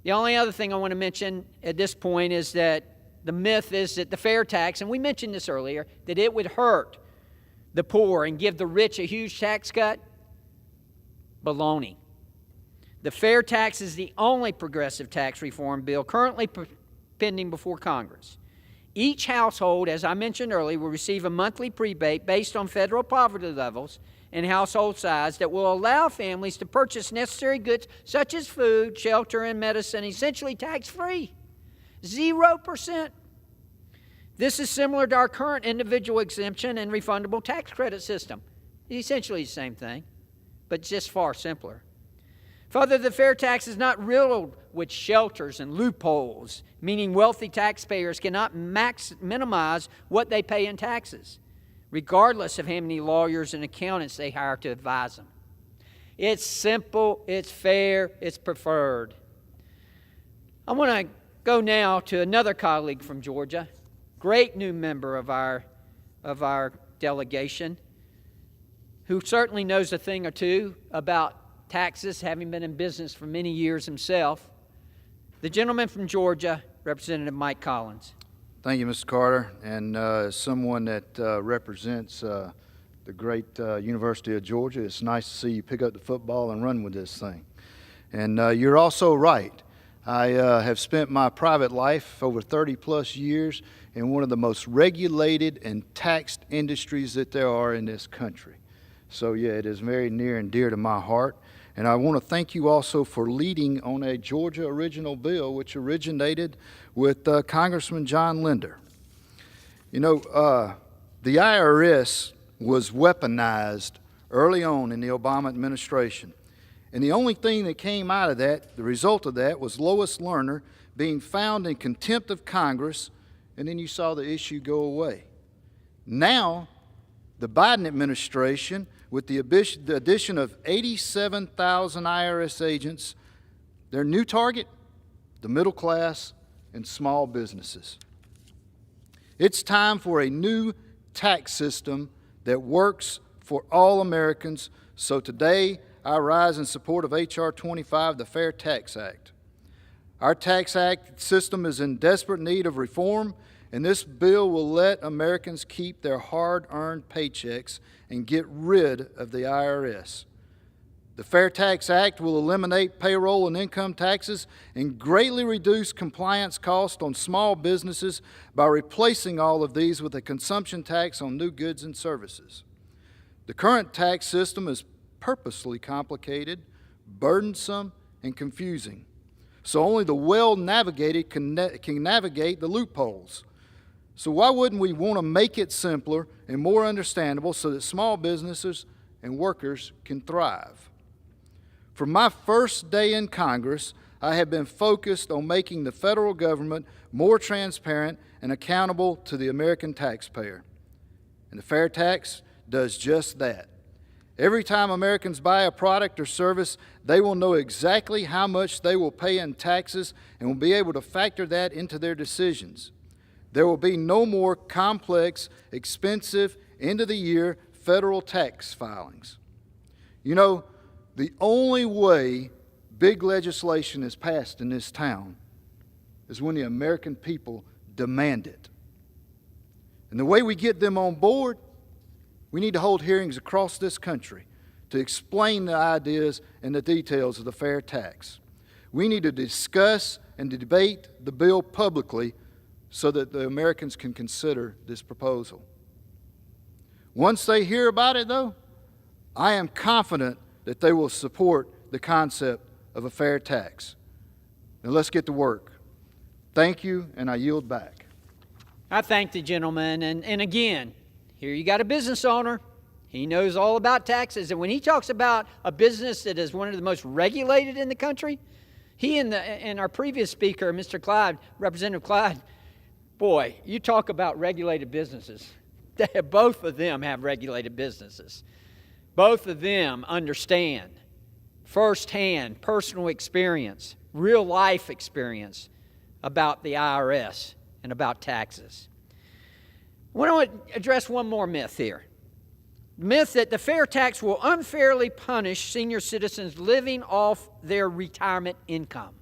The only other thing I want to mention at this point is that the myth is that the fair tax, and we mentioned this earlier, that it would hurt the poor and give the rich a huge tax cut. Baloney. The fair tax is the only progressive tax reform bill currently pending before Congress. Each household, as I mentioned earlier, will receive a monthly rebate based on federal poverty levels and household size that will allow families to purchase necessary goods such as food, shelter, and medicine essentially tax-free. 0%. This is similar to our current individual exemption and refundable tax credit system. Essentially the same thing, but just far simpler. Further, the fair tax is not riddled with shelters and loopholes, meaning wealthy taxpayers cannot minimize what they pay in taxes, regardless of how many lawyers and accountants they hire to advise them. It's simple, it's fair, it's preferred. I want to go now to another colleague from Georgia, great new member of our delegation, who certainly knows a thing or two about taxes, having been in business for many years himself, the gentleman from Georgia, Representative Mike Collins. Thank you, Mr. Carter. And as someone that represents the great University of Georgia, it's nice to see you pick up the football and run with this thing. And you're also right. I have spent my private life over 30-plus years in one of the most regulated and taxed industries that there are in this country. So, yeah, it is very near and dear to my heart. And I want to thank you also for leading on a Georgia original bill which originated with Congressman John Linder. You know, the IRS was weaponized early on in the Obama administration. And the only thing that came out of that, the result of that, was Lois Lerner being found in contempt of Congress, and then you saw the issue go away. Now, the Biden administration, with the addition of 87,000 IRS agents, their new target, the middle class and small businesses. It's time for a new tax system that works for all Americans. So today, I rise in support of H.R. 25, the Fair Tax Act. Our tax act system is in desperate need of reform, and this bill will let Americans keep their hard-earned paychecks and get rid of the IRS. The Fair Tax Act will eliminate payroll and income taxes and greatly reduce compliance costs on small businesses by replacing all of these with a consumption tax on new goods and services. The current tax system is purposely complicated, burdensome, and confusing. So only the well-navigated can navigate the loopholes. So why wouldn't we want to make it simpler and more understandable so that small businesses and workers can thrive? From my first day in Congress, I have been focused on making the federal government more transparent and accountable to the American taxpayer. And the fair tax does just that. Every time Americans buy a product or service, they will know exactly how much they will pay in taxes and will be able to factor that into their decisions. There will be no more complex, expensive, end-of-the-year federal tax filings. You know, the only way big legislation is passed in this town is when the American people demand it. And the way we get them on board, we need to hold hearings across this country to explain the ideas and the details of the fair tax. We need to discuss and debate the bill publicly so that the Americans can consider this proposal. Once they hear about it, though, I am confident that they will support the concept of a fair tax. Now let's get to work. Thank you, and I yield back. I thank the gentleman, and again, here you got a business owner. He knows all about taxes, and when he talks about a business that is one of the most regulated in the country, he and our previous speaker, Mr. Clyde, Representative Clyde, boy, you talk about regulated businesses. Both of them have regulated businesses. Both of them understand firsthand, personal experience, real life experience about the IRS and about taxes. I want to address one more myth here. The myth that the fair tax will unfairly punish senior citizens living off their retirement income.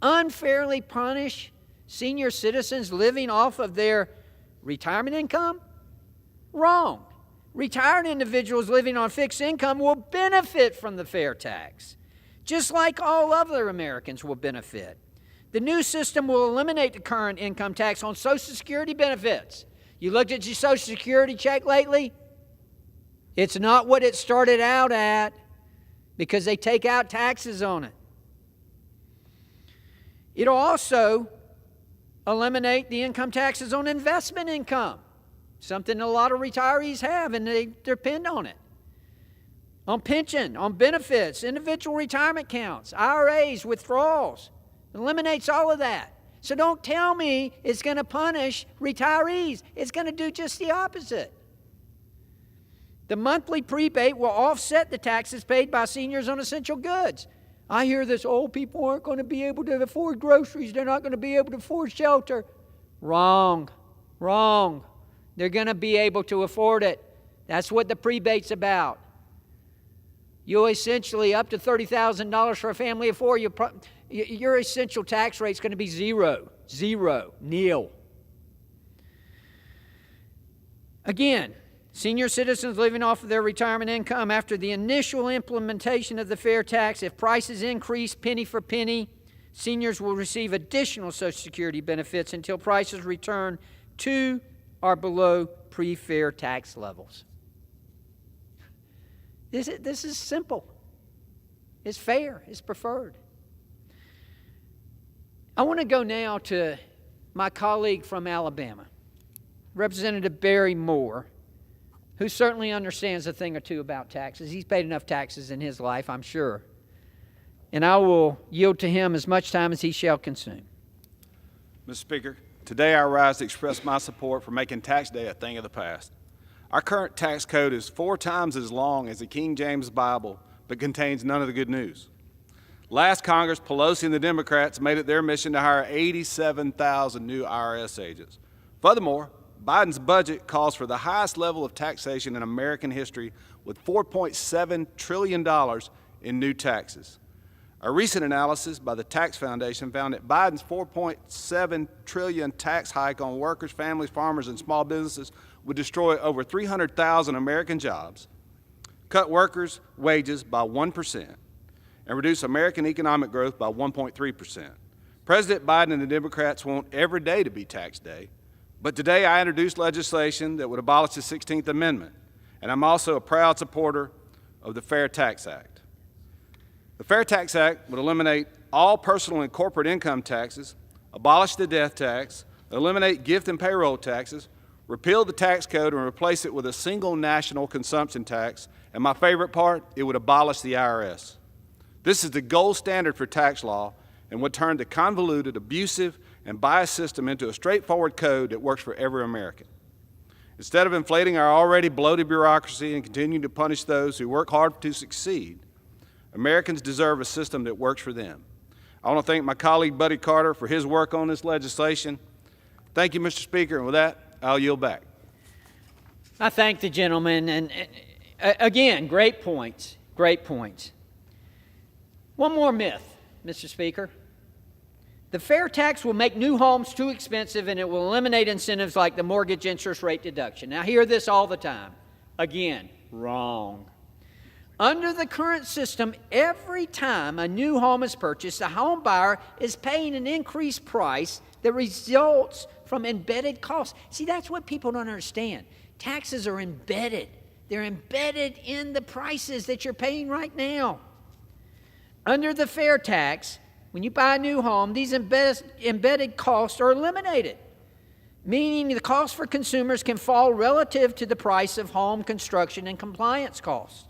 Unfairly punish senior citizens living off of their retirement income? Wrong. Retired individuals living on fixed income will benefit from the fair tax, just like all other Americans will benefit. The new system will eliminate the current income tax on Social Security benefits. You looked at your Social Security check lately? It's not what it started out at because they take out taxes on it. It'll also eliminate the income taxes on investment income, something a lot of retirees have and they depend on it. On pension, on benefits, individual retirement accounts, IRAs, withdrawals. It eliminates all of that. So don't tell me it's going to punish retirees. It's going to do just the opposite. The monthly prebate will offset the taxes paid by seniors on essential goods. I hear this, old people aren't going to be able to afford groceries. They're not going to be able to afford shelter. Wrong. Wrong. They're going to be able to afford it. That's what the prebate's about. You essentially, up to $30,000 for a family of four, your essential tax rate's going to be zero, nil. Again, senior citizens living off of their retirement income after the initial implementation of the fair tax, if prices increase penny for penny, seniors will receive additional Social Security benefits until prices return to or below pre-fair tax levels. This is simple. It's fair. It's preferred. I want to go now to my colleague from Alabama, Representative Barry Moore, who certainly understands a thing or two about taxes. He's paid enough taxes in his life, I'm sure. And I will yield to him as much time as he shall consume. Mr. Speaker, today I rise to express my support for making Tax Day a thing of the past. Our current tax code is 4 times as long as the King James Bible, but contains none of the good news. Last Congress, Pelosi and the Democrats made it their mission to hire 87,000 new IRS agents. Furthermore, Biden's budget calls for the highest level of taxation in American history with $4.7 trillion in new taxes. A recent analysis by the Tax Foundation found that Biden's $4.7 trillion tax hike on workers, families, farmers, and small businesses would destroy over 300,000 American jobs, cut workers' wages by 1%, and reduce American economic growth by 1.3%. President Biden and the Democrats want every day to be tax day, but today I introduced legislation that would abolish the 16th Amendment, and I'm also a proud supporter of the Fair Tax Act. The Fair Tax Act would eliminate all personal and corporate income taxes, abolish the death tax, eliminate gift and payroll taxes, repeal the tax code and replace it with a single national consumption tax, and my favorite part, it would abolish the IRS. This is the gold standard for tax law and would turn the convoluted, abusive, and biased system into a straightforward code that works for every American. Instead of inflating our already bloated bureaucracy and continuing to punish those who work hard to succeed, Americans deserve a system that works for them. I want to thank my colleague Buddy Carter for his work on this legislation. Thank you, Mr. Speaker, and with that, I'll yield back. I thank the gentleman, and again, great points, great points. One more myth, Mr. Speaker. The fair tax will make new homes too expensive and it will eliminate incentives like the mortgage interest rate deduction. Now, I hear this all the time. Again, wrong. Under the current system, every time a new home is purchased, the home buyer is paying an increased price that results from embedded costs. See, that's what people don't understand. Taxes are embedded. They're embedded in the prices that you're paying right now. Under the fair tax, when you buy a new home, these embedded costs are eliminated, meaning the cost for consumers can fall relative to the price of home construction and compliance costs.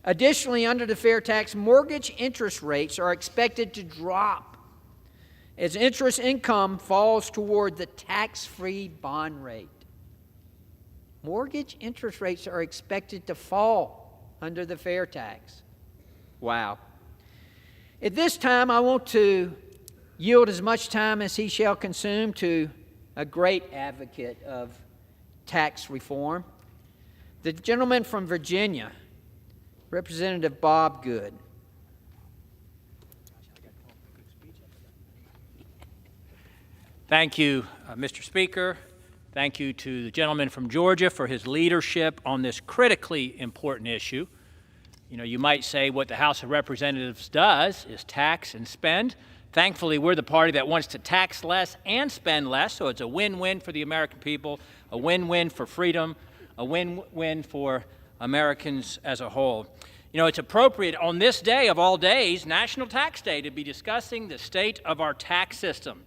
Additionally, under the fair tax, mortgage interest rates are expected to drop as interest income falls toward the tax-free bond rate. Mortgage interest rates are expected to fall under the fair tax. Wow. At this time, I want to yield as much time as he shall consume to a great advocate of tax reform, the gentleman from Virginia, Representative Bob Good. Thank you, Mr. Speaker. Thank you to the gentleman from Georgia for his leadership on this critically important issue. You know, you might say what the House of Representatives does is tax and spend. Thankfully, we're the party that wants to tax less and spend less, so it's a win-win for the American people, a win-win for freedom, a win-win for Americans as a whole. You know, it's appropriate on this day of all days, National Tax Day, to be discussing the state of our tax system.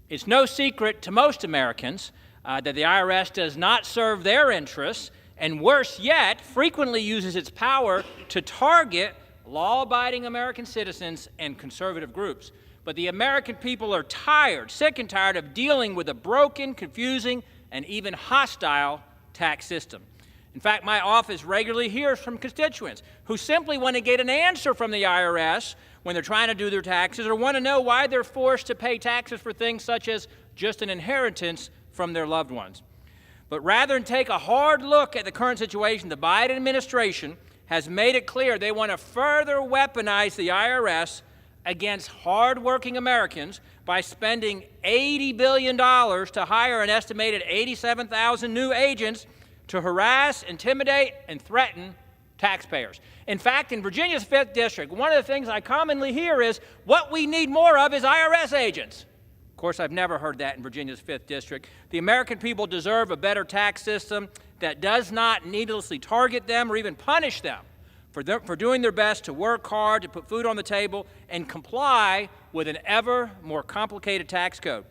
It's no secret to most Americans that the IRS does not serve their interests, and worse yet, frequently uses its power to target law-abiding American citizens and conservative groups. But the American people are tired, sick and tired of dealing with a broken, confusing, and even hostile tax system. In fact, my office regularly hears from constituents who simply want to get an answer from the IRS when they're trying to do their taxes or want to know why they're forced to pay taxes for things such as just an inheritance from their loved ones. But rather than take a hard look at the current situation, the Biden administration has made it clear they want to further weaponize the IRS against hardworking Americans by spending $80 billion to hire an estimated 87,000 new agents to harass, intimidate, and threaten taxpayers. In fact, in Virginia's 5th District, one of the things I commonly hear is, what we need more of is IRS agents. Of course, I've never heard that in Virginia's 5th District. The American people deserve a better tax system that does not needlessly target them or even punish them for doing their best to work hard, to put food on the table, and comply with an ever more complicated tax code.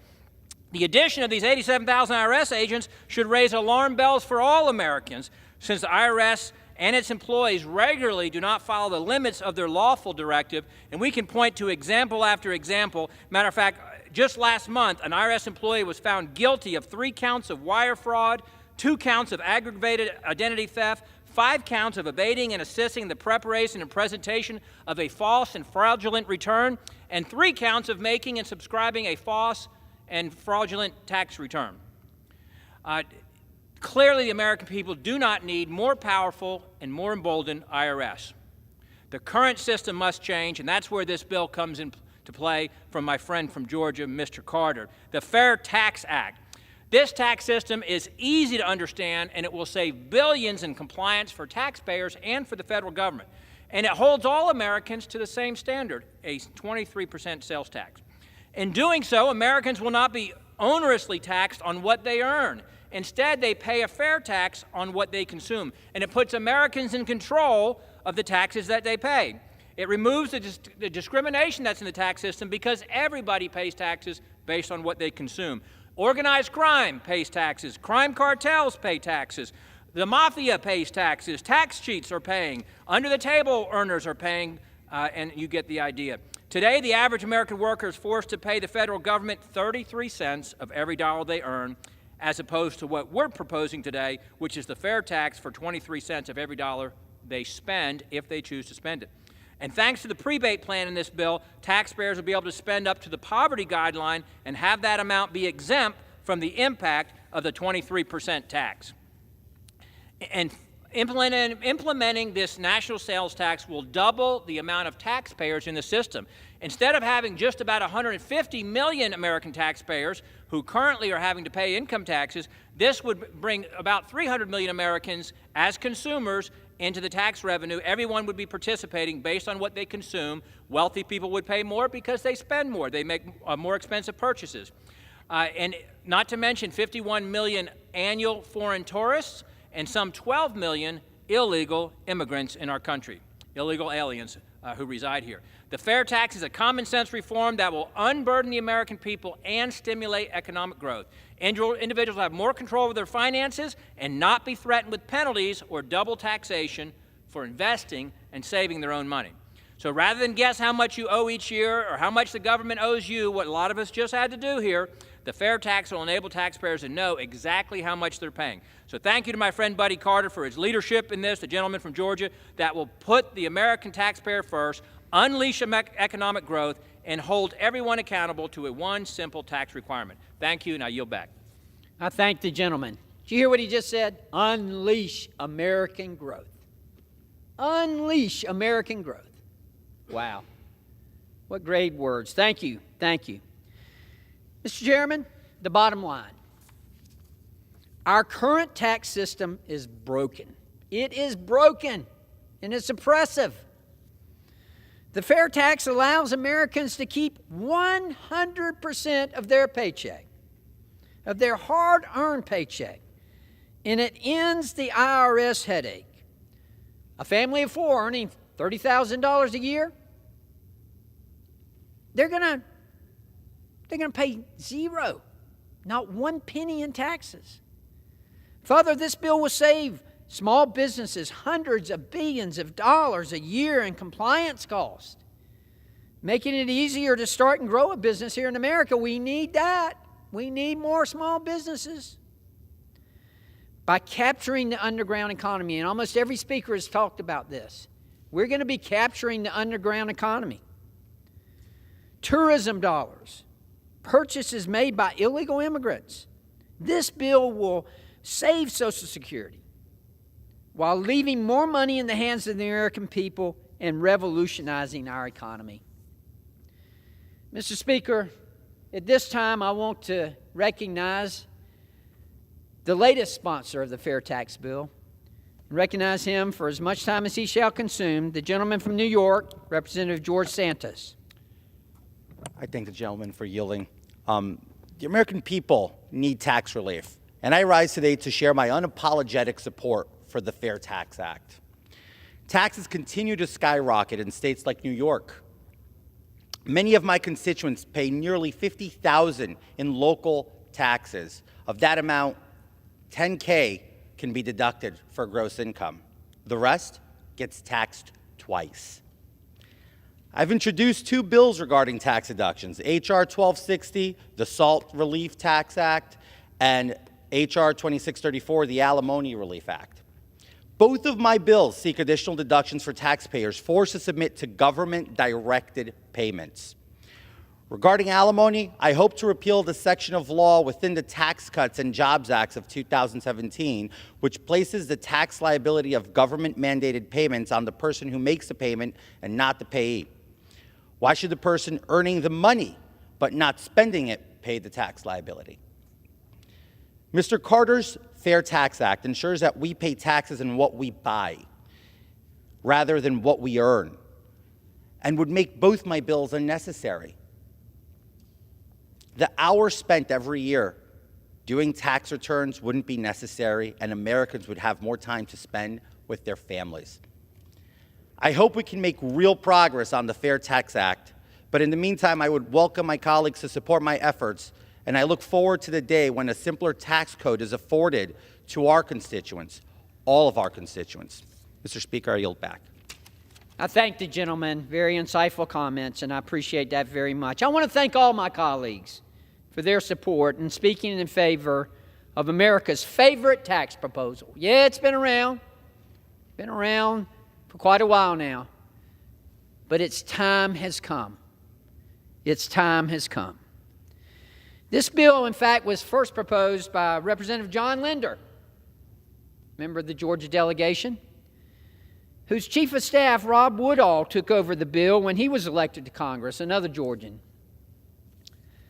The addition of these 87,000 IRS agents should raise alarm bells for all Americans, since the IRS and its employees regularly do not follow the limits of their lawful directive, and we can point to example after example. Matter of fact, just last month, an IRS employee was found guilty of 3 counts of wire fraud, 2 counts of aggravated identity theft, 5 counts of evading and assisting the preparation and presentation of a false and fraudulent return, and 3 counts of making and subscribing a false and fraudulent tax return. Clearly, the American people do not need more powerful and more emboldened IRS. The current system must change, and that's where this bill comes into play from my friend from Georgia, Mr. Carter. The Fair Tax Act. This tax system is easy to understand, and it will save billions in compliance for taxpayers and for the federal government. And it holds all Americans to the same standard, a 23% sales tax. In doing so, Americans will not be onerously taxed on what they earn. Instead, they pay a fair tax on what they consume, and it puts Americans in control of the taxes that they pay. It removes the discrimination that's in the tax system because everybody pays taxes based on what they consume. Organized crime pays taxes. Crime cartels pay taxes. The mafia pays taxes. Tax cheats are paying. Under-the-table earners are paying, and you get the idea. Today, the average American worker is forced to pay the federal government 33 cents of every dollar they earn, as opposed to what we're proposing today, which is the fair tax for 23 cents of every dollar they spend if they choose to spend it. And thanks to the prebate plan in this bill, taxpayers will be able to spend up to the poverty guideline and have that amount be exempt from the impact of the 23% tax. And implementing this national sales tax will double the amount of taxpayers in the system. Instead of having just about 150 million American taxpayers who currently are having to pay income taxes, this would bring about 300 million Americans as consumers into the tax revenue. Everyone would be participating based on what they consume. Wealthy people would pay more because they spend more. They make more expensive purchases. And not to mention 51 million annual foreign tourists and some 12 million illegal immigrants in our country, illegal aliens who reside here. The fair tax is a common sense reform that will unburden the American people and stimulate economic growth. Individuals will have more control over their finances and not be threatened with penalties or double taxation for investing and saving their own money. So rather than guess how much you owe each year or how much the government owes you, what a lot of us just had to do here, the fair tax will enable taxpayers to know exactly how much they're paying. So thank you to my friend Buddy Carter for his leadership in this, the gentleman from Georgia, that will put the American taxpayer first, unleash economic growth, and hold everyone accountable to a one simple tax requirement. Thank you, and I yield back. I thank the gentleman. Did you hear what he just said? Unleash American growth. Unleash American growth. Wow. What great words. Thank you. Thank you. Mr. Chairman, the bottom line. Our current tax system is broken. It is broken, and it's oppressive. The fair tax allows Americans to keep 100% of their paycheck, of their hard-earned paycheck, and it ends the IRS headache. A family of 4 earning $30,000 a year, they're going to pay zero, not 1 penny in taxes. Further, this bill will save small businesses hundreds of billions of dollars a year in compliance costs, making it easier to start and grow a business here in America. We need that. We need more small businesses. By capturing the underground economy, and almost every speaker has talked about this, we're going to be capturing the underground economy. Tourism dollars, purchases made by illegal immigrants, This bill will save Social Security while leaving more money in the hands of the American people and revolutionizing our economy. Mr. Speaker, at this time, I want to recognize the latest sponsor of the Fair Tax Bill and recognize him for as much time as he shall consume, the gentleman from New York, Representative George Santos. I thank the gentleman for yielding. The American people need tax relief, and I rise today to share my unapologetic support for the Fair Tax Act. Taxes continue to skyrocket in states like New York. Many of my constituents pay nearly $50,000 in local taxes. Of that amount, $10K can be deducted for gross income. The rest gets taxed twice. I've introduced 2 bills regarding tax deductions, H.R. 1260, the SALT Relief Tax Act, and H.R. 2634, the Alimony Relief Act. Both of my bills seek additional deductions for taxpayers forced to submit to government-directed payments. Regarding alimony, I hope to repeal the section of law within the Tax Cuts and Jobs Acts of 2017, which places the tax liability of government-mandated payments on the person who makes the payment and not the payee. Why should the person earning the money but not spending it pay the tax liability? Mr. Carter's Fair Tax Act ensures that we pay taxes on what we buy rather than what we earn, and would make both my bills unnecessary. The hours spent every year doing tax returns wouldn't be necessary, and Americans would have more time to spend with their families. I hope we can make real progress on the Fair Tax Act, but in the meantime, I would welcome my colleagues to support my efforts, and I look forward to the day when a simpler tax code is afforded to our constituents, all of our constituents. Mr. Speaker, I yield back. I thank the gentleman. Very insightful comments, and I appreciate that very much. I want to thank all my colleagues for their support in speaking in favor of America's favorite tax proposal. Yeah, it's been around for quite a while now, but its time has come. Its time has come. This bill, in fact, was first proposed by Representative John Linder, member of the Georgia delegation, whose chief of staff, Rob Woodall, took over the bill when he was elected to Congress, another Georgian.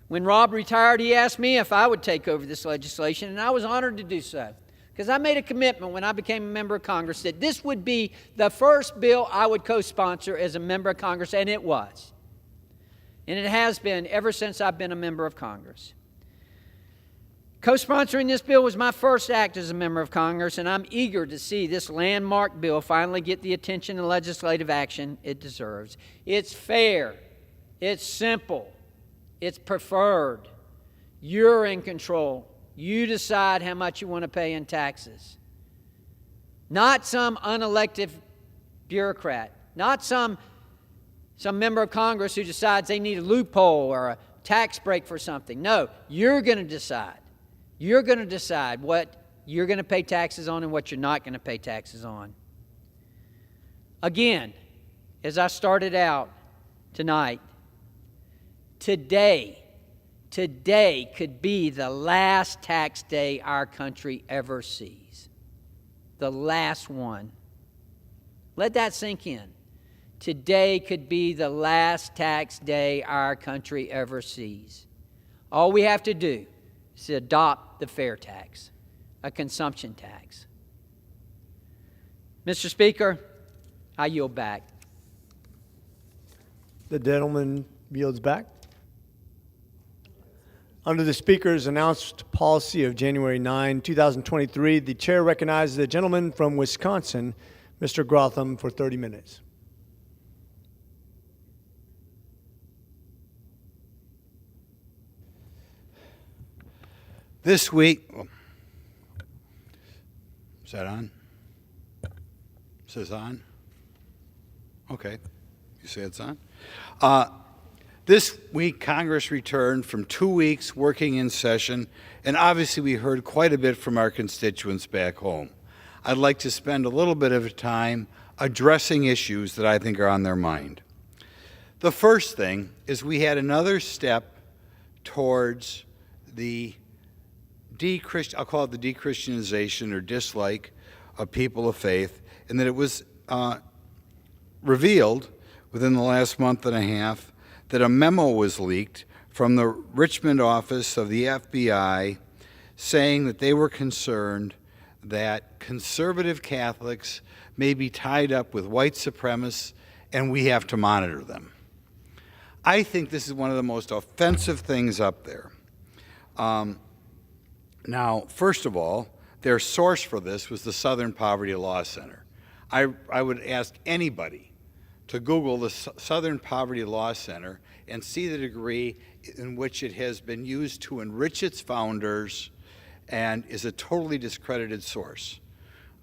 When Rob retired, he asked me if I would take over this legislation, and I was honored to do so, because I made a commitment when I became a member of Congress that this would be the first bill I would co-sponsor as a member of Congress, and it was. And it has been ever since I've been a member of Congress. Co-sponsoring this bill was my first act as a member of Congress, and I'm eager to see this landmark bill finally get the attention and legislative action it deserves. It's fair, it's simple, it's preferred. You're in control. You decide how much you want to pay in taxes. Not some unelected bureaucrat, not some member of Congress who decides they need a loophole or a tax break for something. No, you're going to decide. You're going to decide what you're going to pay taxes on and what you're not going to pay taxes on. Again, as I started out tonight, today could be the last tax day our country ever sees. The last one. Let that sink in. Today could be the last tax day our country ever sees. All we have to do is adopt the fair tax, a consumption tax. Mr. Speaker, I yield back. The gentleman yields back. Under the Speaker's announced policy of January 9, 2023, the Chair recognizes the gentleman from Wisconsin, Mr. Grotham, for 30 minutes. This week, is that on? Is this on? Okay, you say it's on. This week, Congress returned from 2 weeks working in session, and obviously we heard quite a bit from our constituents back home. I'd like to spend a little bit of time addressing issues that I think are on their mind. The first thing is we had another step towards the I'll call it the de-Christianization or dislike of people of faith, and that it was revealed within the last month and a half that a memo was leaked from the Richmond office of the FBI saying that they were concerned that conservative Catholics may be tied up with white supremacists and we have to monitor them. I think this is one of the most offensive things up there. Now, first of all, their source for this was the Southern Poverty Law Center. I would ask anybody to Google the Southern Poverty Law Center and see the degree in which it has been used to enrich its founders and is a totally discredited source.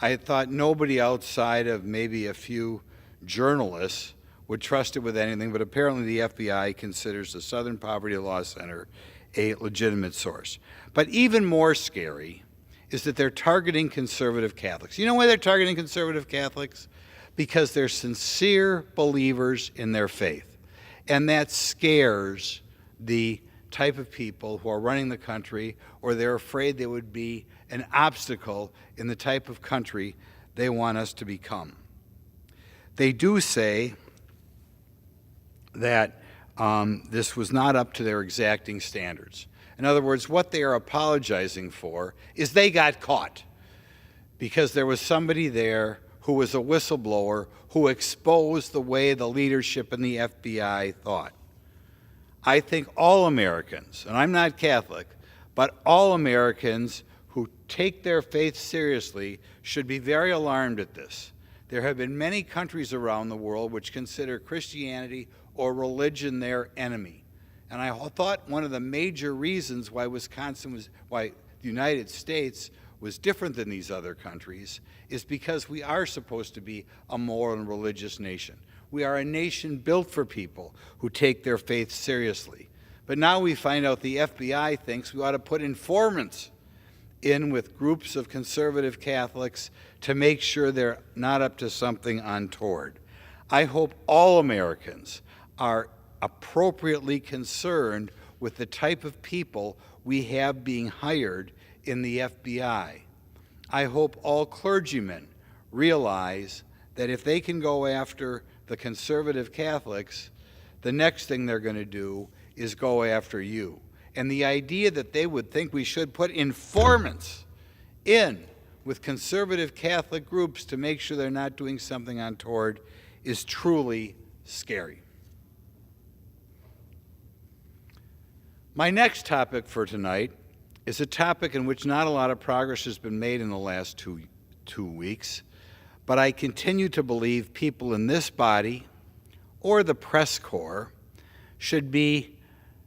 I had thought nobody outside of maybe a few journalists would trust it with anything, but apparently the FBI considers the Southern Poverty Law Center a legitimate source. But even more scary is that they're targeting conservative Catholics. You know why they're targeting conservative Catholics? Because they're sincere believers in their faith. And that scares the type of people who are running the country, or they're afraid they would be an obstacle in the type of country they want us to become. They do say that this was not up to their exacting standards. In other words, what they are apologizing for is they got caught because there was somebody there who was a whistleblower who exposed the way the leadership in the FBI thought. I think all Americans, and I'm not Catholic, but all Americans who take their faith seriously should be very alarmed at this. There have been many countries around the world which consider Christianity or religion their enemy. And I thought one of the major reasons why why the United States was different than these other countries is because we are supposed to be a moral and religious nation. We are a nation built for people who take their faith seriously. But now we find out the FBI thinks we ought to put informants in with groups of conservative Catholics to make sure they're not up to something untoward. I hope all Americans are appropriately concerned with the type of people we have being hired in the FBI. I hope all clergymen realize that if they can go after the conservative Catholics, the next thing they're going to do is go after you. And the idea that they would think we should put informants in with conservative Catholic groups to make sure they're not doing something untoward is truly scary. My next topic for tonight is a topic in which not a lot of progress has been made in the last two weeks, but I continue to believe people in this body or the press corps should be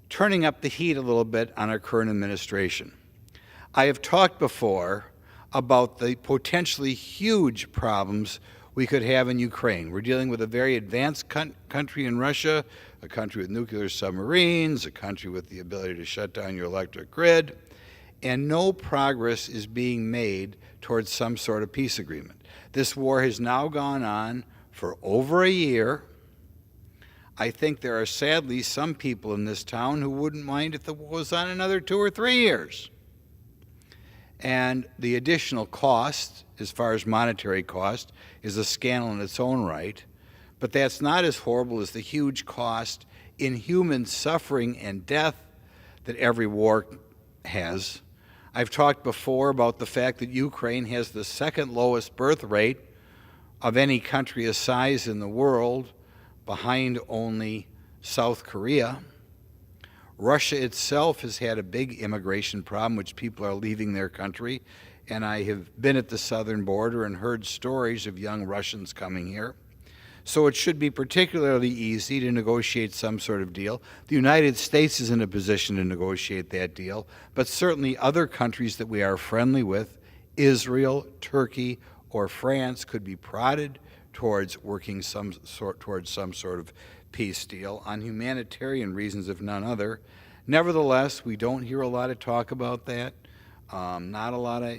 turning up the heat a little bit on our current administration. I have talked before about the potentially huge problems we could have in Ukraine. We're dealing with a very advanced country in Russia, a country with nuclear submarines, a country with the ability to shut down your electric grid, and no progress is being made towards some sort of peace agreement. This war has now gone on for over a year. I think there are sadly some people in this town who wouldn't mind if the war was on another 2 or 3 years. And the additional cost, as far as monetary cost, is a scandal in its own right. But that's not as horrible as the huge cost in human suffering and death that every war has. I've talked before about the fact that Ukraine has the second lowest birth rate of any country of size in the world, behind only South Korea. Russia itself has had a big immigration problem, which people are leaving their country. And I have been at the southern border and heard stories of young Russians coming here. So it should be particularly easy to negotiate some sort of deal. The United States is in a position to negotiate that deal, but certainly other countries that we are friendly with, Israel, Turkey, or France, could be prodded towards working towards some sort of peace deal on humanitarian reasons, if none other. Nevertheless, we don't hear a lot of talk about that. Not a lot of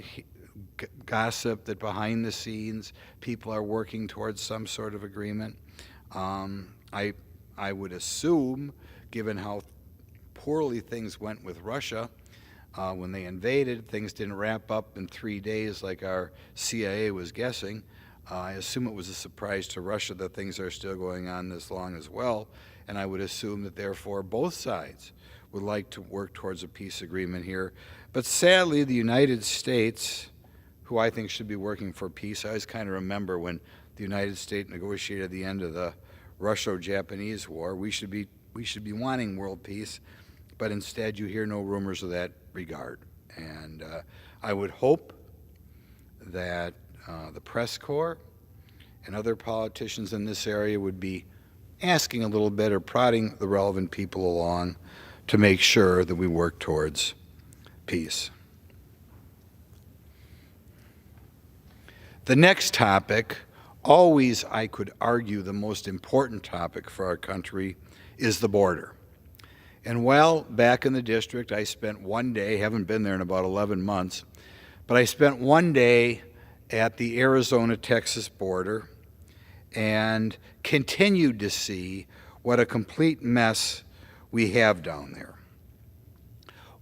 gossip that behind the scenes people are working towards some sort of agreement. I would assume, given how poorly things went with Russia, When they invaded, things didn't wrap up in 3 days like our CIA was guessing. I assume it was a surprise to Russia that things are still going on this long as well, and I would assume that therefore both sides would like to work towards a peace agreement here. But sadly, the United States, who I think should be working for peace, I always kind of remember when the United States negotiated the end of the Russo-Japanese War, we should be wanting world peace, but instead you hear no rumors of that regard. And I would hope that the press corps and other politicians in this area would be asking a little bit or prodding the relevant people along to make sure that we work towards peace. The next topic, always I could argue the most important topic for our country, is the border. And while back in the district, I spent one day, haven't been there in about 11 months, but I spent one day at the Arizona-Texas border and continued to see what a complete mess we have down there.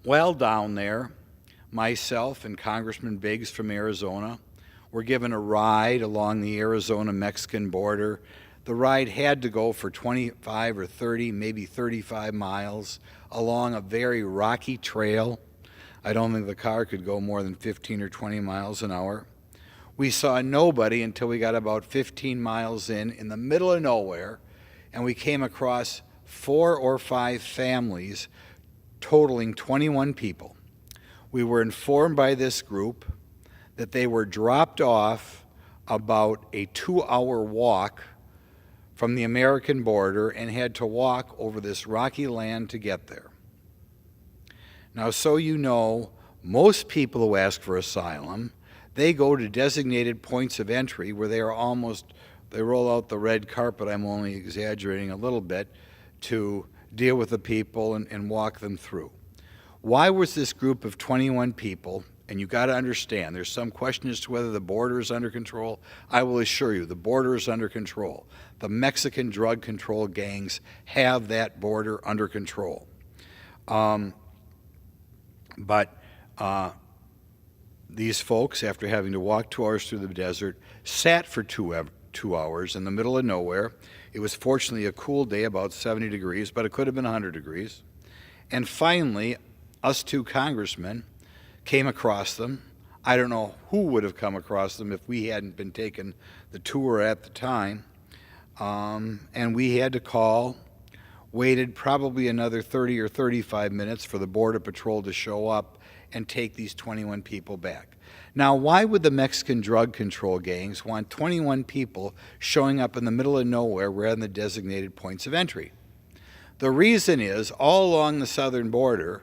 While down there, myself and Congressman Biggs from Arizona were given a ride along the Arizona-Mexican border. The ride had to go for 25 or 30, maybe 35 miles along a very rocky trail. I don't think the car could go more than 15 or 20 miles an hour. We saw nobody until we got about 15 miles in the middle of nowhere, and we came across 4 or 5 families totaling 21 people. We were informed by this group that they were dropped off about a 2-hour walk from the American border and had to walk over this rocky land to get there. Now, so you know, most people who ask for asylum, they go to designated points of entry where they roll out the red carpet, I'm only exaggerating a little bit, to deal with the people and walk them through. Why was this group of 21 people, and you got to understand, there's some question as to whether the border is under control. I will assure you, the border is under control. The Mexican drug control gangs have that border under control. These folks, after having to walk 2 hours through the desert, sat for 2 hours in the middle of nowhere. It was fortunately a cool day, about 70 degrees, but it could have been 100 degrees. And finally, us 2 congressmen came across them. I don't know who would have come across them if we hadn't been taking the tour at the time. And we had to call, waited probably another 30 or 35 minutes for the Border Patrol to show up and take these 21 people back. Now, why would the Mexican drug control gangs want 21 people showing up in the middle of nowhere rather than the designated points of entry? The reason is, all along the southern border,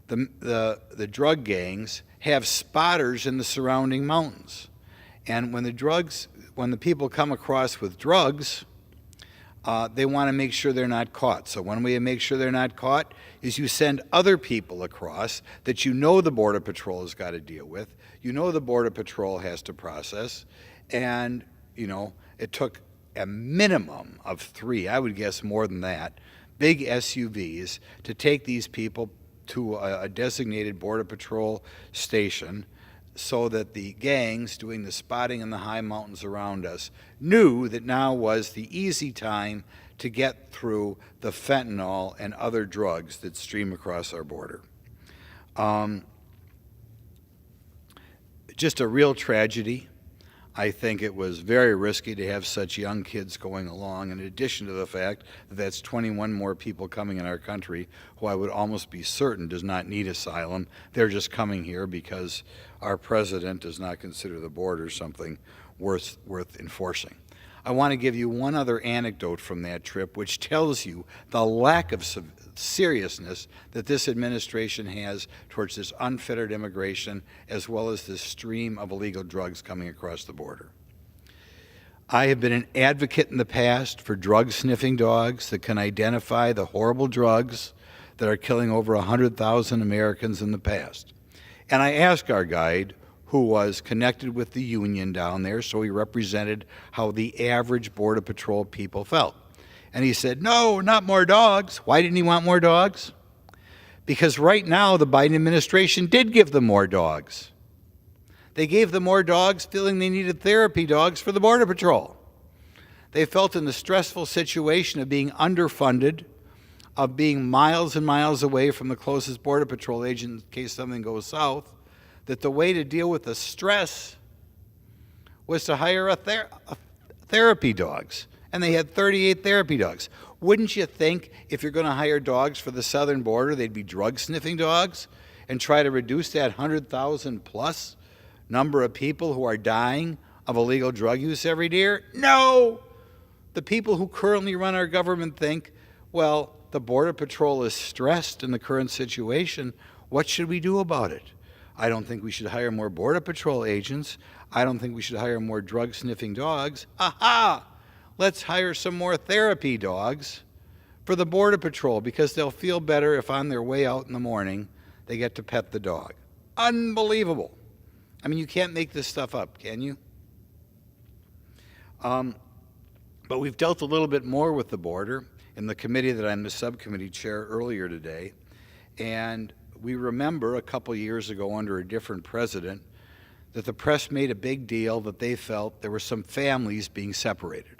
the drug gangs have spotters in the surrounding mountains. And when the people come across with drugs, they want to make sure they're not caught. So one way to make sure they're not caught is you send other people across that you know the Border Patrol has got to deal with, you know the Border Patrol has to process, and, you know, it took a minimum of 3, I would guess more than that, big SUVs to take these people to a designated Border Patrol station so that the gangs doing the spotting in the high mountains around us knew that now was the easy time to get through the fentanyl and other drugs that stream across our border. Just a real tragedy. I think it was very risky to have such young kids going along, in addition to the fact that that's 21 more people coming in our country who I would almost be certain does not need asylum. They're just coming here because our president does not consider the border something worth enforcing. I want to give you one other anecdote from that trip which tells you the lack of seriousness that this administration has towards this unfettered immigration as well as this stream of illegal drugs coming across the border. I have been an advocate in the past for drug-sniffing dogs that can identify the horrible drugs that are killing over 100,000 Americans in the past. And I asked our guide, who was connected with the union down there, so he represented how the average Border Patrol people felt. And he said, no, not more dogs. Why didn't he want more dogs? Because right now, the Biden administration did give them more dogs. They gave them more dogs feeling they needed therapy dogs for the Border Patrol. They felt in the stressful situation of being underfunded, of being miles and miles away from the closest Border Patrol agent in case something goes south, that the way to deal with the stress was to hire a therapy dogs. And they had 38 therapy dogs. Wouldn't you think if you're going to hire dogs for the southern border, they'd be drug-sniffing dogs and try to reduce that 100,000 plus number of people who are dying of illegal drug use every year? No! The people who currently run our government think, well, the Border Patrol is stressed in the current situation. What should we do about it? I don't think we should hire more Border Patrol agents. I don't think we should hire more drug-sniffing dogs. Aha! Let's hire some more therapy dogs for the Border Patrol because they'll feel better if on their way out in the morning they get to pet the dog. Unbelievable. I mean, you can't make this stuff up, can you? But we've dealt a little bit more with the border in the committee that I'm the subcommittee chair earlier today. And we remember a couple years ago under a different president that the press made a big deal that they felt there were some families being separated.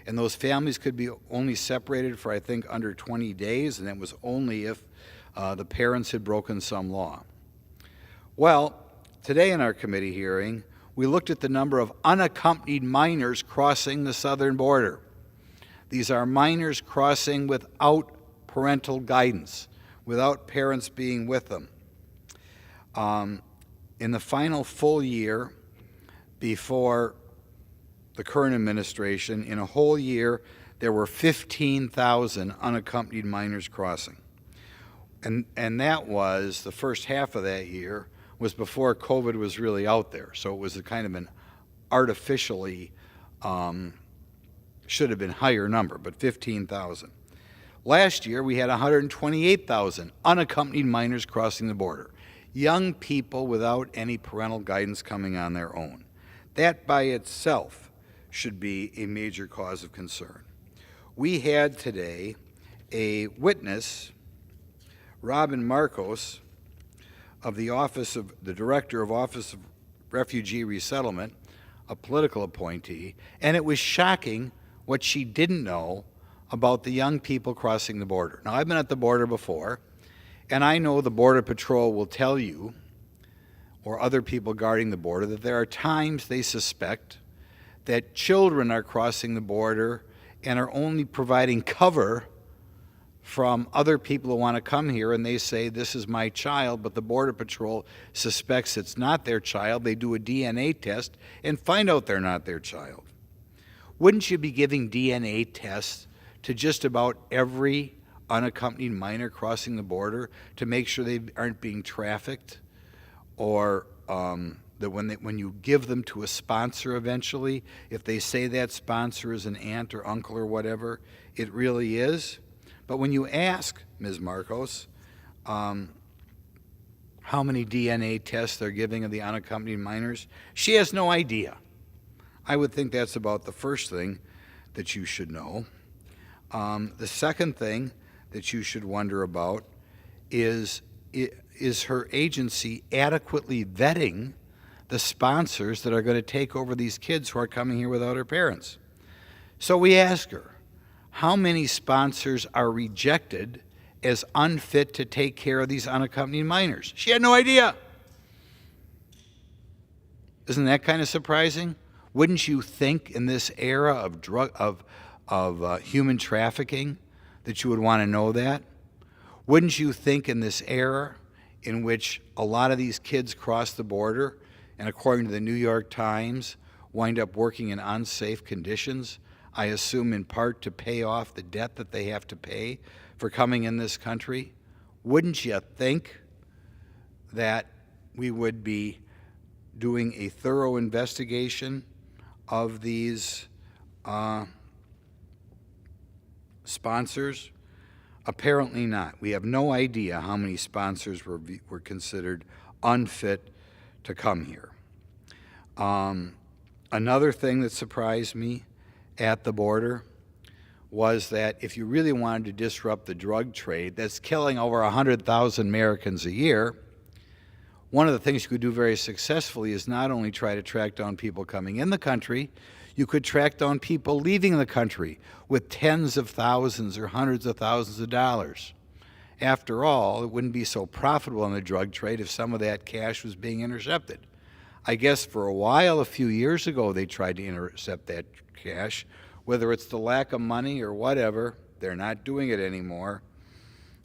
And those families could be only separated for, I think, under 20 days, and that was only if the parents had broken some law. Well, today in our committee hearing, we looked at the number of unaccompanied minors crossing the southern border. These are minors crossing without parental guidance, without parents being with them. In the final full year before the current administration, in a whole year, there were 15,000 unaccompanied minors crossing. And that was, the first half of that year, was before COVID was really out there. So it was a kind of an artificially, should have been higher number, but 15,000. Last year, we had 128,000 unaccompanied minors crossing the border. Young people without any parental guidance coming on their own. That by itself should be a major cause of concern. We had today a witness, Robin Marcos, of the Office of the Director of Office of Refugee Resettlement, a political appointee, and it was shocking what she didn't know about the young people crossing the border. Now, I've been at the border before, and I know the Border Patrol will tell you, or other people guarding the border, that there are times they suspect that children are crossing the border and are only providing cover from other people who want to come here, and they say, this is my child, but the Border Patrol suspects it's not their child. They do a DNA test and find out they're not their child. Wouldn't you be giving DNA tests to just about every unaccompanied minor crossing the border to make sure they aren't being trafficked, or that when you give them to a sponsor eventually, if they say that sponsor is an aunt or uncle or whatever, it really is? But when you ask Ms. Marcos how many DNA tests they're giving of the unaccompanied minors, she has no idea. I would think that's about the first thing that you should know. The second thing that you should wonder about is her agency adequately vetting the sponsors that are going to take over these kids who are coming here without their parents? So we ask her, how many sponsors are rejected as unfit to take care of these unaccompanied minors? She had no idea. Isn't that kind of surprising? Wouldn't you think in this era of human trafficking that you would want to know that? Wouldn't you think in this era in which a lot of these kids cross the border and, according to the New York Times, wind up working in unsafe conditions, I assume in part to pay off the debt that they have to pay for coming in this country? Wouldn't you think that we would be doing a thorough investigation of these sponsors? Apparently not. We have no idea how many sponsors were considered unfit to come here. Another thing that surprised me at the border was that if you really wanted to disrupt the drug trade that's killing over 100,000 Americans a year, one of the things you could do very successfully is not only try to track down people coming in the country, you could track down people leaving the country with tens of thousands or hundreds of thousands of dollars. After all, it wouldn't be so profitable in the drug trade if some of that cash was being intercepted. I guess for a while, a few years ago, they tried to intercept that cash. Whether it's the lack of money or whatever, they're not doing it anymore.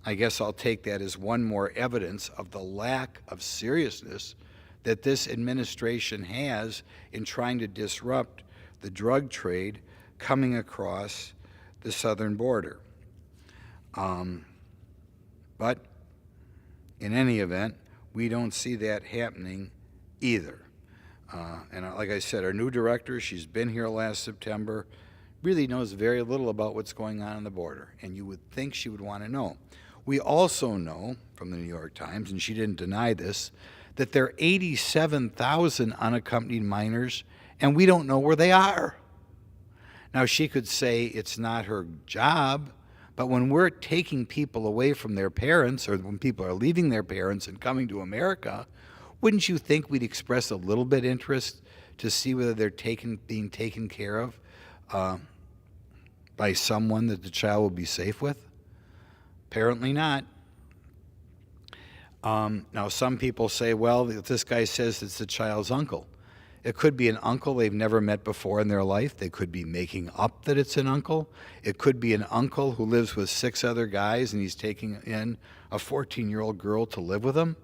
I guess I'll take that as one more evidence of the lack of seriousness that this administration has in trying to disrupt the drug trade coming across the southern border. But in any event, we don't see that happening either. And like I said, our new director, she's been here last September, really knows very little about what's going on the border, and you would think she would want to know. We also know from the New York Times, and she didn't deny this, that there are 87,000 unaccompanied minors, and we don't know where they are. Now, she could say it's not her job, but when we're taking people away from their parents, or when people are leaving their parents and coming to America, wouldn't you think we'd express a little bit interest to see whether they're being taken care of by someone that the child will be safe with? Apparently not. Now, some people say, well, if this guy says it's the child's uncle, it could be an uncle they've never met before in their life. They could be making up that it's an uncle. It could be an uncle who lives with 6 other guys and he's taking in a 14-year-old girl to live with him.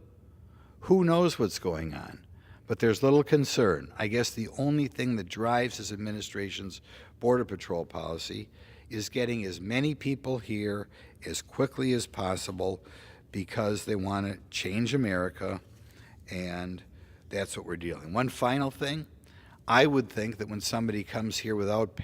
Who knows what's going on? But there's little concern. I guess the only thing that drives this administration's Border Patrol policy is getting as many people here as quickly as possible because they want to change America, and that's what we're dealing. One final thing, I would think that when somebody comes here without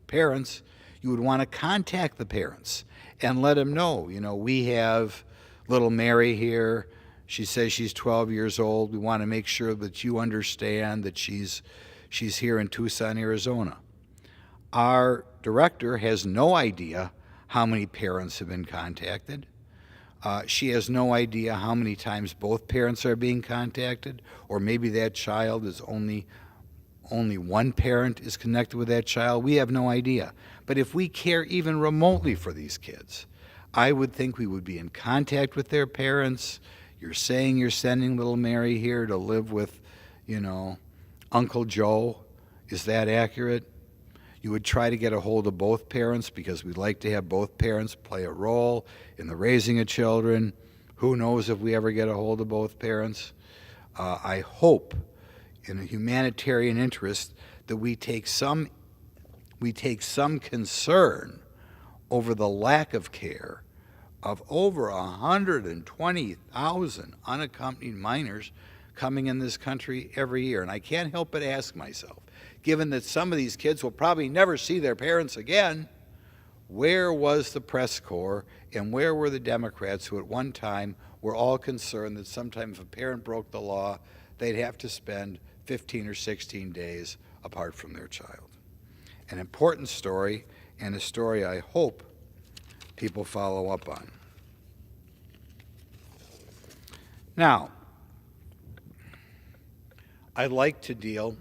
parents, you would want to contact the parents and let them know, we have little Mary here. She says she's 12 years old. We want to make sure that you understand that she's here in Tucson, Arizona. Our director has no idea how many parents have been contacted. She has no idea how many times both parents are being contacted, or maybe that child is only one parent is connected with that child. We have no idea. But if we care even remotely for these kids, I would think we would be in contact with their parents. You're saying you're sending little Mary here to live with, Uncle Joe. Is that accurate? You would try to get a hold of both parents because we'd like to have both parents play a role in the raising of children. Who knows if we ever get a hold of both parents? I hope, in a humanitarian interest, that we take some concern over the lack of care of over 120,000 unaccompanied minors coming in this country every year. And I can't help but ask myself, given that some of these kids will probably never see their parents again, where was the press corps and where were the Democrats who at one time were all concerned that sometime if a parent broke the law, they'd have to spend 15 or 16 days apart from their child? An important story, and a story I hope people follow up on. Now, I'd like to deal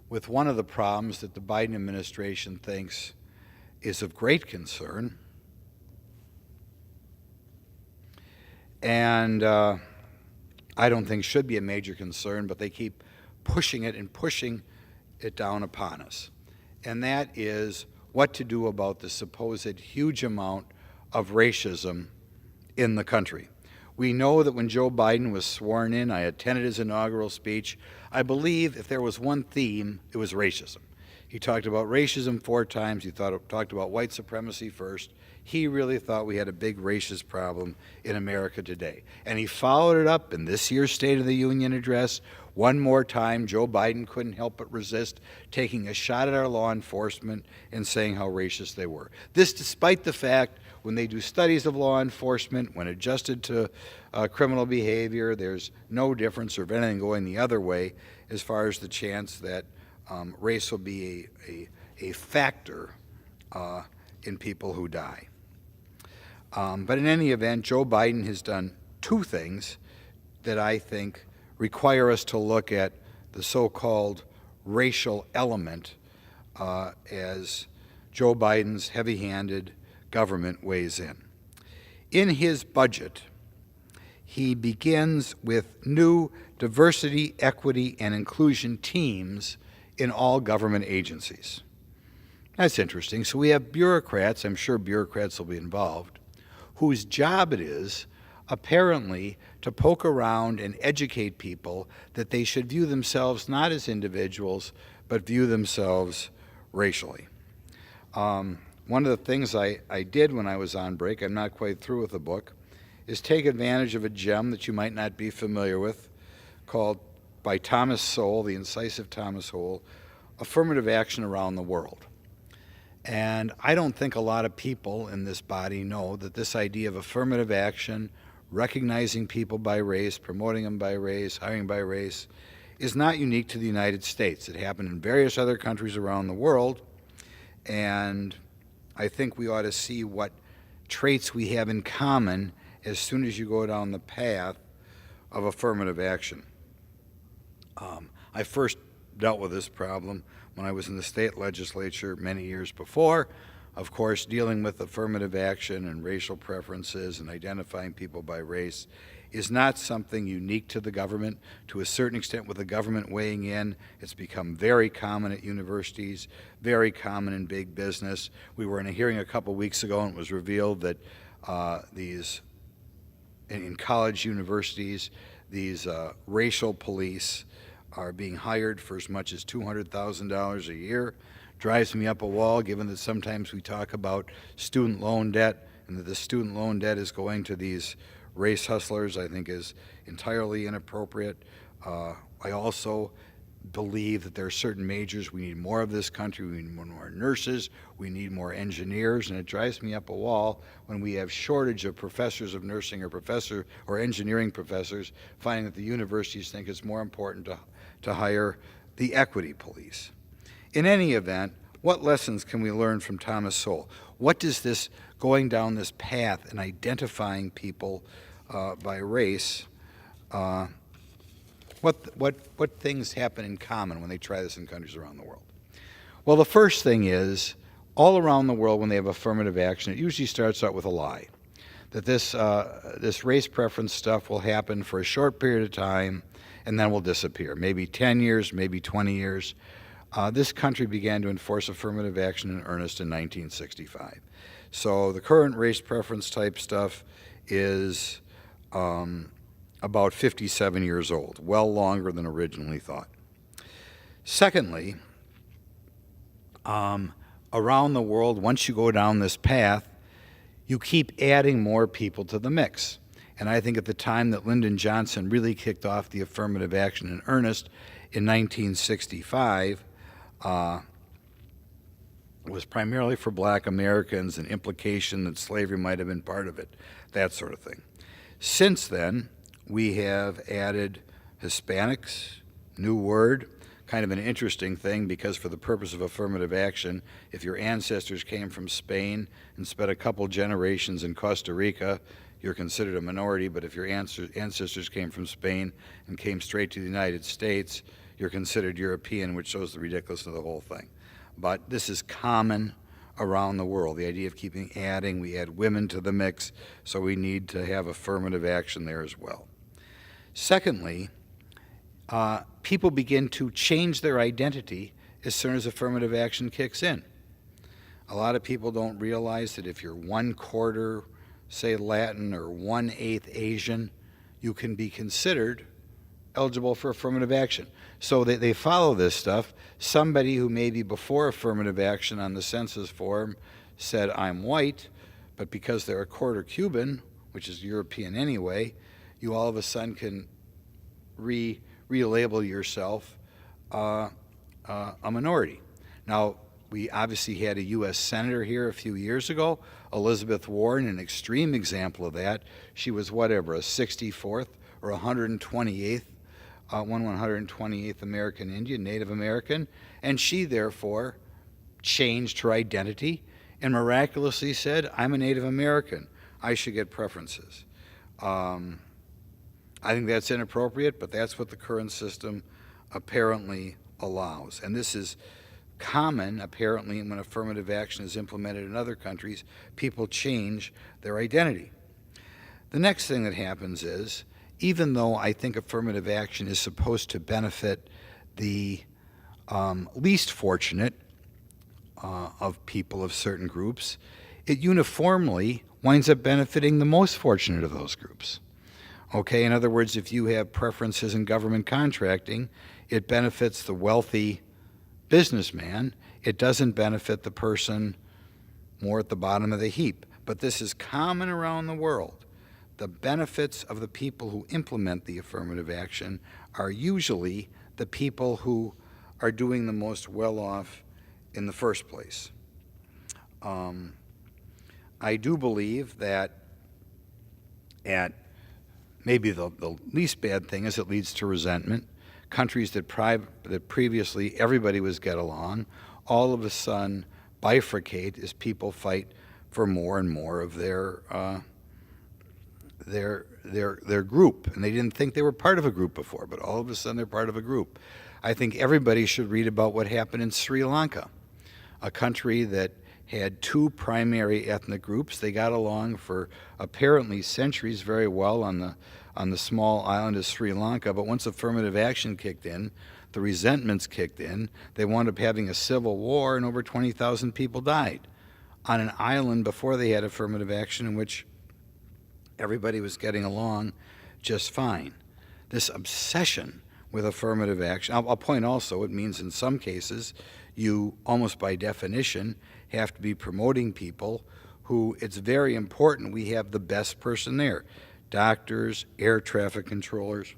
with one of the problems that the Biden administration thinks is of great concern, and I don't think should be a major concern, but they keep pushing it down upon us. And that is what to do about the supposed huge amount of racism in the country. We know that when Joe Biden was sworn in, I attended his inaugural speech. I believe if there was one theme, it was racism. He talked about racism 4 times. He talked about white supremacy first. He really thought we had a big racist problem in America today. And he followed it up in this year's State of the Union address. One more time, Joe Biden couldn't help but resist taking a shot at our law enforcement and saying how racist they were. This despite the fact when they do studies of law enforcement, when adjusted to criminal behavior, there's no difference or of anything going the other way as far as the chance that race will be a factor in people who die. But in any event, Joe Biden has done two things that I think require us to look at the so-called racial element as Joe Biden's heavy-handed government weighs in. In his budget, he begins with new diversity, equity, and inclusion teams in all government agencies. That's interesting. So we have bureaucrats, I'm sure bureaucrats will be involved, whose job it is apparently to poke around and educate people that they should view themselves not as individuals, but view themselves racially. One of the things I did when I was on break, I'm not quite through with the book, is take advantage of a gem that you might not be familiar with, called by Thomas Sowell, the incisive Thomas Sowell, Affirmative Action Around the World. And I don't think a lot of people in this body know that this idea of affirmative action, recognizing people by race, promoting them by race, hiring by race, is not unique to the United States. It happened in various other countries around the world, and I think we ought to see what traits we have in common as soon as you go down the path of affirmative action. I first dealt with this problem when I was in the state legislature many years before. Of course, dealing with affirmative action and racial preferences and identifying people by race is not something unique to the government. To a certain extent, with the government weighing in, it's become very common at universities, very common in big business. We were in a hearing a couple weeks ago, and it was revealed that in college universities, these racial police are being hired for as much as $200,000 a year. Drives me up a wall, given that sometimes we talk about student loan debt, and that the student loan debt is going to these race hustlers, I think is entirely inappropriate. I also believe that there are certain majors we need more of this country. We need more nurses, we need more engineers, and it drives me up a wall when we have shortage of professors of nursing or engineering professors, finding that the universities think it's more important to hire the equity police. In any event, what lessons can we learn from Thomas Sowell? What does this going down this path and identifying people by race, what things happen in common when they try this in countries around the world? Well, the first thing is, all around the world when they have affirmative action, it usually starts out with a lie. That this race preference stuff will happen for a short period of time and then will disappear. Maybe 10 years, maybe 20 years. This country began to enforce affirmative action in earnest in 1965. So the current race preference type stuff is about 57 years old, well longer than originally thought. Secondly, around the world, once you go down this path, you keep adding more people to the mix. And I think at the time that Lyndon Johnson really kicked off the affirmative action in earnest in 1965, it was primarily for black Americans, an implication that slavery might have been part of it, that sort of thing. Since then, we have added Hispanics, new word, kind of an interesting thing, because for the purpose of affirmative action, if your ancestors came from Spain and spent a couple generations in Costa Rica, you're considered a minority, but if your ancestors came from Spain and came straight to the United States, you're considered European, which shows the ridiculousness of the whole thing. But this is common around the world, the idea of adding, we add women to the mix, so we need to have affirmative action there as well. Secondly, people begin to change their identity as soon as affirmative action kicks in. A lot of people don't realize that if you're 1/4, say, Latin or 1/8 Asian, you can be considered eligible for affirmative action. So they follow this stuff. Somebody who maybe before affirmative action on the census form said, I'm white, but because they're 1/4 Cuban, which is European anyway, you all of a sudden can relabel yourself a minority. Now, we obviously had a U.S. Senator here a few years ago, Elizabeth Warren, an extreme example of that. She was whatever, a 64th or 128th, 128th American Indian, Native American, and she therefore changed her identity and miraculously said, I'm a Native American. I should get preferences. I think that's inappropriate, but that's what the current system apparently allows. And this is common, apparently, when affirmative action is implemented in other countries. People change their identity. The next thing that happens is, even though I think affirmative action is supposed to benefit the least fortunate of people of certain groups, it uniformly winds up benefiting the most fortunate of those groups. Okay, in other words, if you have preferences in government contracting, it benefits the wealthy businessman. It doesn't benefit the person more at the bottom of the heap. But this is common around the world. The benefits of the people who implement the affirmative action are usually the people who are doing the most well off in the first place. I do believe that maybe the least bad thing is it leads to resentment. Countries that previously everybody was get along, all of a sudden bifurcate as people fight for more and more of their group. And they didn't think they were part of a group before, but all of a sudden they're part of a group. I think everybody should read about what happened in Sri Lanka, a country that had two primary ethnic groups. They got along for apparently centuries very well on the small island of Sri Lanka, but once affirmative action kicked in, the resentments kicked in, they wound up having a civil war and over 20,000 people died on an island before they had affirmative action in which everybody was getting along just fine. This obsession with affirmative action, I'll point also, it means in some cases you almost by definition have to be promoting people who it's very important we have the best person there. Doctors, air traffic controllers,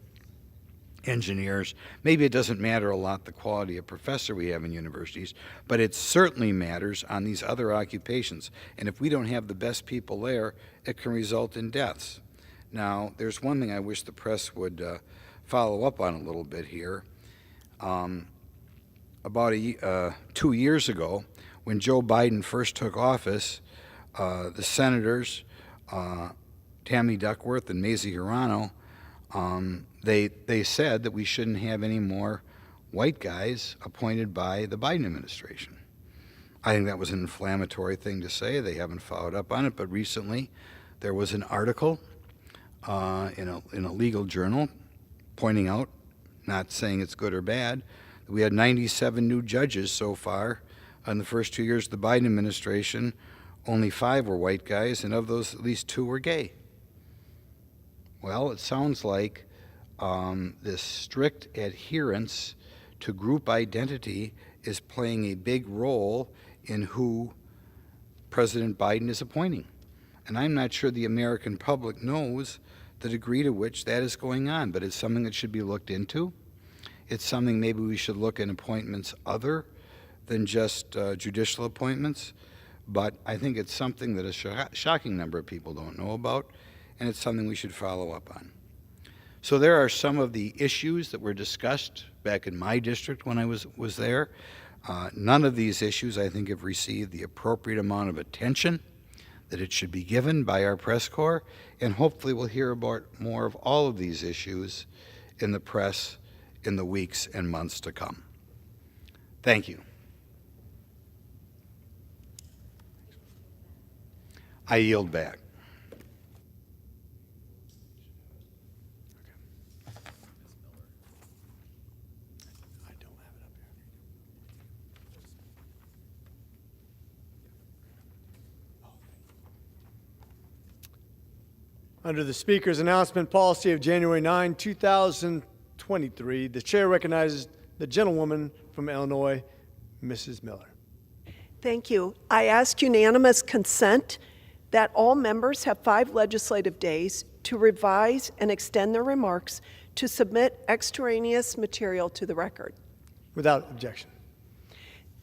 engineers. Maybe it doesn't matter a lot the quality of professor we have in universities, but it certainly matters on these other occupations. And if we don't have the best people there, it can result in deaths. Now, there's one thing I wish the press would follow up on a little bit here. About 2 years ago, when Joe Biden first took office, the senators, Tammy Duckworth and Mazie Hirono, they said that we shouldn't have any more white guys appointed by the Biden administration. I think that was an inflammatory thing to say. They haven't followed up on it, but recently there was an article in a legal journal pointing out, not saying it's good or bad, that we had 97 new judges so far. In the first 2 years of the Biden administration, only 5 were white guys, and of those, at least 2 were gay. Well, it sounds like this strict adherence to group identity is playing a big role in who President Biden is appointing. And I'm not sure the American public knows the degree to which that is going on, but it's something that should be looked into. It's something maybe we should look at appointments other than just judicial appointments, but I think it's something that a shocking number of people don't know about, and it's something we should follow up on. So there are some of the issues that were discussed back in my district when I was there. None of these issues, I think, have received the appropriate amount of attention that it should be given by our press corps, and hopefully we'll hear about more of all of these issues in the press in the weeks and months to come. Thank you. I yield back. Under the Speaker's announcement policy of January 9, 2023, the Chair recognizes the gentlewoman from Illinois, Mrs. Miller. Thank you. I ask unanimous consent that all members have 5 legislative days to revise and extend their remarks to submit extraneous material to the record. Without objection.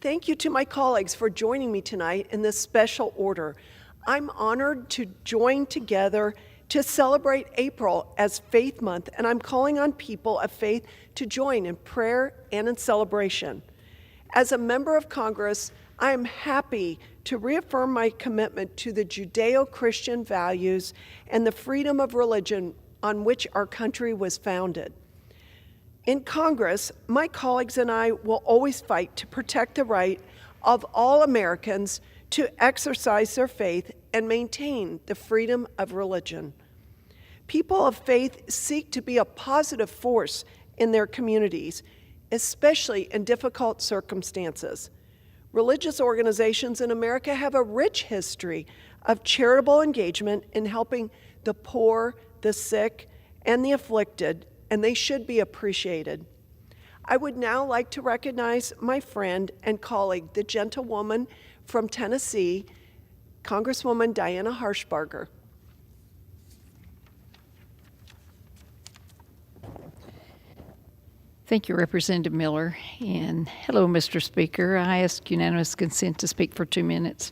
Thank you to my colleagues for joining me tonight in this special order. I'm honored to join together to celebrate April as Faith Month, and I'm calling on people of faith to join in prayer and in celebration. As a member of Congress, I am happy to reaffirm my commitment to the Judeo-Christian values and the freedom of religion on which our country was founded. In Congress, my colleagues and I will always fight to protect the right of all Americans to exercise their faith and maintain the freedom of religion. People of faith seek to be a positive force in their communities, especially in difficult circumstances. Religious organizations in America have a rich history of charitable engagement in helping the poor, the sick, and the afflicted, and they should be appreciated. I would now like to recognize my friend and colleague, the gentlewoman from Tennessee, Congresswoman Diana Harshbarger. Thank you, Representative Miller. And hello, Mr. Speaker. I ask unanimous consent to speak for 2 minutes.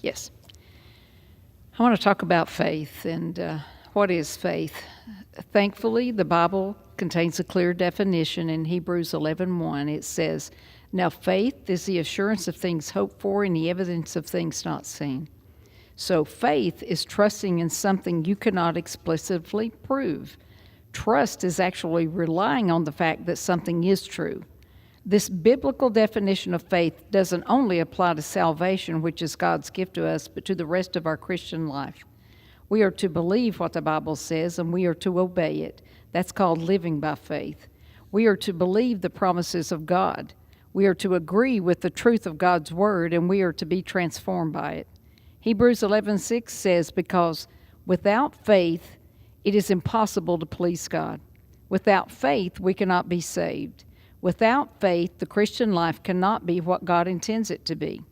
Yes. I want to talk about faith and what is faith. Thankfully, the Bible contains a clear definition in Hebrews 11:1. It says, "Now faith is the assurance of things hoped for and the evidence of things not seen." So faith is trusting in something you cannot explicitly prove. Trust is actually relying on the fact that something is true. This biblical definition of faith doesn't only apply to salvation, which is God's gift to us, but to the rest of our Christian life. We are to believe what the Bible says, and we are to obey it. That's called living by faith. We are to believe the promises of God. We are to agree with the truth of God's word, and we are to be transformed by it. Hebrews 11:6 says, "Because without faith, it is impossible to please God. Without faith, we cannot be saved. Without faith, the Christian life cannot be what God intends it to be.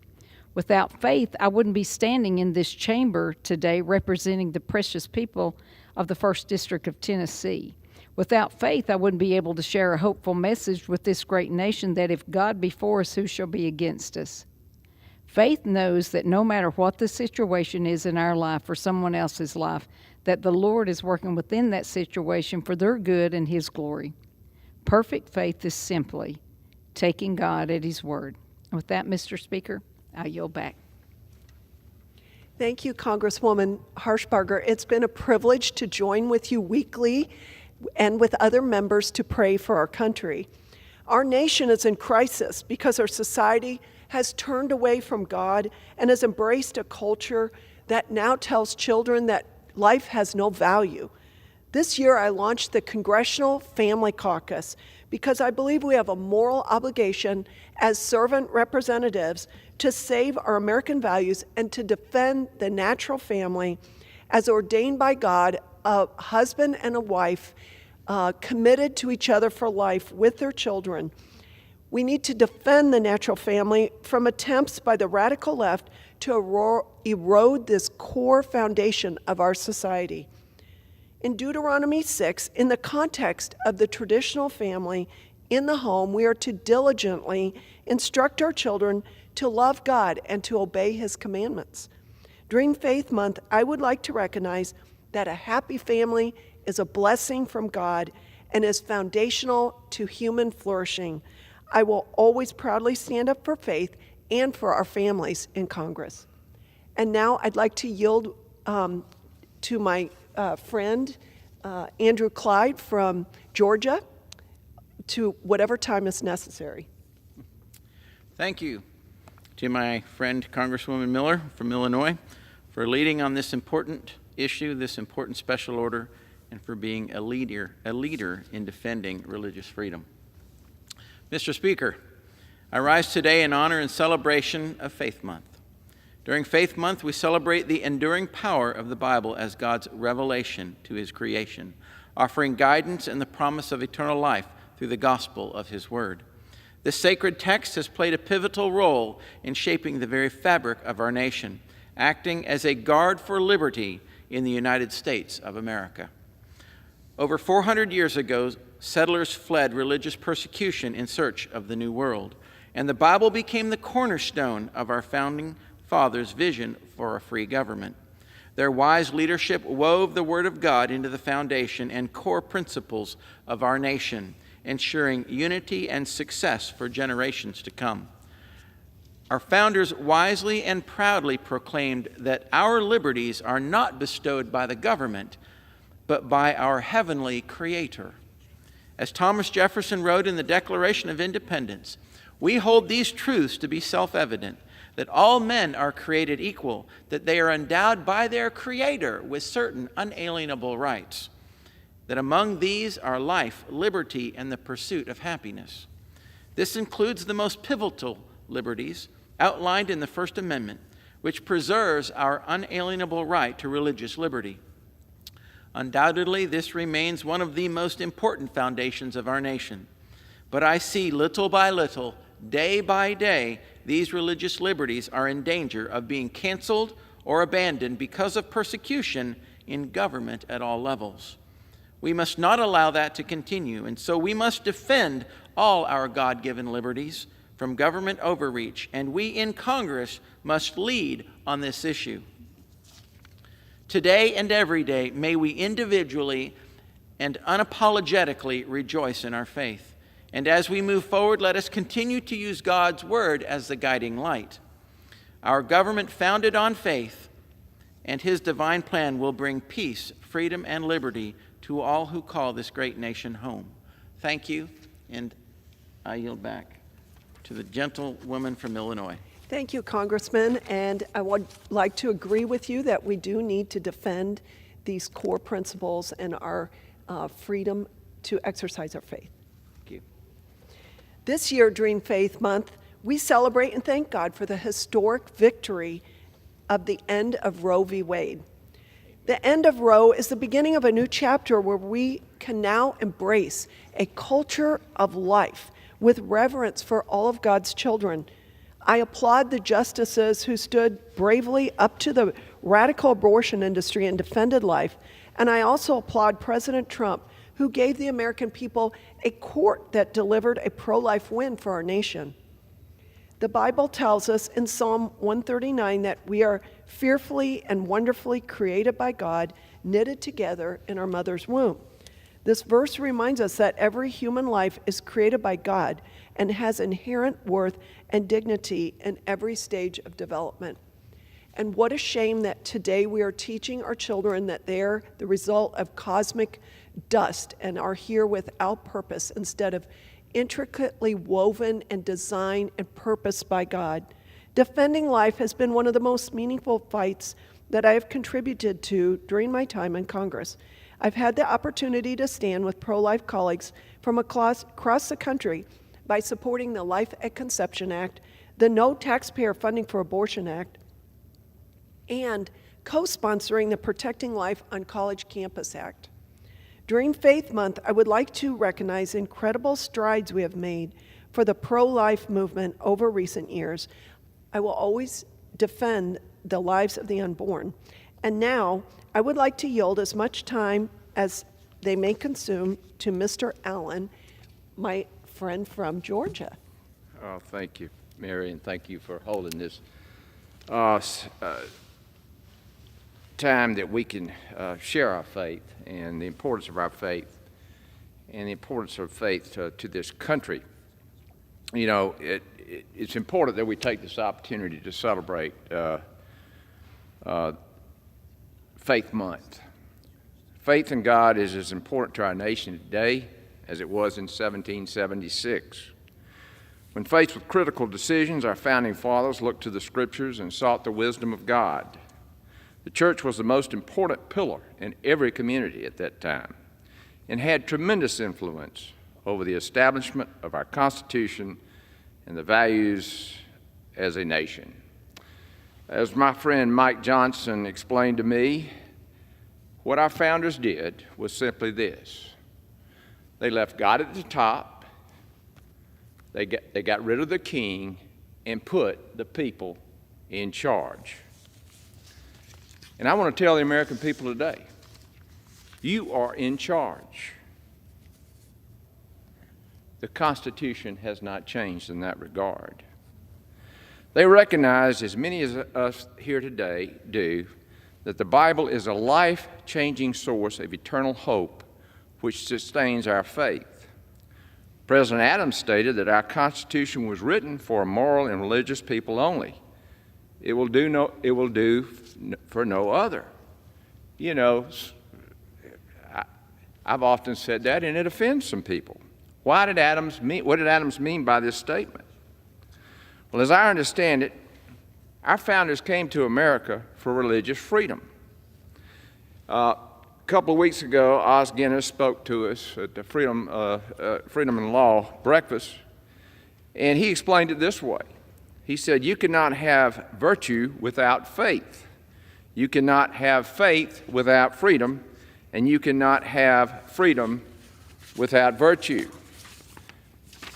Without faith, I wouldn't be standing in this chamber today representing the precious people of the 1st District of Tennessee. Without faith, I wouldn't be able to share a hopeful message with this great nation that if God be for us, who shall be against us? Faith knows that no matter what the situation is in our life or someone else's life, that the Lord is working within that situation for their good and His glory. Perfect faith is simply taking God at His word. And with that, Mr. Speaker, I yield back. Thank you, Congresswoman Harshbarger. It's been a privilege to join with you weekly and with other members to pray for our country. Our nation is in crisis because our society has turned away from God and has embraced a culture that now tells children that life has no value. This year, I launched the Congressional Family Caucus because I believe we have a moral obligation as servant representatives to save our American values and to defend the natural family as ordained by God, a husband and a wife committed to each other for life with their children. We need to defend the natural family from attempts by the radical left to erode this core foundation of our society. In Deuteronomy 6, in the context of the traditional family in the home, we are to diligently instruct our children to love God and to obey His commandments. During Faith Month, I would like to recognize that a happy family is a blessing from God and is foundational to human flourishing. I will always proudly stand up for faith and for our families in Congress. And now I'd like to yield to my friend, Andrew Clyde from Georgia, to whatever time is necessary. Thank you to my friend Congresswoman Miller from Illinois for leading on this important issue, this important special order, and for being a leader in defending religious freedom. Mr. Speaker, I rise today in honor and celebration of Faith Month. During Faith Month, we celebrate the enduring power of the Bible as God's revelation to His creation, offering guidance and the promise of eternal life through the gospel of His Word. This sacred text has played a pivotal role in shaping the very fabric of our nation, acting as a guard for liberty in the United States of America. Over 400 years ago, settlers fled religious persecution in search of the New World, and the Bible became the cornerstone of our founding fathers' vision for a free government. Their wise leadership wove the Word of God into the foundation and core principles of our nation, ensuring unity and success for generations to come. Our founders wisely and proudly proclaimed that our liberties are not bestowed by the government, but by our heavenly Creator. As Thomas Jefferson wrote in the Declaration of Independence, we hold these truths to be self-evident, that all men are created equal, that they are endowed by their Creator with certain unalienable rights, that among these are life, liberty, and the pursuit of happiness. This includes the most pivotal liberties outlined in the First Amendment, which preserves our unalienable right to religious liberty. Undoubtedly, this remains one of the most important foundations of our nation. But I see little by little, day by day, these religious liberties are in danger of being canceled or abandoned because of persecution in government at all levels. We must not allow that to continue, and so we must defend all our God-given liberties from government overreach, and we in Congress must lead on this issue. Today and every day, may we individually and unapologetically rejoice in our faith. And as we move forward, let us continue to use God's Word as the guiding light. Our government founded on faith and His divine plan will bring peace, freedom, and liberty to all who call this great nation home. Thank you, and I yield back to the gentlewoman from Illinois. Thank you, Congressman, and I would like to agree with you that we do need to defend these core principles and our freedom to exercise our faith. Thank you. This year, during Faith Month, we celebrate and thank God for the historic victory of the end of Roe v. Wade. The end of Roe is the beginning of a new chapter where we can now embrace a culture of life with reverence for all of God's children. I applaud the justices who stood bravely up to the radical abortion industry and defended life, and I also applaud President Trump, who gave the American people a court that delivered a pro-life win for our nation. The Bible tells us in Psalm 139 that we are fearfully and wonderfully created by God, knitted together in our mother's womb. This verse reminds us that every human life is created by God and has inherent worth and dignity in every stage of development. And what a shame that today we are teaching our children that they're the result of cosmic dust and are here without purpose instead of intricately woven and designed and purposed by God. Defending life has been one of the most meaningful fights that I have contributed to during my time in Congress. I've had the opportunity to stand with pro-life colleagues from across the country by supporting the Life at Conception Act, the No Taxpayer Funding for Abortion Act, and co-sponsoring the Protecting Life on College Campus Act. During Faith Month, I would like to recognize incredible strides we have made for the pro-life movement over recent years. I will always defend the lives of the unborn. And now, I would like to yield as much time as they may consume to Mr. Allen, my friend from Georgia. Oh, thank you, Mary, and thank you for holding this time that we can share our faith and the importance of our faith and the importance of faith to this country. You know, it's important that we take this opportunity to celebrate Faith Month. Faith in God is as important to our nation today as it was in 1776. When faced with critical decisions, our founding fathers looked to the Scriptures and sought the wisdom of God. The church was the most important pillar in every community at that time and had tremendous influence over the establishment of our Constitution and the values as a nation. As my friend Mike Johnson explained to me, what our founders did was simply this. They left God at the top, they got rid of the king, and put the people in charge. And I want to tell the American people today, you are in charge. The Constitution has not changed in that regard. They recognize, as many of us here today do, that the Bible is a life-changing source of eternal hope which sustains our faith. President Adams stated that our Constitution was written for moral and religious people only. It will do for no other. You know, I've often said that, and it offends some people. What did Adams mean by this statement? Well, as I understand it, our founders came to America for religious freedom. A couple of weeks ago, Os Guinness spoke to us at the Freedom and Law breakfast, and he explained it this way. He said, you cannot have virtue without faith. You cannot have faith without freedom, and you cannot have freedom without virtue.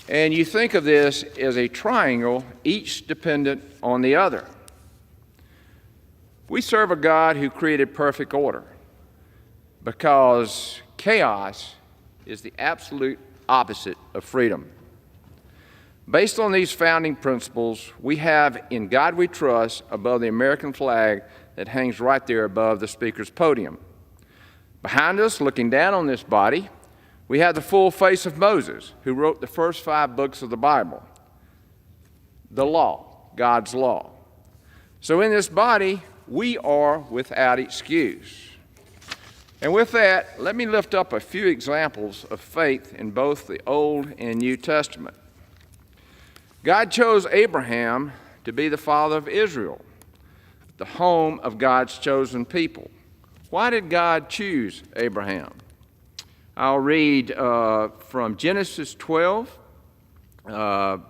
And you think of this as a triangle, each dependent on the other. We serve a God who created perfect order, because chaos is the absolute opposite of freedom. Based on these founding principles, we have "In God We Trust" above the American flag that hangs right there above the speaker's podium. Behind us, looking down on this body, we have the full face of Moses, who wrote the first 5 books of the Bible, the law, God's law. So in this body, we are without excuse. And with that, let me lift up a few examples of faith in both the Old and New Testament. God chose Abraham to be the father of Israel, the home of God's chosen people. Why did God choose Abraham? I'll read from Genesis 12. The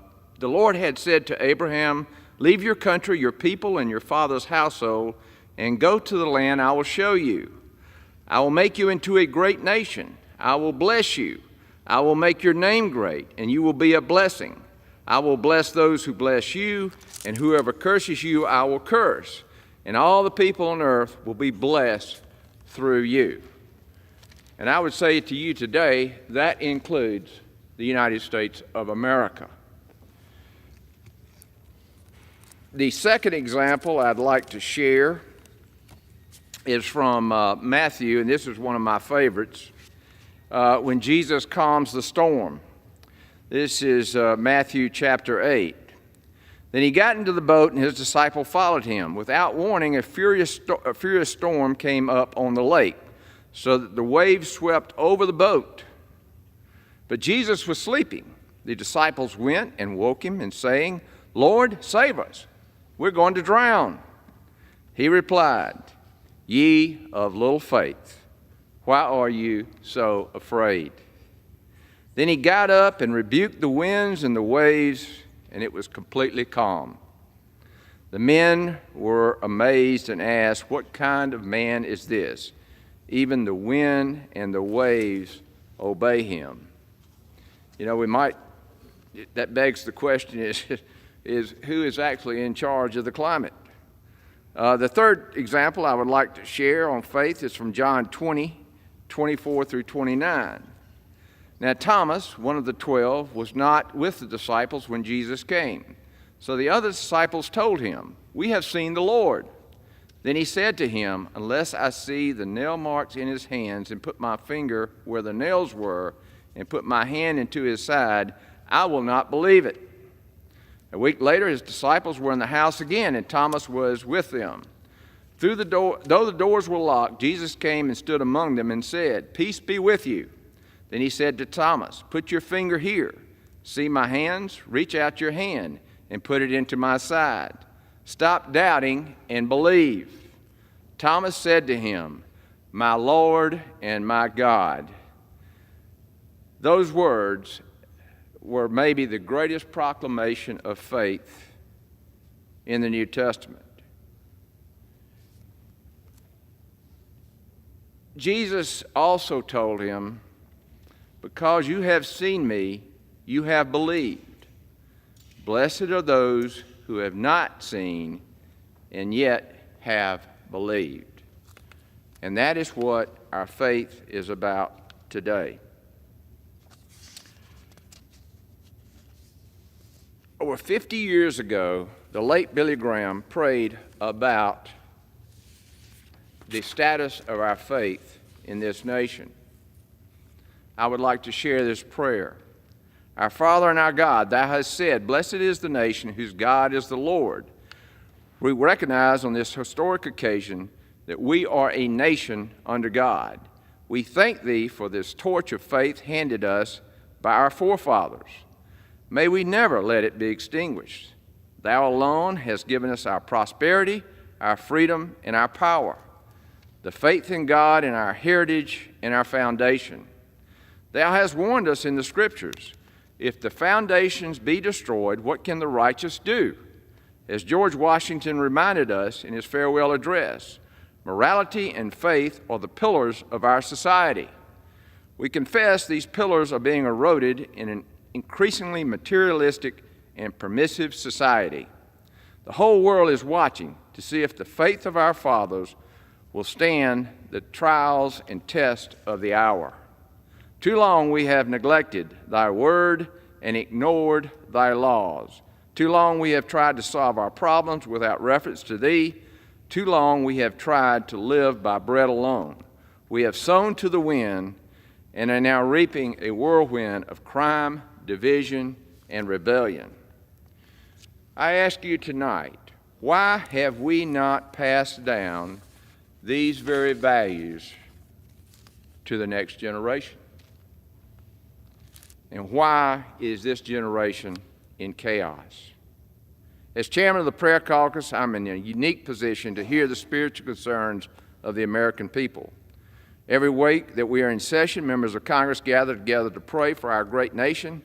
Lord had said to Abraham, "Leave your country, your people, and your father's household, and go to the land I will show you. I will make you into a great nation. I will bless you. I will make your name great, and you will be a blessing. I will bless those who bless you, and whoever curses you, I will curse. And all the people on earth will be blessed through you." And I would say to you today, that includes the United States of America. The second example I'd like to share is from Matthew, and this is one of my favorites, when Jesus calms the storm. This is Matthew chapter 8. Then he got into the boat, and his disciple followed him. Without warning, a furious storm came up on the lake, so that the waves swept over the boat. But Jesus was sleeping. The disciples went and woke him, and saying, "Lord, save us. We're going to drown." He replied, "Ye of little faith, why are you so afraid?" Then he got up and rebuked the winds and the waves, and it was completely calm. The men were amazed and asked, "What kind of man is this? Even the wind and the waves obey him." You know, that begs the question is who is actually in charge of the climate? The third example I would like to share on faith is from John 20, 24 through 29. Now Thomas, one of the 12, was not with the disciples when Jesus came. So the other disciples told him, "We have seen the Lord." Then he said to him, "Unless I see the nail marks in his hands and put my finger where the nails were and put my hand into his side, I will not believe it." A week later, his disciples were in the house again, and Thomas was with them. Though the doors were locked, Jesus came and stood among them and said, "Peace be with you." Then he said to Thomas, "Put your finger here. See my hands? Reach out your hand and put it into my side. Stop doubting and believe." Thomas said to him, "My Lord and my God." Those words were maybe the greatest proclamation of faith in the New Testament. Jesus also told him, "Because you have seen me, you have believed. Blessed are those who have not seen and yet have believed." And that is what our faith is about today. Over 50 years ago, the late Billy Graham prayed about the status of our faith in this nation. I would like to share this prayer. Our Father and our God, thou hast said, blessed is the nation whose God is the Lord. We recognize on this historic occasion that we are a nation under God. We thank thee for this torch of faith handed us by our forefathers. May we never let it be extinguished. Thou alone hast given us our prosperity, our freedom, and our power, the faith in God and our heritage and our foundation. Thou hast warned us in the Scriptures, if the foundations be destroyed, what can the righteous do? As George Washington reminded us in his farewell address, morality and faith are the pillars of our society. We confess these pillars are being eroded in an increasingly materialistic and permissive society. The whole world is watching to see if the faith of our fathers will stand the trials and tests of the hour. Too long we have neglected thy word and ignored thy laws. Too long we have tried to solve our problems without reference to thee. Too long we have tried to live by bread alone. We have sown to the wind and are now reaping a whirlwind of crime, division, and rebellion. I ask you tonight, why have we not passed down these very values to the next generation? And why is this generation in chaos? As chairman of the Prayer Caucus, I'm in a unique position to hear the spiritual concerns of the American people. Every week that we are in session, members of Congress gather together to pray for our great nation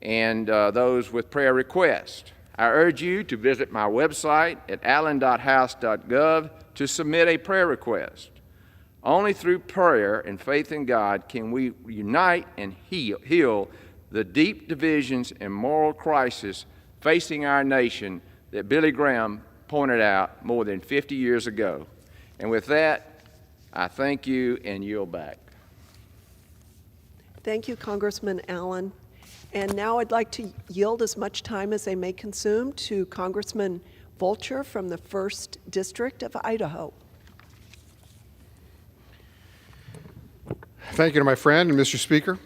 and those with prayer requests. I urge you to visit my website at allen.house.gov to submit a prayer request. Only through prayer and faith in God can we unite and heal the deep divisions and moral crisis facing our nation that Billy Graham pointed out more than 50 years ago. And with that, I thank you and yield back. Thank you, Congressman Allen. And now I'd like to yield as much time as they may consume to Congressman Vulture from the 1st District of Idaho. Thank you to my friend and Mr. Speaker.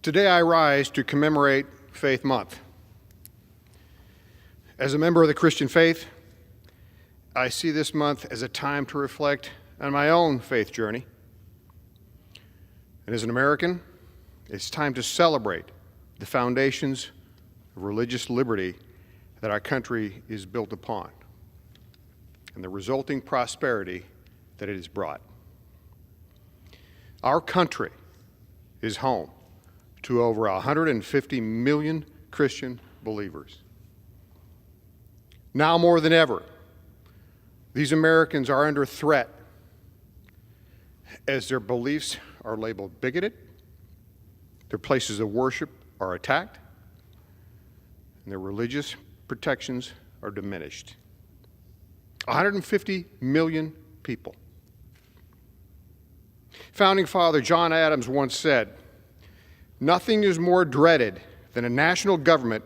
Today I rise to commemorate Faith Month. As a member of the Christian faith, I see this month as a time to reflect on my own faith journey. And as an American, it's time to celebrate the foundations of religious liberty that our country is built upon and the resulting prosperity that it has brought. Our country is home to over 150 million Christian believers. Now more than ever, these Americans are under threat as their beliefs are labeled bigoted, their places of worship are attacked, and their religious protections are diminished. 150 million people. Founding Father John Adams once said, "Nothing is more dreaded than a national government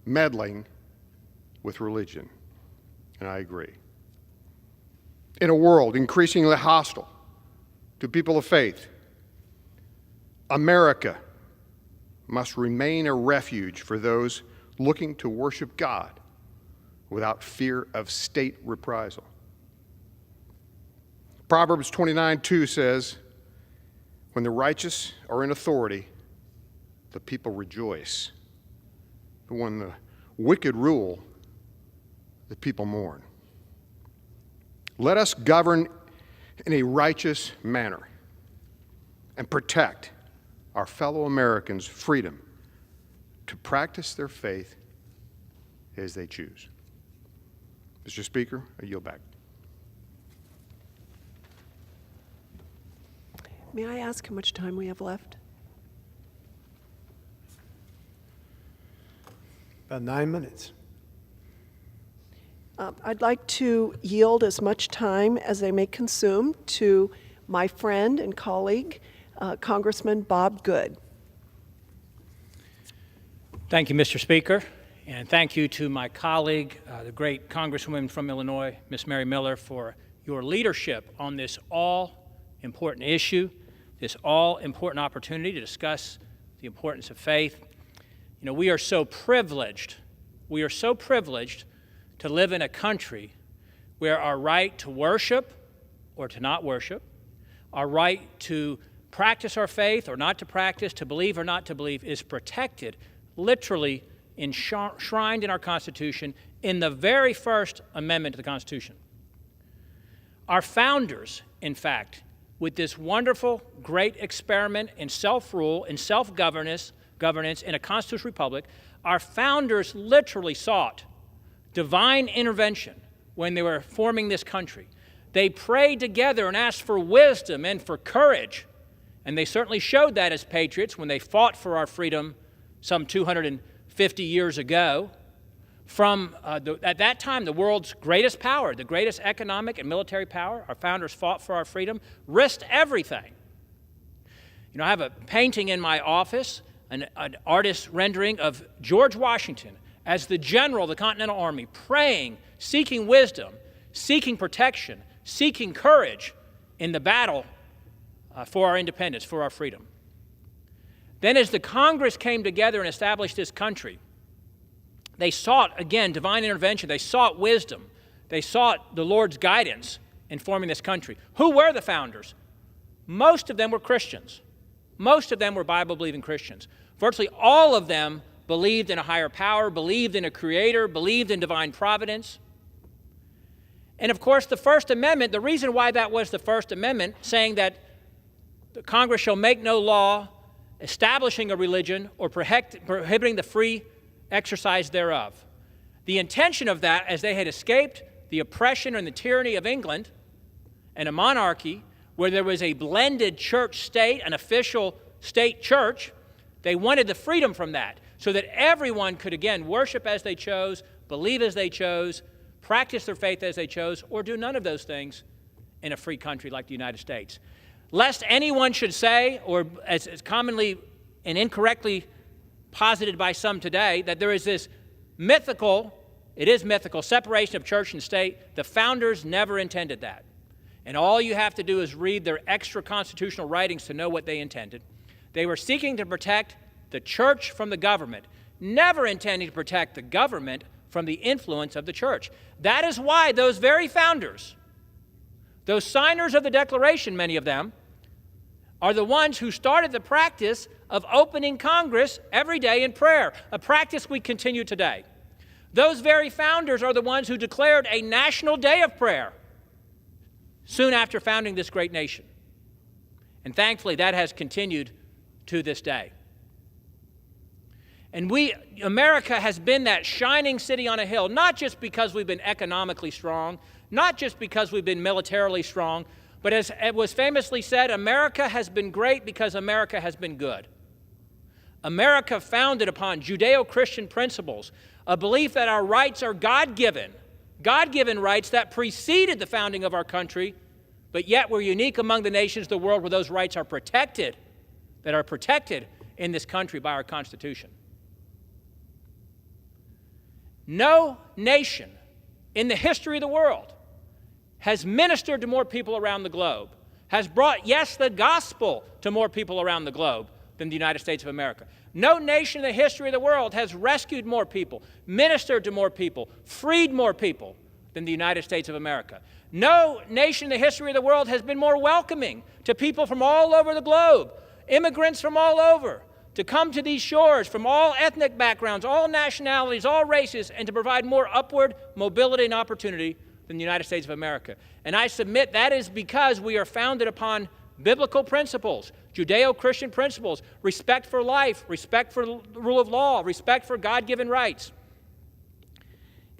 meddling with religion." And I agree. In a world increasingly hostile to people of faith, America must remain a refuge for those looking to worship God without fear of state reprisal. Proverbs 29:2 says, "When the righteous are in authority, the people rejoice. But when the wicked rule, the people mourn." Let us govern in a righteous manner and protect our fellow Americans' freedom to practice their faith as they choose. Mr. Speaker, I yield back. May I ask how much time we have left? About 9 minutes. I'd like to yield as much time as I may consume to my friend and colleague, Congressman Bob Good. Thank you, Mr. Speaker, and thank you to my colleague, the great Congresswoman from Illinois, Miss Mary Miller, for your leadership on this all-important issue, this all-important opportunity to discuss the importance of faith. You know, we are so privileged to live in a country where our right to worship or to not worship, our right to practice our faith or not to practice, to believe or not to believe, is protected, literally enshrined in our Constitution in the very first amendment to the Constitution. Our founders, in fact, with this wonderful, great experiment in self-rule, in self-governance in a constitutional republic, our founders literally sought divine intervention when they were forming this country. They prayed together and asked for wisdom and for courage. And they certainly showed that as patriots when they fought for our freedom some 250 years ago. From, at that time, the world's greatest power, the greatest economic and military power, our founders fought for our freedom, risked everything. You know, I have a painting in my office, an artist's rendering of George Washington as the general of the Continental Army, praying, seeking wisdom, seeking protection, seeking courage in the battle for our independence, for our freedom. Then as the Congress came together and established this country, they sought, again, divine intervention. They sought wisdom. They sought the Lord's guidance in forming this country. Who were the founders? Most of them were Christians. Most of them were Bible-believing Christians. Virtually all of them believed in a higher power, believed in a creator, believed in divine providence. And of course, the First Amendment, the reason why that was the First Amendment, saying that the Congress shall make no law establishing a religion or prohibiting the free exercise thereof. The intention of that, as they had escaped the oppression and the tyranny of England and a monarchy where there was a blended church state, an official state church, they wanted the freedom from that so that everyone could, again, worship as they chose, believe as they chose, practice their faith as they chose, or do none of those things in a free country like the United States. Lest anyone should say, or as commonly and incorrectly posited by some today, that there is this mythical separation of church and state. The founders never intended that. And all you have to do is read their extra constitutional writings to know what they intended. They were seeking to protect the church from the government, never intending to protect the government from the influence of the church. That is why those very founders, those signers of the Declaration, many of them, are the ones who started the practice of opening Congress every day in prayer, a practice we continue today. Those very founders are the ones who declared a national day of prayer soon after founding this great nation. And thankfully, that has continued to this day. And America has been that shining city on a hill, not just because we've been economically strong, not just because we've been militarily strong, but as it was famously said, America has been great because America has been good. America founded upon Judeo-Christian principles, a belief that our rights are God-given rights that preceded the founding of our country, but yet we're unique among the nations of the world where those rights are protected, that are protected in this country by our Constitution. No nation in the history of the world has ministered to more people around the globe, has brought, yes, the gospel to more people around the globe than the United States of America. No nation in the history of the world has rescued more people, ministered to more people, freed more people than the United States of America. No nation in the history of the world has been more welcoming to people from all over the globe, immigrants from all over, to come to these shores from all ethnic backgrounds, all nationalities, all races, and to provide more upward mobility and opportunity than the United States of America. And I submit that is because we are founded upon biblical principles, Judeo-Christian principles, respect for life, respect for the rule of law, respect for God-given rights.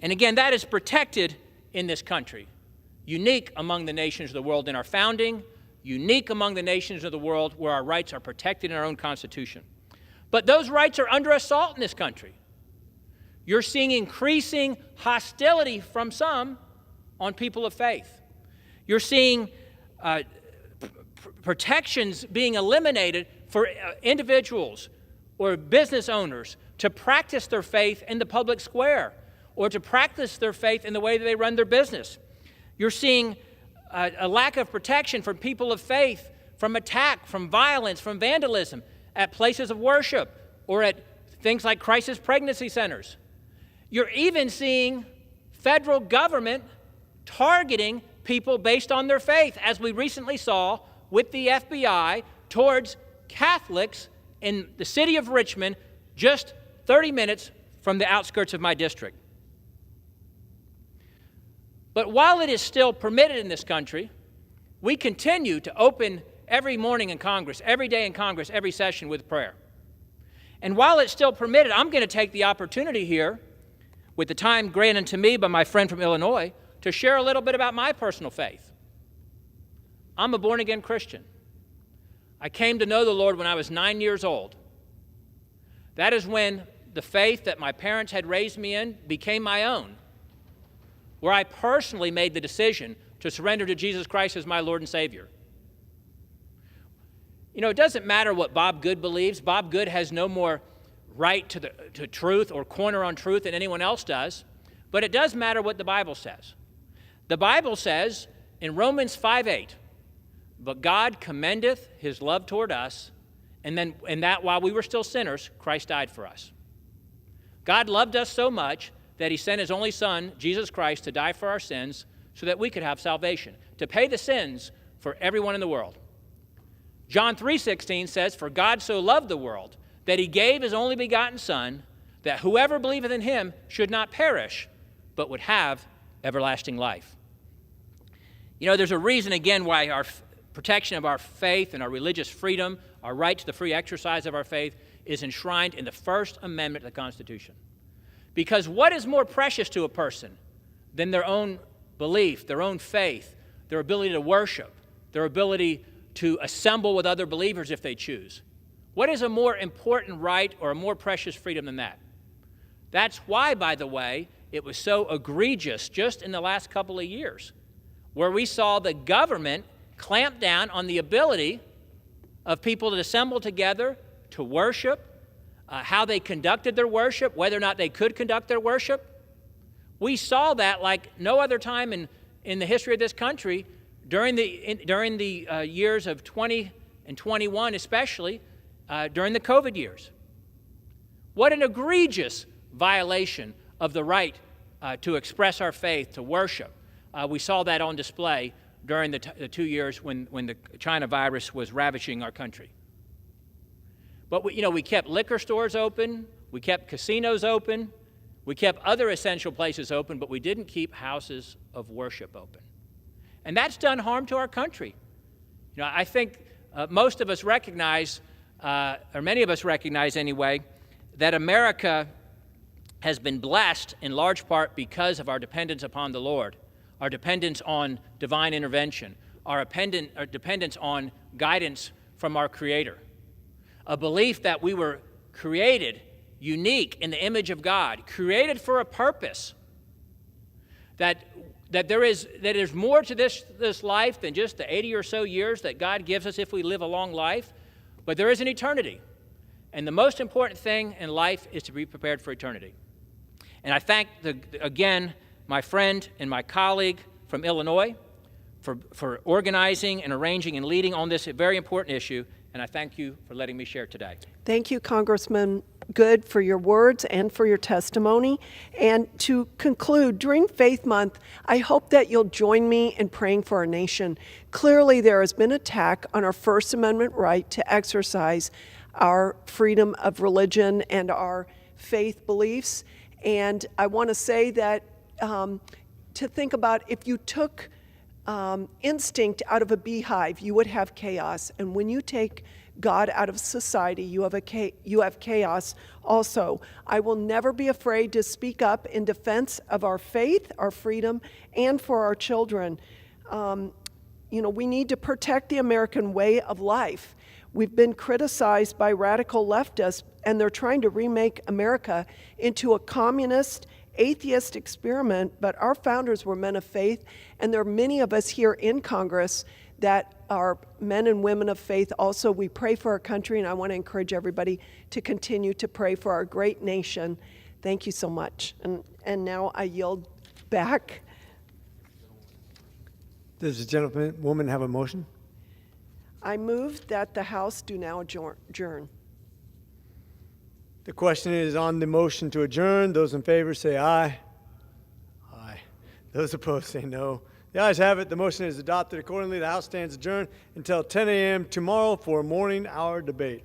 And again, that is protected in this country, unique among the nations of the world in our founding, unique among the nations of the world where our rights are protected in our own Constitution. But those rights are under assault in this country. You're seeing increasing hostility from some on people of faith. You're seeing protections being eliminated for individuals or business owners to practice their faith in the public square or to practice their faith in the way that they run their business. You're seeing a lack of protection from people of faith, from attack, from violence, from vandalism. at places of worship or at things like crisis pregnancy centers. You're even seeing federal government targeting people based on their faith, as we recently saw with the FBI towards Catholics in the city of Richmond, just 30 minutes from the outskirts of my district. But while it is still permitted in this country, we continue to open every morning in Congress, every day in Congress, every session with prayer. And while it's still permitted, I'm going to take the opportunity here, with the time granted to me by my friend from Illinois, to share a little bit about my personal faith. I'm a born-again Christian. I came to know the Lord when I was 9 years old. That is when the faith that my parents had raised me in became my own, where I personally made the decision to surrender to Jesus Christ as my Lord and Savior. You know, it doesn't matter what Bob Good believes. Bob Good has no more right to truth or corner on truth than anyone else does, but it does matter what the Bible says. The Bible says in Romans 5:8, "But God commendeth his love toward us, and that while we were still sinners, Christ died for us." God loved us so much that he sent his only Son, Jesus Christ, to die for our sins so that we could have salvation, to pay the sins for everyone in the world. John 3:16 says, "For God so loved the world that he gave his only begotten Son, that whoever believeth in him should not perish, but would have everlasting life." You know, there's a reason, again, why our protection of our faith and our religious freedom, our right to the free exercise of our faith, is enshrined in the First Amendment of the Constitution. Because what is more precious to a person than their own belief, their own faith, their ability to worship, their ability to assemble with other believers if they choose? What is a more important right or a more precious freedom than that? That's why, by the way, it was so egregious just in the last couple of years, where we saw the government clamp down on the ability of people to assemble together to worship, how they conducted their worship, whether or not they could conduct their worship. We saw that like no other time in the history of this country during the years of 20 and 21, especially during the COVID years. What an egregious violation of the right to express our faith, to worship. We saw that on display during the 2 years when the China virus was ravaging our country. But we kept liquor stores open, we kept casinos open, we kept other essential places open, but we didn't keep houses of worship open. And that's done harm to our country. You know, I think most of us recognize, or many of us recognize anyway, that America has been blessed in large part because of our dependence upon the Lord, our dependence on divine intervention, our dependence on guidance from our Creator. A belief that we were created unique in the image of God, created for a purpose, that there's more to this life than just the 80 or so years that God gives us if we live a long life, but there is an eternity. And the most important thing in life is to be prepared for eternity. And I thank, again, my friend and my colleague from Illinois for organizing and arranging and leading on this very important issue, and I thank you for letting me share today. Thank you, Congressman Good, for your words and for your testimony. And to conclude, during Faith Month, I hope that you'll join me in praying for our nation. Clearly, there has been an attack on our First Amendment right to exercise our freedom of religion and our faith beliefs. And I want to say that to think about, if you took instinct out of a beehive, you would have chaos. And when you take God out of society, you have chaos also. I will never be afraid to speak up in defense of our faith, our freedom, and for our children. We need to protect the American way of life. We've been criticized by radical leftists, and they're trying to remake America into a communist, atheist experiment, but our founders were men of faith, and there are many of us here in Congress that are men and women of faith. Also, we pray for our country, and I want to encourage everybody to continue to pray for our great nation. Thank you so much. And now I yield back. Does the gentlewoman have a motion? I move that the House do now adjourn. The question is on the motion to adjourn. Those in favor say aye. Aye. Those opposed say no. The ayes have it. The motion is adopted. Accordingly, the House stands adjourned until 10 a.m. tomorrow for a morning hour debate.